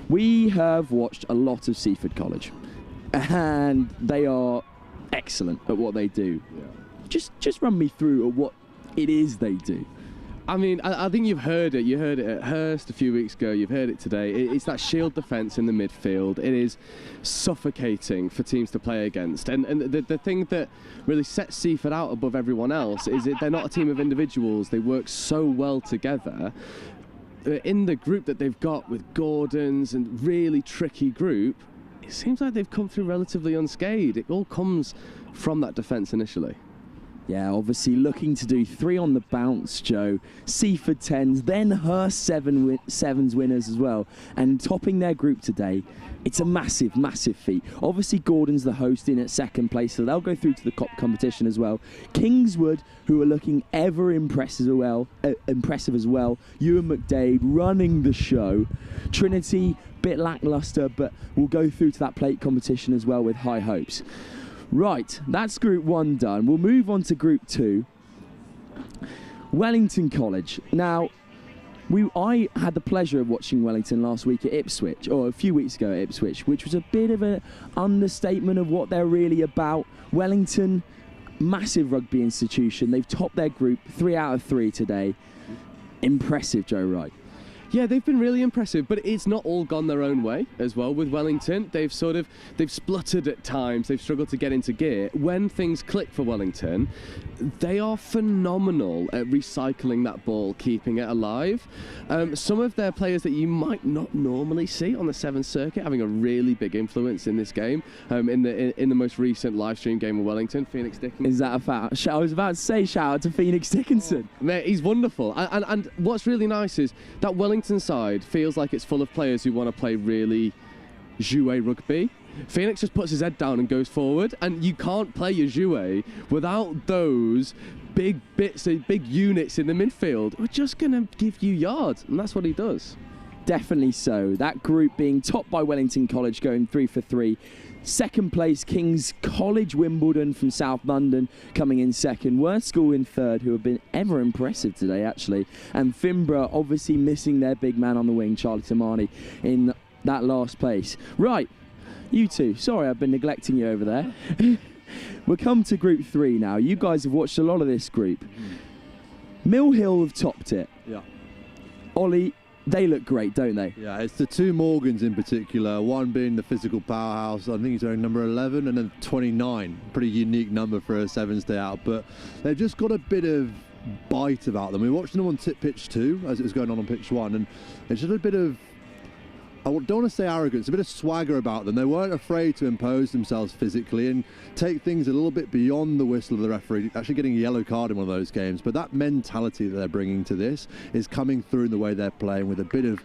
S1: We have watched a lot of Seaford College, and they are excellent at what they do. Yeah. Just run me through what it is they do.
S6: I mean, I think you've heard it. You heard it at Hurst a few weeks ago. You've heard it today. It's that shield defence in the midfield. It is suffocating for teams to play against. And the thing that really sets Seaford out above everyone else is that they're not a team of individuals. They work so well together. In the group that they've got with Gordon's and really tricky group, it seems like they've come through relatively unscathed. It all comes from that defence initially.
S1: Yeah, obviously looking to do 3 on the bounce, Joe. Seaford 10s, then Hurst 7s winners as well. And topping their group today, it's a massive, massive feat. Obviously, Gordon's the host in at second place, so they'll go through to the COP competition as well. Kingswood, who are looking ever impressive as well. Ewan McDade running the show. Trinity, bit lackluster, but will go through to that plate competition as well with high hopes. Right, that's Group 1 done. We'll move on to Group 2. Wellington College. Now, I had the pleasure of watching Wellington last week at Ipswich, or a few weeks ago at Ipswich, which was a bit of an understatement of what they're really about. Wellington, massive rugby institution. They've topped their group 3 out of 3 today. Impressive, Joe Wright.
S6: Yeah, they've been really impressive, but it's not all gone their own way as well with Wellington. They've spluttered at times. They've struggled to get into gear. When things click for Wellington, they are phenomenal at recycling that ball, keeping it alive. Some of their players that you might not normally see on the 7th circuit having a really big influence in this game. In the most recent live stream game of Wellington, Phoenix Dickinson.
S1: Is that a fact? I was about to say shout out to Phoenix Dickinson.
S6: Oh, mate, he's wonderful. And what's really nice is that Wellington side feels like it's full of players who want to play really jouet rugby. Phoenix just puts his head down and goes forward, and you can't play your jouet without those big units in the midfield who are just going to give you yards, and that's what he does.
S1: Definitely so. That group being topped by Wellington College, going 3 for 3. Second place, King's College Wimbledon from South London coming in second. Worth School in third, who have been ever impressive today, actually. And Finborough obviously missing their big man on the wing, Charlie Tamani, in that last place. Right, you two. Sorry, I've been neglecting you over there. We'll come to Group 3 now. You guys have watched a lot of this group. Milh have topped it.
S3: Yeah.
S1: Ollie, they look great, don't they?
S3: Yeah, it's the 2 Morgans in particular, one being the physical powerhouse. I think he's wearing number 11, and then 29. Pretty unique number for a 7th day out, but they've just got a bit of bite about them. We watched them on pitch 2 as it was going on pitch 1, and it's just a bit of, I don't want to say arrogance, a bit of swagger about them. They weren't afraid to impose themselves physically and take things a little bit beyond the whistle of the referee, actually getting a yellow card in one of those games. But that mentality that they're bringing to this is coming through in the way they're playing, with a bit of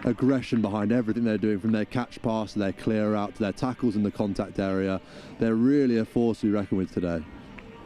S3: aggression behind everything they're doing, from their catch pass to their clear out to their tackles in the contact area. They're really a force to be reckoned with today.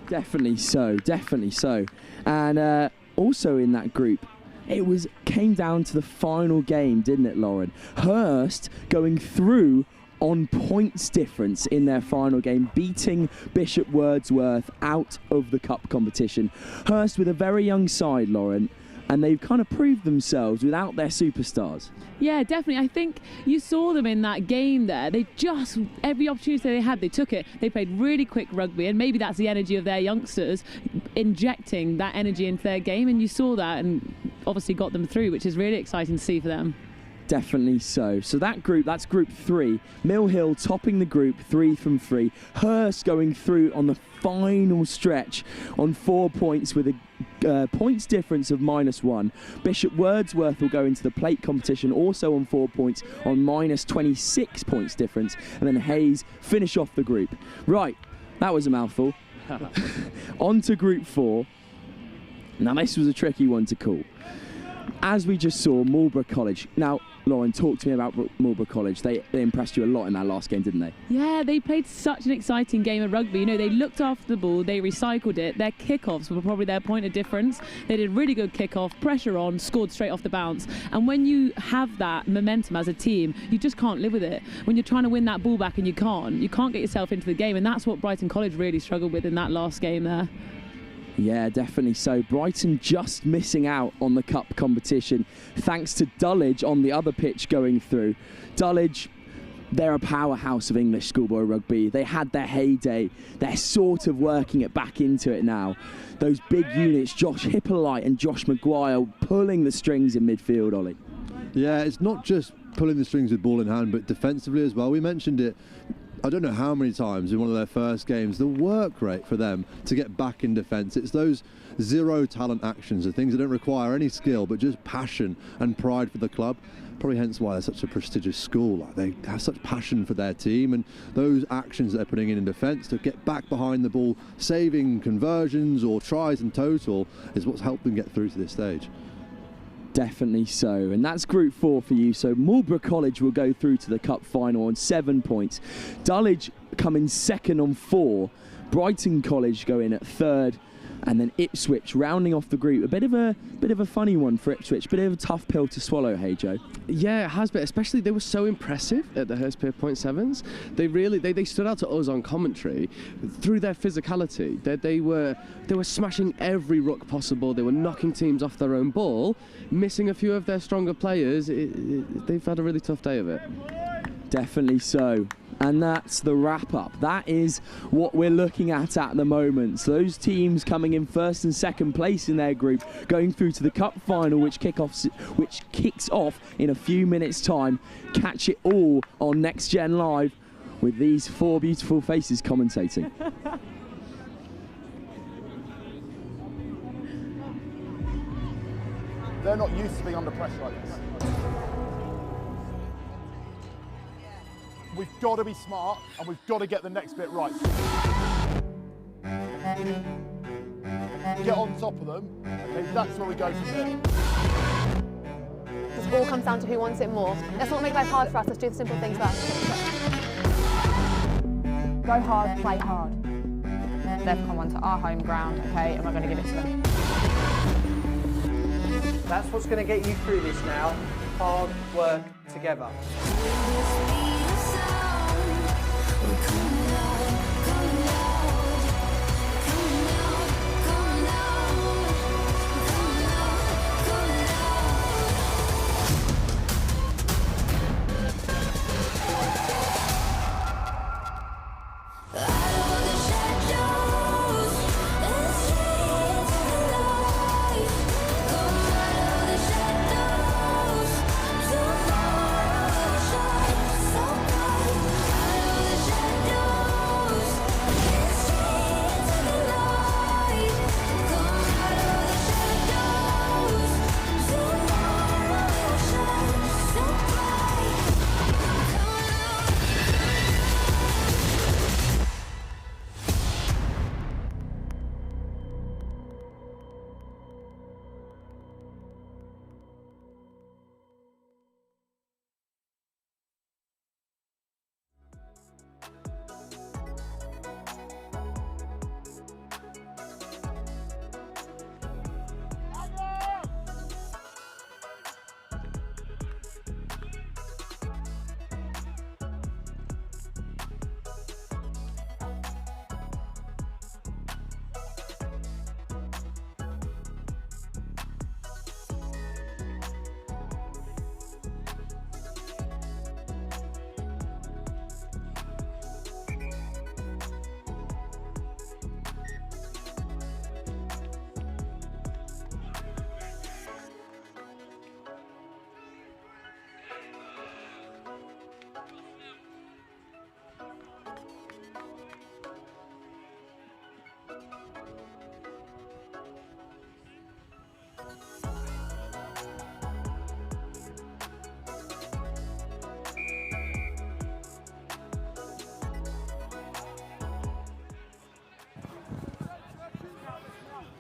S1: Definitely so, definitely so. And also in that group, it came down to the final game, didn't it, Lauren? Hurst going through on points difference in their final game, beating Bishop Wordsworth out of the cup competition. Hurst with a very young side, Lauren, and they've kind of proved themselves without their superstars.
S2: Yeah, definitely. I think you saw them in that game there. They just, every opportunity they had, they took it. They played really quick rugby, and maybe that's the energy of their youngsters injecting that energy into their game, and you saw that and obviously got them through, which is really exciting to see for them.
S1: Definitely so. So that group, that's Group 3. Milh topping the group 3 from 3. Hurst going through on the final stretch on 4 points with a points difference of -1. Bishop Wordsworth will go into the plate competition also on 4 points on -26 points difference. And then Hayes finish off the group. Right, that was a mouthful. On to Group 4. Now this was a tricky one to call. As we just saw, Marlborough College. Now, Lauren, talk to me about Marlborough College. They impressed you a lot in that last game, didn't they?
S2: Yeah, they played such an exciting game of rugby. You know, they looked after the ball, they recycled it. Their kickoffs were probably their point of difference. They did really good kickoff, pressure on, scored straight off the bounce. And when you have that momentum as a team, you just can't live with it. When you're trying to win that ball back and you can't get yourself into the game. And that's what Brighton College really struggled with in that last game there.
S1: Yeah, definitely so. Brighton just missing out on the cup competition thanks to Dulwich on the other pitch going through. Dulwich, they're a powerhouse of English schoolboy rugby. They had their heyday. They're sort of working it back into it now. Those big units, Josh Hippolyte and Josh Maguire, pulling the strings in midfield, Ollie.
S3: Yeah, it's not just pulling the strings with ball in hand, but defensively as well. We mentioned it I don't know how many times in one of their first games, the work rate for them to get back in defence, it's those zero talent actions, the things that don't require any skill but just passion and pride for the club. Probably hence why they're such a prestigious school. Like, they have such passion for their team, and those actions that they're putting in defence to get back behind the ball, saving conversions or tries in total, is what's helped them get through to this stage.
S1: Definitely so, and that's Group 4 for you. So Marlborough College will go through to the cup final on 7 points. Dulwich come in second on 4. Brighton College go in at third, and then Ipswich rounding off the group. A bit of a funny one for Ipswich, bit of a tough pill to swallow. Hey Joe.
S6: Yeah, it has been. Especially they were so impressive at the Hurstpierpoint Sevens. They really they stood out to us on commentary through their physicality. They were smashing every ruck possible. They were knocking teams off their own ball, missing a few of their stronger players. They've had a really tough day of it.
S1: Definitely so. And that's the wrap-up. That is what we're looking at the moment. So those teams coming in first and second place in their group, going through to the cup final, which kicks off in a few minutes' time. Catch it all on Next Gen Live with these 4 beautiful faces commentating.
S9: They're not used to being under pressure like this. We've got to be smart, and we've got to get the next bit right. Get on top of them. Okay, that's where we go from there.
S10: It all comes down to who wants it more. Let's not make life hard for us. Let's do the simple things first.
S11: Go hard, play hard. They've come onto our home ground, okay, and we're going to give it to them.
S12: That's what's going to get you through this now. Hard work together.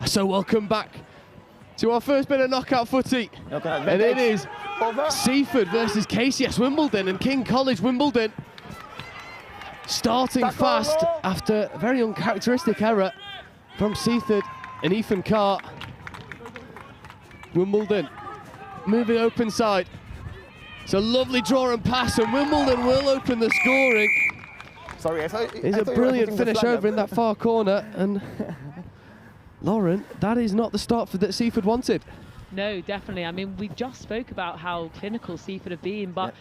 S6: So welcome back to our first bit of knockout footy. And it is Seaford versus KCS Wimbledon, and King College Wimbledon starting fast after a very uncharacteristic error from Seaford and Ethan Carr. Wimbledon moving open side. It's a lovely draw and pass, and Wimbledon will open the scoring.
S5: Sorry,
S6: It's a brilliant finish over in that far corner, and Lauren, that is not the start that Seaford wanted.
S2: No, definitely. I mean, we just spoke about how clinical Seaford have been, but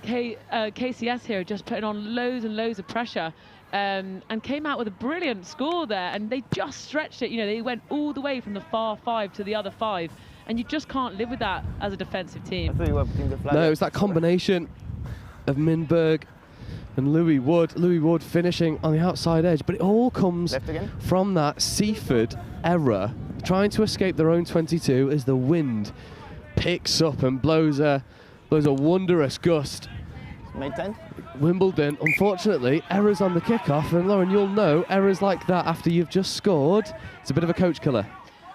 S2: KCS here are just putting on loads and loads of pressure, and came out with a brilliant score there, and they just stretched it. You know, they went all the way from the far 5 to the other 5, and you just can't live with that as a defensive team.
S6: No, it was that combination of Mindberg and Louis Wood finishing on the outside edge, but it all comes from that Seaford error, trying to escape their own 22 as the wind picks up and blows a wondrous gust.
S5: Made 10.
S6: Wimbledon, unfortunately, errors on the kickoff, and Lauren, you'll know errors like that after you've just scored, it's a bit of a coach killer.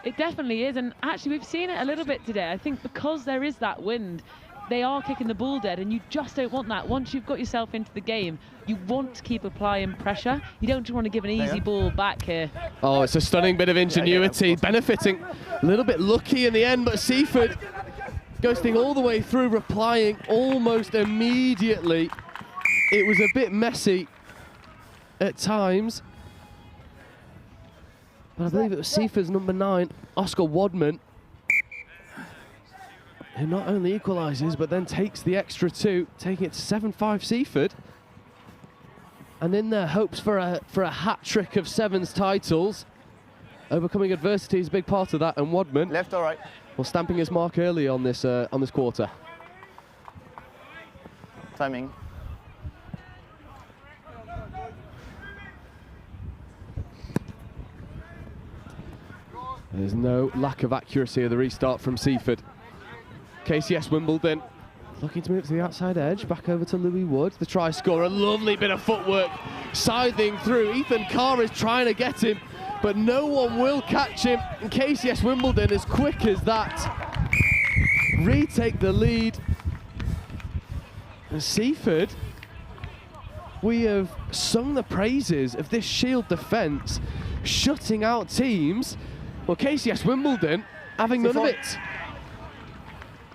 S2: It definitely is, and actually we've seen it a little bit today. I think because there is that wind, they are kicking the ball dead, and you just don't want that. Once you've got yourself into the game, you want to keep applying pressure. You don't just want to give an easy ball back here.
S6: Oh, it's a stunning bit of ingenuity, benefiting a little bit lucky in the end, but Seaford ghosting all the way through, replying almost immediately. It was a bit messy at times, but I believe it was Seaford's number 9, Oscar Wadman, who not only equalises but then takes the extra 2, taking it to 7-5 Seaford. And in their hopes for a hat-trick of Sevens titles, overcoming adversity is a big part of that, and Wadman,
S5: left or right,
S6: well, stamping his mark early on this quarter.
S5: Timing.
S6: There's no lack of accuracy of the restart from Seaford. KCS Wimbledon looking to move to the outside edge, back over to Louis Wood, the try scorer. Lovely bit of footwork, scything through. Ethan Carr is trying to get him, but no one will catch him. And KCS Wimbledon, as quick as that, retake the lead. And Seaford, we have sung the praises of this Shield defence, shutting out teams. Well, KCS Wimbledon having none of it.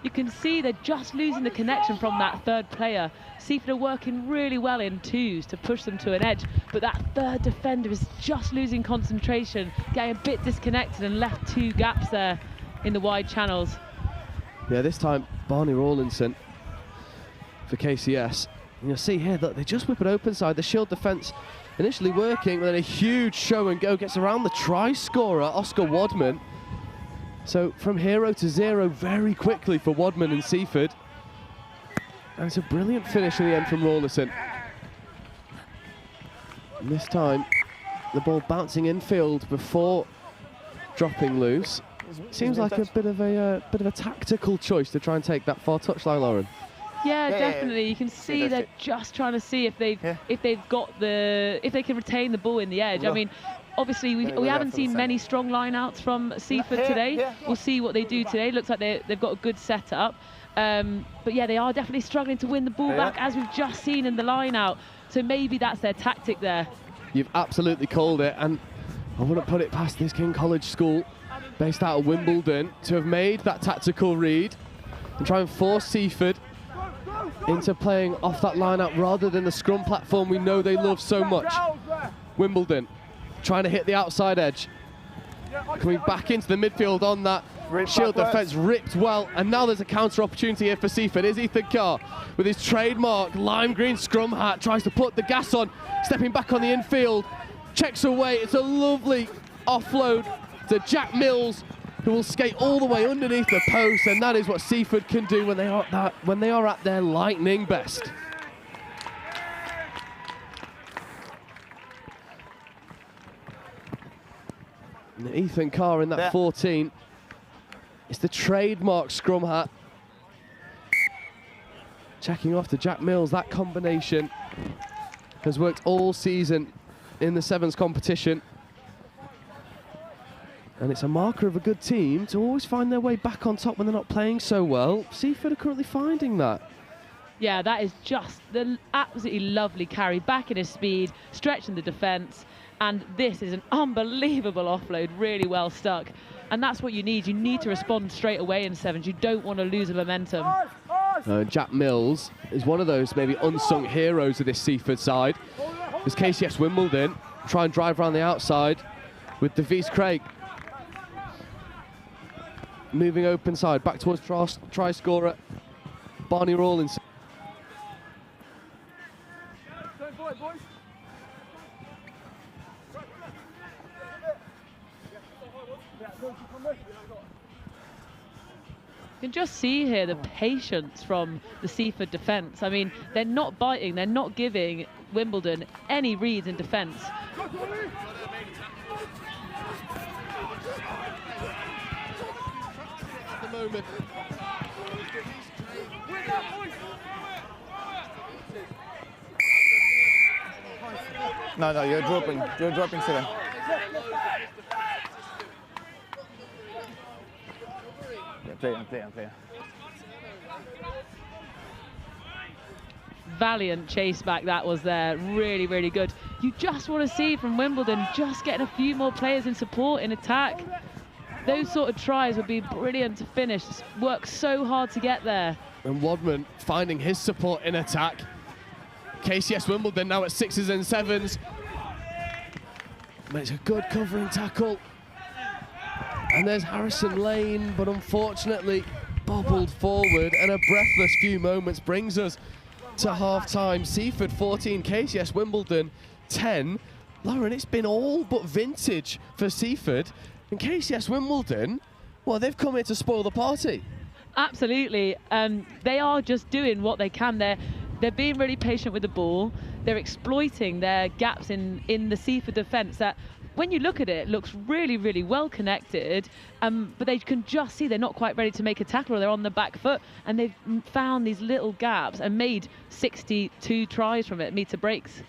S2: You can see they're just losing the connection from that third player. Seaford are working really well in twos to push them to an edge, but that third defender is just losing concentration, getting a bit disconnected and left 2 gaps there in the wide channels.
S6: Yeah, this time Barney Rawlinson for KCS. And you'll see here that they just whip it open side. The Shield defence initially working, but then a huge show and go gets around the try scorer, Oscar Wadman. So from 0 to 0 very quickly for Wadman and Seaford. And it's a brilliant finish in the end from Rawlinson. And this time, the ball bouncing infield before dropping loose. Seems like a bit of a tactical choice to try and take that far touchline, Lauren.
S2: Yeah, definitely. You can see they're just trying to see if they can retain the ball in the edge. I mean, obviously we haven't seen many strong line-outs from Seaford today. We'll see what they do today. Looks like they've got a good setup. But yeah, they are definitely struggling to win the ball back, as we've just seen in the line-out. So maybe that's their tactic there.
S6: You've absolutely called it, and I wouldn't put it past this King College school, based out of Wimbledon, to have made that tactical read and try and force Seaford into playing off that line-out rather than the scrum platform we know they love so much. Wimbledon trying to hit the outside edge, coming back into the midfield on that Shield defence, ripped well, and now there's a counter opportunity here for Seaford. Is Ethan Carr with his trademark lime green scrum hat, tries to put the gas on, stepping back on the infield, checks away. It's a lovely offload to Jack Mills, who will skate all the way underneath the post, and that is what Seaford can do when they are at their lightning best. And Ethan Carr in that 14. It's the trademark scrum hat. Checking off to Jack Mills. That combination has worked all season in the Sevens competition. And it's a marker of a good team to always find their way back on top when they're not playing so well. Seaford are currently finding that.
S2: Yeah, that is just the absolutely lovely carry, back in his speed, stretching the defence. And this is an unbelievable offload, really well stuck. And that's what you need. You need to respond straight away in Sevens. You don't want to lose the momentum.
S6: Jack Mills is one of those maybe unsung heroes of this Seaford side. As KCS Wimbledon try and drive around the outside with Devise Craig. Moving open side, back towards try scorer Barney Rawlinson.
S2: You can just see here the patience from the Seaford defence. I mean, they're not biting, they're not giving Wimbledon any reads in defence.
S6: At the moment.
S5: No, you're dropping 7. Yeah, play.
S2: Valiant chase back that was there, really, really good. You just want to see from Wimbledon just getting a few more players in support, in attack. Those sort of tries would be brilliant to finish. Work so hard to get there.
S6: And Wadman finding his support in attack. KCS Wimbledon now at 6s and 7s. Makes a good covering tackle. And there's Harrison Lane, but unfortunately bobbled forward, and a breathless few moments brings us to half-time. Seaford 14, KCS Wimbledon 10. Lauren, it's been all but vintage for Seaford. And KCS Wimbledon, well, they've come here to spoil the party.
S2: Absolutely. They are just doing what they can. They're being really patient with the ball. They're exploiting their gaps in the Seaford defence that, when you look at it, looks really, really well connected, but they can just see they're not quite ready to make a tackle, or they're on the back foot, and they've found these little gaps and made 62 tries from it, meter breaks.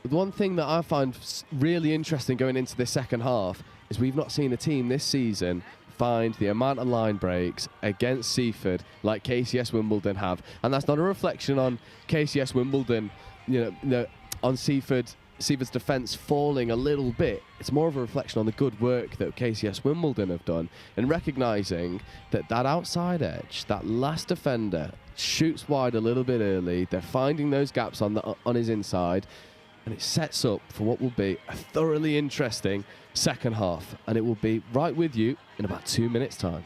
S6: The one thing that I find really interesting going into this second half is we've not seen a team this season find the amount of line breaks against Seaford like KCS Wimbledon have, and that's not a reflection on KCS Wimbledon, on Seaford's defence falling a little bit. It's more of a reflection on the good work that KCS Wimbledon have done, and recognising that outside edge, that last defender shoots wide a little bit early. They're finding those gaps on his inside, and it sets up for what will be a thoroughly interesting second half, and it will be right with you in about 2 minutes' time.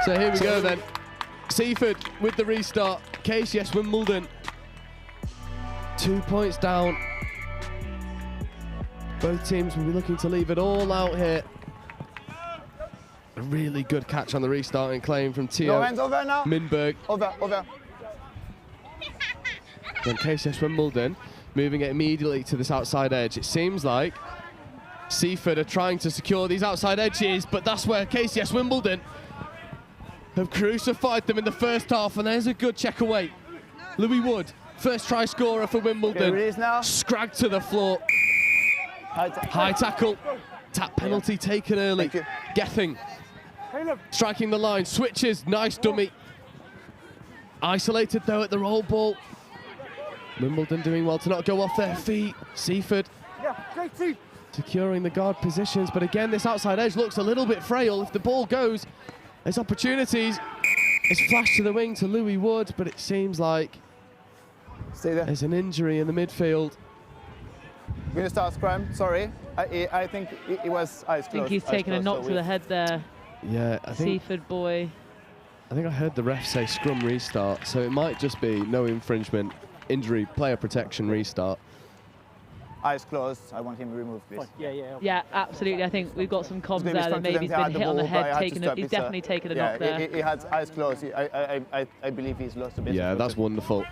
S6: So here we go then. Seaford with the restart. KCS Wimbledon 2 points down. Both teams will be looking to leave it all out here. A really good catch on the restarting claim from Theo Minberg.
S5: Over.
S6: Then KCS Wimbledon moving it immediately to this outside edge. It seems like Seaford are trying to secure these outside edges, but that's where KCS Wimbledon have crucified them in the first half, and there's a good check away. Louis Wood, first try scorer for Wimbledon.
S5: Here it is now.
S6: Scragged to the floor. High tackle. Tap penalty taken early. Gething striking the line. Switches. Nice dummy. Isolated though at the roll ball. Wimbledon doing well to not go off their feet. Seaford securing the guard positions, but again this outside edge looks a little bit frail. If the ball goes, there's opportunities. It's flashed to the wing to Louis Wood, but it seems like there's an injury in the midfield.
S5: We're going to start scrum, sorry. I think it was eyes closed.
S2: I think he's taken a knock to the head there.
S6: Yeah, I think
S2: Seaford boy.
S6: I think I heard the ref say scrum restart, so it might just be no infringement, injury, player protection restart.
S5: Eyes closed. I want him removed, please.
S2: Yeah, absolutely. I think we've got some comms there that maybe he's been hit on the head. He's definitely taken a knock there.
S5: He had eyes closed. I believe he's lost a bit.
S6: Yeah, that's wonderful.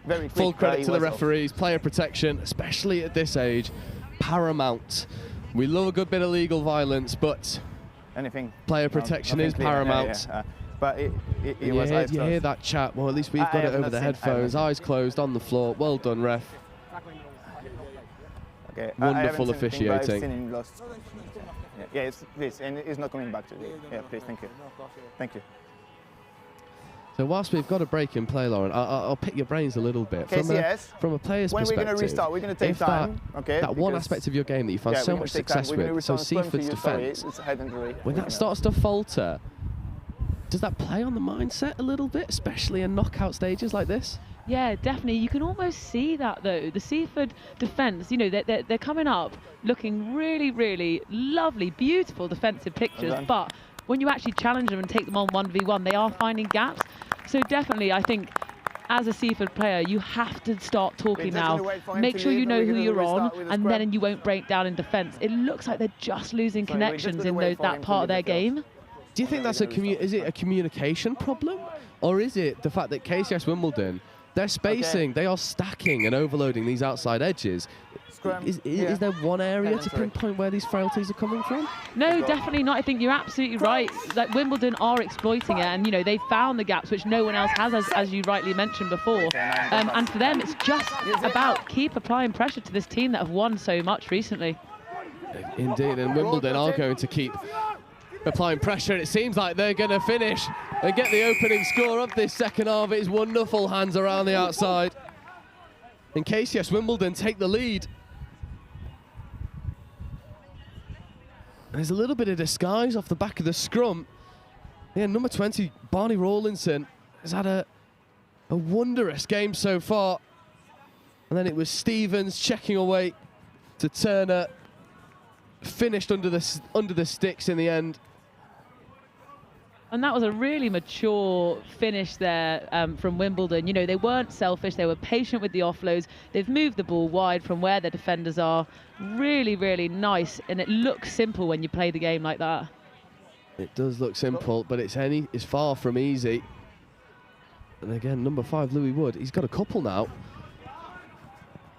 S5: Very quick.
S6: Full credit to the referees. Player protection, especially at this age, paramount. We love a good bit of legal violence, but player protection is paramount.
S5: But it was eyes closed.
S6: You hear that chat? Well, at least we've got it over the headphones. Eyes closed on the floor. Well done, ref.
S5: Okay.
S6: Wonderful officiating.
S5: Yeah, it's this, and it's not coming back to you. Yeah, please, thank you. Thank you.
S6: So whilst we've got a break in play, Lauren, I'll pick your brains a little bit.
S5: KCS,
S6: from a player's
S5: when
S6: perspective,
S5: we're going to restart, we're going to take time. Okay.
S6: That one aspect of your game that you found so much success with, so Seaford's defence, when that starts to falter, does that play on the mindset a little bit, especially in knockout stages like this?
S2: Yeah, definitely. You can almost see that though. The Seaford defence, you know, they're coming up looking really, really lovely, beautiful defensive pictures, but when you actually challenge them and take them on 1v1, they are finding gaps. So definitely, I think, as a Seaford player, you have to start talking now. Make sure you know who you're on, and then you won't break down in defence. It looks like they're just losing connections in that part of their game.
S6: Do you think that's is it a communication problem? Or is it the fact that KCS Wimbledon, they're spacing, they are stacking and overloading these outside edges? Is there one area to pinpoint where these frailties are coming from?
S2: No, definitely not. I think you're absolutely right. Like, Wimbledon are exploiting it, and you know they found the gaps which no one else has, as you rightly mentioned before. And for them, it's just about keep applying pressure to this team that have won so much recently.
S6: Indeed, and Wimbledon are going to keep applying pressure, and it seems like they're going to finish and get the opening score of this second half. It's wonderful hands around the outside, and KCS Wimbledon take the lead. There's a little bit of disguise off the back of the scrum. Yeah, number 20, Barney Rawlinson, has had a wondrous game so far. And then it was Stevens checking away to Turner, finished under the sticks in the end.
S2: And that was a really mature finish there from Wimbledon. You know, they weren't selfish, they were patient with the offloads. They've moved the ball wide from where their defenders are. Really, really nice, and it looks simple when you play the game like that.
S6: It does look simple, but it's far from easy. And again, number 5, Louis Wood, he's got a couple now.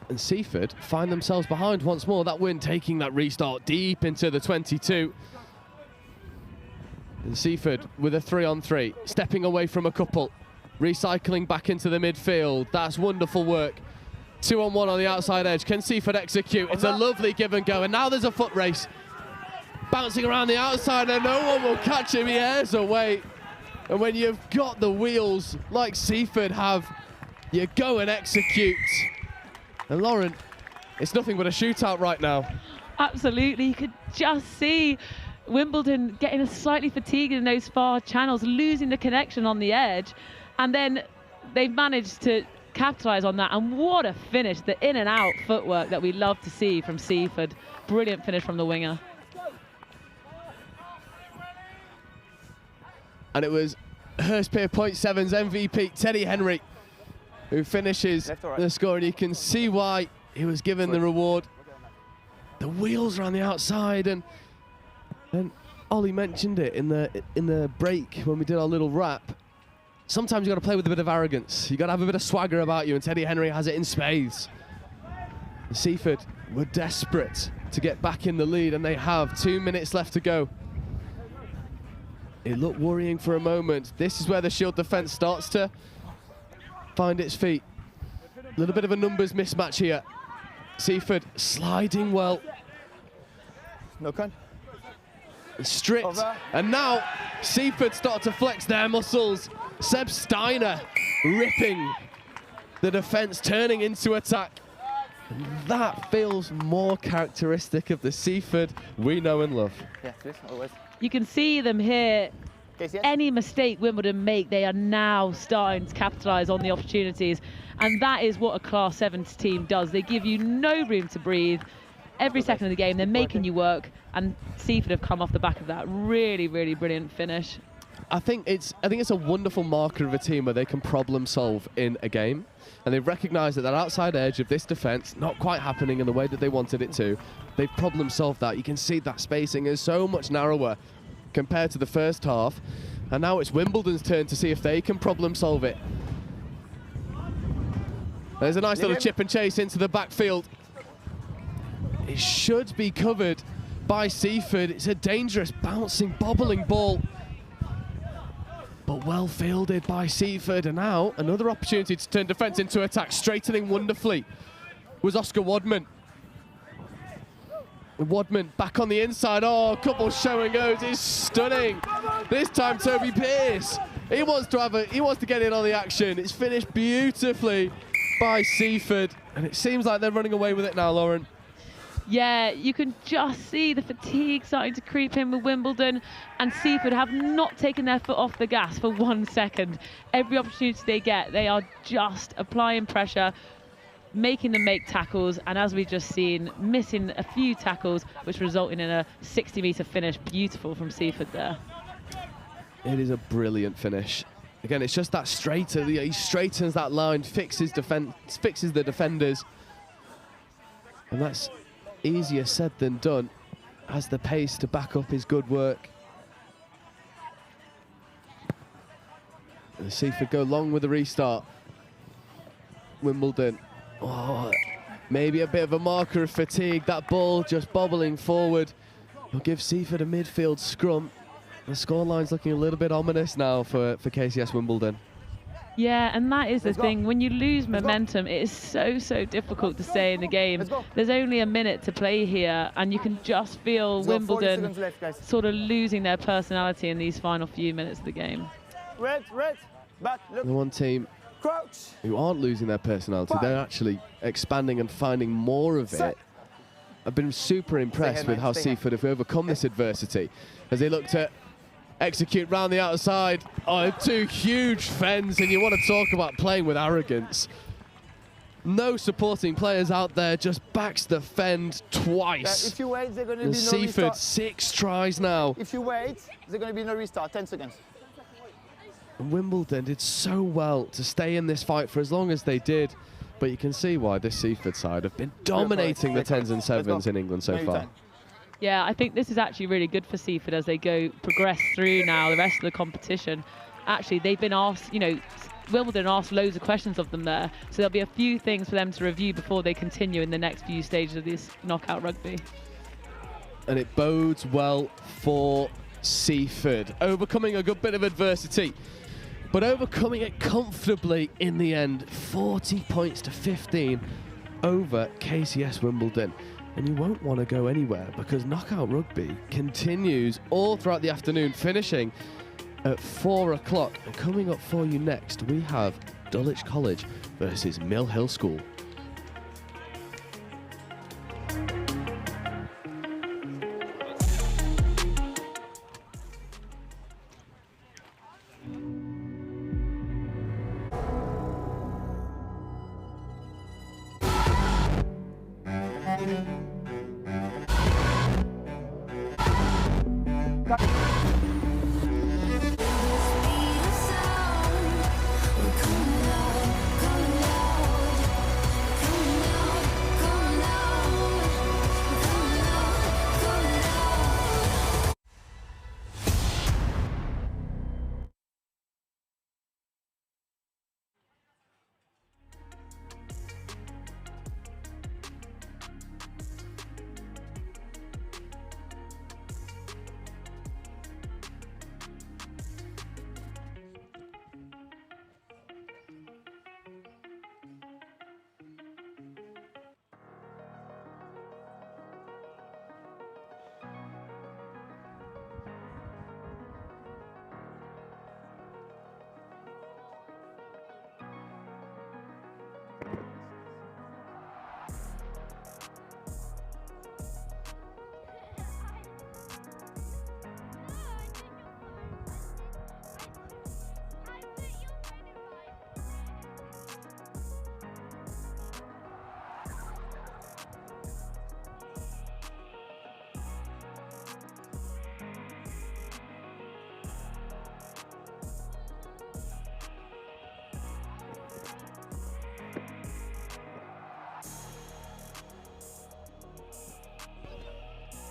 S6: And Seaford find themselves behind once more. That win taking that restart deep into the 22. And Seaford with a 3-on-3, stepping away from a couple, recycling back into the midfield. That's wonderful work. 2-on-1 on the outside edge. Can Seaford execute? It's a lovely give and go. And now there's a foot race. Bouncing around the outside and no one will catch him. He airs away. And when you've got the wheels like Seaford have, you go and execute. And Lauren, it's nothing but a shootout right now.
S2: Absolutely. You could just see Wimbledon getting slightly fatigued in those far channels, losing the connection on the edge, and then they've managed to capitalise on that. And what a finish, the in and out footwork that we love to see from Seaford. Brilliant finish from the winger.
S6: And it was Hurstpierpoint 7's MVP, Teddy Henry, who finishes the score, and you can see why he was given the reward. The wheels are on the outside, and Ollie mentioned it in the break when we did our little wrap. Sometimes you got to play with a bit of arrogance. You got to have a bit of swagger about you, and Teddy Henry has it in spades. Seaford were desperate to get back in the lead, and they have 2 minutes left to go. It looked worrying for a moment. This is where the Shield defence starts to find its feet. A little bit of a numbers mismatch here. Seaford sliding well.
S5: No con.
S6: Stripped. And now Seaford start to flex their muscles. Seb Steiner ripping the defence, turning into attack. And that feels more characteristic of the Seaford we know and love.
S5: Yeah, this always.
S2: You can see them here. Any mistake Wimbledon make, they are now starting to capitalise on the opportunities. And that is what a Class 7 team does. They give you no room to breathe. Every second of the game, they're making you work. And Seaford have come off the back of that. Really, really brilliant finish.
S6: I think it's a wonderful marker of a team where they can problem solve in a game. And they've recognised that outside edge of this defence not quite happening in the way that they wanted it to. They've problem solved that. You can see that spacing is so much narrower compared to the first half. And now it's Wimbledon's turn to see if they can problem solve it. There's a nice little chip and chase into the backfield. It should be covered by Seaford. It's a dangerous, bouncing, bobbling ball. But well fielded by Seaford. And now another opportunity to turn defence into attack. Straightening wonderfully was Oscar Wadman. Wadman back on the inside. Oh, a couple show and goes. It's stunning. This time, Toby Pearce. He wants to get in on the action. It's finished beautifully by Seaford, and it seems like they're running away with it now, Lauren.
S2: Yeah, you can just see the fatigue starting to creep in with Wimbledon, and Seaford have not taken their foot off the gas for 1 second. Every opportunity they get, they are just applying pressure, making them make tackles, and as we've just seen, missing a few tackles, which resulting in a 60-metre finish. Beautiful from Seaford there.
S6: It is a brilliant finish. Again, it's just that straighter. He straightens that line, fixes the defenders, and that's easier said than done. Has the pace to back up his good work. And Seaford go long with the restart. Wimbledon. Oh, maybe a bit of a marker of fatigue. That ball just bobbling forward. Will give Seaford a midfield scrum. The scoreline's looking a little bit ominous now for KCS Wimbledon.
S2: Yeah, and that is the thing. When you lose momentum, it is so difficult to stay in the game. There's only a minute to play here, and you can just feel Wimbledon sort of losing their personality in these final few minutes of the game.
S5: Red, back, look.
S6: The one team who aren't losing their personality, they're actually expanding and finding more of it. I've been super impressed with how Seaford have overcome this adversity as they look to execute round the outside. Oh, 2 huge fens, and you want to talk about playing with arrogance. No supporting players out there, just backs the fend twice.
S5: If you wait, there's going to be no
S6: Seaford,
S5: restart.
S6: 6 tries now.
S5: If you wait, there's going to be no restart. 10 seconds.
S6: And Wimbledon did so well to stay in this fight for as long as they did, but you can see why this Seaford side have been dominating the 10s and 7s in England so far.
S2: Yeah, I think this is actually really good for Seaford as they progress through now the rest of the competition. Actually, they've been asked, you know, Wimbledon asked loads of questions of them there, so there'll be a few things for them to review before they continue in the next few stages of this knockout rugby.
S6: And it bodes well for Seaford, overcoming a good bit of adversity, but overcoming it comfortably in the end. 40 points to 15 over KCS Wimbledon. And you won't want to go anywhere because knockout rugby continues all throughout the afternoon, finishing at 4 o'clock. And coming up for you next, we have Dulwich College versus Milh School.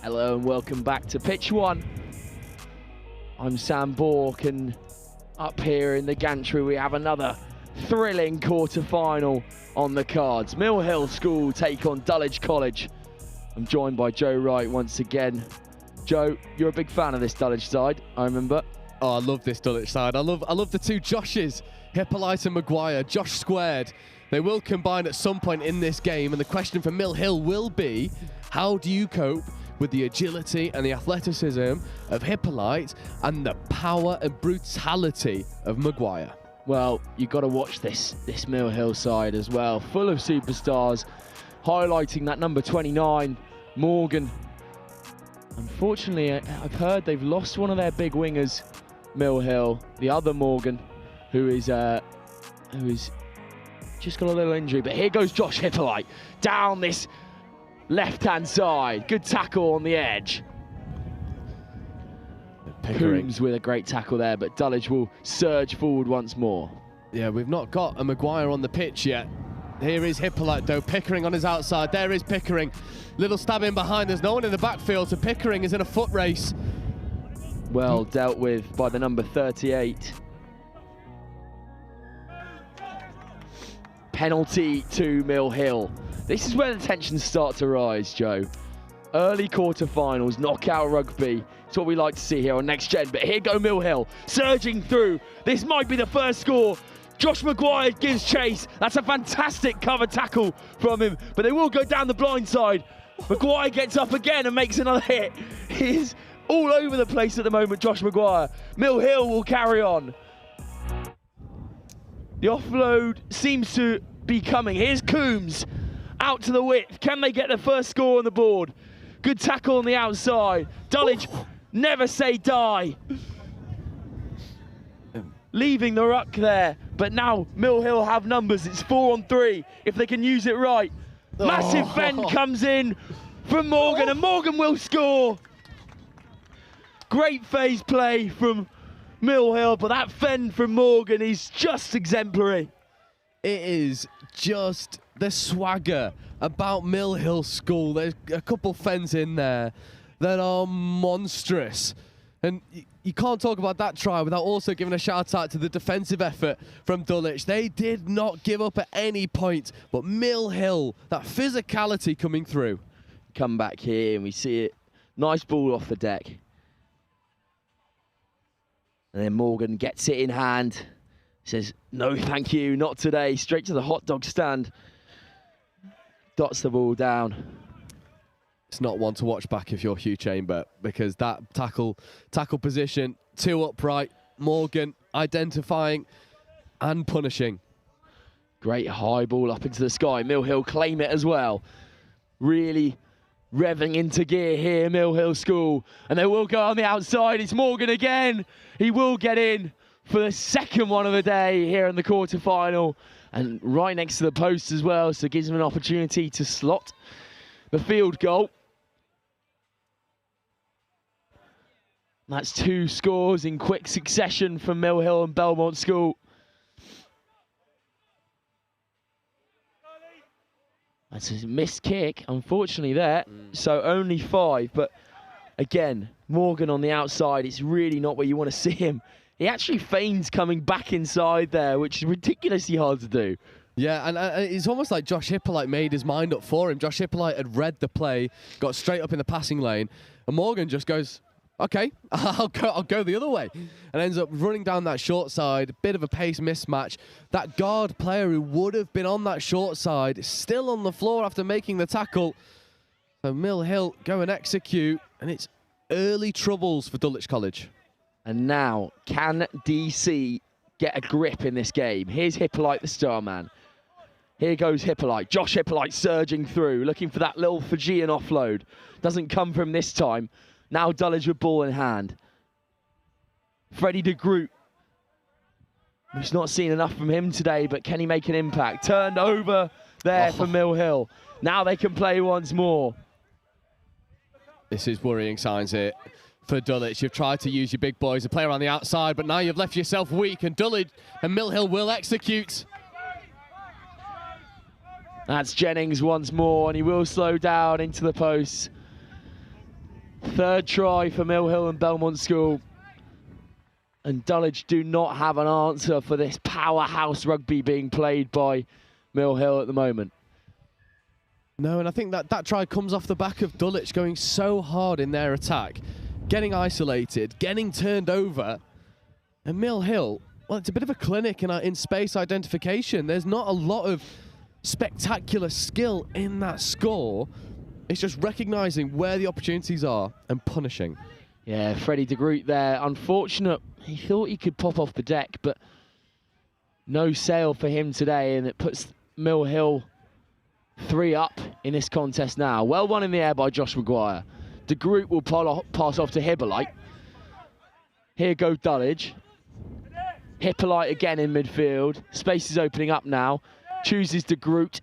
S1: Hello and welcome back to Pitch 1. I'm Sam Bork, and up here in the gantry we have another thrilling quarter-final on the cards. Milh School take on Dulwich College. I'm joined by Joe Wright once again. Joe, you're a big fan of this Dulwich side, I remember.
S6: Oh, I love this Dulwich side. I love the 2 Joshes, Hippolyte and Maguire. Josh squared They will combine at some point in this game, and the question for Milh will be, how do you cope with the agility and the athleticism of Hippolyte and the power and brutality of Maguire?
S1: Well, you've got to watch this Milh side as well, full of superstars, highlighting that number 29, Morgan. Unfortunately, I've heard they've lost one of their big wingers, Milh, the other Morgan, who is just got a little injury. But here goes Josh Hippolyte down this left-hand side. Good tackle on the edge. Coombs with a great tackle there, but Dulwich will surge forward once more.
S6: Yeah, we've not got a Maguire on the pitch yet. Here is Hippolyte though, Pickering on his outside. There is Pickering. Little stab in behind, there's no one in the backfield, so Pickering is in a foot race.
S1: Well dealt with by the number 38. Penalty to Milh. This is where the tensions start to rise, Joe. Early quarterfinals, knockout rugby. It's what we like to see here on Next Gen. But here go Milh, surging through. This might be the first score. Josh Maguire gives chase. That's a fantastic cover tackle from him. But they will go down the blind side. Maguire gets up again and makes another hit. He's all over the place at the moment, Josh Maguire. Milh will carry on. The offload seems to be coming. Here's Coombs out to the width. Can they get the first score on the board? Good tackle on the outside. Dulwich, never say die. Leaving the ruck there, but now Milh have numbers. It's 4-on-3 if they can use it right. Massive bend comes in from Morgan, and Morgan will score. Great phase play from Milh, but that fend from Morgan is just exemplary.
S6: It is just the swagger about Milh School. There's a couple fens in there that are monstrous. And you can't talk about that try without also giving a shout out to the defensive effort from Dulwich. They did not give up at any point, but Milh, that physicality coming through.
S1: Come back here and we see it. Nice ball off the deck. And then Morgan gets it in hand. Says, no, thank you, not today. Straight to the hot dog stand. Dots the ball down.
S6: It's not one to watch back if you're Hugh Chamber, because that tackle position, two upright, Morgan identifying and punishing.
S1: Great high ball up into the sky. Milh claim it as well. Really revving into gear here, Milh School. And they will go on the outside. It's Morgan again. He will get in for the second one of the day here in the quarterfinal. And right next to the post as well, so it gives him an opportunity to slot the field goal. That's two scores in quick succession from Milh and Belmont School. That's a missed kick, unfortunately, there. So only 5, but again, Morgan on the outside, it's really not where you want to see him. He actually feigns coming back inside there, which is ridiculously hard to do.
S6: Yeah, and it's almost like Josh Hippolyte made his mind up for him. Josh Hippolyte had read the play, got straight up in the passing lane, and Morgan just goes, okay, I'll go the other way, and ends up running down that short side. Bit of a pace mismatch. That guard player who would have been on that short side is still on the floor after making the tackle. So Milh go and execute, and it's early troubles for Dulwich College.
S1: And now, can DC get a grip in this game? Here's Hippolyte, the star man. Here goes Hippolyte. Josh Hippolyte surging through, looking for that little Fijian offload. Doesn't come from this time. Now Dulwich with ball in hand. Freddie de Groot. We've not seen enough from him today, but can he make an impact? Turned over there for Milh. Now they can play once more.
S6: This is worrying signs here for Dulwich. You've tried to use your big boys to play around the outside, but now you've left yourself weak, and Dulwich and Milh will execute.
S1: That's Jennings once more, and he will slow down into the post. Third try for Milh and Belmont School. And Dulwich do not have an answer for this powerhouse rugby being played by Milh at the moment.
S6: No, and I think that try comes off the back of Dulwich going so hard in their attack, getting isolated, getting turned over, and Milh well, it's a bit of a clinic in space identification. There's not a lot of spectacular skill in that score. It's just recognising where the opportunities are and punishing.
S1: Yeah, Freddie de Groot there. Unfortunate. He thought he could pop off the deck, but no sail for him today, and it puts Milh 3 up in this contest now. Well won in the air by Josh Maguire. De Groot will pass off to Hippolyte. Here go Dulwich. Hippolyte again in midfield. Space is opening up now. Chooses De Groot.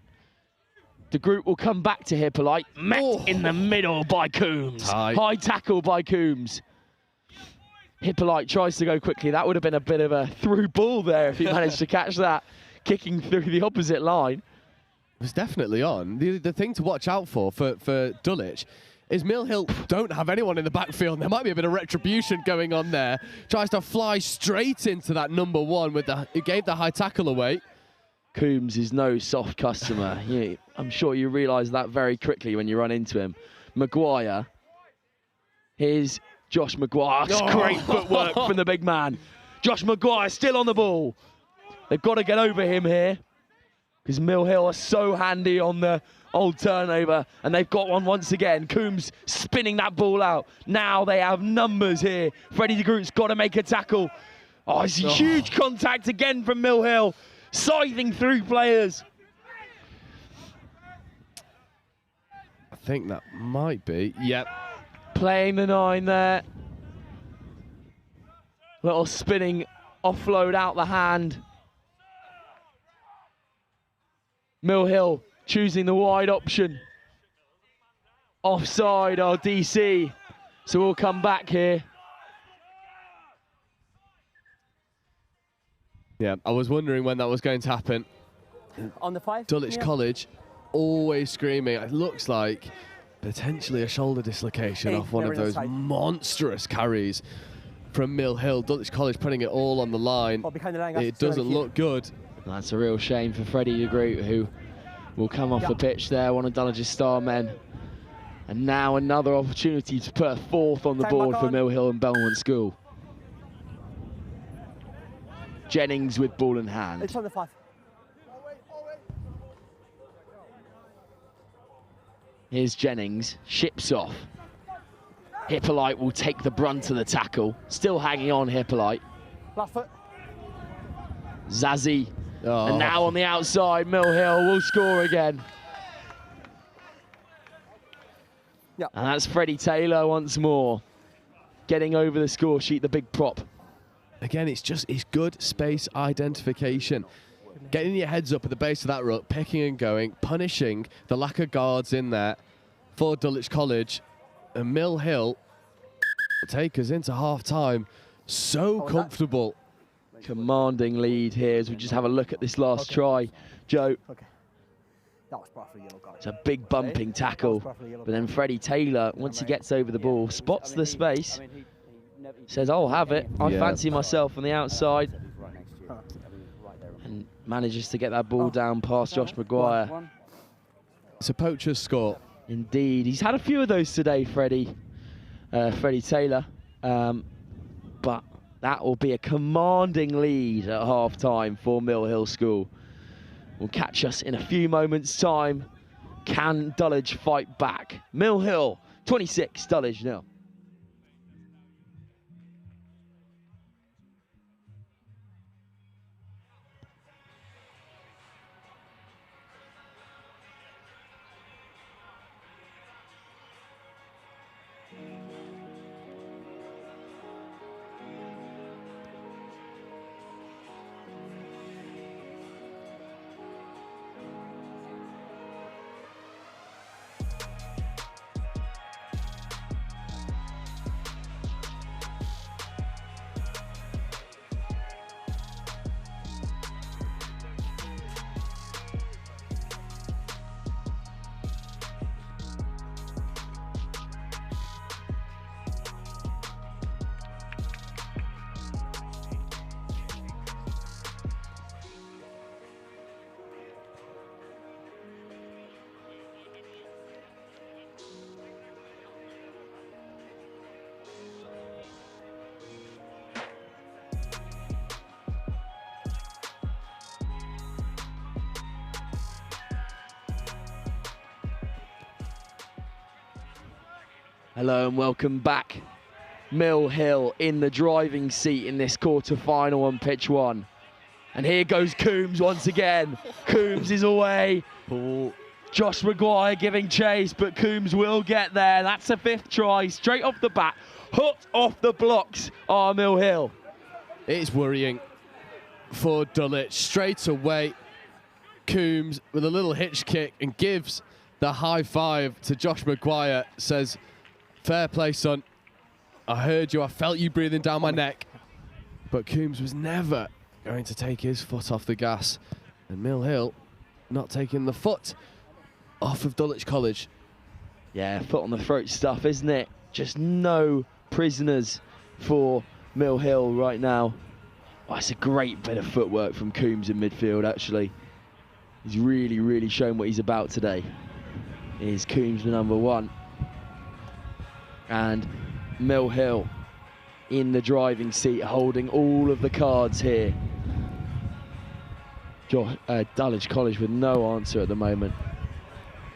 S1: De Groot will come back to Hippolyte. Met in the middle by Coombs. High tackle by Coombs. Hippolyte tries to go quickly. That would have been a bit of a through ball there if he managed to catch that, kicking through the opposite line.
S6: It was definitely on. The thing to watch out for Dulwich is Milh don't have anyone in the backfield. There might be a bit of retribution going on there. Tries to fly straight into that number 1 who gave the high tackle away.
S1: Coombs is no soft customer. I'm sure you realise that very quickly when you run into him. Maguire. Here's Josh Maguire. Great footwork from the big man. Josh Maguire still on the ball. They've got to get over him here because Milh are so handy on the old turnover, and they've got one once again. Coombs spinning that ball out. Now they have numbers here. Freddie de Groot's got to make a tackle. Oh, it's a huge contact again from Milh. Scything through players.
S6: I think that might be, yep.
S1: Playing the 9 there. Little spinning offload out the hand. Milh choosing the wide option. Offside, our DC. So we'll come back here.
S6: Yeah, I was wondering when that was going to happen.
S12: On the 5.
S6: Dulwich College always screaming. It looks like potentially a shoulder dislocation off one of those monstrous carries from Milh. Dulwich College putting it all on the line. It doesn't look good.
S1: That's a real shame for Freddie de Groot, who will come off the pitch there, one of Dulwich's star men. And now another opportunity to put a 4th on the board for Milh and Belmont School. Jennings with ball in hand.
S12: It's on the 5.
S1: Here's Jennings, ships off. Hippolyte will take the brunt of the tackle. Still hanging on, Hippolyte.
S12: Last foot.
S1: Zazie. And now on the outside, Milh will score again.
S12: Yep.
S1: And that's Freddie Taylor once more. Getting over the score sheet, the big prop.
S6: Again, it's good space identification. Getting your heads up at the base of that ruck, picking and going, punishing the lack of guards in there for Dulwich College. And Milh take us into half-time. So comfortable.
S1: Commanding lead here as we just have a look at this last try. Joe.
S12: That was brought for a yellow card.
S1: It's a big bumping tackle. But then Freddie Taylor, once he gets over the ball, spots the space, says, I'll have it. I fancy myself on the outside. And manages to get that ball down past Josh Maguire.
S6: It's a poacher's score.
S1: Indeed. He's had a few of those today, Freddie Taylor. But that will be a commanding lead at half-time for Milh School. Will catch us in a few moments' time. Can Dulwich fight back? Milh 26, Dulwich 0. Hello and welcome back. Milh in the driving seat in this quarter-final on pitch 1. And here goes Coombs once again. Coombs is away. Josh Maguire giving chase, but Coombs will get there. That's a 5th try, straight off the bat. Hooked off the blocks are Milh.
S6: It's worrying for Dulwich. Straight away, Coombs with a little hitch kick and gives the high five to Josh Maguire. Says, fair play, son. I heard you, I felt you breathing down my neck. But Coombs was never going to take his foot off the gas. And Milh not taking the foot off of Dulwich College.
S1: Yeah, foot on the throat stuff, isn't it? Just no prisoners for Milh right now. Oh, it's a great bit of footwork from Coombs in midfield, actually. He's really, really shown what he's about today. Is Coombs the number 1. And Milh in the driving seat, holding all of the cards here. Dulwich College with no answer at the moment.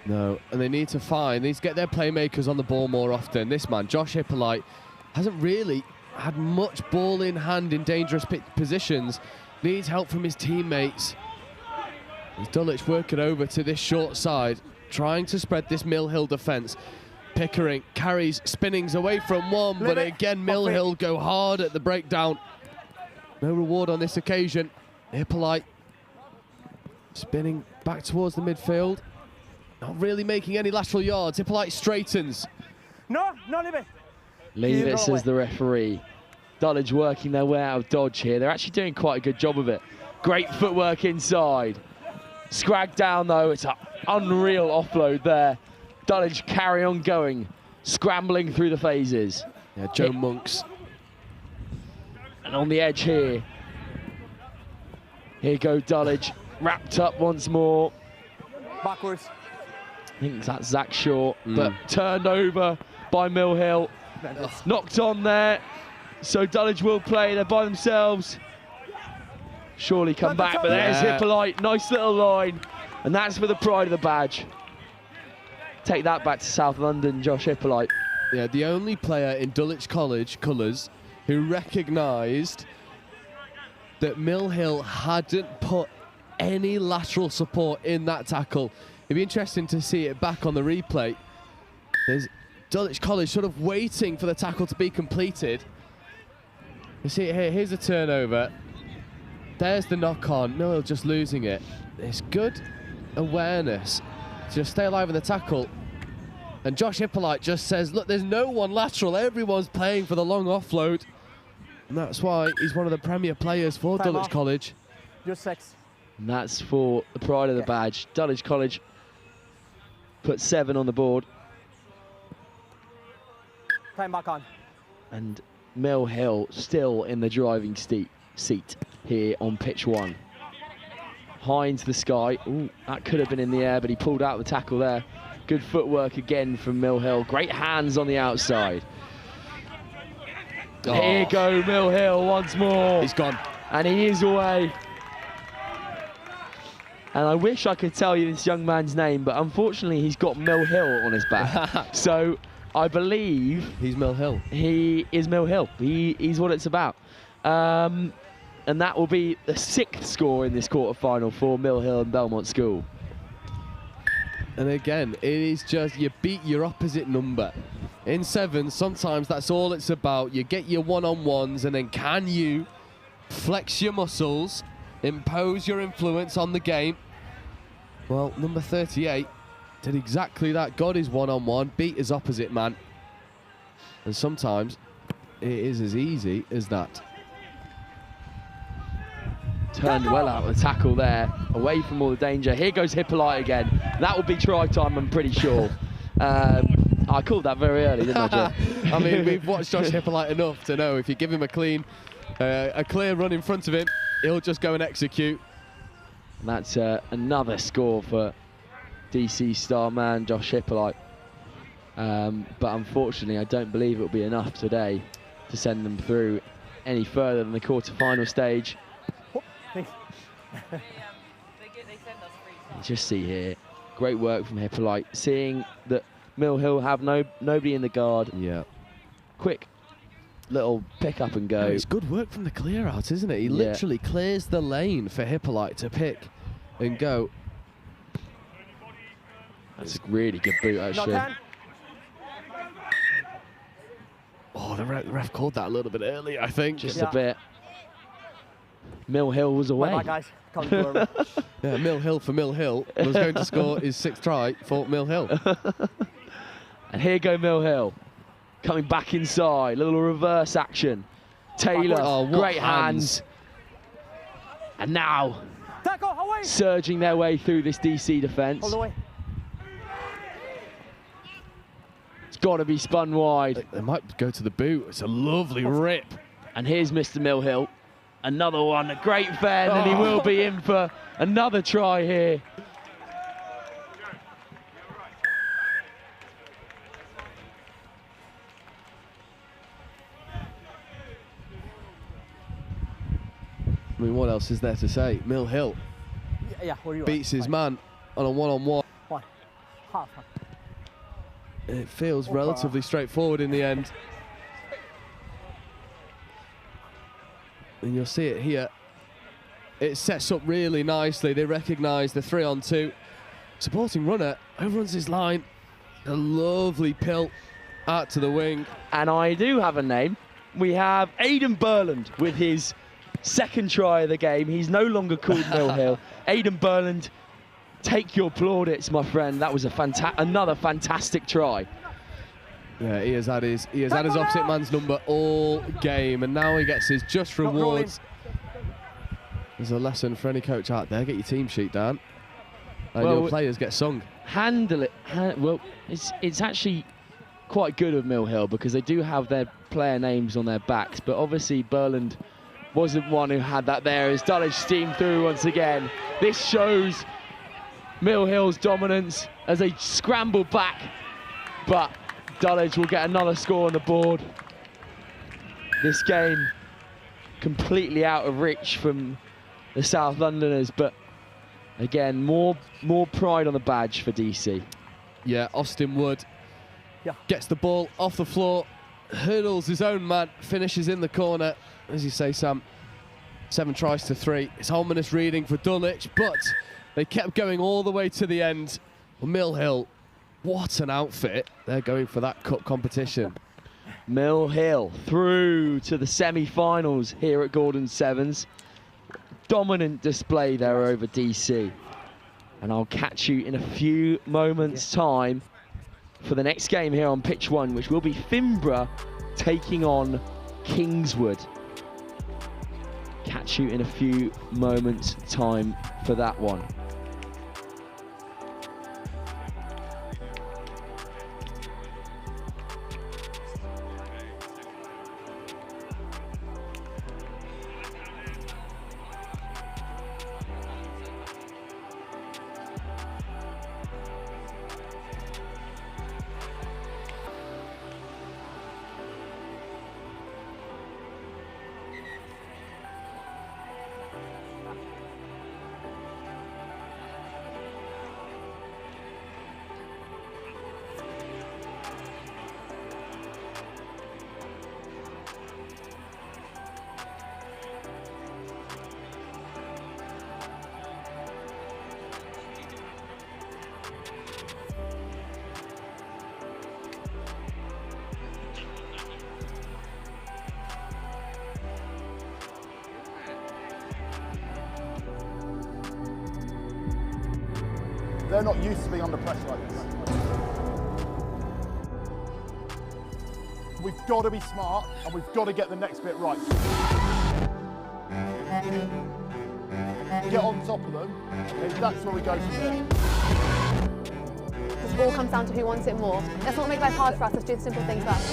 S6: No, and they need to get their playmakers on the ball more often. This man, Josh Hippolyte, hasn't really had much ball in hand in dangerous positions. Needs help from his teammates. As Dulwich working over to this short side, trying to spread this Milh defence. Pickering carries spinnings away from one, but again Milh go hard at the breakdown. No reward on this occasion. Hippolyte spinning back towards the midfield. Not really making any lateral yards. Hippolyte straightens.
S4: No, leave it.
S1: Leave it, says the referee. Dulwich working their way out of dodge here. They're actually doing quite a good job of it. Great footwork inside. Scrag down though, it's an unreal offload there. Dulwich carry on going, scrambling through the phases.
S6: Yeah, Joe Monks.
S1: And on the edge here. Here go Dulwich, wrapped up once more.
S4: Backwards.
S1: I think that's Zach Shaw, but turned over by Milh. Knocked on there, so Dulwich will play. They're by themselves. Surely come back, but there's Hippolyte. Nice little line, and that's for the pride of the badge. Take that back to South London, Josh Hippolyte.
S6: Yeah, the only player in Dulwich College colours who recognised that Milh hadn't put any lateral support in that tackle. It'd be interesting to see it back on the replay. There's Dulwich College sort of waiting for the tackle to be completed. You see it here, here's a turnover. There's the knock-on, Milh just losing it. It's good awareness to just stay alive in the tackle. And Josh Hippolyte just says, look, there's no one lateral, everyone's playing for the long offload. And that's why he's one of the premier players for Dulwich College.
S4: Just 6.
S1: And that's for the pride of the badge. Dulwich College put 7 on the board.
S4: Time back on.
S1: And Milh still in the driving seat here on pitch 1. High into the sky. Ooh, that could have been in the air, but he pulled out the tackle there. Good footwork again from Milh. Great hands on the outside. Oh. Here go Milh once more.
S6: He's gone.
S1: And he is away. And I wish I could tell you this young man's name, but unfortunately he's got Milh on his back. So I believe
S6: he's Milh.
S1: He is Milh. He's what it's about. And that will be the 6th score in this quarter-final for Milh and Belmont School.
S6: And again, it is just you beat your opposite number. In 7, sometimes that's all it's about. You get your one-on-ones, and then can you flex your muscles, impose your influence on the game? Well, number 38 did exactly that. Got his one-on-one, beat his opposite man. And sometimes it is as easy as that.
S1: Turned well out of the tackle there, away from all the danger. Here goes Hippolyte again. That will be try time, I'm pretty sure. I called that very early, didn't I, Joe?
S6: I mean, we've watched Josh Hippolyte enough to know if you give him a clear run in front of him, he'll just go and execute.
S1: And that's another score for DC star man Josh Hippolyte. But unfortunately, I don't believe it will be enough today to send them through any further than the quarter-final stage. You just see here, great work from Hippolyte, seeing that Milh have nobody in the guard.
S6: Yeah.
S1: Quick little pick up and go.
S6: It's good work from the clear out, isn't it? He literally clears the lane for Hippolyte to pick and go.
S1: That's a really good boot, actually.
S6: Oh, the ref called that a little bit early, I think.
S1: Just a bit. Milh was away.
S12: Bye, guys. Can't do it.
S6: Yeah, Milh for Milh was going to score his 6th try for Milh.
S1: And here go Milh. Coming back inside, little reverse action. Taylor, great hands. And now, surging their way through this DC defence. It's got to be spun wide.
S6: They might go to the boot. It's a lovely rip.
S1: And here's Mr. Milh. Another one, a great bend, and he will be in for another try here.
S6: I mean, what else is there to say? Milh beats his man on a one-on-one. It feels relatively straightforward in the end. And you'll see it here. It sets up really nicely. They recognise the 3-on-2. Supporting runner overruns his line. A lovely pill out to the wing.
S1: And I do have a name. We have Aidan Burland with his 2nd try of the game. He's no longer called Milh. Aidan Burland, take your plaudits, my friend. That was another fantastic try.
S6: Yeah, he has had his opposite man's number all game, and now he gets his just rewards. There's a lesson for any coach out there: get your team sheet down, and your players get sung.
S1: Handle it. Well, it's actually quite good of Milh because they do have their player names on their backs, but obviously Burland wasn't one who had that there as Dulwich steamed through once again. This shows Milh's dominance as they scramble back, but Dulwich will get another score on the board. This game completely out of reach from the South Londoners, but again, more pride on the badge for DC.
S6: Yeah, Austin Wood gets the ball off the floor, hurdles his own man, finishes in the corner. As you say, Sam, 7 tries to 3. It's ominous reading for Dulwich, but they kept going all the way to the end. Well, Milh, what an outfit. They're going for that cup competition.
S1: Milh through to the semi-finals here at Gordon Sevens. Dominant display there over DC. And I'll catch you in a few moments' time for the next game here on pitch 1, which will be Finborough taking on Kingswood. Catch you in a few moments' time for that one.
S9: They're not used to being under pressure like this. We've got to be smart and we've got to get the next bit right. Get on top of them, okay, that's where we go from there.
S10: This all comes down to who wants it more. Let's not make life hard for us, let's do the simple things first.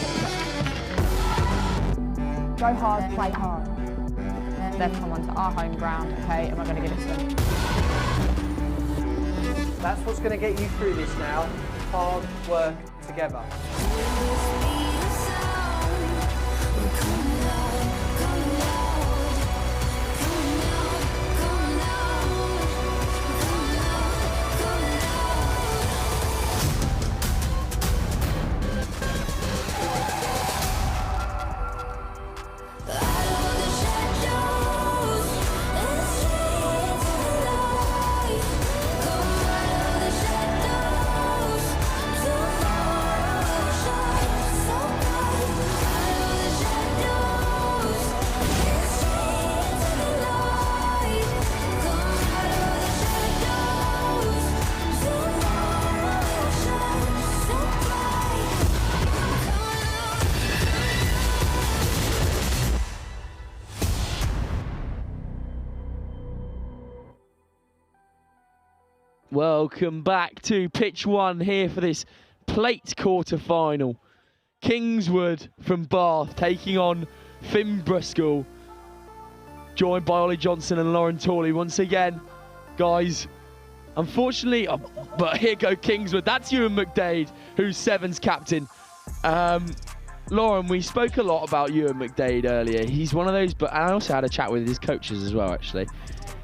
S11: Go hard, play hard. They've come onto our home ground, okay, and we're going to give it to them.
S12: That's what's going to get you through this now. Hard work together.
S1: Welcome back to pitch 1 here for this plate quarter-final. Kingswood from Bath taking on Finborough School, joined by Ollie Johnson and Lauren Torley once again. Guys, unfortunately, but here go Kingswood. That's Ewan McDade, who's Sevens captain. Lauren, we spoke a lot about Ewan McDade earlier. He's one of those, but I also had a chat with his coaches as well, actually.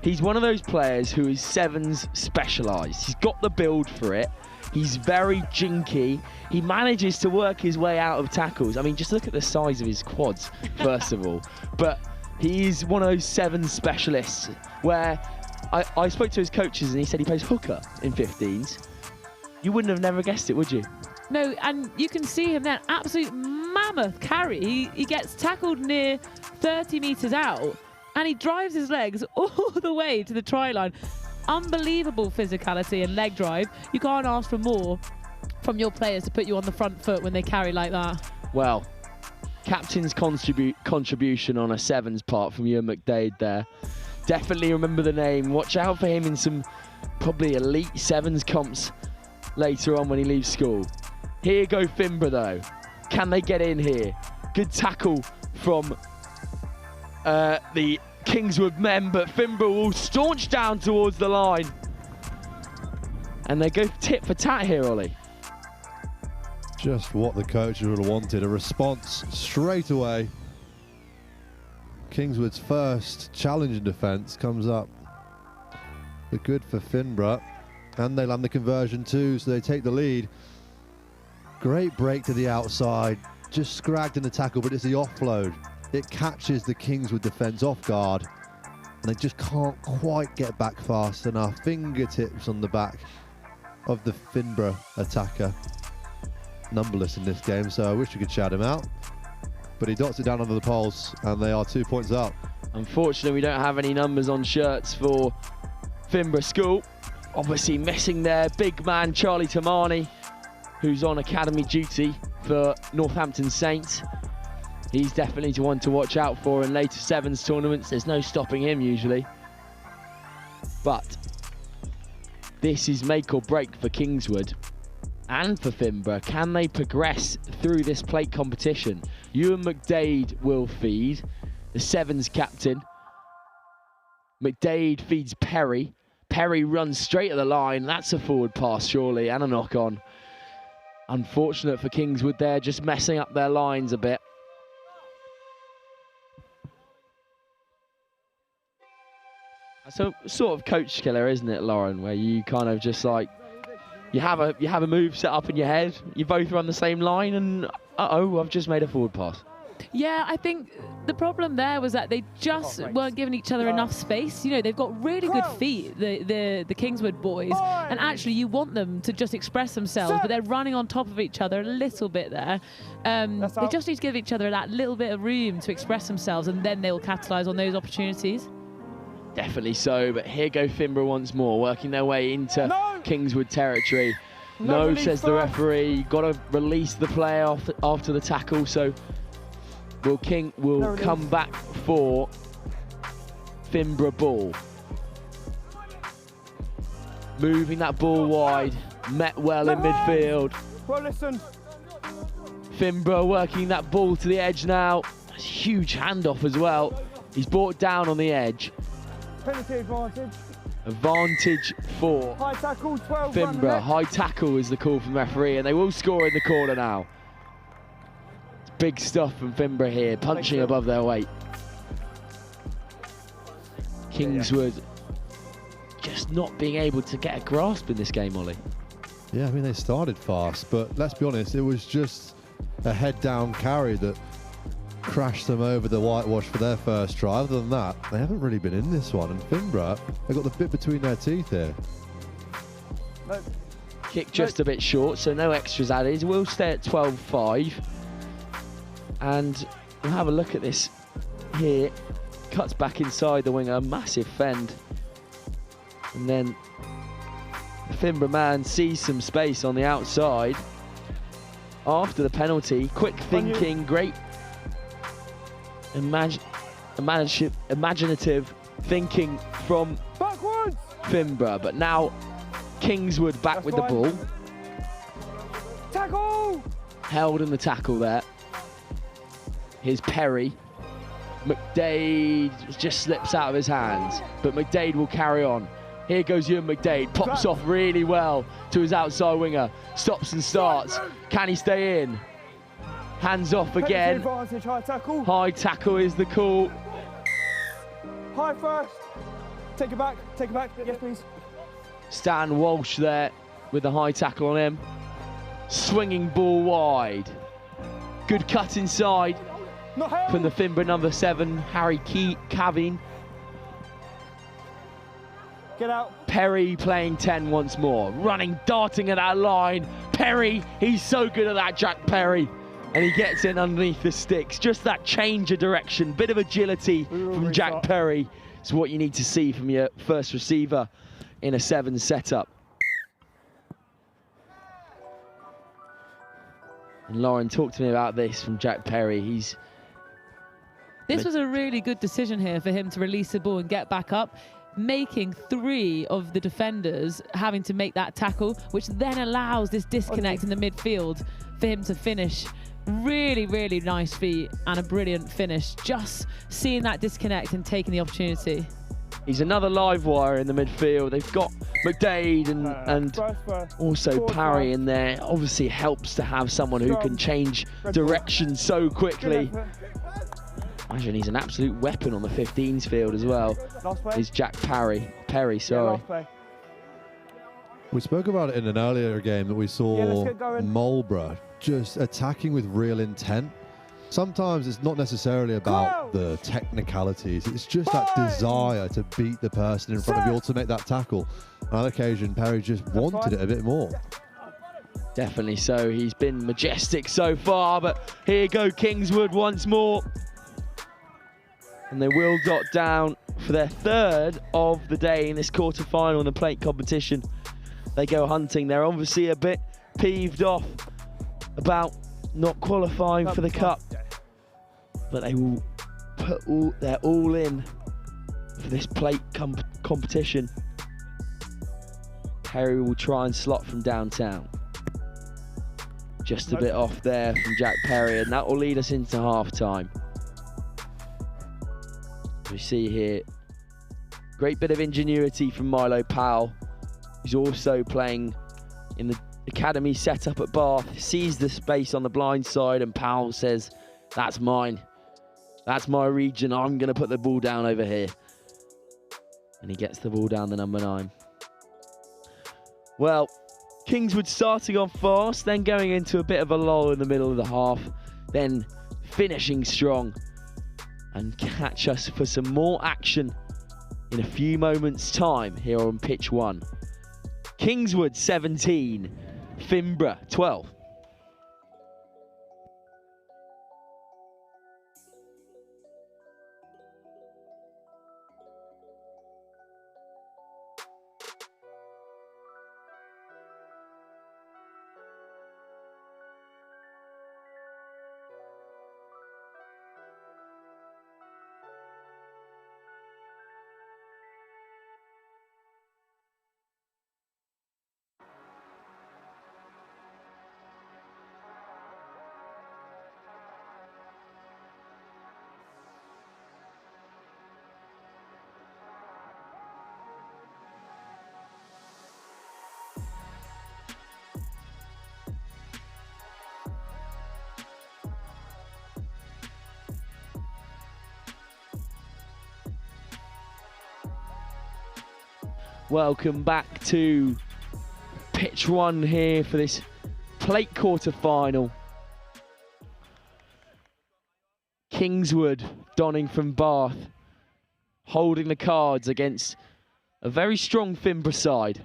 S1: He's one of those players who is Sevens specialised. He's got the build for it. He's very jinky. He manages to work his way out of tackles. I mean, just look at the size of his quads, first of all. But he's one of those Sevens specialists where I spoke to his coaches and he said he plays hooker in 15s. You wouldn't have never guessed it, would you?
S2: No, and you can see him there, absolute mammoth carry. He gets tackled near 30 metres out and he drives his legs all the way to the try line. Unbelievable physicality and leg drive. You can't ask for more from your players to put you on the front foot when they carry like that.
S1: Well, captain's contribution on a Sevens part from Ewan McDade there. Definitely remember the name. Watch out for him in some probably elite Sevens comps later on when he leaves school. Here go Finborough though. Can they get in here? Good tackle from the Kingswood men, but Finborough will staunch down towards the line. And they go tit for tat here, Ollie.
S3: Just what the coaches would have wanted, a response straight away. Kingswood's first challenge in defence comes up. The good for Finborough, and they land the conversion too, so they take the lead. Great break to the outside, just scragged in the tackle, but it's the offload. It catches the Kingswood defence off guard, and they just can't quite get back fast enough. Fingertips on the back of the Finborough attacker. Numberless in this game, so I wish we could shout him out. But he dots it down under the poles, and they are 2 points up.
S1: Unfortunately, we don't have any numbers on shirts for Finborough School. Obviously missing their big man, Charlie Tamani, who's on academy duty for Northampton Saints. He's definitely one to watch out for in later Sevens tournaments. There's no stopping him usually. But this is make or break for Kingswood and for Finborough. Can they progress through this plate competition? Ewan McDade will feed, the Sevens captain. McDade feeds Perry. Perry runs straight at the line. That's a forward pass, surely, and a knock on. Unfortunate for Kingswood there, just messing up their lines a bit. That's a sort of coach killer, isn't it, Lauren? Where you kind of just like, you have a move set up in your head, you both run the same line, and uh-oh, I've just made a forward pass.
S2: Yeah, I think the problem there was that they just weren't giving each other enough space. You know, they've got really good feet, the Kingswood boys, and actually you want them to just express themselves, but they're running on top of each other a little bit there. They just need to give each other that little bit of room to express themselves, and then they'll capitalise on those opportunities.
S1: Definitely so, but here go Finborough once more, working their way into Kingswood territory. No, says the referee. You've got to release the player after the tackle, so will come back for Finborough ball. Moving that ball wide, met well in midfield.
S4: Well, listen.
S1: Finborough working that ball to the edge now. That's a huge handoff as well. He's brought down on the edge.
S4: Penalty advantage.
S1: Advantage for
S4: High tackle, 12.
S1: Finborough. High tackle is the call from the referee, and they will score in the corner now. It's big stuff from Finborough here, punching above their weight. Kingswood just not being able to get a grasp in this game, Ollie.
S3: Yeah, I mean, they started fast, but let's be honest, it was just a head-down carry that crashed them over the whitewash for their first try. Other than that, they haven't really been in this one, and Finborough, they've got the bit between their teeth here.
S1: Kick just a bit short, so no extras added. We'll stay at 12-5. And we'll have a look at this here. Cuts back inside the winger, massive fend. And then the Finborough man sees some space on the outside. After the penalty, quick thinking, great imaginative thinking from Finborough, but now Kingswood back with the ball.
S4: Tackle!
S1: Held in the tackle there. Here's Perry. McDade just slips out of his hands, but McDade will carry on. Here goes Ewan McDade, pops off really well to his outside winger. Stops and starts. Can he stay in? Hands off again.
S4: High tackle.
S1: High tackle is the call.
S4: High first. Take it back. Take it back. Yes, please.
S1: Stan Walsh there with the high tackle on him. Swinging ball wide. Good cut inside from the Finborough number 7, Harry Caveen.
S4: Get out.
S1: Perry playing 10 once more. Running, darting at that line. Perry, he's so good at that, Jack Perry. And he gets in underneath the sticks. Just that change of direction, bit of agility from Jack Perry. It's what you need to see from your first receiver in a 7 setup. And Lauren, talk to me about this from Jack Perry.
S2: This was a really good decision here for him to release the ball and get back up, making 3 of the defenders having to make that tackle, which then allows this disconnect in the midfield for him to finish. Really, really nice feet and a brilliant finish. Just seeing that disconnect and taking the opportunity.
S1: He's another live wire in the midfield. They've got McDade and also Parry in there. Obviously helps to have someone who can change direction so quickly. Imagine he's an absolute weapon on the 15s field as well. Is Jack Perry, sorry.
S3: We spoke about it in an earlier game that we saw Marlborough just attacking with real intent. Sometimes it's not necessarily about the technicalities, it's just that desire to beat the person in front of you or to make that tackle. On that occasion, Perry just wanted it a bit more.
S1: Definitely so. He's been majestic so far, but here go Kingswood once more. And they will dot down for their 3rd of the day in this quarter-final in the plate competition. They go hunting. They're obviously a bit peeved off about not qualifying for the cup, but they will put they're all in for this plate competition. Perry will try and slot from downtown. Just a bit off there from Jack Perry, and that will lead us into half-time. We see here, great bit of ingenuity from Milo Powell, who's also playing in the academy setup at Bath. Sees the space on the blind side, and Powell says, that's mine. That's my region. I'm going to put the ball down over here. And he gets the ball down the number 9. Well, Kingswood starting off fast, then going into a bit of a lull in the middle of the half, then finishing strong. And catch us for some more action in a few moments' time here on pitch 1. Kingswood 17, Finborough 12. Welcome back to pitch 1 here for this plate quarter-final. Kingswood donning from Bath, holding the cards against a very strong Finborough side.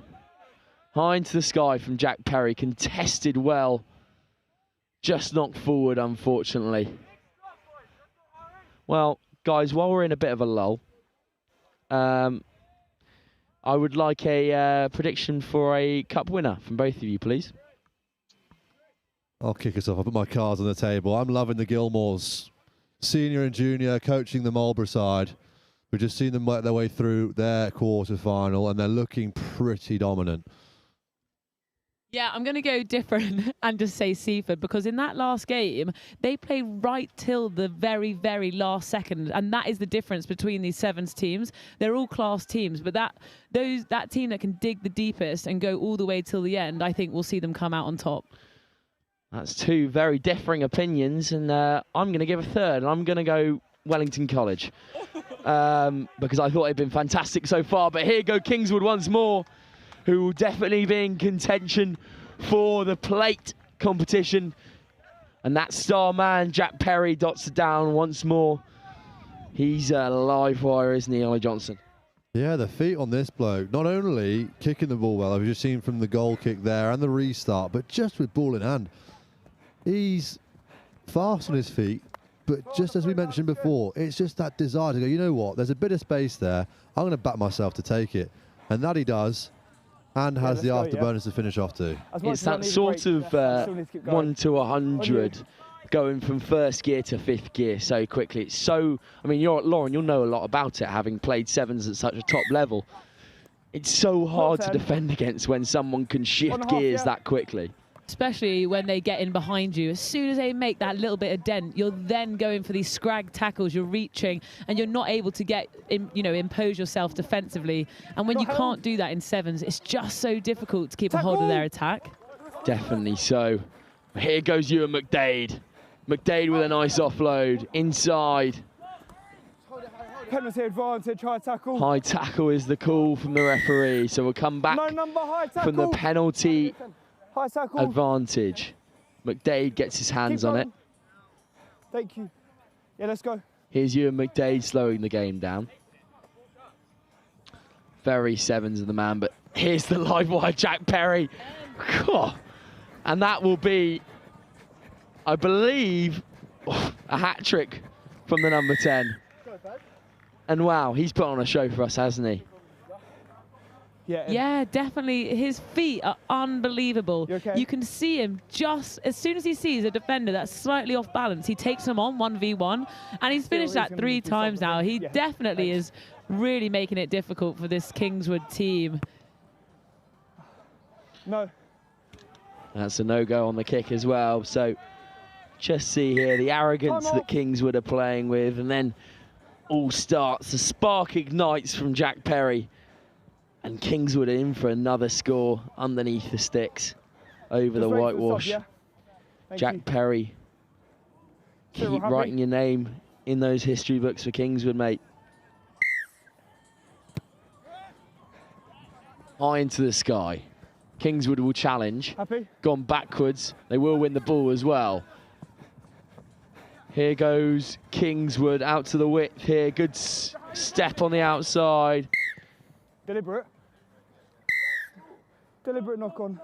S1: High into the sky from Jack Perry, contested well, just knocked forward unfortunately. Well, guys, while we're in a bit of a lull, I would like a prediction for a cup winner from both of you, please.
S3: I'll kick us off. I'll put my cards on the table. I'm loving the Gilmores, senior and junior, coaching the Marlborough side. We've just seen them work their way through their quarter-final, and they're looking pretty dominant.
S2: Yeah, I'm going to go different and just say Seaford, because in that last game, they played right till the very, very last second. And that is the difference between these Sevens teams. They're all class teams, but that team that can dig the deepest and go all the way till the end, I think we'll see them come out on top.
S1: That's two very differing opinions, and I'm going to give a third, and I'm going to go Wellington College. Because I thought they'd been fantastic so far, but here go Kingswood once more, who will definitely be in contention for the plate competition. And that star man, Jack Perry, dots it down once more. He's a live wire, isn't he, Ollie Johnson?
S3: Yeah, the feet on this bloke, not only kicking the ball well, I've just seen from the goal kick there and the restart, but just with ball in hand. He's fast on his feet, but just as we mentioned before, it's just that desire to go, you know what, there's a bit of space there, I'm going to back myself to take it. And that he does, and has the afterburners to finish off to.
S1: It's that sort of 1 to 100 going from first gear to fifth gear so quickly. It's so, I mean, Lauren, you'll know a lot about it, having played sevens at such a top level. It's so hard to defend against when someone can shift gears that quickly.
S2: Especially when they get in behind you. As soon as they make that little bit of dent, you're then going for these scrag tackles, you're reaching, and you're not able to get, impose yourself defensively. And when you can't do that in sevens, it's just so difficult to keep a hold of their attack.
S1: Definitely so. Here goes Ewan McDade. McDade with a nice offload, inside.
S4: Penalty advantage, high tackle.
S1: High tackle is the call from the referee, so we'll come back from the penalty advantage. McDade gets his hands on it.
S4: Thank you. Yeah, let's go.
S1: Here's Ewan McDade slowing the game down. Very sevens of the man, but here's the live wire, Jack Perry. And that will be, I believe, a hat-trick from the number 10. And wow, he's put on a show for us, hasn't he?
S2: Yeah, definitely. His feet are unbelievable. You can see him just as soon as he sees a defender that's slightly off balance, he takes them on 1v1, and he's finished that 3 times now. He definitely is really making it difficult for this Kingswood team.
S4: No.
S1: That's a no-go on the kick as well. So just see here the arrogance that Kingswood are playing with, and then all starts. The spark ignites from Jack Perry. And Kingswood in for another score underneath the sticks over the whitewash. Jack Perry, keep writing your name in those history books for Kingswood, mate. High into the sky. Kingswood will challenge. Gone backwards. They will win the ball as well. Here goes Kingswood out to the width here. Good step on the outside.
S4: Deliberate. Deliberate knock on.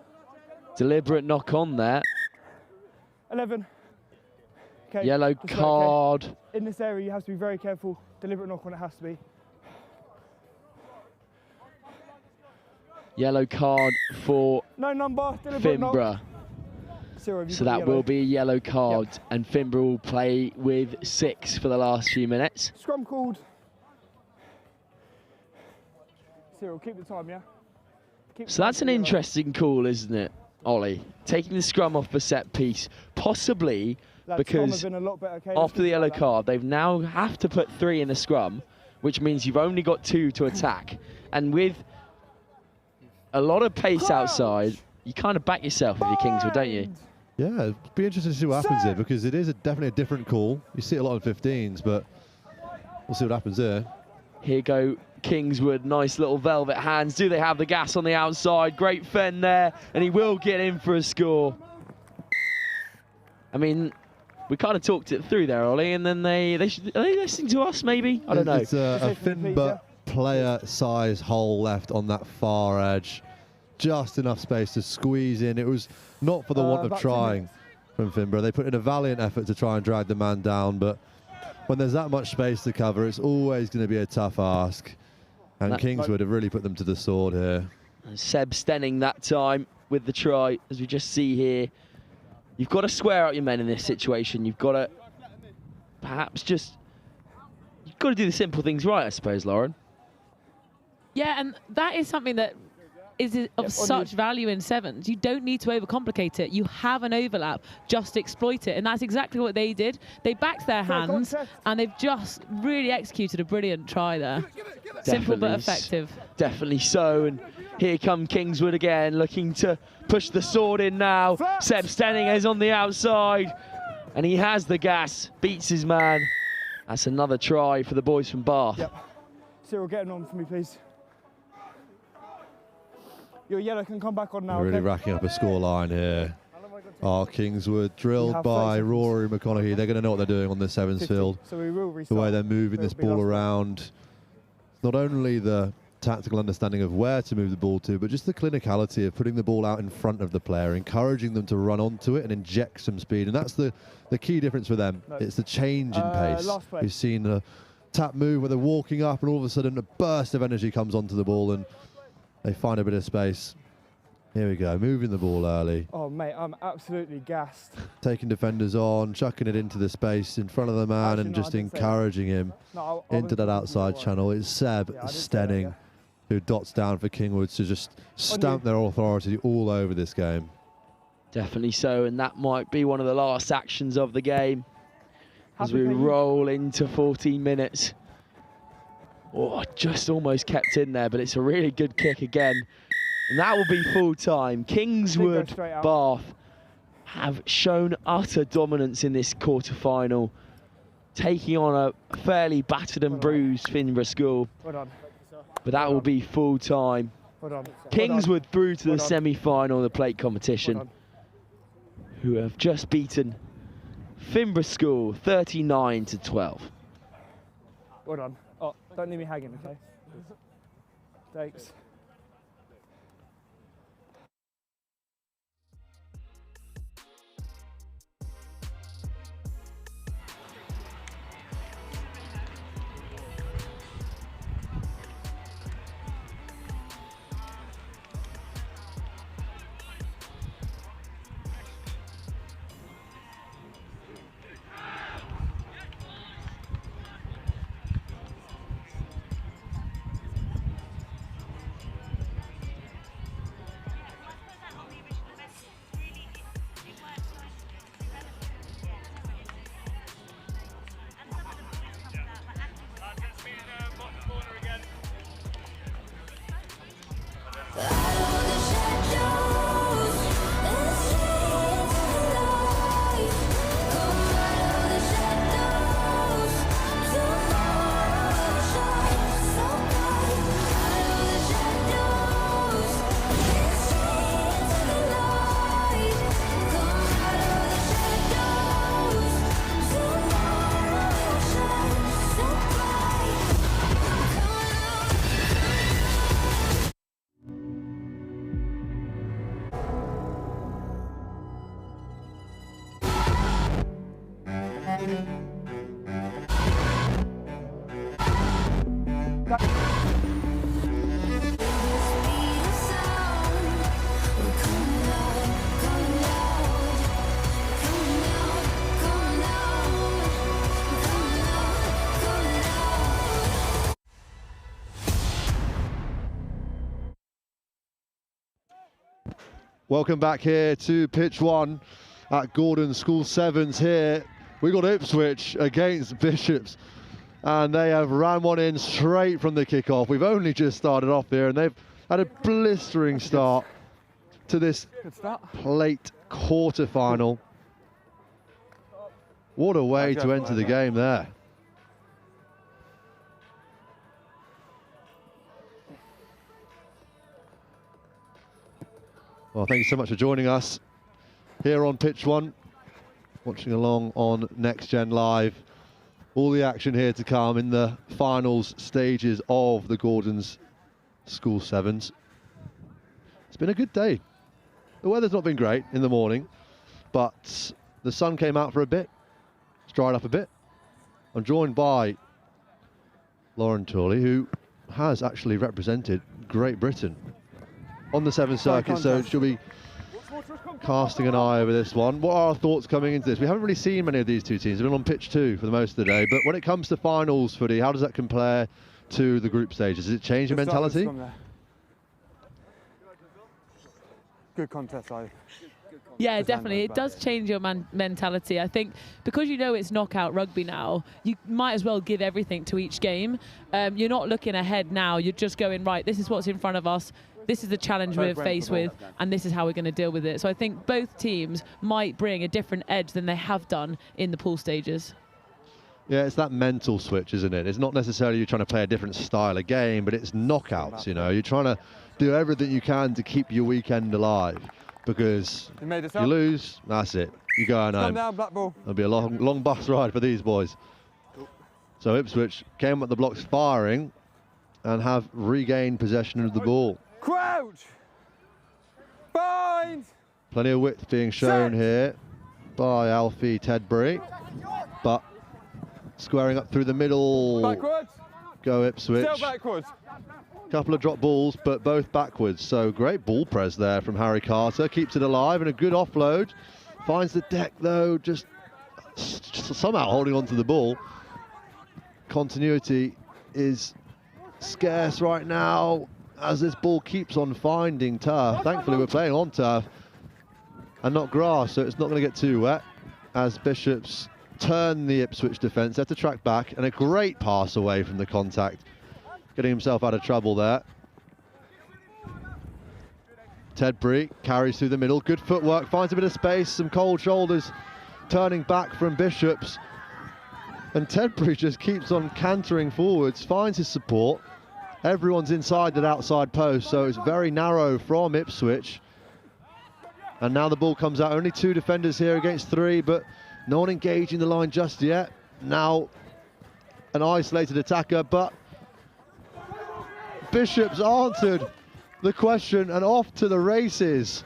S1: Deliberate knock on there.
S4: 11. Okay.
S1: Yellow card.
S4: Okay. In this area, you have to be very careful. Deliberate knock on, it has to be.
S1: Yellow card for
S4: no number.
S1: Finborough. So that will be a yellow card, and Finborough will play with 6 for the last few minutes.
S4: Scrum called. Cyril, keep the time, yeah?
S1: So that's an interesting call, isn't it, Ollie? Taking the scrum off the set piece, possibly because after the yellow card, they've now have to put 3 in the scrum, which means you've only got 2 to attack. And with a lot of pace outside, you kind of back yourself if you're Kingswood, don't you?
S3: Yeah, it'd be interesting to see what happens here, because it is definitely a different call. You see it a lot in 15s, but we'll see what happens here.
S1: Here go Kingswood, nice little velvet hands. Do they have the gas on the outside? Great fend there, and he will get in for a score. I mean, we kind of talked it through there, Ollie, and then are they listening to us, maybe? I don't know.
S3: It's a Finborough player size hole left on that far edge. Just enough space to squeeze in. It was not for the want of trying from Finborough. They put in a valiant effort to try and drag the man down, but when there's that much space to cover, it's always going to be a tough ask. And Kingswood have really put them to the sword here.
S1: Seb Stenning that time with the try, as we just see here. You've got to square out your men in this situation. You've got to perhaps you've got to do the simple things right, I suppose, Lauren.
S2: Yeah, and that is something that is of such value in sevens. You don't need to overcomplicate it. You have an overlap, just exploit it. And that's exactly what they did. They backed their hands and they've just really executed a brilliant try there. Simple but effective.
S1: Definitely so. And here come Kingswood again, looking to push the sword in now. Seb Stenning is on the outside and he has the gas, beats his man. That's another try for the boys from Bath.
S5: Yep. Cyril, get on for me, please. Your yellow can come back on now.
S3: Really racking up a scoreline here. Kingswood drilled by Rory McConaughey. They're going to know what they're doing on the sevens field.
S5: So we will restart.
S3: The way they're moving this ball around. Not only the tactical understanding of where to move the ball to, but just the clinicality of putting the ball out in front of the player, encouraging them to run onto it and inject some speed. And that's the key difference for them. It's the change in pace. We've seen a tap move where they're walking up and all of a sudden a burst of energy comes onto the ball and they find a bit of space. Here we go, moving the ball early.
S5: Oh, mate, I'm absolutely gassed.
S3: Taking defenders on, chucking it into the space in front of the man and just encouraging him into that outside channel. It's Seb Stenning who dots down for Kingswood to just stamp their authority all over this game.
S1: Definitely so, and that might be one of the last actions of the game as we roll into 14 minutes. Oh, just almost kept in there, but it's a really good kick again. And that will be full time. Kingswood Bath have shown utter dominance in this quarter-final, taking on a fairly battered and bruised Finborough school. But that will be full time. Kingswood through to the semi-final of the plate competition, who have just beaten Finborough school 39-12.
S5: Well done. Oh, don't leave me hanging, okay? Thanks.
S3: Welcome back here to pitch one at Gordon School Sevens here. We got Ipswich against Bishops and they have ran one in straight from the kickoff. We've only just started off here and they've had a blistering start to this plate quarter-final. What a way to enter the game there. Well, thank you so much for joining us here on Pitch One, watching along on Next Gen Live. All the action here to come in the finals stages of the Gordon's School Sevens. It's been a good day. The weather's not been great in the morning, but the sun came out for a bit. It's dried up a bit. I'm joined by Lauren Tooley, who has actually represented Great Britain on the Sevens circuit, so she'll be casting an eye over this one. What are our thoughts coming into this? We haven't really seen many of these two teams. They've been on pitch two for the most of the day, but when it comes to finals footy, how does that compare to the group stages? Does it change your mentality?
S4: Good contest, though.
S2: Yeah, definitely. It does change your mentality. I think because you know it's knockout rugby now, you might as well give everything to each game. You're not looking ahead now. You're just going, right, this is what's in front of us. This is the challenge we're faced with, and this is how we're going to deal with it. So I think both teams might bring a different edge than they have done in the pool stages.
S3: Yeah, it's that mental switch, isn't it? It's not necessarily you're trying to play a different style of game, but it's knockouts, you know. You're trying to do everything you can to keep your weekend alive, because you lose, that's it. You're going home.
S4: Down, black ball.
S3: It'll be a long bus ride for these boys. So Ipswich came up the blocks firing and have regained possession of the ball.
S4: Crouch! Bind!
S3: Plenty of width being shown here by Alfie Tedbury, but squaring up through the middle.
S4: Backwards.
S3: Go Ipswich.
S4: Still backwards.
S3: Couple of drop balls, but both backwards. So great ball press there from Harry Carter. Keeps it alive and a good offload. Finds the deck though, just somehow holding on to the ball. Continuity is scarce right now as this ball keeps on finding turf. Thankfully we're playing on turf and not grass, so it's not going to get too wet as Bishops turn the Ipswich defence. They have to track back, and a great pass away from the contact, getting himself out of trouble there. Tedbury carries through the middle, good footwork, finds a bit of space, some cold shoulders turning back from Bishops, and Tedbury just keeps on cantering forwards, finds his support. Everyone's inside that outside post, so it's very narrow from Ipswich. And now the ball comes out, only 2 defenders here against 3, but no one engaging the line just yet. Now an isolated attacker, but Bishops answered the question and off to the races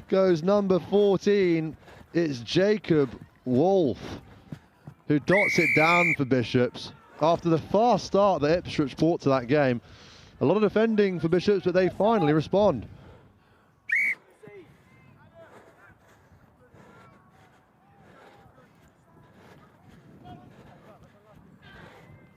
S3: goes number 14. It's Jacob Wolfe who dots it down for Bishops after the fast start that Ipswich brought to that game. A lot of defending for Bishops, but they finally respond.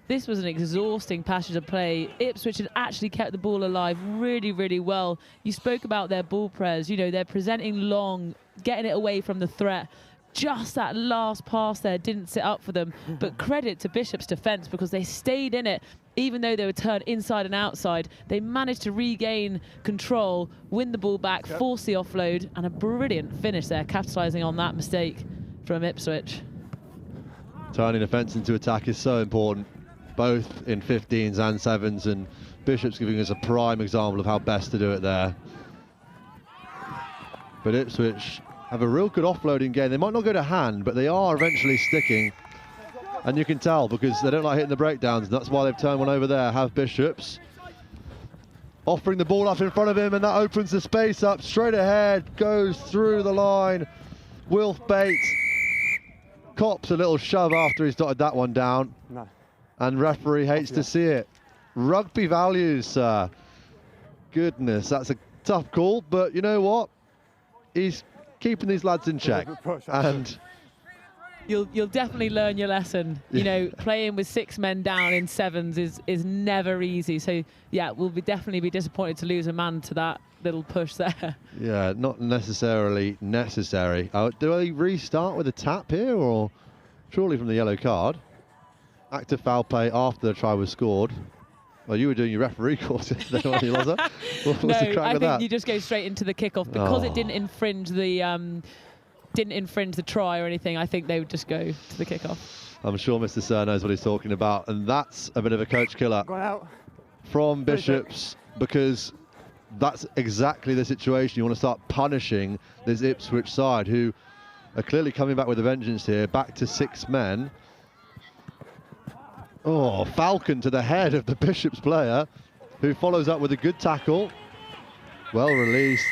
S2: This was an exhausting passage of play. Ipswich had actually kept the ball alive really, really well. You spoke about their ball press. You know, they're presenting long, getting it away from the threat. Just that last pass there didn't sit up for them. But credit to Bishop's defence, because they stayed in it. Even though they were turned inside and outside, they managed to regain control, win the ball back, force the offload, and a brilliant finish there, capitalising on that mistake from Ipswich.
S3: Turning defence into attack is so important, both in 15s and 7s, and Bishop's giving us a prime example of how best to do it there. But Ipswich have a real good offloading game. They might not go to hand, but they are eventually sticking. And you can tell because they don't like hitting the breakdowns. That's why they've turned one over there, have Bishops. Offering the ball up in front of him, and that opens the space up. Straight ahead, goes through the line. Wilf Bates cops a little shove after he's dotted that one down.
S4: No.
S3: And referee hates to see it. Rugby values, sir. Goodness, that's a tough call, but you know what? He's keeping these lads in check. And
S2: You'll definitely learn your lesson. You know, playing with 6 men down in 7s is never easy. So yeah, we'll definitely be disappointed to lose a man to that little push there.
S3: yeah, not necessarily necessary. Do they restart with a tap here, or surely from the yellow card? Active foul play after the try was scored. Well, you were doing your referee course yesterday, weren't you, Loza? What's
S2: No,
S3: the crack
S2: I
S3: with
S2: think
S3: that?
S2: you just go straight into the kickoff because it didn't infringe the try or anything. I think they would just go to the kickoff.
S3: I'm sure Mr. Sir knows what he's talking about, and that's a bit of a coach killer from Bishops, because that's exactly the situation. You want to start punishing this Ipswich side, who are clearly coming back with a vengeance here, back to 6 men. Oh, Falcon to the head of the Bishops player, who follows up with a good tackle. Well released.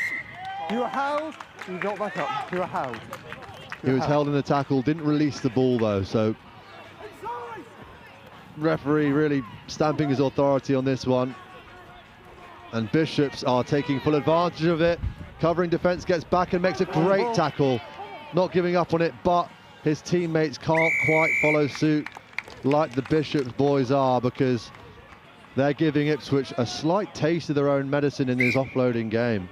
S4: You were held, you got back up. You were held.
S3: He was held in the tackle, didn't release the ball though, so referee really stamping his authority on this one. And Bishops are taking full advantage of it. Covering defence, gets back and makes a great tackle. Not giving up on it, but his teammates can't quite follow suit like the Bishops boys are, because they're giving Ipswich a slight taste of their own medicine in this offloading game.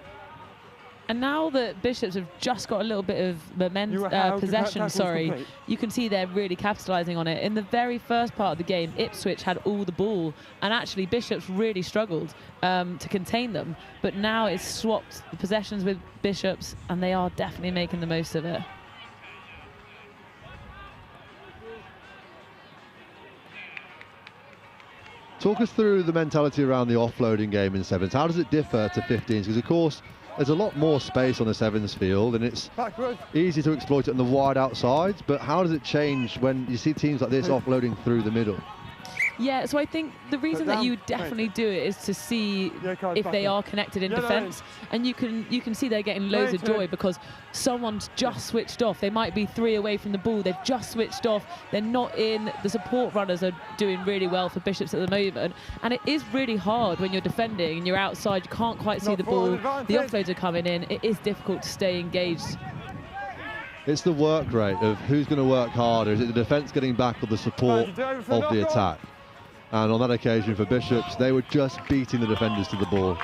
S2: And now that Bishops have just got a little bit of possession, sorry, you can see they're really capitalising on it. In the very first part of the game, Ipswich had all the ball, and actually Bishops really struggled to contain them. But now it's swapped the possessions with Bishops, and they are definitely making the most of it.
S3: Talk us through the mentality around the offloading game in sevens. How does it differ to 15s? Because, of course, there's a lot more space on the sevens field, and it's easy to exploit it on the wide outsides, but how does it change when you see teams like this offloading through the middle?
S2: Yeah, so I think the reason that you definitely do it is to see if they are connected in defence, and you can see they're getting loads of joy because someone's just switched off. They might be 3 away from the ball, they've just switched off, they're not in. The support runners are doing really well for Bishops at the moment, and it is really hard when you're defending and you're outside, you can't quite see the ball, the offloads are coming in, it is difficult to stay engaged.
S3: It's the work rate of who's going to work harder. Is it the defence getting back or the support of the attack? And on that occasion for Bishops, they were just beating the defenders to the ball.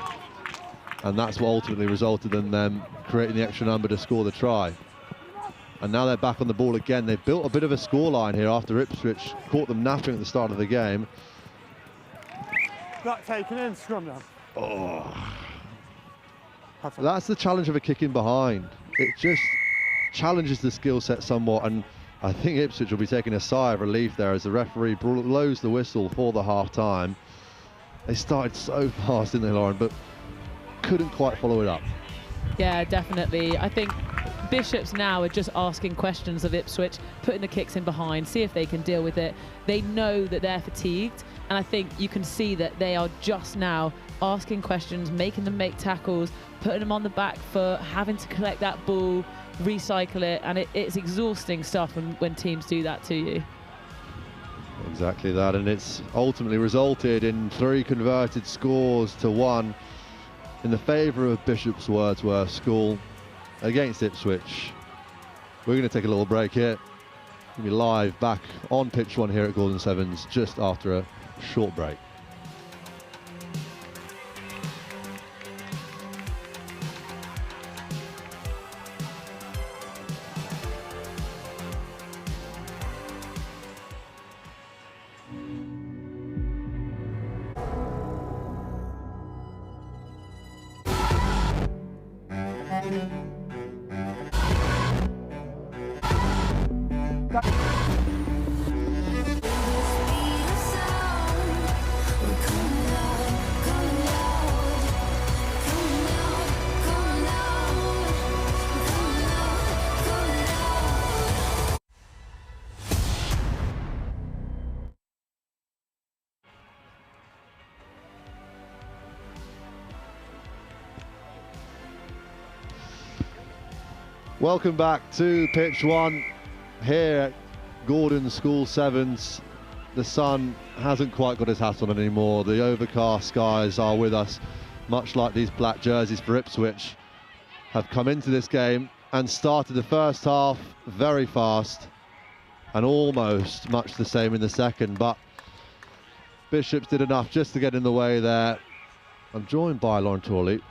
S3: And that's what ultimately resulted in them creating the extra number to score the try. And now they're back on the ball again. They've built a bit of a scoreline here after Ipswich caught them napping at the start of the game.
S4: That taken in, scrum now.
S3: Oh. That's the challenge of a kick in behind. It just challenges the skill set somewhat, and I think Ipswich will be taking a sigh of relief there as the referee blows the whistle for the half-time. They started so fast, didn't they, Lauren, but couldn't quite follow it up.
S2: Yeah, definitely. I think Bishops now are just asking questions of Ipswich, putting the kicks in behind, see if they can deal with it. They know that they're fatigued, and I think you can see that they are just now asking questions, making them make tackles, putting them on the back foot, having to collect that ball, recycle it, and it's exhausting stuff when teams do that to you.
S3: Exactly that, and it's ultimately resulted in 3 converted scores to 1 in the favour of Bishop's Wordsworth School against Ipswich. We're going to take a little break here. We'll be live back on pitch 1 here at Gordon Sevens just after a short break. Welcome back to pitch 1 here at Gordon School Sevens. The sun hasn't quite got his hat on anymore. The overcast skies are with us, much like these black jerseys for Ipswich have come into this game and started the first half very fast and almost much the same in the second, but Bishops did enough just to get in the way there. I'm joined by Lauren Torley.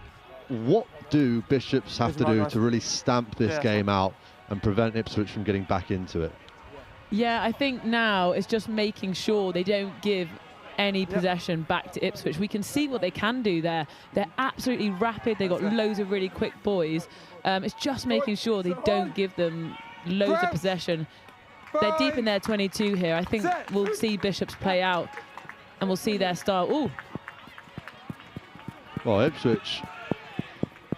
S3: What do Bishops have to do to really stamp this game out and prevent Ipswich from getting back into it?
S2: Yeah, I think now it's just making sure they don't give any possession back to Ipswich. We can see what they can do there. They're absolutely rapid. They've got loads of really quick boys. It's just making sure they don't give them loads of possession. They're deep in their 22 here. I think we'll see Bishops play out and we'll see their style. Ooh.
S3: Well, Ipswich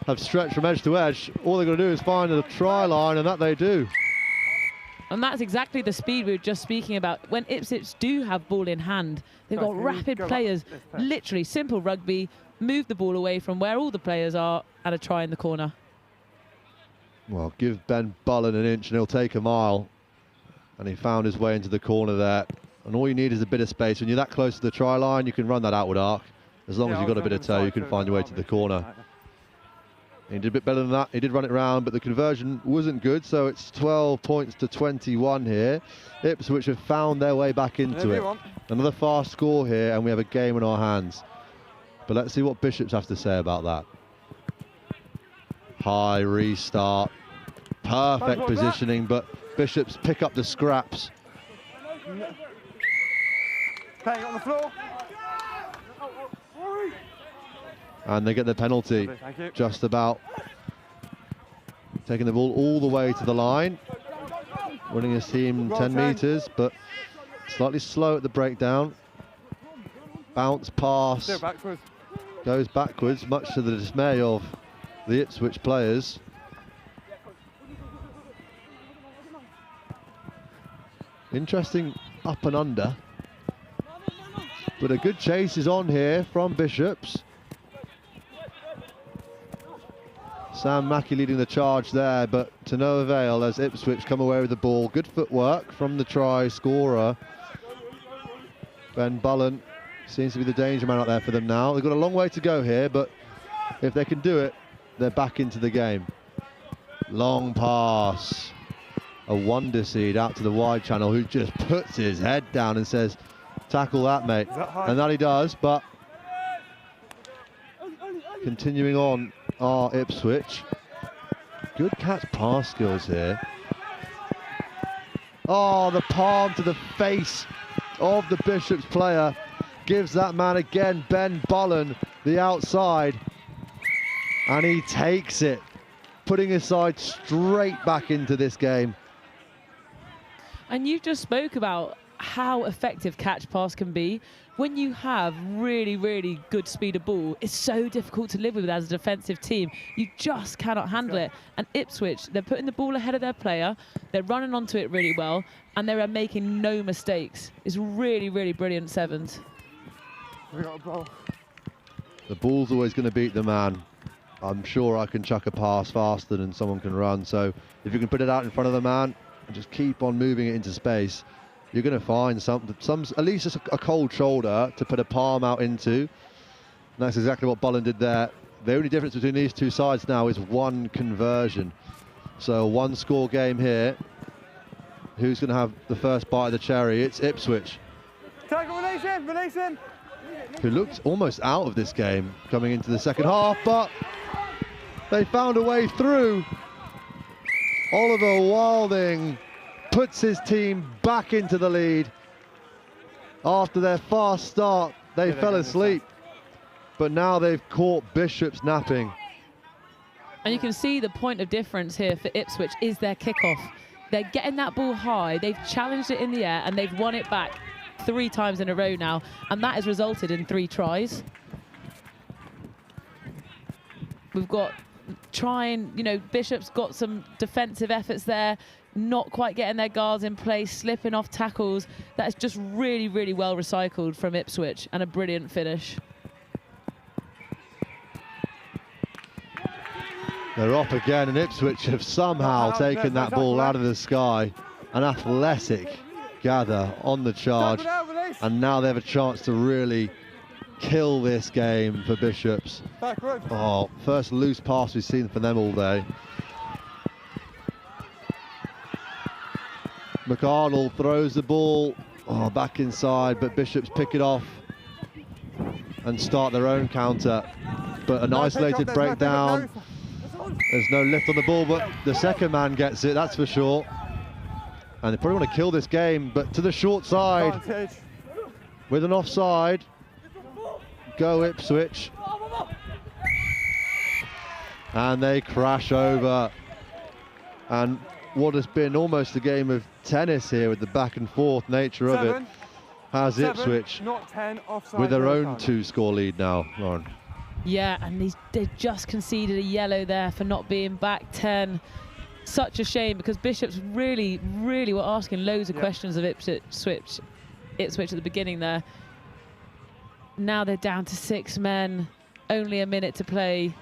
S3: have stretched from edge to edge. All they're going to do is find the try line, and that they do.
S2: And that's exactly the speed we were just speaking about. When Ipswich do have ball in hand, they've got rapid players, literally simple rugby, move the ball away from where all the players are, and a try in the corner.
S3: Well, give Ben Bullen an inch and he'll take a mile. And he found his way into the corner there. And all you need is a bit of space. When you're that close to the try line, you can run that outward arc. As long as you've got a bit of toe, you can find your way to the corner. He did a bit better than that. He did run it round, but the conversion wasn't good, so it's 12 points to 21 here. Ipswich have found their way back into it. Another fast score here, and we have a game in our hands. But let's see what Bishops have to say about that. High restart. Perfect positioning, but Bishops pick up the scraps.
S5: Playing on the floor.
S3: And they get the penalty. Just about taking the ball all the way to the line. Winning his team 10 metres, but slightly slow at the breakdown. Bounce pass. Goes backwards, much to the dismay of the Ipswich players. Interesting up and under. But a good chase is on here from Bishops. Sam Mackey leading the charge there, but to no avail as Ipswich come away with the ball. Good footwork from the try scorer. Ben Bullen seems to be the danger man out there for them now. They've got a long way to go here, but if they can do it, they're back into the game. Long pass. A wonder seed out to the wide channel, who just puts his head down and says, tackle that, mate. And that he does, but continuing on are Ipswich. Good catch pass skills here. Oh, the palm to the face of the Bishops player. Gives that man again, Ben Bullen, the outside. And he takes it, putting his side straight back into this game.
S2: And you just spoke about how effective catch pass can be. When you have really, really good speed of ball, it's so difficult to live with as a defensive team. You just cannot handle it. And Ipswich, they're putting the ball ahead of their player, they're running onto it really well, and they are making no mistakes. It's really, really brilliant sevens.
S5: We got a ball.
S3: The ball's always going to beat the man. I'm sure I can chuck a pass faster than someone can run. So if you can put it out in front of the man and just keep on moving it into space, you're going to find some at least just a cold shoulder to put a palm out into. And that's exactly what Bullen did there. The only difference between these two sides now is one conversion. So one score game here. Who's going to have the first bite of the cherry? It's Ipswich.
S5: Tackle, release him.
S3: Who looked almost out of this game coming into the second half, but they found a way through. Oliver Wilding puts his team back into the lead. After their fast start, they fell asleep, but now they've caught Bishops napping.
S2: And you can see the point of difference here for Ipswich is their kickoff. They're getting that ball high, they've challenged it in the air, and they've won it back 3 times in a row now, and that has resulted in 3 tries. We've got Bishop's got some defensive efforts there, not quite getting their guards in place, slipping off tackles. That is just really, really well recycled from Ipswich, and a brilliant finish.
S3: They're off again, and Ipswich have somehow taken that ball out of the sky. An athletic gather on the charge, and now they have a chance to really kill this game for Bishops. Oh, first loose pass we've seen from them all day. McArdle throws the ball back inside, but Bishops pick it off and start their own counter. But an isolated breakdown. There's no lift on the ball, but the second man gets it, that's for sure. And they probably want to kill this game, but to the short side with an offside. Go Ipswich. And they crash over. And what has been almost a game of tennis here with the back and forth nature of it has Ipswich with their own 2-score lead now, Lauren.
S2: Yeah, and they just conceded a yellow there for not being back 10. Such a shame, because Bishops really, really were asking loads of questions of Ipswich at the beginning there. Now they're down to 6 men, only a minute to play.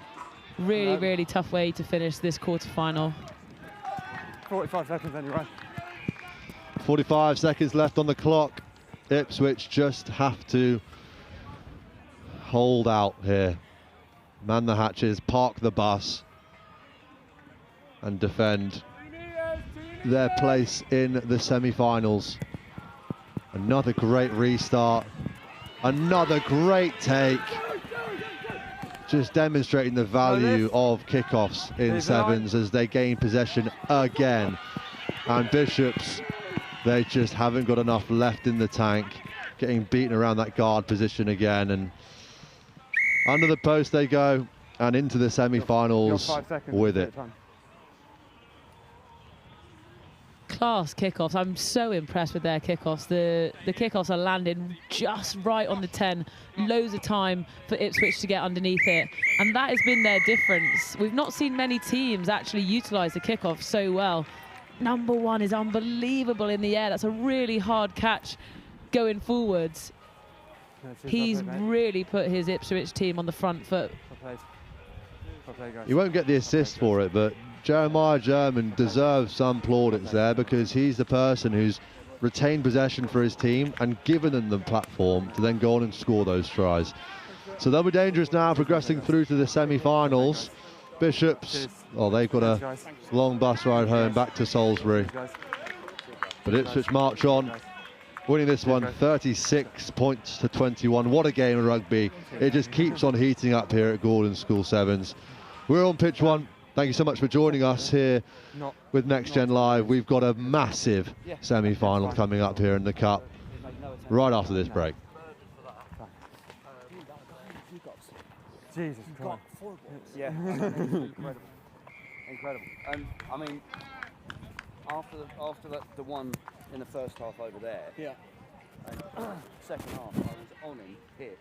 S2: Really, really tough way to finish this quarterfinal.
S5: 45 seconds anyway.
S3: 45 seconds left on the clock. Ipswich just have to hold out here. Man the hatches, park the bus, and defend their place in the semi-finals. Another great restart. Another great take. just demonstrating the value of kickoffs in sevens as they gain possession again. And Bishops, they just haven't got enough left in the tank, getting beaten around that guard position again. And under the post they go, and into the semi-finals with it.
S2: Class kickoffs. I'm so impressed with their kickoffs. The kickoffs are landing just right on the 10. Loads of time for Ipswich to get underneath it. And that has been their difference. We've not seen many teams actually utilise the kickoff so well. Number 1 is unbelievable in the air. That's a really hard catch going forwards. He's really put his Ipswich team on the front foot.
S3: You won't get the assist for it, but Jeremiah German deserves some plaudits there, because he's the person who's retained possession for his team and given them the platform to then go on and score those tries. So they'll be dangerous now, progressing through to the semi-finals. Bishops, well, they've got a long bus ride home back to Salisbury. But Ipswich march on, winning this one 36 points to 21. What a game of rugby. It just keeps on heating up here at Gordon School Sevens. We're on pitch 1. Thank you so much for joining us here with Next Gen Live. We've got a massive semi-final coming up here in the Cup right after this break.
S12: Jesus Christ. Yeah. Incredible. Incredible. I mean, after the one in the first half over there, second half, I was on him here.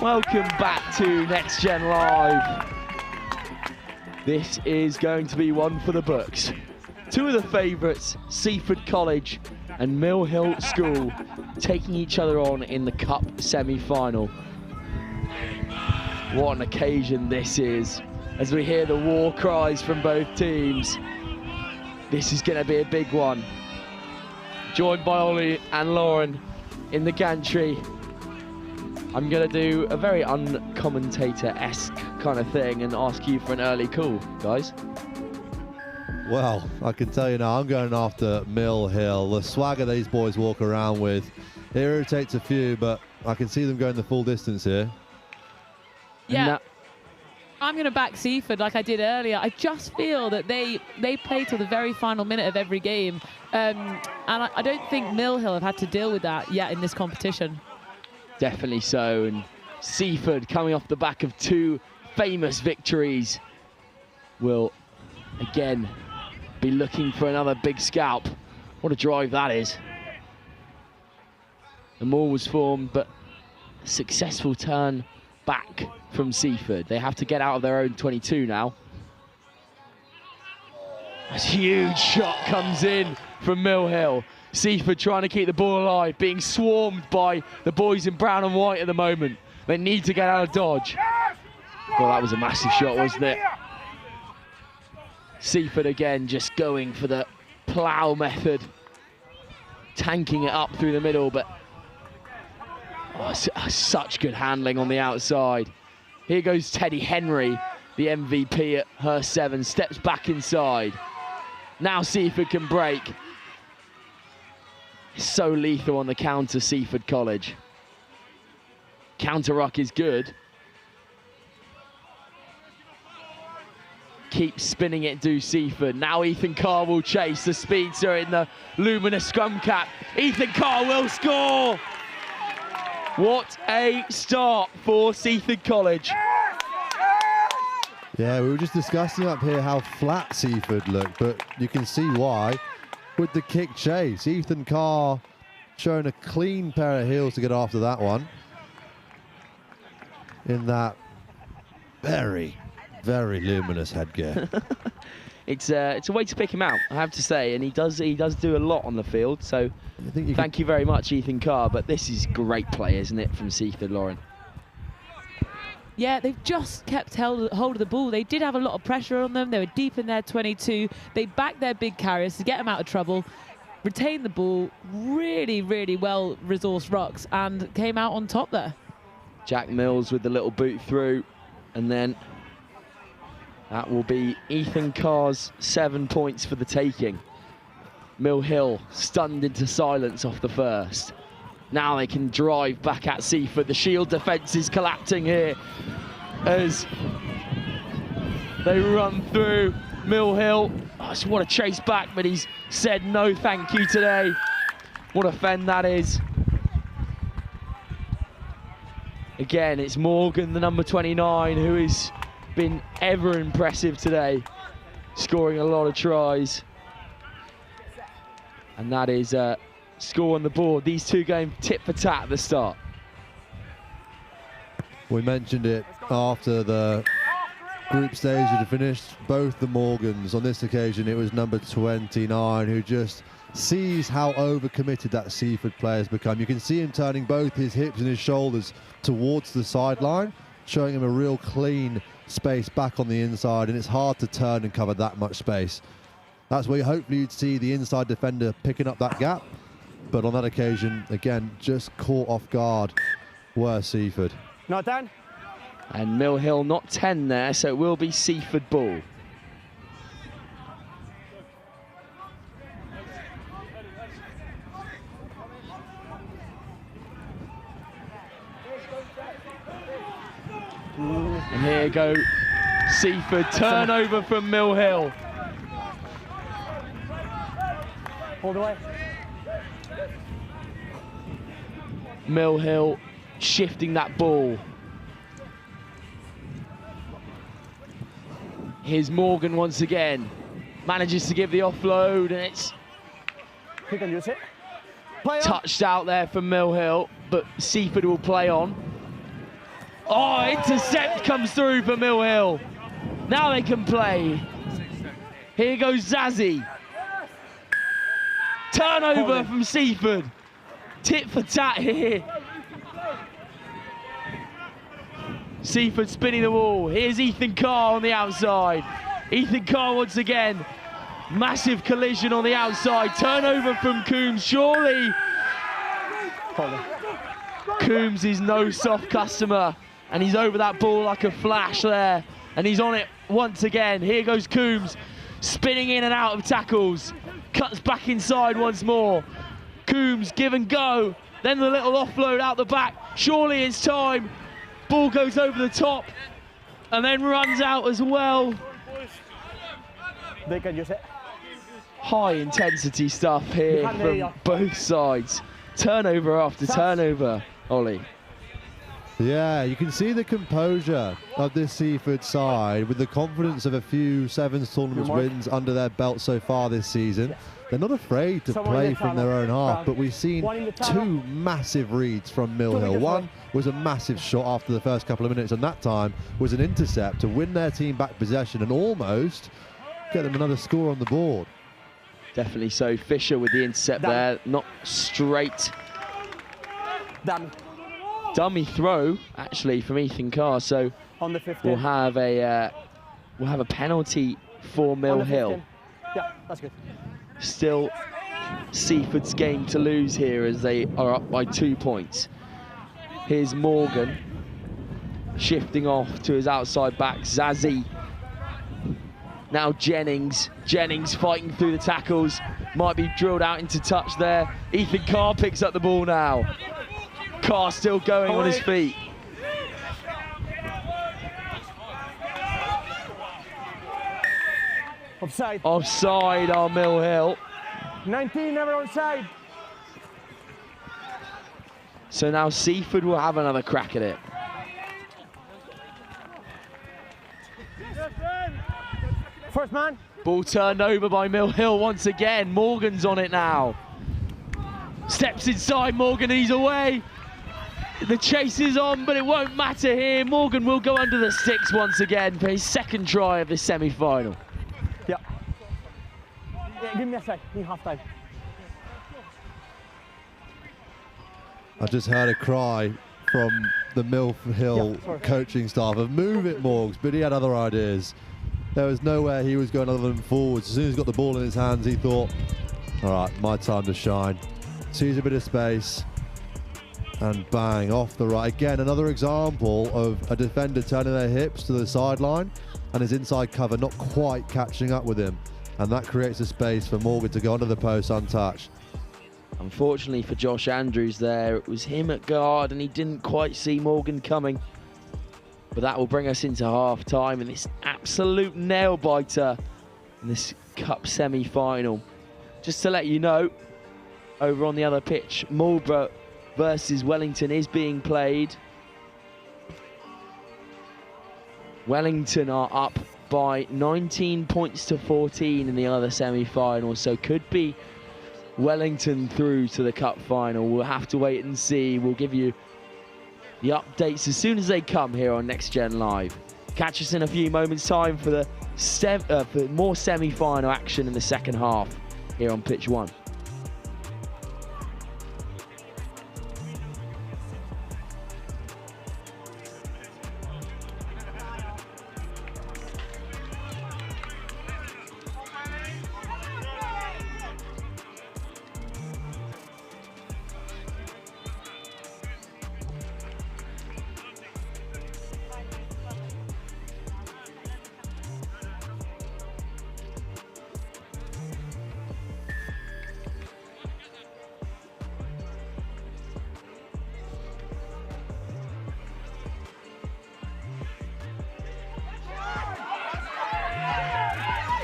S1: Welcome back to Next Gen Live. This is going to be one for the books. Two of the favourites, Seaford College and Milh School taking each other on in the cup semi-final. What an occasion this is, as we hear the war cries from both teams. This is going to be a big one. Joined by Ollie and Lauren in the gantry. I'm going to do a very uncommentator-esque kind of thing and ask you for an early call, guys.
S3: Well, I can tell you now, I'm going after Milh. The swagger these boys walk around with, it irritates a few, but I can see them going the full distance here.
S2: Yeah, I'm going to back Seaford like I did earlier. I just feel that they play till the very final minute of every game. And I don't think Milh have had to deal with that yet in this competition.
S1: Definitely so, and Seaford, coming off the back of 2 famous victories, will again be looking for another big scalp. What a drive that is. The maul was formed, but a successful turn back from Seaford. They have to get out of their own 22 now. A huge shot comes in from Milh. Seaford trying to keep the ball alive, being swarmed by the boys in brown and white at the moment. They need to get out of dodge. Well, that was a massive shot, wasn't it? Seaford again just going for the plough method, tanking it up through the middle, but such good handling on the outside. Here goes Teddy Henry, the MVP at Hurst 7, steps back inside. Now Seaford can break. So lethal on the counter, Seaford College. Counter ruck is good. Keep spinning it, do Seaford. Now Ethan Carr will chase. The speedster in the luminous scrum cap. Ethan Carr will score! What a start for Seaford College.
S3: Yeah, we were just discussing up here how flat Seaford looked, but you can see why. With the kick chase, Ethan Carr showing a clean pair of heels to get after that one. In that very, very luminous headgear.
S1: It's a way to pick him out, I have to say, and he does do a lot on the field. So thank you very much, Ethan Carr. But this is great play, isn't it, from Seaford, Lauren?
S2: Yeah, they've just kept hold of the ball. They did have a lot of pressure on them. They were deep in their 22. They backed their big carriers to get them out of trouble, retained the ball, really, really well-resourced rucks, and came out on top there.
S1: Jack Mills with the little boot through, and then that will be Ethan Carr's 7 points for the taking. Milh stunned into silence off the first. Now they can drive back at Seaford. The shield defence is collapsing here as they run through. Milh, I just want to chase back, but he's said no thank you today. What a fend that is. Again, it's Morgan, the number 29, who has been ever impressive today, scoring a lot of tries. And that is score on the board. These two going tit for tat at the start.
S3: We mentioned it after the group stage had finished. Both the Morgans, on this occasion it was number 29, who just sees how overcommitted that Seaford player has become. You can see him turning both his hips and his shoulders towards the sideline, showing him a real clean space back on the inside, and it's hard to turn and cover that much space. That's where hopefully you'd see the inside defender picking up that gap. But on that occasion, again, just caught off guard were Seaford.
S4: Not done.
S1: And Milh not 10 there, so it will be Seaford ball. And here go Seaford, turnover from Milh.
S4: Hold away.
S1: Milh shifting that ball. Here's Morgan once again. Manages to give the offload, and it's touched out there from Milh, but Seaford will play on. Oh, intercept comes through for Milh. Now they can play. Here goes Zazie. Turnover from Seaford. Tit for tat here. Seaford spinning the ball. Here's Ethan Carr on the outside. Ethan Carr once again. Massive collision on the outside. Turnover from Coombs, surely. Coombs is no soft customer, and he's over that ball like a flash there, and he's on it once again. Here goes Coombs, spinning in and out of tackles, cuts back inside once more. Coombs give and go, then the little offload out the back. Surely it's time. Ball goes over the top, and then runs out as well.
S4: They can use it.
S1: High intensity stuff here from both sides. Turnover after turnover, Ollie.
S3: Yeah, you can see the composure of this Seaford side with the confidence of a few Sevens tournaments wins under their belt so far this season. They're not afraid to play from their own half, but we've seen two massive reads from Milh. One was a massive shot after the first couple of minutes, and that time was an intercept to win their team back possession and almost get them another score on the board.
S1: Definitely so. Fisher with the intercept there, not straight. Dummy throw actually from Ethan Carr. So
S4: on the 15.
S1: we'll have a penalty for Milh.
S4: Yeah, that's good.
S1: Still Seaford's game to lose here as they are up by 2 points. Here's Morgan shifting off to his outside back, Zazie. Now Jennings fighting through the tackles, might be drilled out into touch there. Ethan Carr picks up the ball now. Carr still going on his feet.
S4: Offside.
S1: Offside on Milh.
S4: 19, never onside.
S1: So now Seaford will have another crack at it.
S4: First man.
S1: Ball turned over by Milh once again. Morgan's on it now. Steps inside Morgan and he's away. The chase is on, but it won't matter here. Morgan will go under the sticks once again for his second try of the semi-final.
S4: Yeah. Give me a sec, need half time.
S3: I just heard a cry from the Milh coaching staff of move it, Morgs, but he had other ideas. There was nowhere he was going other than forwards. As soon as he got the ball in his hands, he thought, all right, my time to shine. Sees a bit of space, and bang, off the right. Again, another example of a defender turning their hips to the sideline and his inside cover not quite catching up with him. And that creates a space for Morgan to go under the post untouched.
S1: Unfortunately for Josh Andrews there, it was him at guard and he didn't quite see Morgan coming. But that will bring us into half time and this absolute nail biter in this cup semi-final. Just to let you know, over on the other pitch, Marlborough versus Wellington is being played. Wellington are up by 19 points to 14 in the other semi-final, so could be Wellington through to the cup final. We'll have to wait and see. We'll give you the updates as soon as they come here on Next Gen Live. Catch us in a few moments' time for for more semi-final action in the second half here on Pitch 1.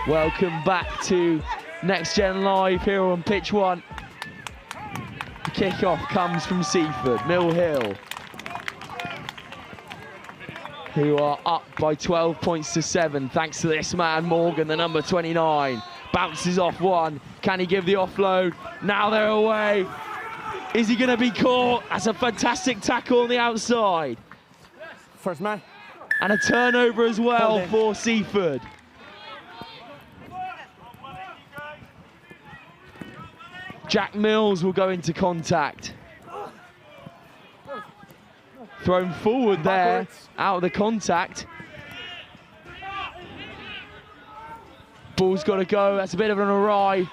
S1: Welcome back to Next Gen Live here on Pitch 1. The kickoff comes from Seaford, Milh, who are up by 12 points to 7 thanks to this man Morgan, the number 29. Bounces off one. Can he give the offload? Now they're away. Is he going to be caught? That's a fantastic tackle on the outside.
S4: First man.
S1: And a turnover as well for Seaford. Jack Mills will go into contact. Thrown forward there, out of the contact. Ball's got to go, that's a bit of an awry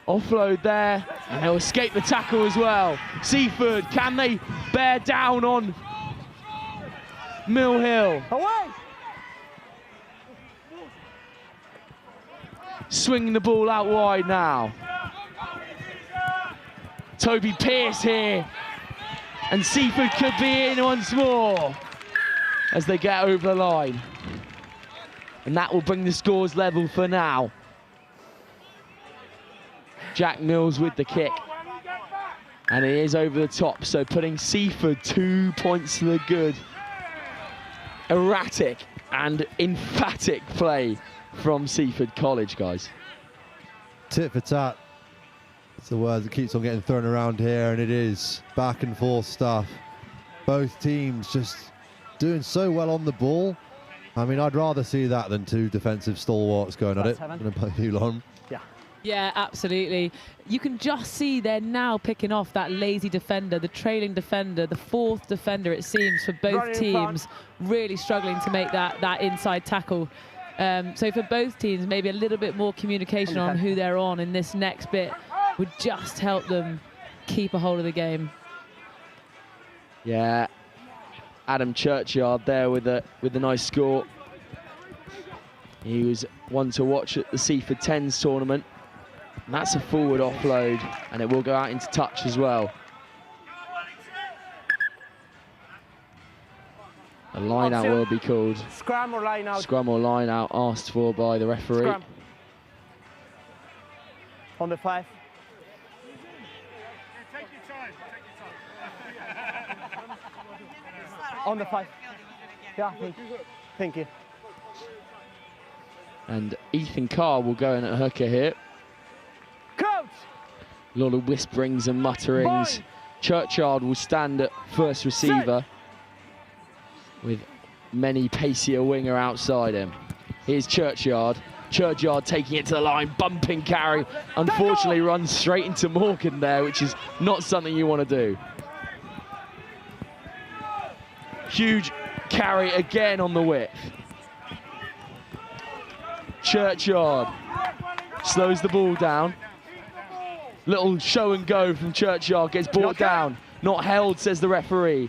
S1: offload there, and they'll escape the tackle as well. Seaford, can they bear down on Milh?
S4: Away!
S1: Swinging the ball out wide now. Toby Pearce here, and Seaford could be in once more as they get over the line. And that will bring the scores level for now. Jack Mills with the kick. And it is over the top, so putting Seaford 2 points to the good. Erratic and emphatic play from Seaford College, guys.
S3: Tit for tat. It's the word that keeps on getting thrown around here, and it is back and forth stuff. Both teams just doing so well on the ball. I mean, I'd rather see that than two defensive stalwarts going at it. I'm going to play you on.
S2: Yeah, absolutely. You can just see they're now picking off that lazy defender, the trailing defender, the fourth defender, it seems, for both teams, really struggling to make that inside tackle. So for both teams, maybe a little bit more communication on who they're on in this next bit would just help them keep a hold of the game.
S1: Yeah, Adam Churchyard there with a nice score. He was one to watch at the Seaford 10s tournament. And that's a forward offload, and it will go out into touch as well. A line out will be called.
S4: Scrum or line out?
S1: Scrum or line out asked for by the referee.
S4: Scrum. On the 5. On the 5. Yeah, thank you.
S1: And Ethan Carr will go in at hooker here.
S4: Coach!
S1: A lot of whisperings and mutterings. Churchyard will stand at first receiver with many pacier winger outside him. Here's Churchyard. Churchyard taking it to the line, bumping carry. Unfortunately runs straight into Morgan there, which is not something you want to do. Huge carry again on the width. Churchyard slows the ball down. Little show and go from Churchyard, gets brought down. Not held, says the referee.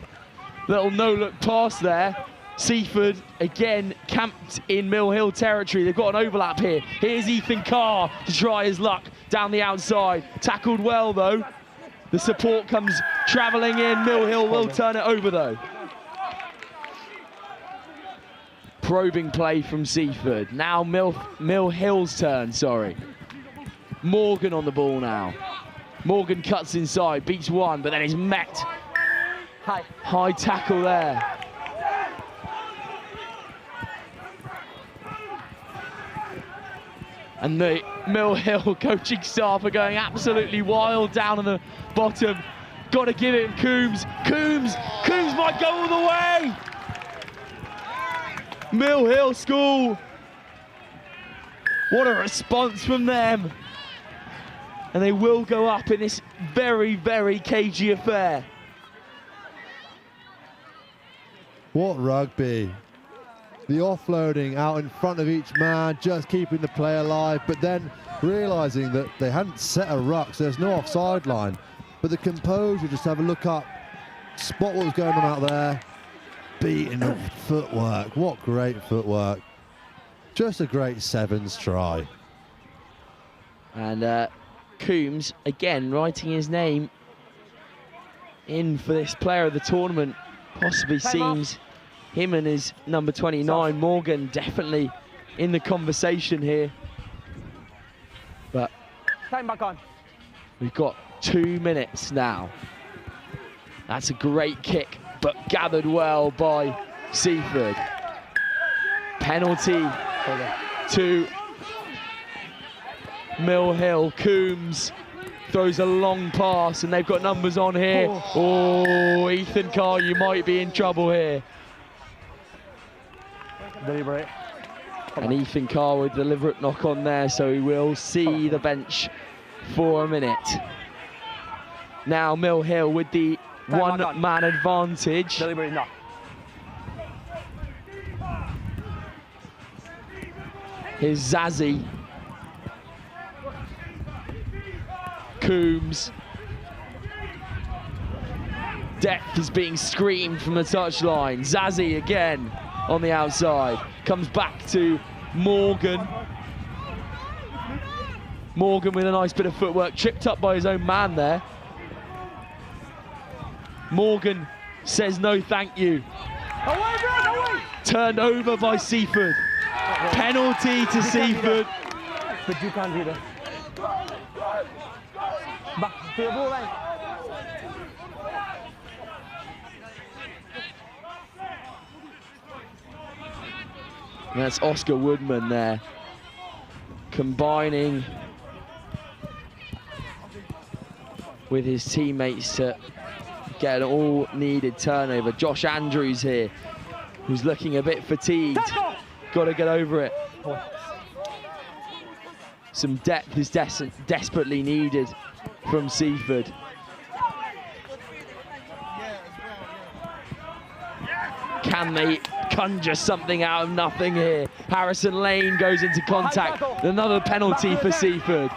S1: Little no-look pass there. Seaford again camped in Milh territory. They've got an overlap here. Here's Ethan Carr to try his luck down the outside. Tackled well though. The support comes travelling in. Milh will turn it over though. Probing play from Seaford. Now Milh's turn, sorry. Morgan on the ball now. Morgan cuts inside, beats one, but then is met. High tackle there. And the Milh coaching staff are going absolutely wild down on the bottom. Got to give it Coombs. Coombs might go all the way. Milh School. What a response from them. And they will go up in this very, very cagey affair.
S3: What rugby. The offloading out in front of each man, just keeping the play alive, but then realising that they hadn't set a ruck, so there's no offside line. But the composure, just have a look up, spot what was going on out there, beating the footwork. What great footwork. Just a great sevens try.
S1: And Coombs, again, writing his name in for this player of the tournament. Possibly seems him and his number 29, Morgan, definitely in the conversation here. But
S4: time back on.
S1: We've got 2 minutes now. That's a great kick, but gathered well by Seaford. Penalty to Milh. Coombs throws a long pass, and they've got numbers on here. Oh, Ethan Carr, you might be in trouble here.
S4: Deliberate.
S1: And Ethan Carr with deliberate knock on there, so he will see the bench for a minute. Now Milh with the one-man advantage. Here's Zazie. Coombs. Depth is being screamed from the touchline. Zazie again on the outside. Comes back to Morgan. Morgan with a nice bit of footwork, tripped up by his own man there. Morgan says no thank you. Turned over by Seaford. Penalty to Seaford.
S5: But you can't do that. Back to the ball line.
S1: That's Oscar Woodman there, combining with his teammates to get an all-needed turnover. Josh Andrews here, who's looking a bit fatigued. Got to get over it. Some depth is desperately needed from Seaford. Can they conjure something out of nothing here? Harrison Lane goes into contact. Another penalty for Seaford.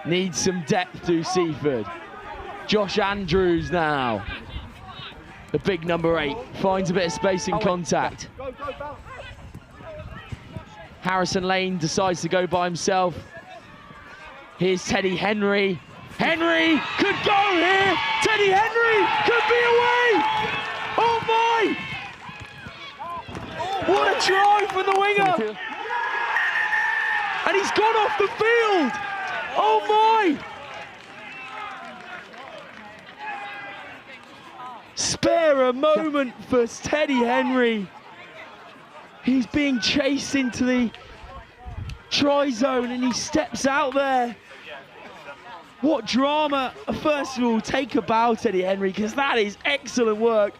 S1: Needs some depth to Seaford. Josh Andrews now. The big number 8 finds a bit of space in contact. Harrison Lane decides to go by himself. Here's Teddy Henry. Henry could go here. Teddy Henry could be away. Oh my! What a try from the winger. And he's gone off the field. Oh my! Spare a moment for Teddy Henry. He's being chased into the try zone and he steps out there. What drama. First of all, take a bow, Teddy Henry, because that is excellent work.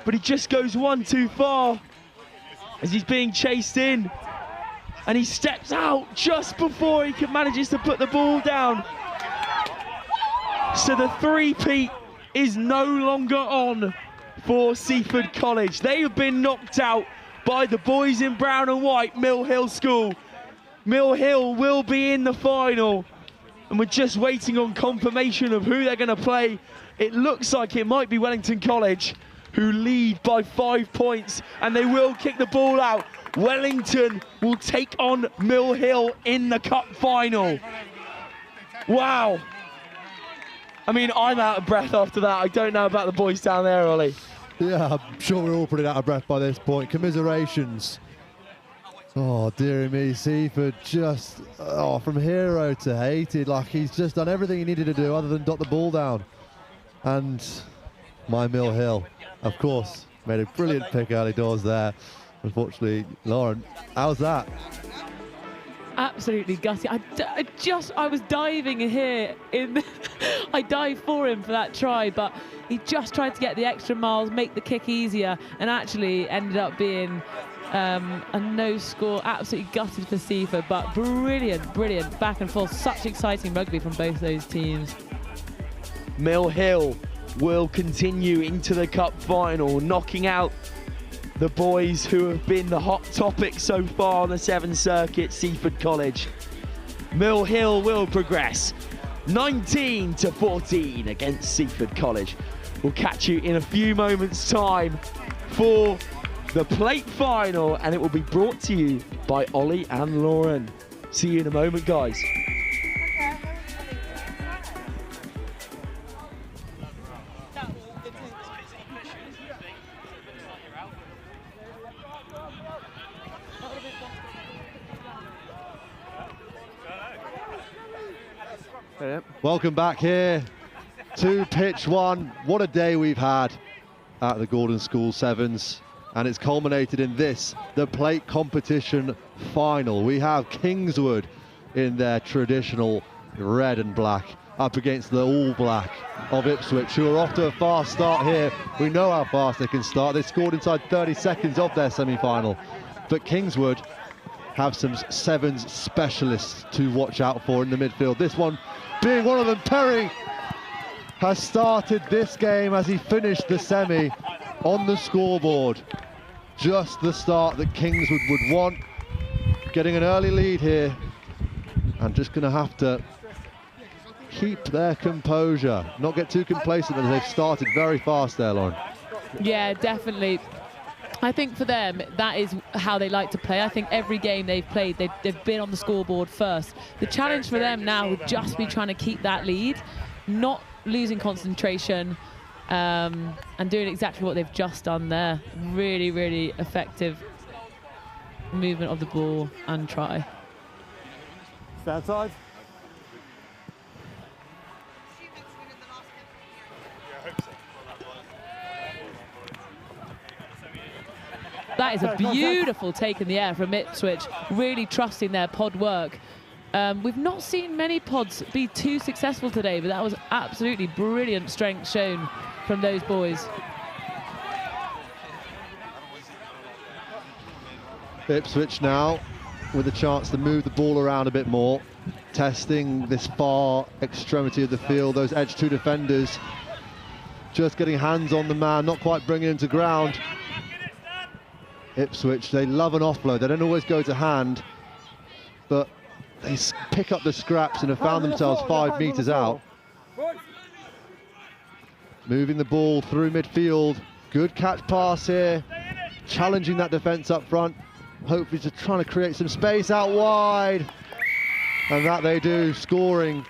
S1: But he just goes one too far as he's being chased in. And he steps out just before he manages to put the ball down. So the three-peat is no longer on for Seaford College. They have been knocked out by the boys in brown and white, Milh School. Milh will be in the final, and we're just waiting on confirmation of who they're going to play. It looks like it might be Wellington College, who lead by 5 points, and they will kick the ball out. Wellington will take on Milh in the cup final. Wow. I mean, I'm out of breath after that. I don't know about the boys down there, Ollie.
S3: Yeah, I'm sure we're all pretty out of breath by this point. Commiserations. Oh, dearie me, Seaford just, from hero to hated. Like, he's just done everything he needed to do other than dot the ball down. And my Milh, of course, made a brilliant pick early doors there. Unfortunately, Lauren, how's that?
S2: Absolutely gutty. I was diving here in. I dived for him for that try, but he just tried to get the extra miles, make the kick easier, and actually ended up being a no score. Absolutely gutted for Seaford, but brilliant back and forth. Such exciting rugby from both those teams.
S1: Milh will continue into the cup final, knocking out the boys who have been the hot topic so far on the 7 circuit, Seaford College. Milh will progress 19-14 against Seaford College. We'll catch you in a few moments' time for the plate final, and it will be brought to you by Ollie and Lauren. See you in a moment, guys.
S3: Welcome back here to pitch 1. What a day we've had at the Gordon School Sevens, and it's culminated in this, the plate competition final. We have Kingswood in their traditional red and black up against the all black of Ipswich, who are off to a fast start here. We know how fast they can start. They scored inside 30 seconds of their semi-final. but Kingswood have some sevens specialists to watch out for in the midfield. This one being one of them. Perry has started this game as he finished the semi on the scoreboard. Just the start that Kingswood would want. Getting an early lead here, and just going to have to keep their composure, not get too complacent, as they've started very fast there, Lauren.
S2: Yeah, definitely. I think for them, that is how they like to play. I think every game they've played, they've been on the scoreboard first. The challenge for them now would just be trying to keep that lead, not losing concentration, and doing exactly what they've just done there. Really, really effective movement of the ball and try.
S4: Stay outside.
S2: That is a beautiful take in the air from Ipswich, really trusting their pod work. We've not seen many pods be too successful today, but that was absolutely brilliant strength shown from those boys.
S3: Ipswich now with a chance to move the ball around a bit more, testing this far extremity of the field. Those edge two defenders just getting hands on the man, not quite bringing him to ground. Ipswich, they love an offload. They don't always go to hand, but they pick up the scraps and have found themselves 5 metres out. Moving the ball through midfield. Good catch pass here, challenging that defence up front. Hopefully just trying to create some space out wide. And that they do, scoring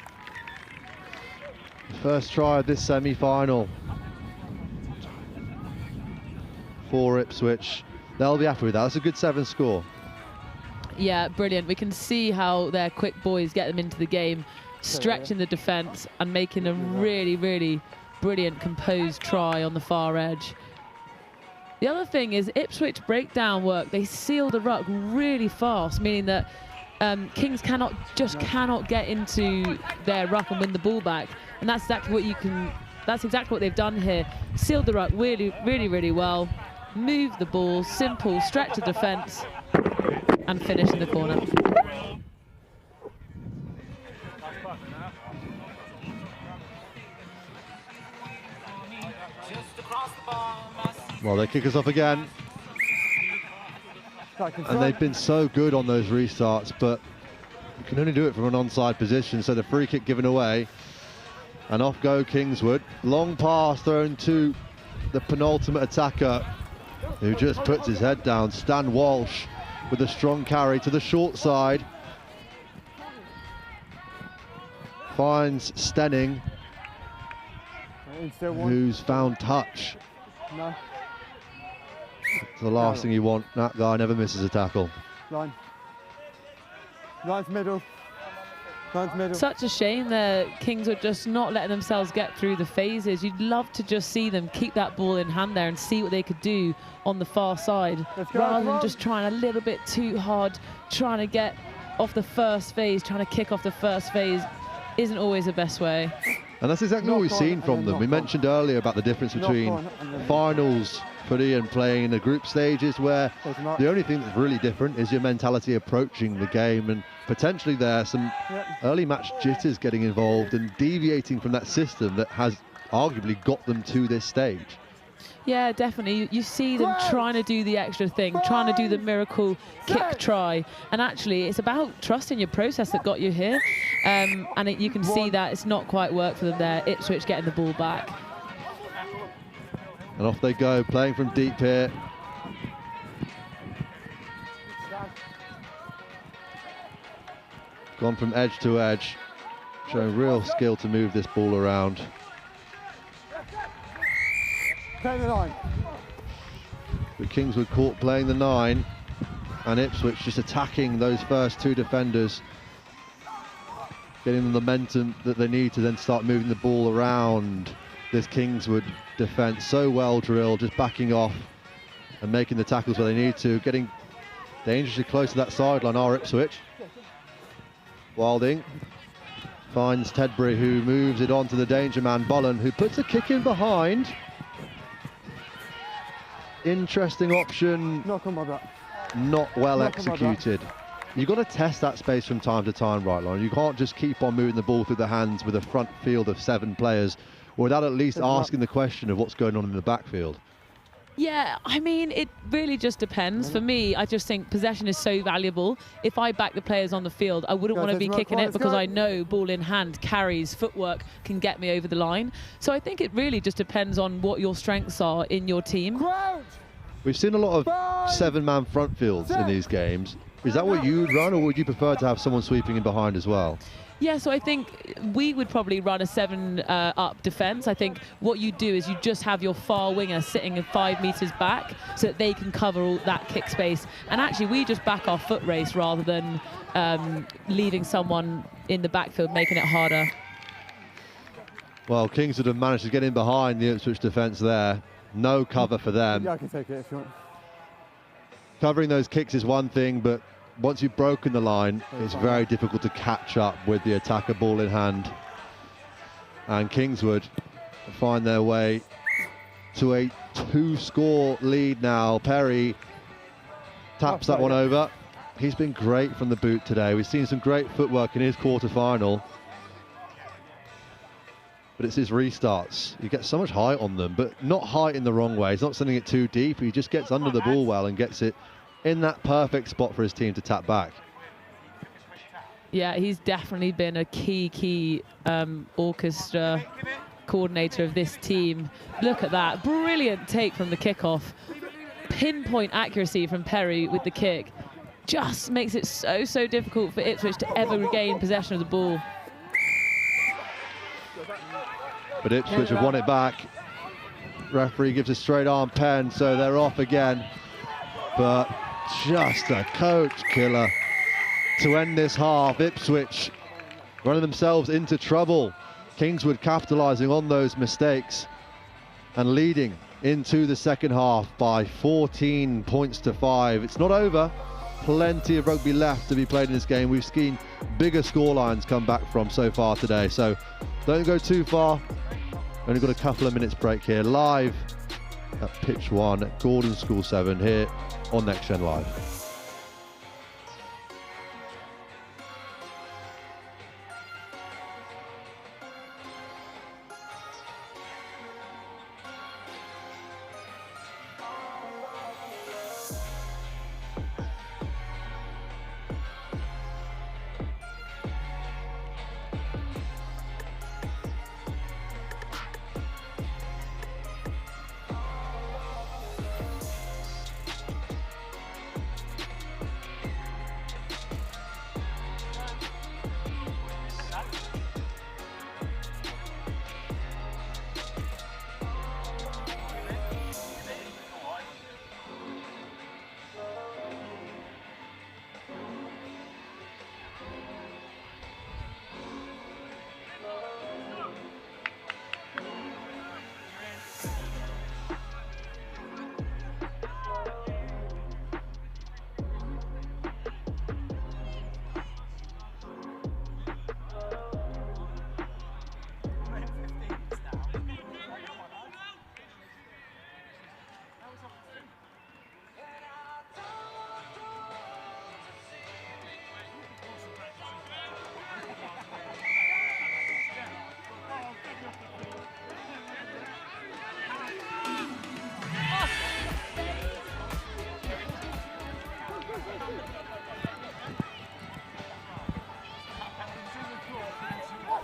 S3: the first try of this semi-final for Ipswich. They'll be happy with that. That's a good 7 score.
S2: Yeah, brilliant. We can see how their quick boys get them into the game, stretching the defence and making a really, really brilliant composed try on the far edge. The other thing is Ipswich breakdown work. They seal the ruck really fast, meaning that Kings cannot get into their ruck and win the ball back. And that's exactly what they've done here. Sealed the ruck really, really, really well. Move the ball, simple, stretch the defence, and finish in the corner.
S3: Well, they kick us off again. And they've been so good on those restarts, but you can only do it from an onside position, so the free kick given away. And off go Kingswood. Long pass thrown to the penultimate attacker, who just puts his head down. Stan Walsh with a strong carry to the short side. Finds Stenning, who's found touch.
S4: No.
S3: It's the last thing you want. That guy never misses a tackle.
S4: Line. Line's middle. Line's middle.
S2: Such a shame that Kings are just not letting themselves get through the phases. You'd love to just see them keep that ball in hand there and see what they could do on the far side, rather than just trying a little bit too hard, trying to get off the first phase, trying to kick off the first phase isn't always the best way.
S3: And that's exactly what we've seen from them. We mentioned earlier about the difference between finals footy and playing in the group stages, where the only thing that's really different is your mentality approaching the game, and potentially there some early match jitters getting involved and deviating from that system that has arguably got them to this stage.
S2: Yeah, definitely. You see them trying to do the extra thing, trying to do the miracle kick try. And actually, it's about trusting your process that got you here. And you can see that it's not quite worked for them there. Ipswich getting the ball back.
S3: And off they go, playing from deep here. Gone from edge to edge, showing real skill to move this ball around.
S4: Play the 9.
S3: The Kingswood caught playing the 9, and Ipswich just attacking those first 2 defenders, getting the momentum that they need to then start moving the ball around this Kingswood defence. So well drilled, just backing off and making the tackles where they need to, getting dangerously close to that sideline are Ipswich. Wilding finds Tedbury, who moves it on to the danger man, Bollen, who puts a kick in behind. Interesting option.
S4: Knock on my back.
S3: not well executed. You've got to test that space from time to time, right, Lauren? You can't just keep on moving the ball through the hands with a front field of 7 players without at least asking the question of what's going on in the backfield.
S2: Yeah, I mean, it really just depends. For me, I just think possession is so valuable. If I back the players on the field, I wouldn't want to be kicking it because I know ball in hand, carries, footwork can get me over the line. So I think it really just depends on what your strengths are in your team.
S3: We've seen a lot of 7-man front fields in these games. Is that what you would run, or would you prefer to have someone sweeping in behind as well?
S2: Yeah, so I think we would probably run a 7-up defence. I think what you do is you just have your far winger sitting 5 metres back so that they can cover all that kick space. And actually, we just back our foot race rather than leaving someone in the backfield, making it harder.
S3: Well, Kingswood have managed to get in behind the Ipswich defence there. No cover for them.
S7: Yeah, I can take it if you want.
S3: Covering those kicks is one thing, but once you've broken the line, it's very difficult to catch up with the attacker ball in hand. And Kingswood find their way to a 2-score lead now. Perry taps that one over. He's been great from the boot today. We've seen some great footwork in his quarter-final. But it's his restarts. He gets so much height on them, but not height in the wrong way. He's not sending it too deep. He just gets under the ball well and gets it in that perfect spot for his team to tap back.
S2: Yeah, he's definitely been a key orchestra coordinator of this team. Look at that, brilliant take from the kickoff. Pinpoint accuracy from Perry with the kick. Just makes it so difficult for Ipswich to ever regain possession of the ball.
S3: But Ipswich have won it back. Referee gives a straight arm pen, so they're off again. But just a coach killer to end this half. Ipswich running themselves into trouble. Kingswood capitalising on those mistakes and leading into the second half by 14 points to 5. It's not over. Plenty of rugby left to be played in this game. We've seen bigger scorelines come back from so far today, so don't go too far. Only got a couple of minutes break here, live at pitch 1 at Gordon School 7 here on Next Gen Live.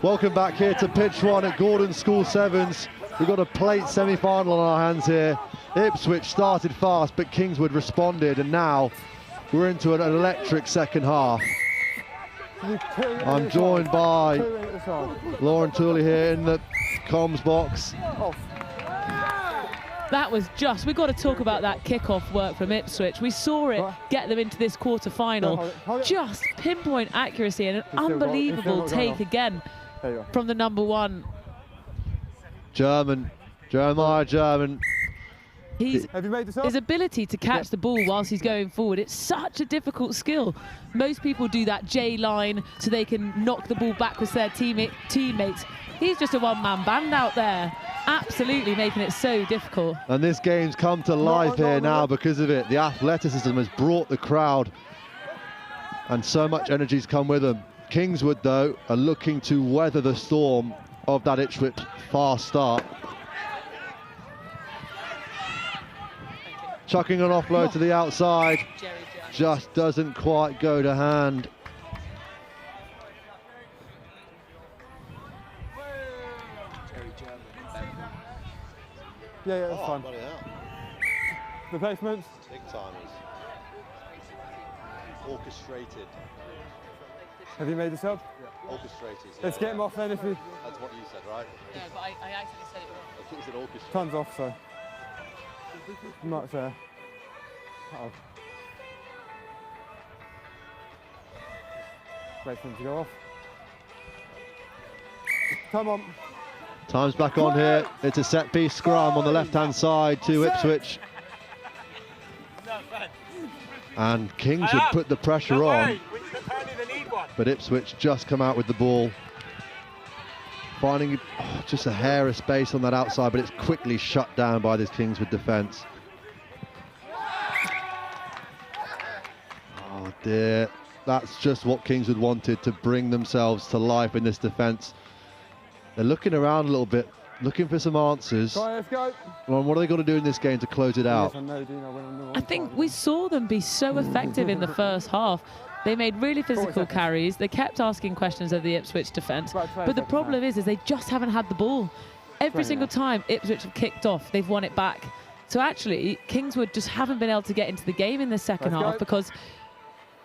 S3: Welcome back here to pitch 1 at Gordon School 7s. We've got a plate semi-final on our hands here. Ipswich started fast, but Kingswood responded, and now we're into an electric second half. I'm joined by Lauren Tooley here in the comms box.
S2: That was just, we've got to talk about that kickoff work from Ipswich. We saw it get them into this quarter-final. Just pinpoint accuracy and an unbelievable take again from the number 1.
S3: Jeremiah German
S2: His ability to catch the ball whilst he's going forward, it's such a difficult skill. Most people do that J line so they can knock the ball back with their teammates. He's just a one-man band out there, absolutely making it so difficult.
S3: And this game's come to life here now because of it. The athleticism has brought the crowd, and so much energy's come with them. Kingswood, though, are looking to weather the storm of that Ipswich fast start. Chucking an offload to the outside, just doesn't quite go to hand.
S4: Yeah, that's fine. Replacements?
S3: Big timers. Orchestrated.
S4: Have you made this up?
S3: Yeah. Orchestrated.
S4: Let's get him off then if we...
S3: That's what you said, right?
S2: Yeah, but I actually said it wrong.
S3: I think you said orchestrated.
S4: Tons off, so... Not fair. Uh-oh. Wait for him to go off. Come on.
S3: Time's back on here. It's a set-piece scrum on the left-hand side to Ipswich. And Kingswood put the pressure on, but Ipswich just come out with the ball. Finding just a hair of space on that outside, but it's quickly shut down by this Kingswood defence. Oh dear, that's just what Kingswood wanted, to bring themselves to life in this defence. They're looking around a little bit, looking for some answers.
S4: Let's go.
S3: Well, what are they going to do in this game to close it out?
S2: I think we saw them be so effective in the first half. They made really physical carries. They kept asking questions of the Ipswich defence. But the problem is they just haven't had the ball. Every single time Ipswich have kicked off, they've won it back. So actually, Kingswood just haven't been able to get into the game in the second half because...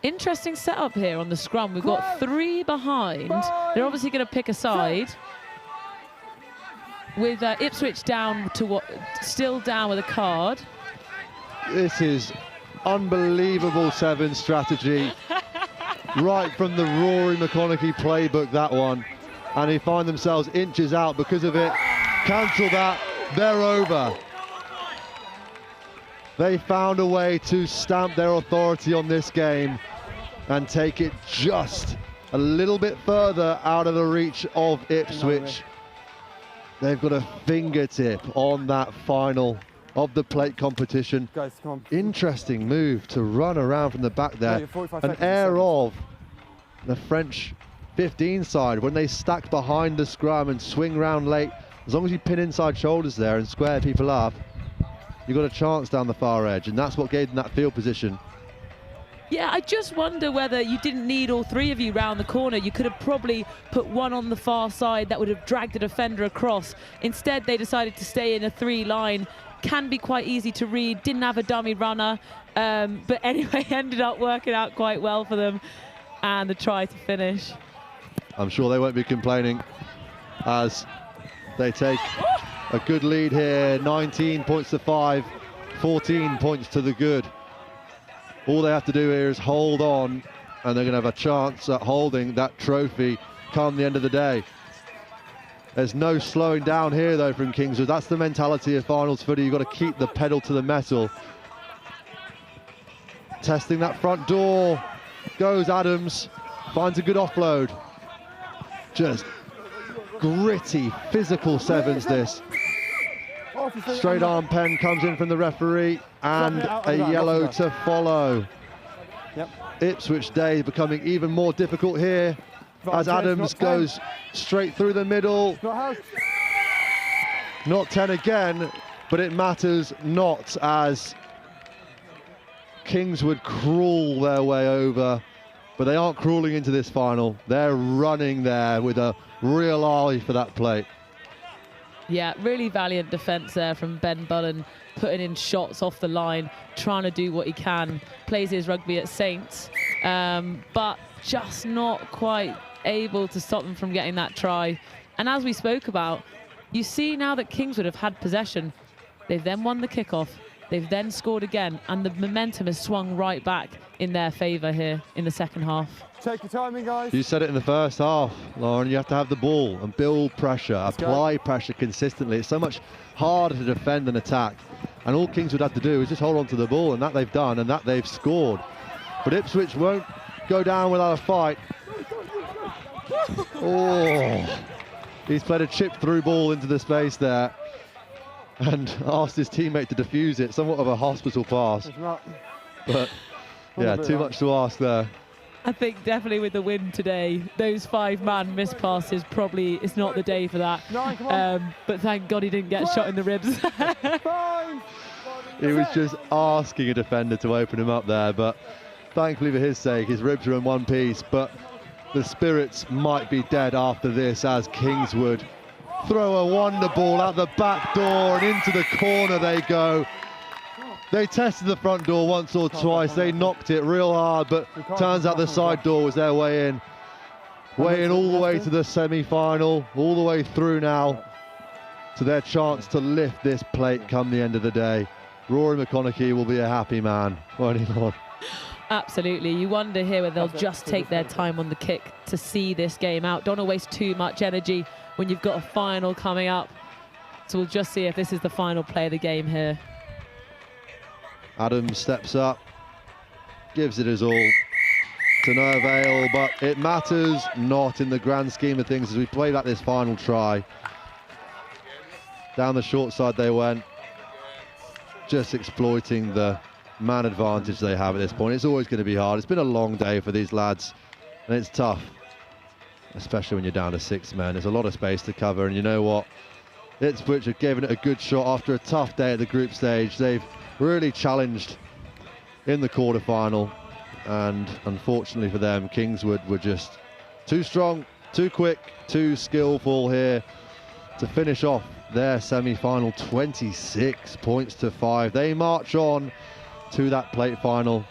S2: Interesting setup here on the scrum. We've got 3 behind. They're obviously going to pick a side. With Ipswich down to what, still down with a card.
S3: This is unbelievable sevens strategy. Right from the Rory McConaughey playbook, that one. And they find themselves inches out because of it. Cancel that, they're over. They found a way to stamp their authority on this game and take it just a little bit further out of the reach of Ipswich. They've got a fingertip on that final of the plate competition.
S4: Guys, come on.
S3: Interesting move to run around from the back there. An air of the French 15 side when they stack behind the scrum and swing round late. As long as you pin inside shoulders there and square people up, you've got a chance down the far edge, and that's what gave them that field position.
S2: Yeah, I just wonder whether you didn't need all 3 of you round the corner. You could have probably put one on the far side that would have dragged the defender across. Instead, they decided to stay in a 3-line. Can be quite easy to read, didn't have a dummy runner. But anyway, ended up working out quite well for them. And the try to finish.
S3: I'm sure they won't be complaining as they take a good lead here. 19 points to 5, 14 points to the good. All they have to do here is hold on, and they're going to have a chance at holding that trophy come the end of the day. There's no slowing down here, though, from Kingswood. That's the mentality of finals footy. You've got to keep the pedal to the metal. Testing that front door. Goes Adams. Finds a good offload. Just gritty, physical sevens, this. Straight arm pen comes in from the referee, and a yellow to follow. Ipswich Day becoming even more difficult here as Adams goes straight through the middle. Not 10 again, but it matters not as Kingswood crawl their way over, but they aren't crawling into this final. They're running there with a real eye for that plate.
S2: Yeah, really valiant defence there from Ben Bullen, putting in shots off the line, trying to do what he can. Plays his rugby at Saints, but just not quite able to stop them from getting that try. And as we spoke about, you see now that Kingswood have had possession. They've then won the kickoff. They've then scored again, and the momentum has swung right back in their favour here in the second half.
S4: Take your timing, guys.
S3: You said it in the first half, Lauren. You have to have the ball and build pressure, apply pressure consistently. It's so much harder to defend than attack. And all Kingswood had to do is just hold on to the ball, and that they've done, and that they've scored. But Ipswich won't go down without a fight. Oh, he's played a chip through ball into the space there and asked his teammate to defuse it. Somewhat of a hospital pass. But yeah, too much to ask there.
S2: I think definitely with the win today, those 5-man missed passes, probably it's not the day for that. But thank God he didn't get shot in the ribs.
S3: He was just asking a defender to open him up there, but thankfully for his sake, his ribs are in one piece. But the spirits might be dead after this as Kingswood throw a wonder ball out the back door and into the corner they go. They tested the front door once or twice. They knocked it real hard, but turns out the side door was their way in. Way in all the way to the semi-final, all the way through now to their chance to lift this plate come the end of the day. Rory McConaughey will be a happy man, won't he, Lord?
S2: Absolutely. You wonder here whether they'll just take their time on the kick to see this game out. Don't want to waste too much energy when you've got a final coming up. So we'll just see if this is the final play of the game here.
S3: Adam steps up, gives it his all, to no avail, but it matters not in the grand scheme of things as we play back this final try. Down the short side they went, just exploiting the man advantage they have at this point. It's always going to be hard. It's been a long day for these lads, and it's tough, especially when you're down to 6 men. There's a lot of space to cover, and you know what? Ipswich have given it a good shot after a tough day at the group stage. They've really challenged in the quarterfinal, and unfortunately for them, Kingswood were just too strong, too quick, too skillful here to finish off their semi-final 26 points to 5. They march on to that plate final,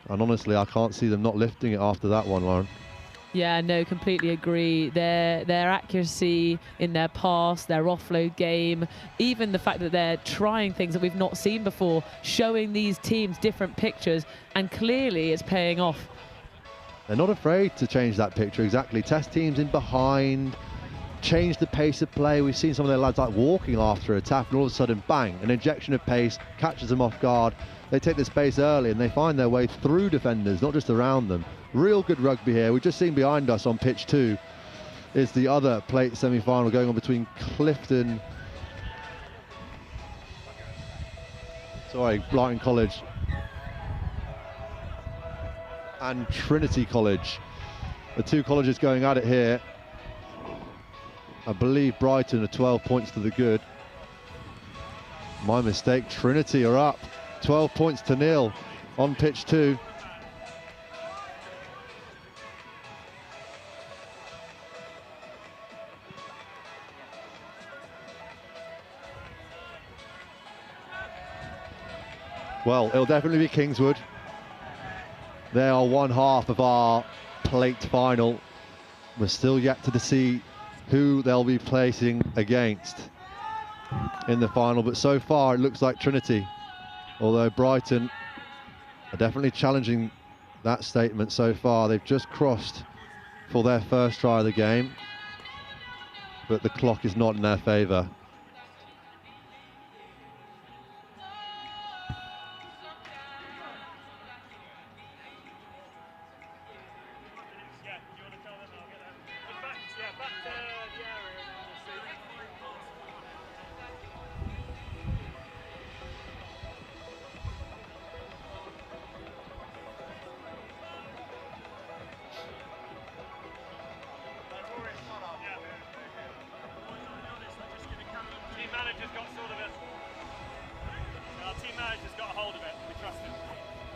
S3: and honestly I can't see them not lifting it after that one, Lauren.
S2: Yeah, no, completely agree. Their accuracy in their pass, their offload game, even the fact that they're trying things that we've not seen before, showing these teams different pictures, and clearly it's paying off.
S3: They're not afraid to change that picture, exactly. Test teams in behind, change the pace of play. We've seen some of their lads like walking after a tap, and all of a sudden, bang, an injection of pace, catches them off guard. They take the space early and they find their way through defenders, not just around them. Real good rugby here. We've just seen behind us on pitch 2 is the other plate semi-final going on between Brighton College and Trinity College. The two colleges going at it here. I believe Brighton are 12 points to the good. My mistake, Trinity are up 12 points to 0 on pitch 2. Well, it'll definitely be Kingswood. They are one half of our plate final. We're still yet to see who they'll be placing against in the final, but so far it looks like Trinity, although Brighton are definitely challenging that statement so far. They've just crossed for their first try of the game, but the clock is not in their favour.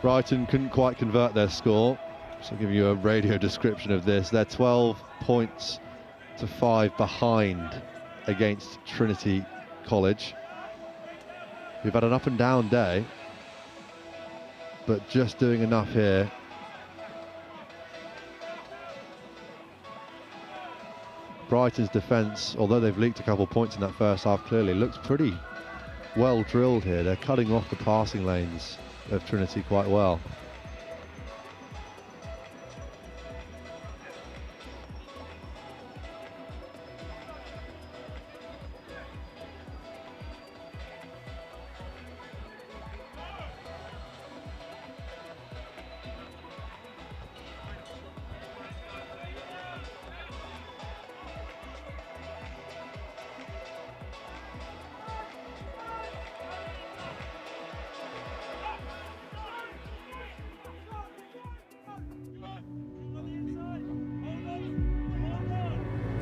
S3: Brighton couldn't quite convert their score, so I'll give you a radio description of this. They're 12 points to 5 behind against Trinity College. We've had an up and down day, but just doing enough here. Brighton's defence, although they've leaked a couple of points in that first half, clearly looks pretty well drilled here. They're cutting off the passing lanes of Trinity quite well.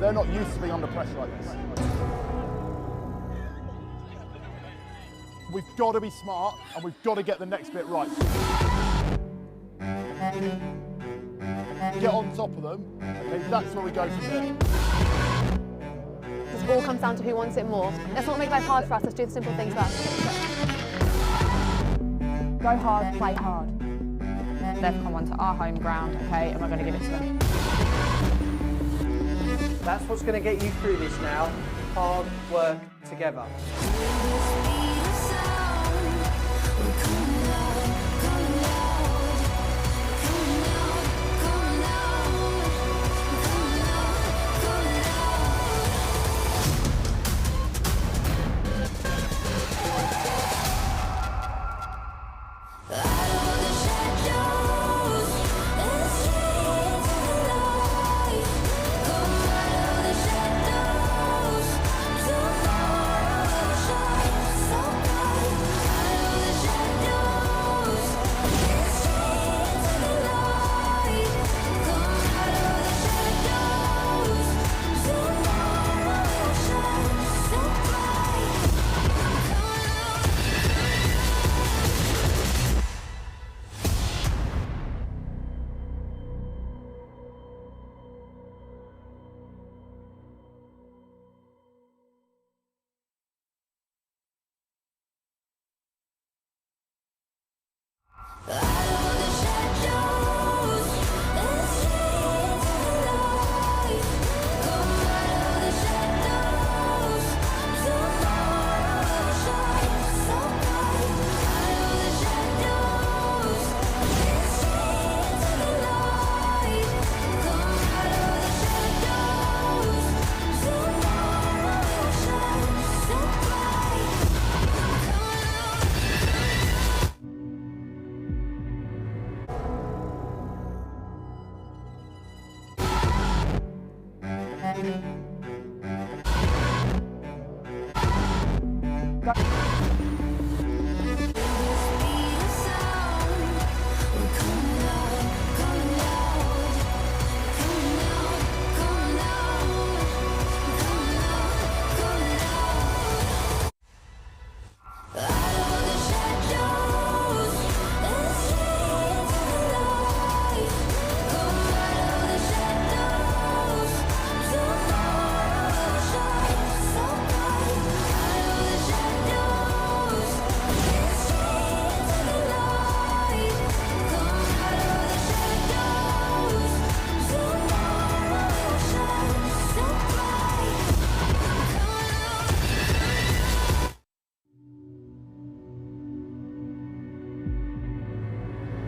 S9: They're not used to being under pressure like this. We've got to be smart and we've got to get the next bit right. Get on top of them, okay, that's where we go from there.
S10: This all comes down to who wants it more. Let's not make life hard for us, let's do the simple things first.
S11: Go hard, play hard. They've come onto our home ground, okay, and we're going to give it to them.
S14: That's what's going to get you through this now. Hard work together.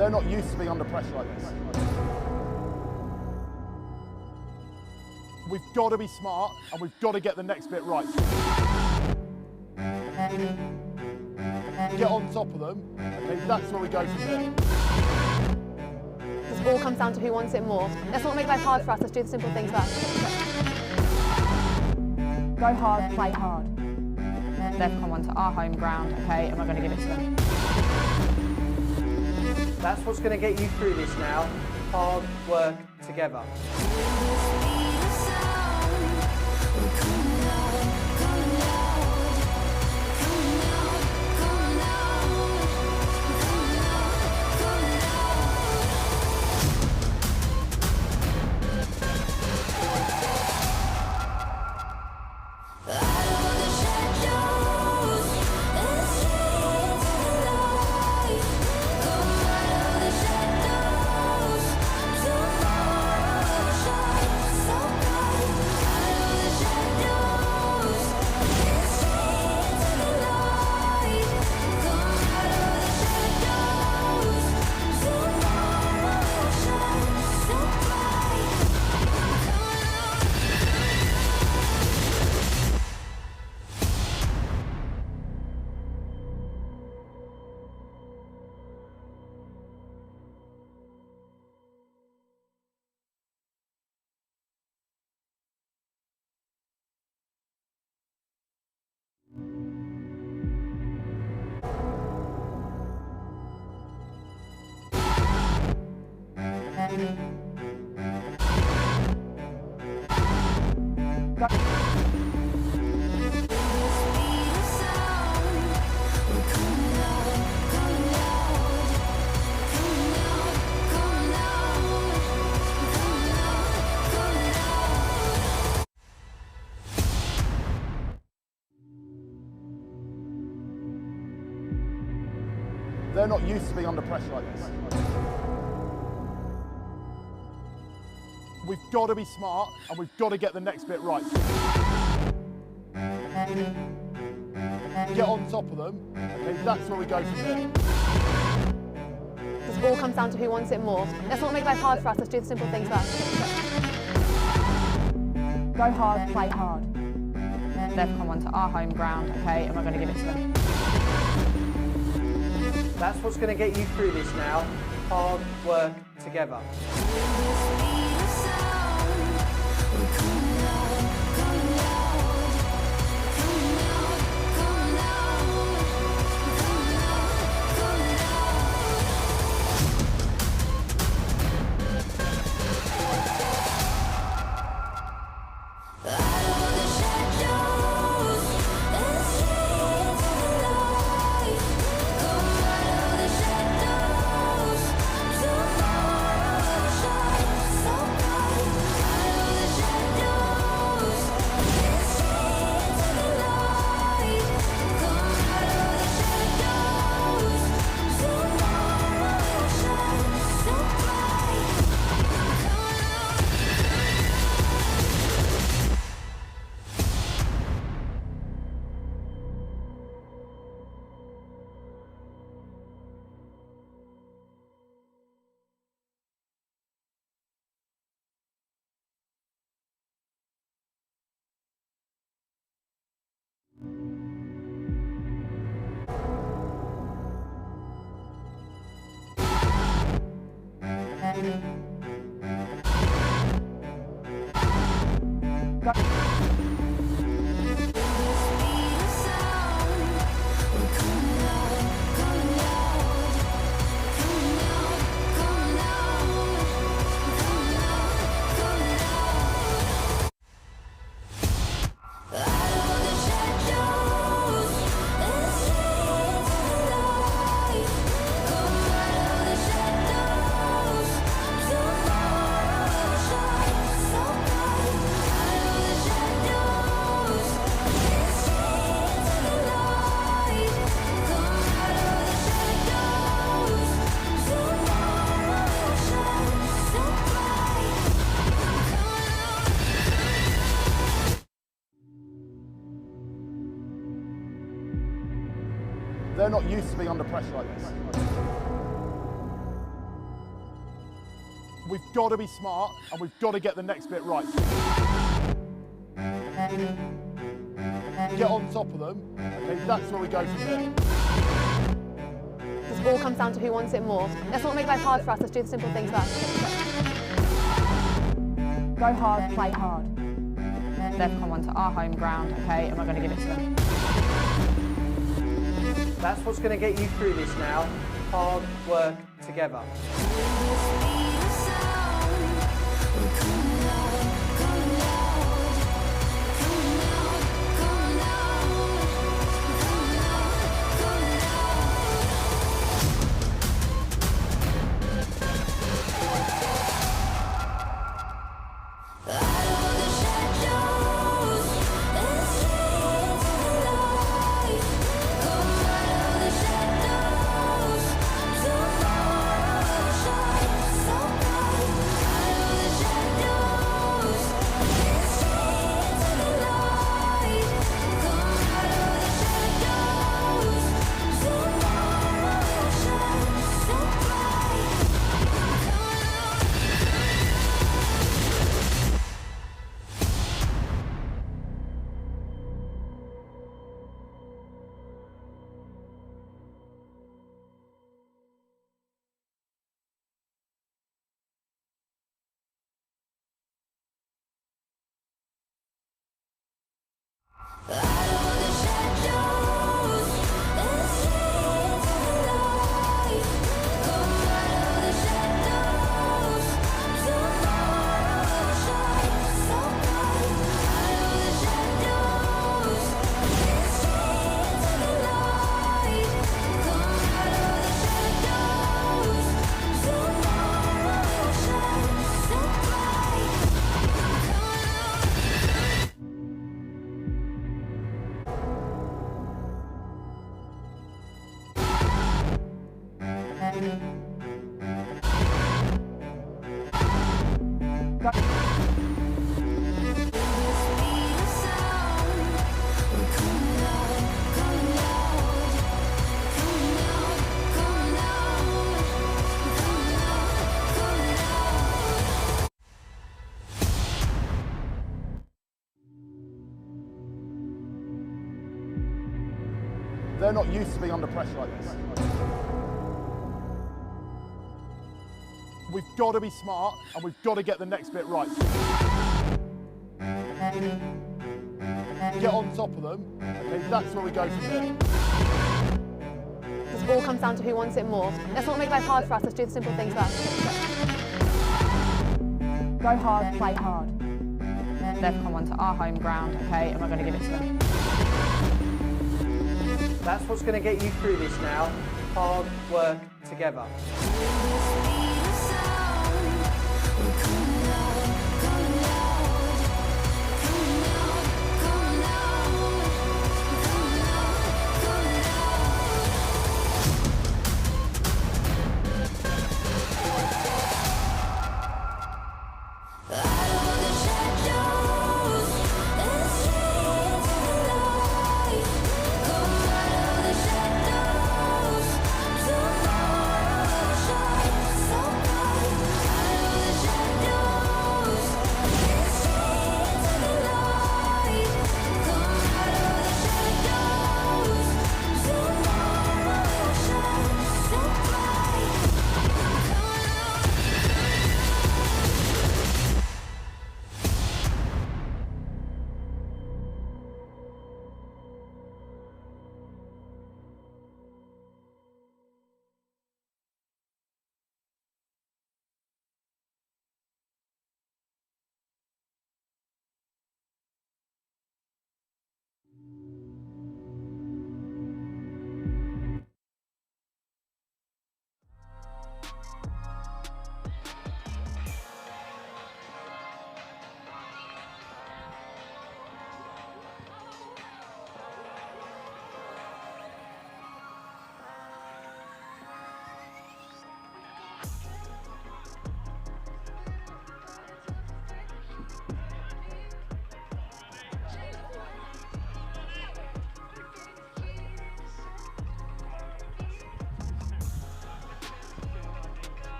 S9: They're not used to being under pressure like this. We've got to be smart and we've got to get the next bit right. Get on top of them, okay, that's where we go from there.
S10: This all comes down to who wants it more. Let's not make life hard for us, let's do the simple things first.
S11: Go hard, play hard. They've come onto our home ground, okay, and we're going to give it to them.
S14: That's what's going to get you through this now. Hard work together.
S9: They're not used to being under pressure like this. We've got to be smart and we've got to get the next bit right. Get on top of them, okay, that's where we go from here.
S10: This all comes down to who wants it more. Let's not make life hard for us, let's do the simple things first.
S11: Go hard, play hard. They've come onto our home ground, okay, and we're going to give it to them.
S14: That's what's going to get you through this now. Hard work together.
S9: They're not used to being under pressure like this. We've got to be smart and we've got to get the next bit right. Get on top of them, okay, that's where we go from here.
S10: This all comes down to who wants it more. Let's not make life hard for us, let's do the simple things first.
S11: Go hard, play hard. They've come onto our home ground, okay, and we're going to give it to them.
S14: That's what's going to get you through this now. Hard work together.
S9: They're not used to being under pressure like this. We've got to be smart and we've got to get the next bit right. Get on top of them, okay, that's where we go from there.
S10: This all comes down to who wants it more. Let's not make life hard for us, let's do the simple things first.
S11: Go hard, play hard. They've come onto our home ground, okay, and we're going to give it to them.
S14: That's what's going to get you through this now. Hard work together.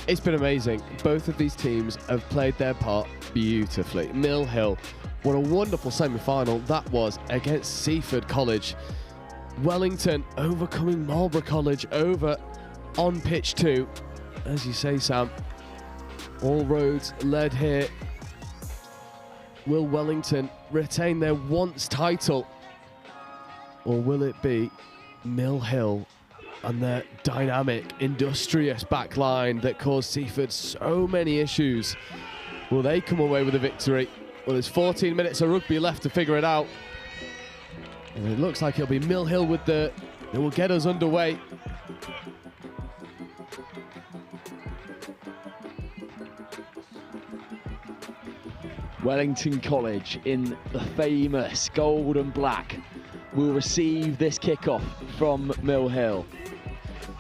S6: It's been amazing. Both of these teams have played their part beautifully. Milh, what a wonderful semi-final that was against Seaford College. Wellington overcoming Marlborough College over on pitch 2. As you say, Sam, all roads led here. Will Wellington retain their once title? Or will it be Milh and their dynamic, industrious back line that caused Seaford so many issues? Will they come away with a victory? Well, there's 14 minutes of rugby left to figure it out. And it looks like it'll be Milh with that will get us underway.
S1: Wellington College in the famous gold and black will receive this kickoff from Milh.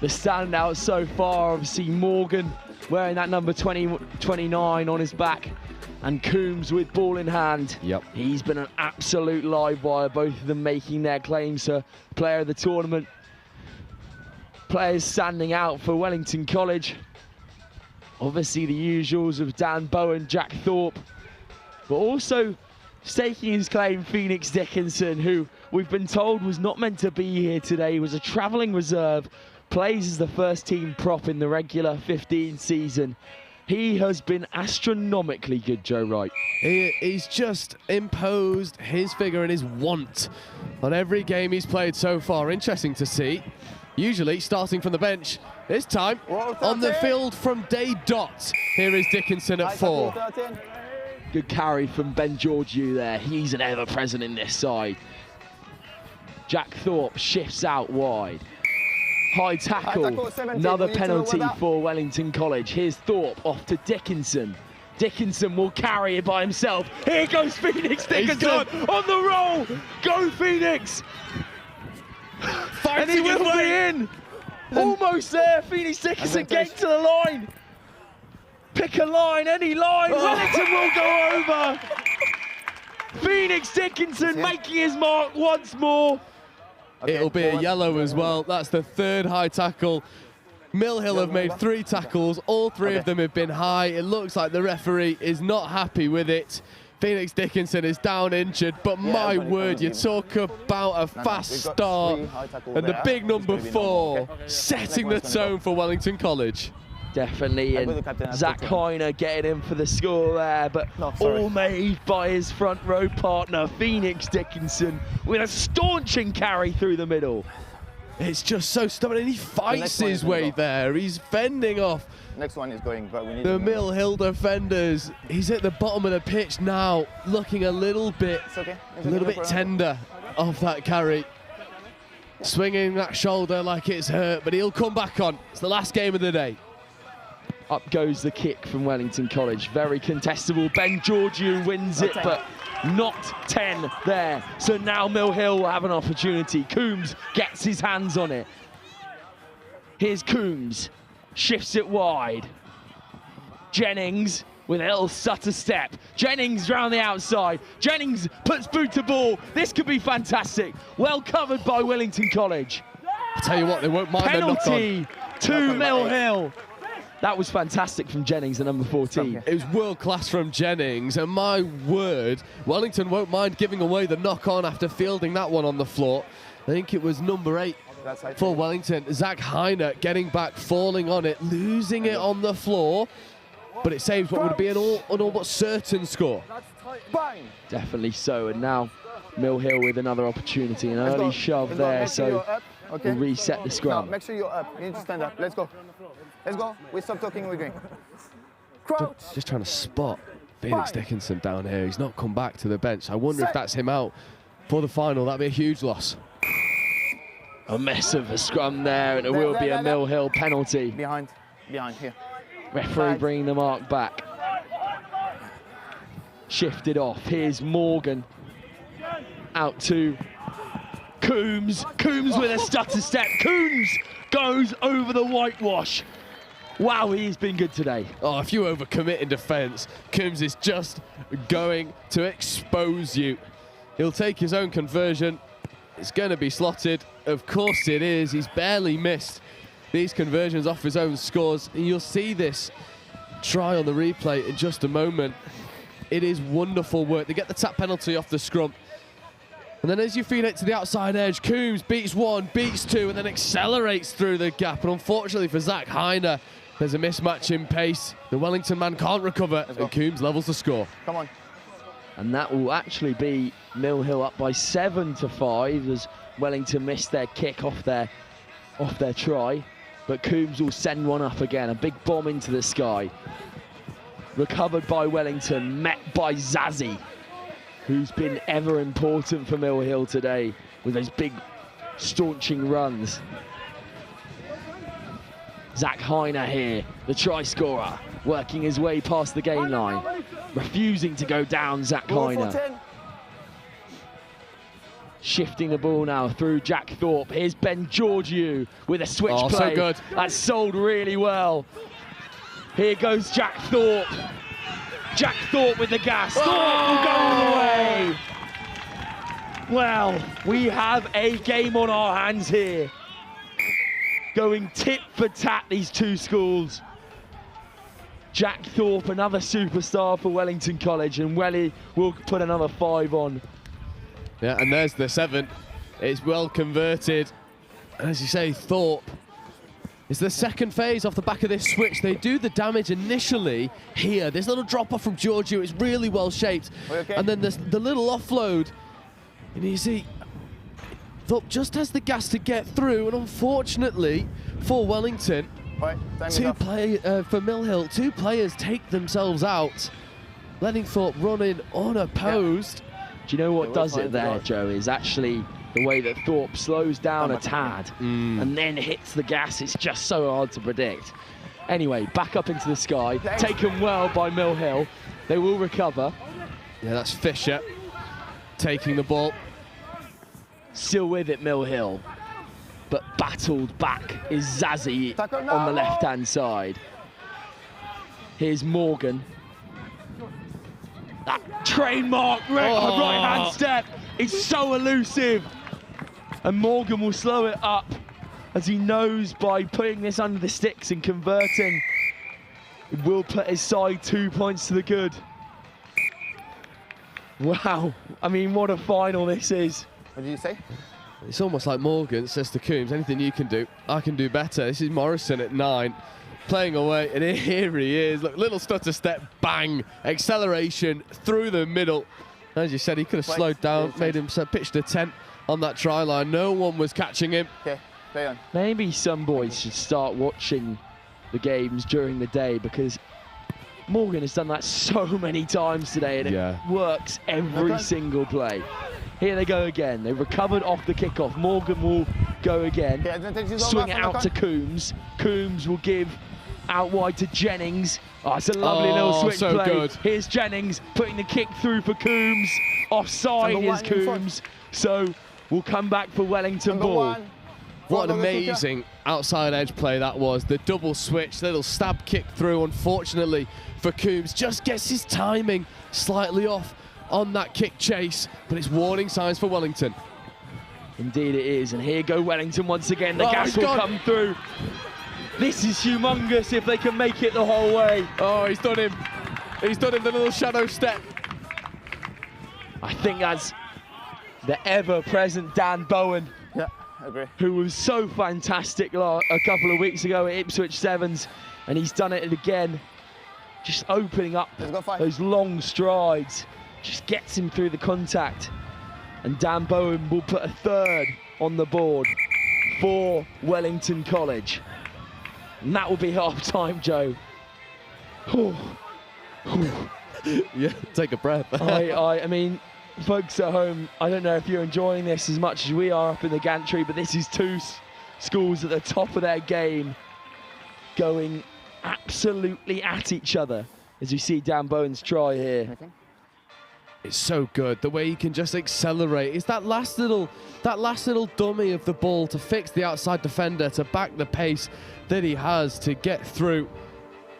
S1: The standout so far, obviously Morgan wearing that number 29 on his back, and Coombs with ball in hand.
S3: Yep.
S1: He's been an absolute live wire, both of them making their claims to player of the tournament. Players standing out for Wellington College. Obviously the usuals of Dan Bowen, Jack Thorpe, but also staking his claim, Phoenix Dickinson, who we've been told was not meant to be here today, was a travelling reserve, plays as the first team prop in the regular 15 season. He has been astronomically good, Joe Wright.
S6: He's just imposed his figure and his want on every game he's played so far. Interesting to see. Usually starting from the bench. This time on the field from day dot. Here is Dickinson at 4.
S1: Good carry from Ben Georgiou there. He's an ever-present in this side. Jack Thorpe shifts out wide. High tackle, another penalty for Wellington College. Here's Thorpe off to Dickinson. Dickinson will carry it by himself. Here goes Phoenix Dickinson on the roll. Go Phoenix! And he will be in. Almost there. Phoenix Dickinson getting to the line. Pick a line, any line. Wellington will go over. Phoenix Dickinson making his mark once more.
S6: It'll be a yellow as well. That's the third high tackle. Milh have made 3 tackles. All 3 of them have been high. It looks like the referee is not happy with it. Phoenix Dickinson is down injured, but my word, you talk about a fast start. And the big number 4 setting the tone for Wellington College.
S1: Definitely, and Zach Heiner getting in for the score there, but all made by his front row partner, Phoenix Dickinson, with a staunching carry through the middle.
S6: It's just so stubborn, and he fights his way there. He's fending off
S5: Next one is going, but we need
S6: the Milh defenders. He's at the bottom of the pitch now, looking a little bit, tender off that carry. Swinging that shoulder like it's hurt, but he'll come back on. It's the last game of the day.
S1: Up goes the kick from Wellington College. Very contestable. Ben Georgiou wins it, but not 10 there. So now Milh will have an opportunity. Coombs gets his hands on it. Here's Coombs. Shifts it wide. Jennings with a little stutter step. Jennings round the outside. Jennings puts boot to ball. This could be fantastic. Well covered by Wellington College.
S6: I tell you what, they won't mind
S1: penalty to Milh. That was fantastic from Jennings, the number 14.
S6: It was world class from Jennings, and my word, Wellington won't mind giving away the knock-on after fielding that one on the floor. I think it was number 8 for Wellington. Zach Heiner getting back, falling on it, losing it on the floor, but it saves what would be an all but certain score.
S1: Definitely so, and now Milh with another opportunity, an early shove there, so we'll reset the scrum.
S5: No, make sure you're up. You need to stand up. Let's go. Let's go. We stop talking, we're going.
S6: Just trying to spot Phoenix Dickinson down here. He's not come back to the bench. I wonder if that's him out for the final. That'd be a huge loss.
S1: A mess of a scrum there, and it will be a Milh penalty.
S5: Behind here.
S1: Referee bringing the mark back. Shifted off. Here's Morgan. Out to Coombs. Coombs with a stutter step. Coombs goes over the whitewash. Wow, he's been good today.
S6: Oh, if you overcommit in defence, Coombs is just going to expose you. He'll take his own conversion. It's going to be slotted. Of course it is. He's barely missed these conversions off his own scores. And you'll see this try on the replay in just a moment. It is wonderful work. They get the tap penalty off the scrum. And then as you feed it to the outside edge, Coombs beats 1, beats 2, and then accelerates through the gap. And unfortunately for Zach Heiner, there's a mismatch in pace. The Wellington man can't recover, and Coombs levels the score.
S5: Come on.
S1: And that will actually be Milh up by 7-5 as Wellington missed their kick off their try. But Coombs will send one up again, a big bomb into the sky. Recovered by Wellington, met by Zazie, who's been ever important for Milh today with those big staunching runs. Zach Heiner here, the try scorer, working his way past the gain line, refusing to go down. Zach Heiner. Shifting the ball now through Jack Thorpe. Here's Ben Georgiou with a switch play.
S6: So good.
S1: That's sold really well. Here goes Jack Thorpe. Jack Thorpe with the gas. Thorpe will go all the way. Well, we have a game on our hands here. Going tit for tat, these two schools. Jack Thorpe, another superstar for Wellington College, and Welly will put another 5 on.
S6: Yeah, and there's the 7. It's well converted. And as you say, Thorpe. It's the second phase off the back of this switch. They do the damage initially here. This little drop off from Georgiou is really well shaped. Okay. And then there's the little offload. And you see, Thorpe just has the gas to get through. And unfortunately for Wellington, for Milh, 2 players take themselves out, letting Thorpe run in unopposed.
S1: Yeah. Do you know what does it there, Joe, is actually the way that Thorpe slows down a tad and then hits the gas. It's just so hard to predict. Anyway, back up into the sky, taken well by Milh. They will recover.
S6: Yeah, that's Fisher taking the ball.
S1: Still with it, Milh. but battled back is Zazie on the left-hand side. Here's Morgan. That trademark right-hand step is so elusive. And Morgan will slow it up as he knows by putting this under the sticks and converting, it will put his side 2 points to the good. Wow, I mean, what a final this is.
S5: What did you say?
S6: It's almost like Morgan says to Coombs, anything you can do, I can do better. This is Morrison at 9, playing away, and here he is. Look, little stutter step, bang, acceleration through the middle. As you said, he could have slowed down, made him pitched a tent on that try line. No one was catching him.
S5: Okay, play on.
S1: Maybe some boys should start watching the games during the day, because Morgan has done that so many times today, and it works every single play. Here they go again. They recovered off the kickoff. Morgan will go again. Swing it out to Coombs. Coombs will give out wide to Jennings. Oh, it's a lovely little switch play. Good. Here's Jennings putting the kick through for Coombs. Offside is Coombs. So we'll come back for Wellington ball.
S6: What an amazing outside edge play that was. The double switch, little stab kick through, unfortunately for Coombs. Just gets his timing slightly off on that kick chase, but it's warning signs for Wellington.
S1: Indeed it is, and here go Wellington once again. The gas will come through. This is humongous if they can make it the whole way.
S6: Oh, he's done him. He's done him, the little shadow step.
S1: I think that's the ever-present Dan Bowen.
S5: Yeah, I agree.
S1: Who was so fantastic a couple of weeks ago at Ipswich Sevens, and he's done it again. Just opening up those long strides. Just gets him through the contact. And Dan Bowen will put a third on the board for Wellington College. And that will be half-time, Joe.
S6: Yeah, take a breath.
S1: I mean, folks at home, I don't know if you're enjoying this as much as we are up in the gantry, but this is two schools at the top of their game going absolutely at each other as we see Dan Bowen's try here.
S6: It's so good, the way he can just accelerate. It's that last little dummy of the ball to fix the outside defender, to back the pace that he has to get through.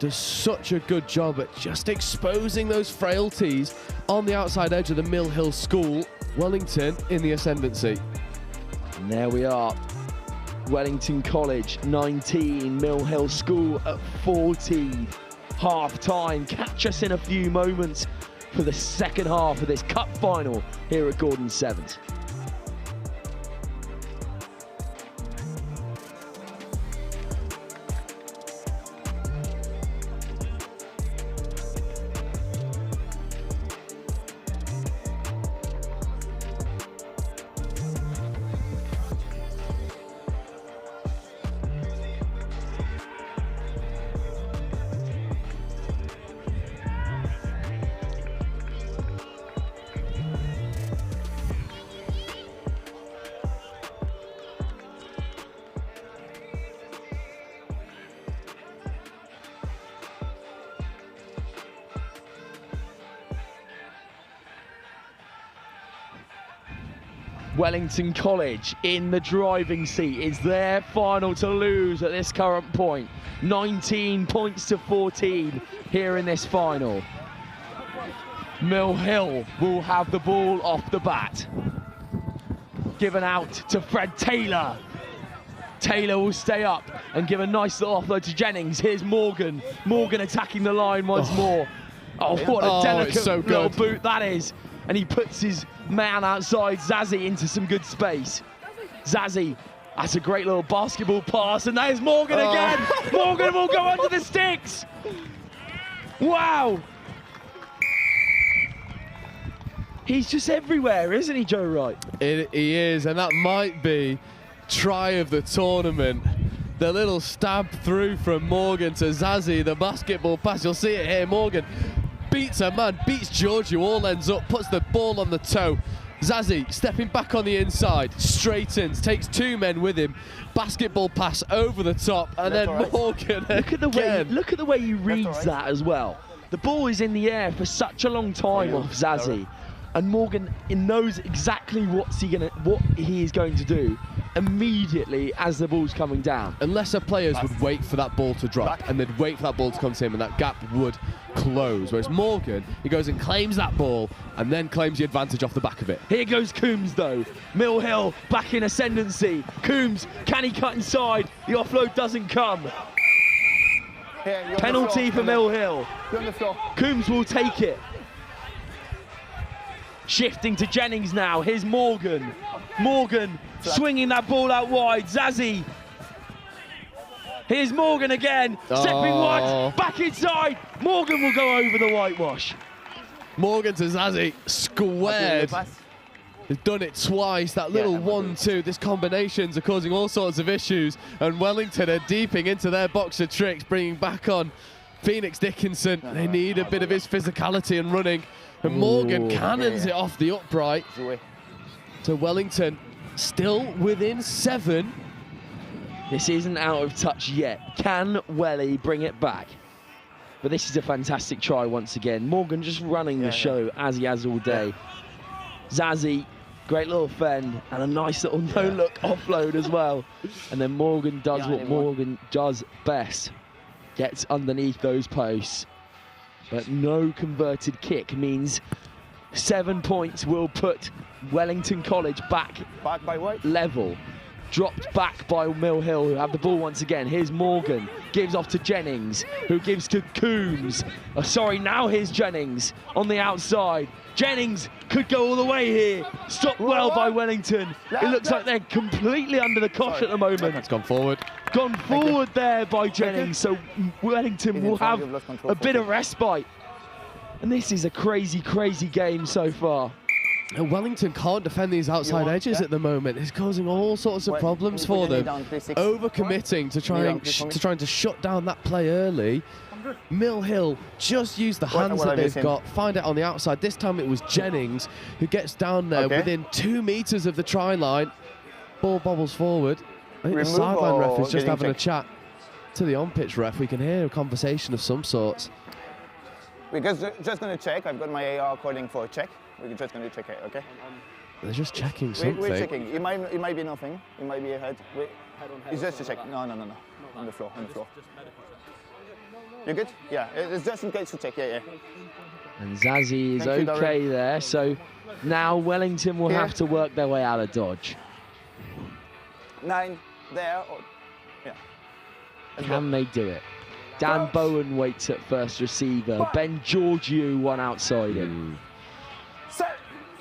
S6: Does such a good job at just exposing those frailties on the outside edge of the Mill Hill School. Wellington in the ascendancy.
S1: And there we are. Wellington College 19, Mill Hill School at 14. Half time. Catch us in a few moments for the second half of this cup final here at Gordon Sevens. Wellington College in the driving seat. It's their final to lose at this current point. 19 points to 14 here in this final. Mill Hill will have the ball off the bat. Given out to Fred Taylor. Taylor will stay up and give a nice little offload to Jennings. Here's Morgan. Morgan attacking the line once more. Oh, what a delicate little boot that is. And he puts his man outside Zazie into some good space. Zazie, that's a great little basketball pass, and there's Morgan again. Morgan will go under the sticks. Wow. He's just everywhere, isn't he, Joe Wright?
S6: He is, and that might be try of the tournament. The little stab through from Morgan to Zazie, the basketball pass. You'll see it here. Morgan beats a man, beats George, who all ends up, puts the ball on the toe. Zazie stepping back on the inside, straightens, takes two men with him, basketball pass over the top, and then Morgan
S1: look at the way he reads that as well. The ball is in the air for such a long time off Zazie, and Morgan knows exactly what he is going to do. immediately as the ball's coming down.
S6: Unless our players would wait for that ball to drop and they'd wait for that ball to come to him and that gap would close. Whereas Morgan, he goes and claims that ball and then claims the advantage off the back of it.
S1: Here goes Coombs though. Milh back in ascendancy. Coombs, can he cut inside? The offload doesn't come. Penalty for Milh.
S5: You're on the floor.
S1: Coombs will take it. Shifting to Jennings now. Here's Morgan. Morgan swinging that ball out wide. Zazie. Here's Morgan again. Stepping wide. Back inside. Morgan will go over the whitewash.
S6: Morgan to Zazie. Squared. He's done it twice. That little 1-2. This combinations are causing all sorts of issues. And Wellington are deeping into their box of tricks, bringing back on Phoenix Dickinson. They need a bit of his physicality and running. And Morgan cannons it off the upright. So Wellington still within 7.
S1: This isn't out of touch yet. Can Welly bring it back? But this is a fantastic try once again. Morgan just running the show as he has all day. Zazie, great little fend and a nice little no-look offload as well. And then Morgan does what Morgan does best. Gets underneath those posts. But no converted kick means 7 points will put Wellington College back
S5: by what?
S1: level. Dropped back by Milh, who have the ball once again. Here's Morgan, gives off to Jennings, who gives to Coombs. Oh, sorry, now here's Jennings on the outside. Jennings could go all the way here. Stopped well by Wellington. It looks like they're completely under the cosh at the moment.
S6: That's gone forward.
S1: Gone forward there by Jennings, so Wellington will have a bit of respite. And this is a crazy, crazy game so far.
S6: And Wellington can't defend these outside edges at the moment. It's causing all sorts of problems for them. Overcommitting to trying to shut down that play early. Milh just use the hands that they've got, find it on the outside. This time it was Jennings who gets down there within 2 meters of the try line. Ball bobbles forward. I think the sideline ref is just having a chat to the on-pitch ref. We can hear a conversation of some sorts.
S5: We're just going to check. I've got my AR calling for a check. We're just going to check it, okay?
S6: They're just checking something.
S5: We're checking. It might be nothing. It might be a head. It's just a check. No. On the floor. You're good? Yeah, it's just in case to check. Yeah.
S1: And Zazie is okay there. So now Wellington will have to work their way out of dodge.
S5: 9 there.
S1: Can they do it? Dan Bowen waits at first receiver. Ben Georgiou one outside him.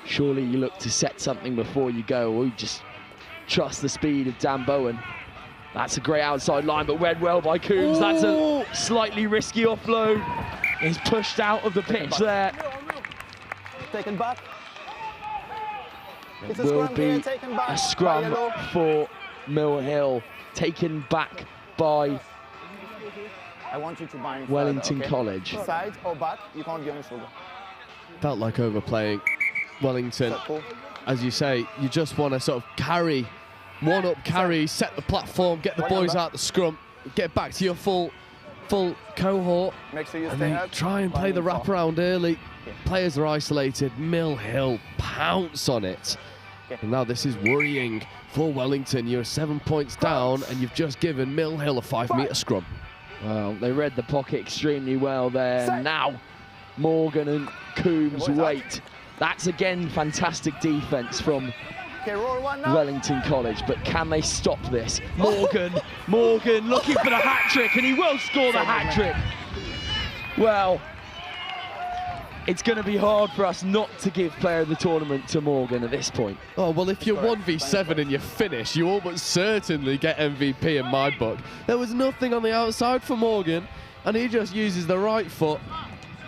S1: Surely you look to set something before you go, or you just trust the speed of Dan Bowen. That's a great outside line, but read well by Coombs. That's a slightly risky offload. He's pushed out of the pitch there.
S5: Taken back.
S1: It will be a scrum for Milh, taken back by
S5: I want you to bind
S1: Wellington College.
S5: Side or back, you can't be on the shoulder.
S6: Felt like overplaying Wellington. As you say, you just want to sort of carry, one-up carry, set the platform, get the boys out the scrum, get back to your full cohort,
S5: make sure you
S6: and
S5: stay
S6: then try and play the wraparound early. Players are isolated. Milh pounce on it. And now this is worrying for Wellington. You're 7 points down, and you've just given Milh a 5-metre scrum.
S1: Well, they read the pocket extremely well there. Now Morgan and Coombs wait. That's again fantastic defence from Wellington College, but can they stop this? Morgan looking for the hat-trick, and he will score the hat-trick. Well, it's going to be hard for us not to give player of the tournament to Morgan at this point.
S6: Oh, well, if you're 1v7 and you finish, you almost certainly get MVP in my book. There was nothing on the outside for Morgan, and he just uses the right foot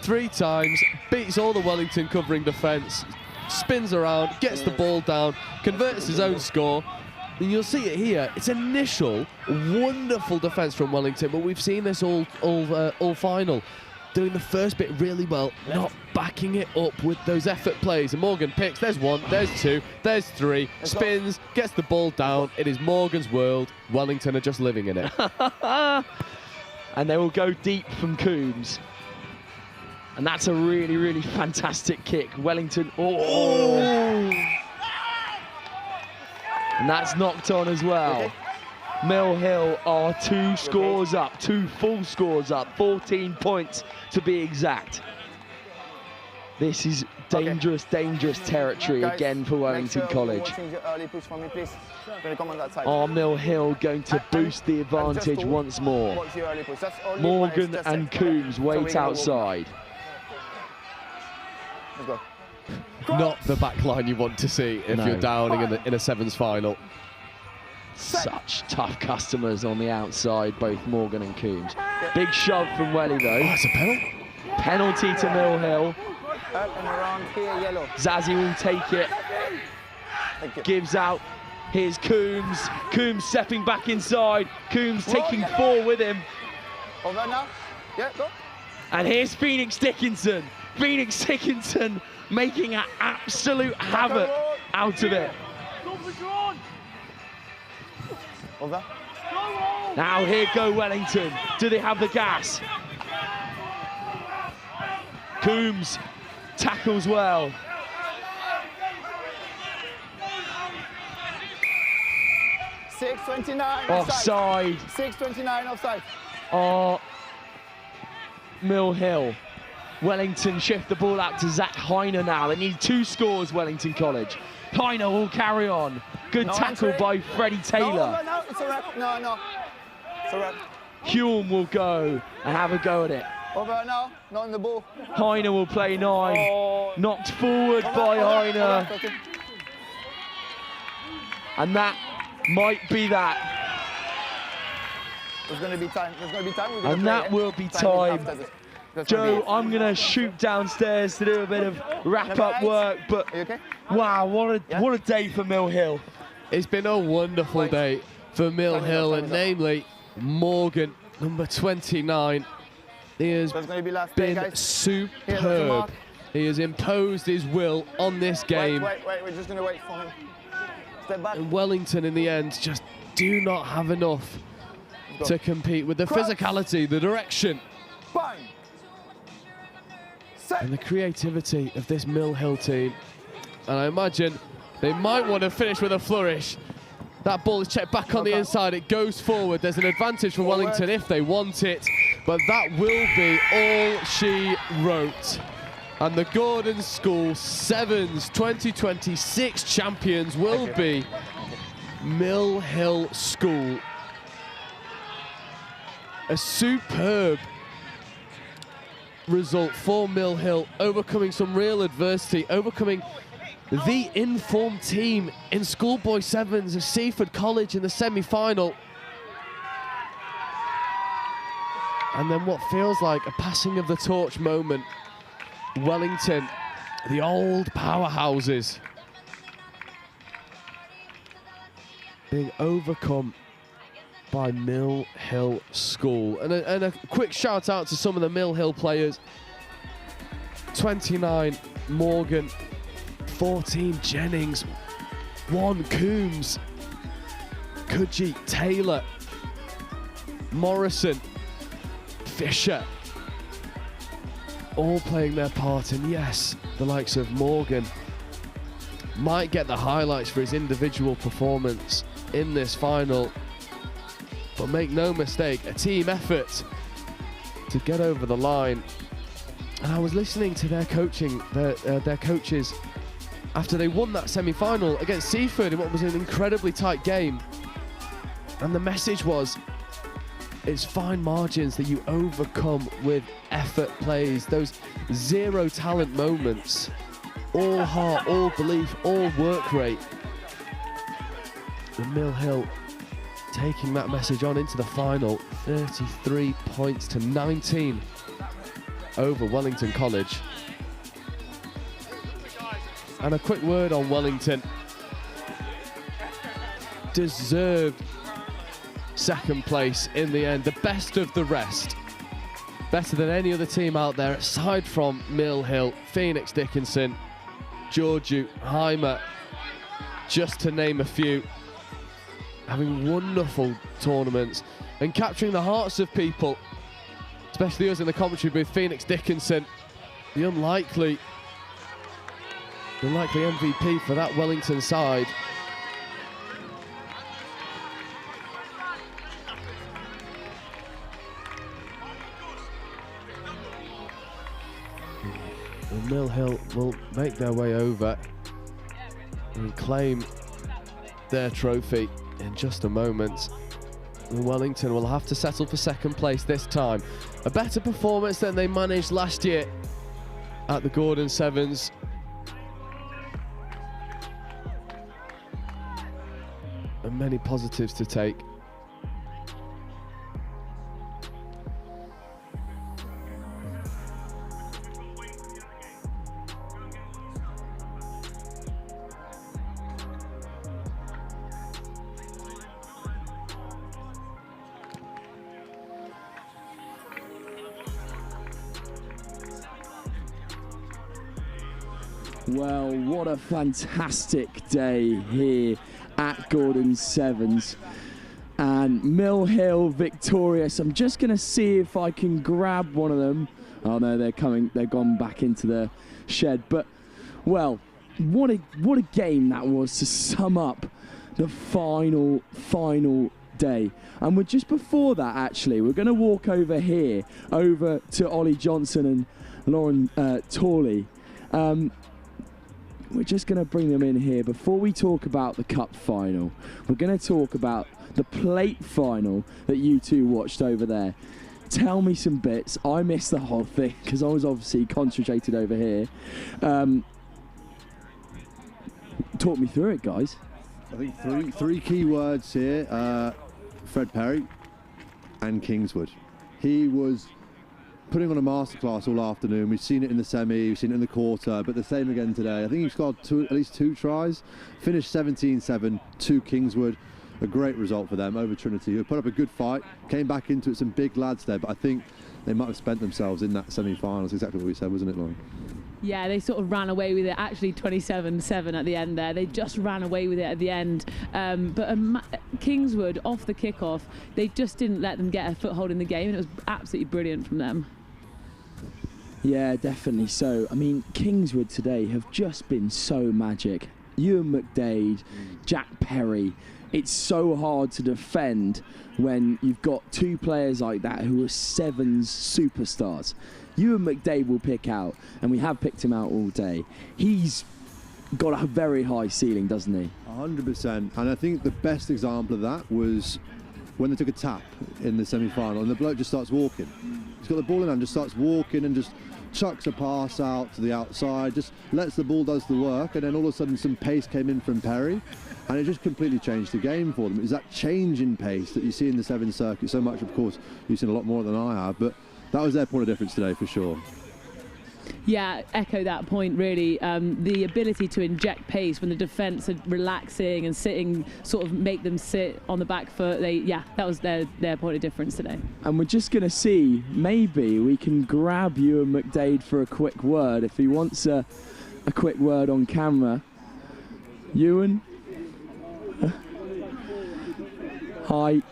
S6: 3 times, beats all the Wellington covering defence, spins around, gets the ball down, converts his own score. And you'll see it here. It's initial wonderful defence from Wellington, but we've seen this all final. Doing the first bit really well, not backing it up with those effort plays. And Morgan picks, there's 1, there's 2, there's 3, spins, gets the ball down. It is Morgan's world. Wellington are just living in it.
S1: And they will go deep from Coombs. And that's a really, really fantastic kick. Wellington, And that's knocked on as well.
S5: Okay.
S1: Milh are 2 scores up, 2 full scores up, 14 points to be exact. This is dangerous, dangerous territory again for Wellington College. Are Milh going to boost the advantage once more? Morgan and Coombs wait outside.
S5: Let's go.
S6: Not the back line you want to see if you're downing in a sevens final.
S1: Such tough customers on the outside, both Morgan and Coombs. Big shove from Welly though.
S6: Oh, it's a penalty.
S1: Penalty to Milh.
S5: Up and around here, yellow.
S1: Zazzy will take it. Gives out. Here's Coombs. Coombs stepping back inside. Coombs taking 4 with him.
S5: Over now. Yeah, go.
S1: And here's Phoenix Dickinson. Phoenix Dickinson making an absolute havoc out of it.
S5: Over.
S1: Now here go Wellington. Do they have the gas? Coombs tackles well.
S5: .629
S1: offside.
S5: 6:29 offside.
S1: Milh. Wellington shift the ball out to Zach Heiner now. They need 2 scores, Wellington College. Heiner will carry on. Good tackle by Freddie Taylor.
S5: No, it's a wrap. No. It's a wrap.
S1: Hume will go and have a go at it.
S5: Over now, not in the ball.
S1: Heiner will play 9. Knocked forward by Heiner.
S5: Okay.
S1: And that might be that.
S5: There's going to be time.
S1: And that will be time. Joe, I'm going to shoot downstairs to do a bit of wrap-up work, but wow, what a day for Milh.
S6: It's been a wonderful day for Milh, and namely Morgan, number 29. He has been superb. He has imposed his will on this game.
S5: Wait, we're just going to wait for him. Step back.
S6: And Wellington, in the end, just do not have enough to compete with the physicality, the direction,
S5: Bang.
S6: and the creativity of this Milh team. And I imagine they might want to finish with a flourish. That ball is checked back on the inside. It goes forward. There's an advantage for Wellington if they want it. But that will be all she wrote. And the Gordon School Sevens 2026 champions will be Milh School. A superb result for Milh, overcoming some real adversity, overcoming the informed team in schoolboy sevens of Seaford College in the semi-final. And then what feels like a passing of the torch moment. Wellington, the old powerhouses, being overcome by Milh School. And a quick shout out to some of the Milh players. 29, Morgan. 14, Jennings. 1, Coombs. Kudji, Taylor. Morrison. Fisher. All playing their part, and yes, the likes of Morgan might get the highlights for his individual performance in this final. But make no mistake, a team effort to get over the line. And I was listening to their coaching, their coaches, after they won that semi-final against Seaford in what was an incredibly tight game. And the message was, it's fine margins that you overcome with effort plays, those zero talent moments, all heart, all belief, all work rate. And Milh taking that message on into the final, 33 points to 19 over Wellington College. And a quick word on Wellington. Deserved second place in the end, the best of the rest. Better than any other team out there, aside from Milh, Phoenix Dickinson, Georgiou, Heimer, just to name a few. Having wonderful tournaments and capturing the hearts of people, especially us in the commentary booth. Phoenix Dickinson, the unlikely MVP for that Wellington side. Milh will make their way over and claim their trophy in just a moment. And Wellington will have to settle for second place this time. A better performance than they managed last year at the Gordon Sevens. And many positives to take.
S1: Well, what a fantastic day here at Gordon Sevens. And Milh victorious. I'm just going to see if I can grab one of them. Oh no, they're coming. They've gone back into the shed. But, well, what a game that was to sum up the final day. And we're just before that, actually. We're going to walk over here, over to Ollie Johnson and Lauren Torley. We're just going to bring them in here. Before we talk about the cup final, we're going to talk about the plate final that you two watched over there. Tell me some bits. I missed the whole thing because I was obviously concentrated over here. Talk me through it, guys.
S3: I think three key words here. Fred Perry and Kingswood. He was putting on a masterclass all afternoon. We've seen it in the semi, we've seen it in the quarter, but the same again today. I think he scored at least 2 tries, finished 17-7 to Kingswood. A great result for them over Trinity, who put up a good fight, came back into it, some big lads there, but I think they might have spent themselves in that semi-final. That's exactly what we said, wasn't it, Lauren?
S2: Yeah, they sort of ran away with it. Actually, 27-7 at the end there. They just ran away with it at the end. But Kingswood, off the kickoff, they just didn't let them get a foothold in the game, and it was absolutely brilliant from them.
S1: Yeah, definitely so. I mean, Kingswood today have just been so magic. Ewan McDade, Jack Perry. It's so hard to defend when you've got 2 players like that who are Sevens superstars. Ewan McDade will pick out, and we have picked him out all day. He's got a very high ceiling, doesn't he?
S3: 100%. And I think the best example of that was when they took a tap in the semi-final, and the bloke just starts walking. He's got the ball in hand, just starts walking and just chucks a pass out to the outside, just lets the ball does the work, and then all of a sudden some pace came in from Perry, and it just completely changed the game for them. It's that change in pace that you see in the Sevens circuit so much. Of course, you've seen a lot more than I have, but that was their point of difference today for sure.
S2: Yeah, echo that point really. The ability to inject pace when the defence are relaxing and sitting, sort of make them sit on the back foot. That was their point of difference today.
S1: And we're just going to see, maybe we can grab Ewan McDade for a quick word if he wants a quick word on camera. Ewan? Hi,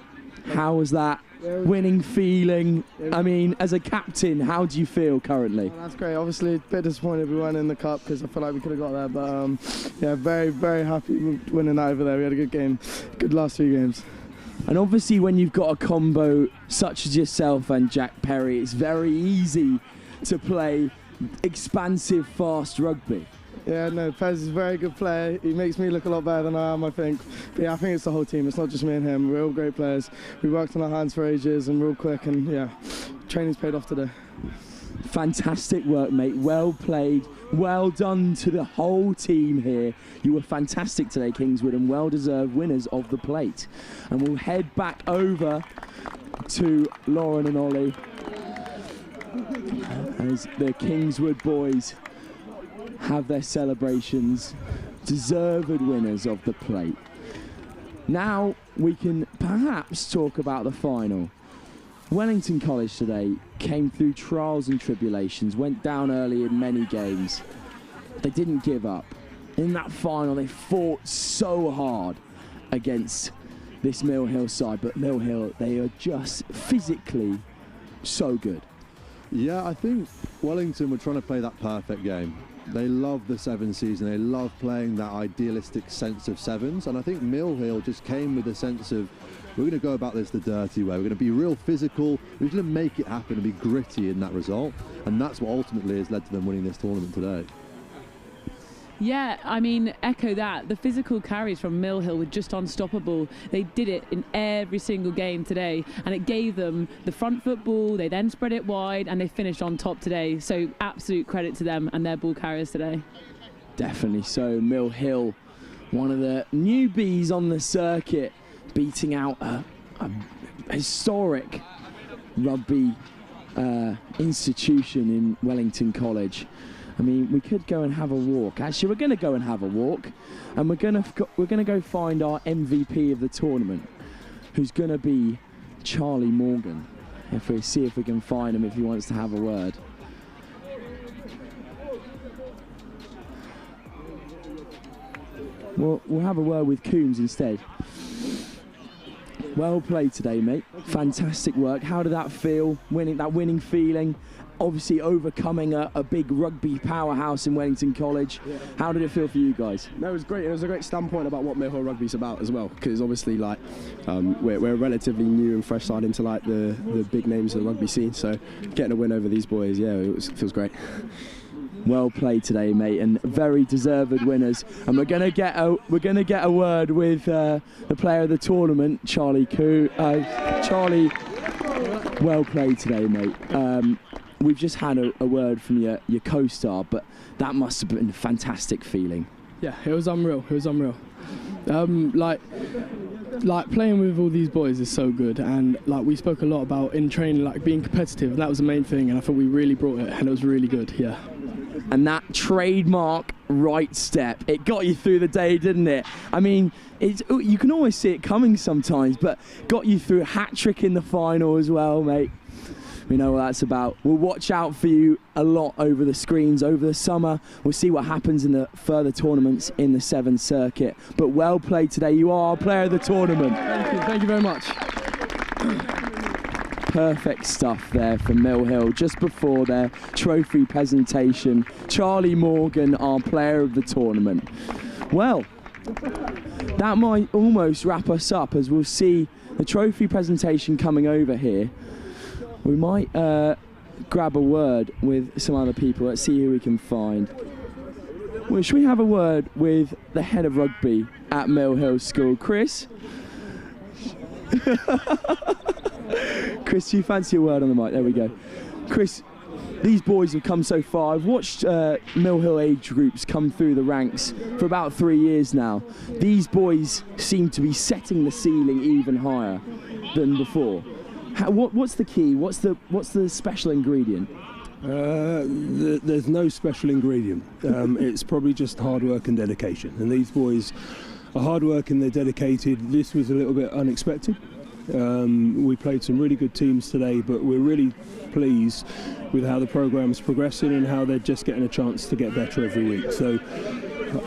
S1: how was that? Winning feeling. I mean, as a captain, how do you feel currently?
S15: Well, that's great. Obviously, a bit disappointed we weren't in the cup because I feel like we could have got there. But yeah, very, very happy with winning that over there. We had a good game, good last 2 games.
S1: And obviously, when you've got a combo such as yourself and Jack Perry, it's very easy to play expansive, fast rugby.
S15: Yeah, no, Pez is a very good player. He makes me look a lot better than I am, I think. But yeah, I think it's the whole team. It's not just me and him. We're all great players. We worked on our hands for ages and real quick, and yeah, training's paid off today.
S1: Fantastic work, mate. Well played. Well done to the whole team here. You were fantastic today, Kingswood, and well-deserved winners of the plate. And we'll head back over to Lauren and Ollie as the Kingswood boys have their celebrations, deserved winners of the plate. Now we can perhaps talk about the final. Wellington College today came through trials and tribulations, went down early in many games. They didn't give up. In that final, they fought so hard against this Milh side, but Milh, they are just physically so good.
S3: Yeah, I think Wellington were trying to play that perfect game. They love the sevens season. They love playing that idealistic sense of sevens. And I think Milh just came with a sense of, we're going to go about this the dirty way. We're going to be real physical. We're going to make it happen and be gritty in that result. And that's what ultimately has led to them winning this tournament today.
S2: Yeah, I mean, echo that. The physical carries from Milh were just unstoppable. They did it in every single game today, and it gave them the front foot ball. They then spread it wide, and they finished on top today. So absolute credit to them and their ball carriers today.
S16: Definitely so. Milh, one of the newbies on the circuit, beating out a historic rugby institution in Wellington College. I mean, we could go and have a walk. Actually, we're going to go and have a walk, and we're going to go find our MVP of the tournament, who's going to be Charlie Morgan. If we see if we can find him, if he wants to have a word. We'll have a word with Coombs instead. Well played today, mate. Fantastic work. How did that feel? Winning feeling. Obviously overcoming a big rugby powerhouse in Wellington College. Yeah. How did it feel for you guys?
S17: No, it was great. It was a great standpoint about what Milh Rugby's about as well, because obviously, like, we're relatively new and fresh side into like the big names of the rugby scene. So getting a win over these boys, yeah, it feels great.
S16: Well played today, mate, and very deserved winners. And we're gonna get a word with the player of the tournament, Charlie. Charlie, well played today, mate. We've just had a word from your co-star, but that must have been a fantastic feeling.
S17: Yeah, it was unreal. It was unreal. Like playing with all these boys is so good, and like we spoke a lot about in training, like being competitive, and that was the main thing, and I thought we really brought it, and it was really good. Yeah.
S16: And that trademark right step, it got you through the day, didn't it? I mean, you can always see it coming sometimes, but got you through a hat-trick in the final as well, mate. We know what that's about. We'll watch out for you a lot over the screens over the summer. We'll see what happens in the further tournaments in the Sevens circuit. But well played today. You are our player of the tournament.
S17: Thank you very much.
S16: Perfect stuff there from Milh just before their trophy presentation. Charlie Morgan, our player of the tournament. Well, that might almost wrap us up, as we'll see the trophy presentation coming over here. We might grab a word with some other people. Let's see who we can find. Well, should we have a word with the head of rugby at Milh School, Chris? Chris, do you fancy a word on the mic? There we go. Chris, these boys have come so far. I've watched Milh age groups come through the ranks for about 3 years now. These boys seem to be setting the ceiling even higher than before. What's the key? What's the special ingredient?
S18: There's no special ingredient. It's probably just hard work and dedication. And these boys are hard working, they're dedicated. This was a little bit unexpected. We played some really good teams today, but we're really pleased with how the programme's progressing and how they're just getting a chance to get better every week. So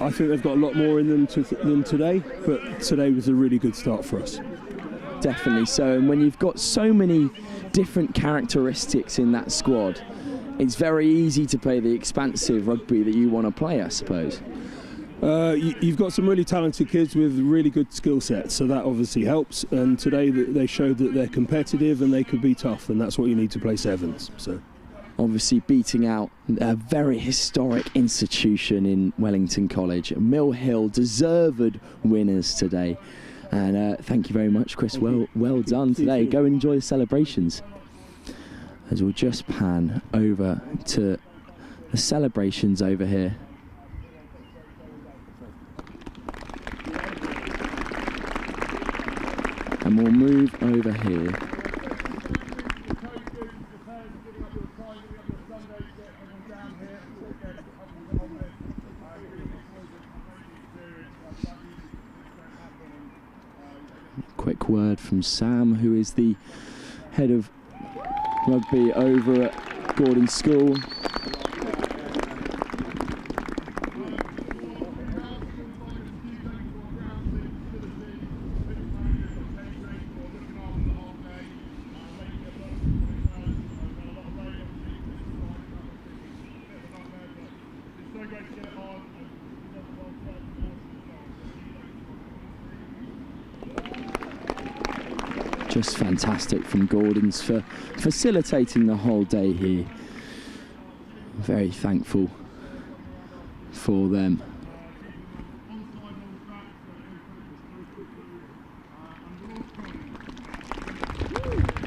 S18: I think they've got a lot more in them than today, but today was a really good start for us.
S16: Definitely so, and when you've got so many different characteristics in that squad, it's very easy to play the expansive rugby that you want to play, I suppose.
S18: You've got some really talented kids with really good skill sets, so that obviously helps, and today they showed that they're competitive and they could be tough, and that's what you need to play sevens. So
S16: obviously beating out a very historic institution in Wellington College. Milh deserved winners today. And thank you very much, Chris. Well done today. Go and enjoy the celebrations. As we'll just pan over to the celebrations over here. And we'll move over here. Quick word from Sam, who is the head of rugby over at Gordon School. Just fantastic from Gordons for facilitating the whole day here. Very thankful for them.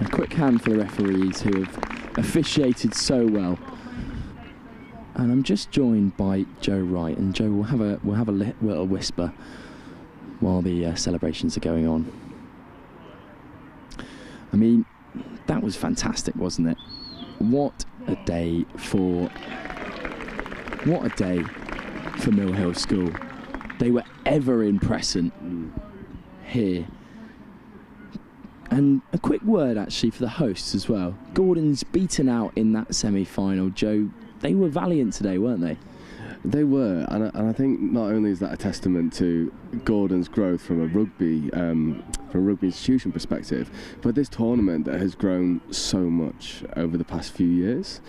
S16: A quick hand for the referees who have officiated so well. And I'm just joined by Joe Wright, and Joe, we'll have a little whisper while the celebrations are going on. I mean, that was fantastic, wasn't it? What a day for Milh Hill School. They were ever in present here. And a quick word actually for the hosts as well. Gordon's beaten out in that semi-final. Joe, they were valiant today, weren't they?
S6: They were, and I think not only is that a testament to Gordon's growth from a rugby institution perspective, but this tournament that has grown so much over the past few years.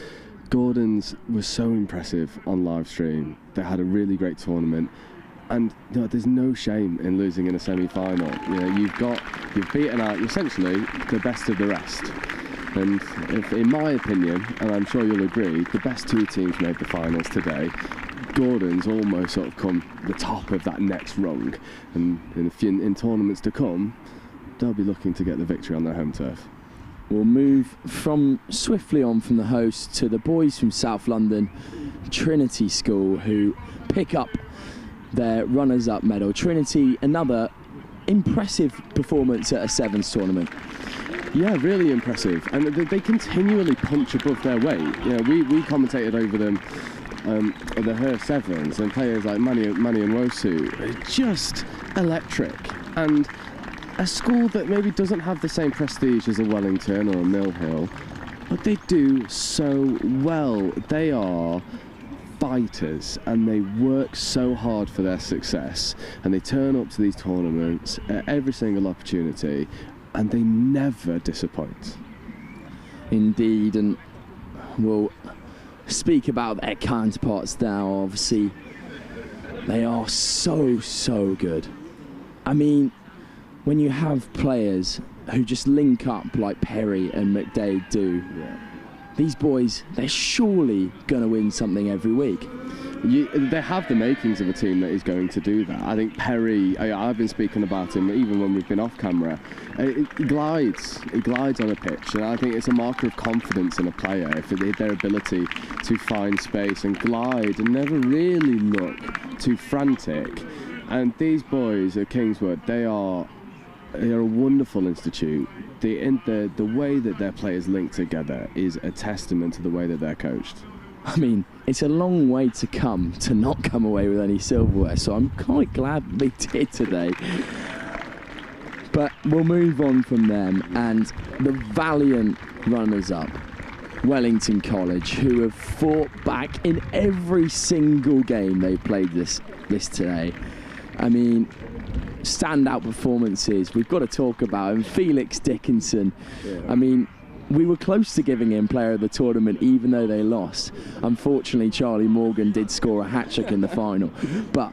S6: Gordon's was so impressive on live stream. They had a really great tournament, and there's no shame in losing in a semi-final. You've beaten out essentially the best of the rest. And if, in my opinion, and I'm sure you'll agree, the best two teams made the finals today. Gordon's almost sort of come the top of that next rung, and in tournaments to come, they'll be looking to get the victory on their home turf.
S16: We'll move swiftly on from the host to the boys from South London, Trinity School, who pick up their runners-up medal. Trinity, another impressive performance at a sevens tournament.
S6: Yeah, really impressive, and they continually punch above their weight. We commentated over them at the Hurst Sevens, and players like Mani and Wosu are just electric. And a school that maybe doesn't have the same prestige as a Wellington or a Milh Hill, but they do so well. They are fighters, and they work so hard for their success, and they turn up to these tournaments at every single opportunity, and they never disappoint.
S16: Indeed, and we'll speak about their counterparts now. Obviously, they are so good. I mean, when you have players who just link up like Perry and McDade do, these boys, they're surely going to win something every week.
S6: They have the makings of a team that is going to do that. I think Perry, I've been speaking about him even when we've been off camera. He glides on a pitch, and I think it's a marker of confidence in a player if their ability to find space and glide and never really look too frantic. And these boys at Kingswood, they are a wonderful institute. The way that their players link together is a testament to the way that they're coached.
S16: I mean, it's a long way to come to not come away with any silverware, so I'm quite glad they did today. But we'll move on from them, and the valiant runners-up, Wellington College, who have fought back in every single game they've played this today. I mean, standout performances, we've got to talk about him. Felix Dickinson, I mean, we were close to giving him player of the tournament even though they lost. Unfortunately, Charlie Morgan did score a hat-trick in the final. But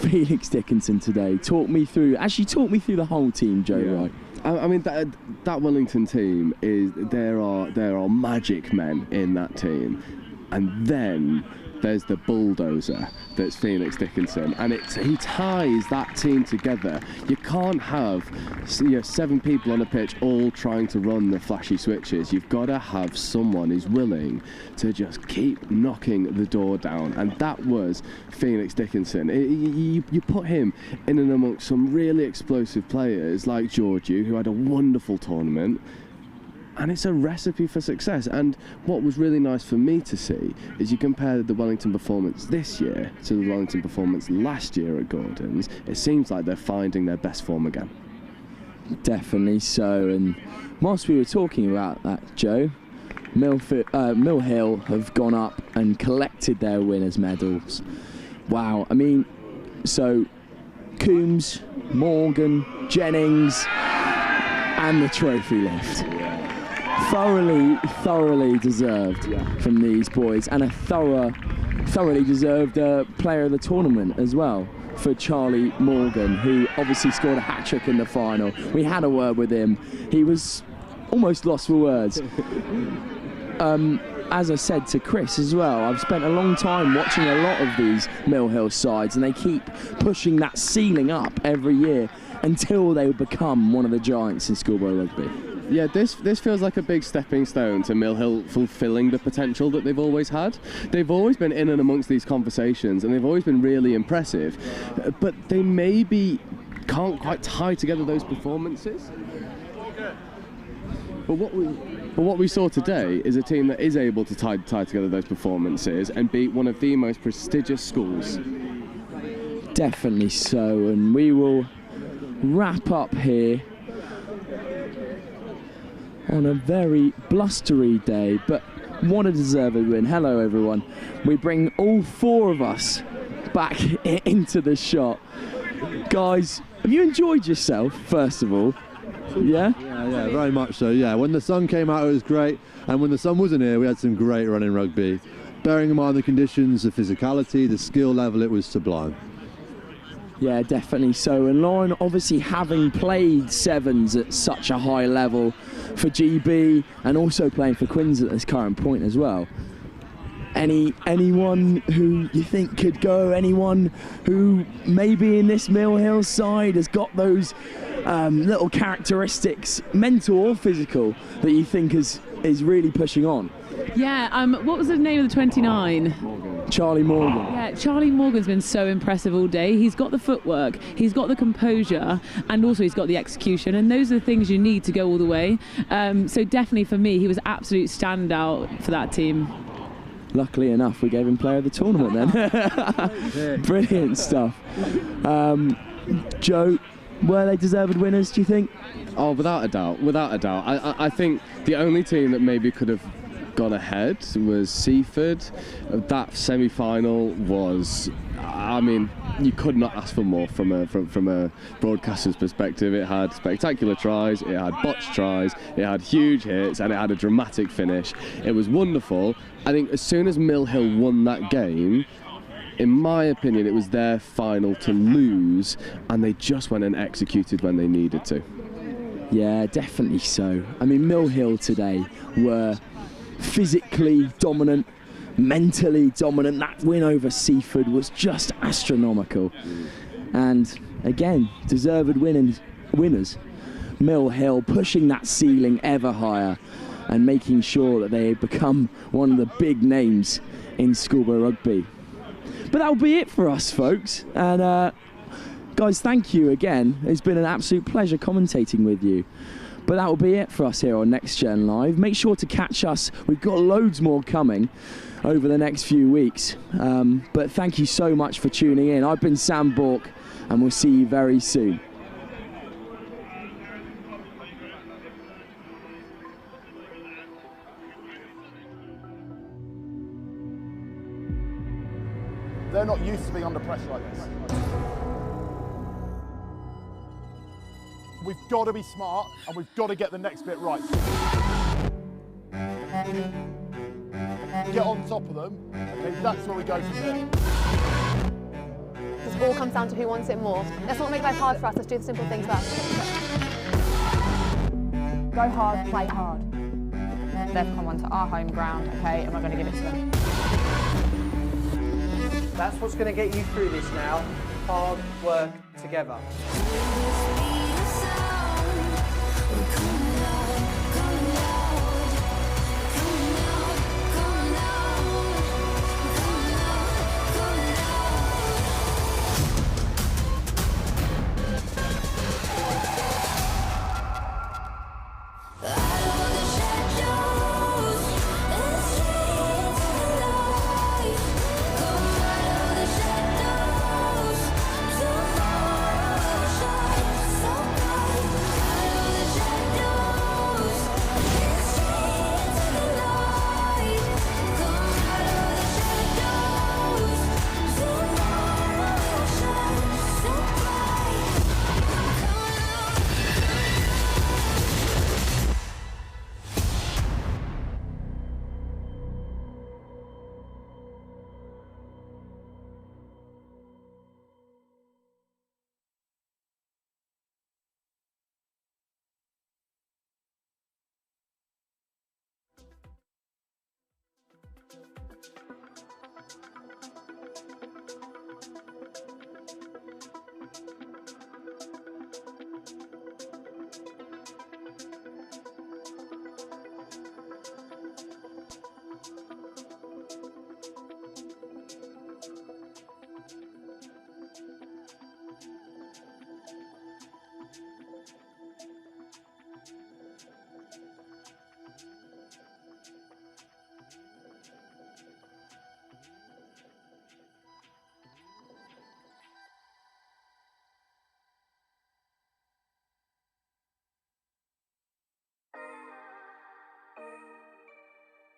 S16: Felix Dickinson today, talk me through the whole team, Joe Wright.
S6: I mean, that Wellington team, there are magic men in that team. And then there's the bulldozer that's Felix Dickinson, and he ties that team together. You can't have 7 people on a pitch all trying to run the flashy switches. You've got to have someone who's willing to just keep knocking the door down, and that was Felix Dickinson. You put him in and amongst some really explosive players like Georgiou, who had a wonderful tournament, and it's a recipe for success. And what was really nice for me to see is you compare the Wellington performance this year to the Wellington performance last year at Gordon's. It seems like they're finding their best form again.
S16: Definitely so. And whilst we were talking about that, Joe, Milh Hill have gone up and collected their winners' medals. Wow. I mean, so Coombs, Morgan, Jennings, and the trophy lift. Thoroughly deserved from these boys, and a thorough thoroughly deserved player of the tournament as well for Charlie Morgan, who obviously scored a hat-trick in the final. We had a word with him. He was almost lost for words. As I said to Chris as well, I've spent a long time watching a lot of these Milh sides, and they keep pushing that ceiling up every year until they become one of the giants in schoolboy rugby.
S6: Yeah, this feels like a big stepping stone to Milh fulfilling the potential that they've always had. They've always been in and amongst these conversations, and they've always been really impressive, but they maybe can't quite tie together those performances. But what we saw today is a team that is able to tie together those performances and beat one of the most prestigious schools.
S16: Definitely so, and we will wrap up here on a very blustery day, but what a deserved win. Hello everyone. We bring all four of us back into the shot. Guys, have you enjoyed yourself, first of all? Yeah?
S3: Yeah, very much so, yeah. When the sun came out, it was great, and when the sun wasn't here, we had some great running rugby. Bearing in mind the conditions, the physicality, the skill level, it was sublime.
S16: Yeah, definitely so. And Lauren, obviously having played sevens at such a high level for GB and also playing for Quins at this current point as well. Anyone who you think could go, anyone who maybe in this Milh side has got those little characteristics, mental or physical, that you think is really pushing on?
S2: Yeah, what was the name of the 29?
S16: Charlie Morgan.
S2: Yeah, Charlie Morgan's been so impressive all day. He's got the footwork, he's got the composure, and also he's got the execution, and those are the things you need to go all the way. So definitely for me, he was absolute standout for that team.
S16: Luckily enough, we gave him player of the tournament then. Brilliant stuff. Joe, were they deserved winners, do you think?
S6: Oh, without a doubt, without a doubt. I think the only team that maybe could have gone ahead was Seaford. That semi-final was, I mean, you could not ask for more from a broadcaster's perspective. It had spectacular tries, it had botched tries, it had huge hits, and it had a dramatic finish. It was wonderful. I think as soon as Milh won that game, in my opinion, it was their final to lose, and they just went and executed when they needed to.
S16: Yeah, definitely so. I mean, Milh today were physically dominant, mentally dominant. That win over Seaford was just astronomical. And again, deserved winners. Milh pushing that ceiling ever higher and making sure that they become one of the big names in schoolboy rugby. But that'll be it for us, folks. And guys, thank you again. It's been an absolute pleasure commentating with you. But that will be it for us here on Next Gen Live. Make sure to catch us. We've got loads more coming over the next few weeks. But thank you so much for tuning in. I've been Sam Bork, and we'll see you very soon.
S9: They're not used to being under pressure like this. We've got to be smart, and we've got to get the next bit right. Get on top of them, okay, that's where we go from there.
S10: This all comes down to who wants it more. Let's not make life hard for us, let's do the simple things first.
S11: Go hard, play hard. They've come onto our home ground, okay, and we're going to give it to them.
S14: That's what's going to get you through this now. Hard work together.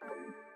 S10: Bye.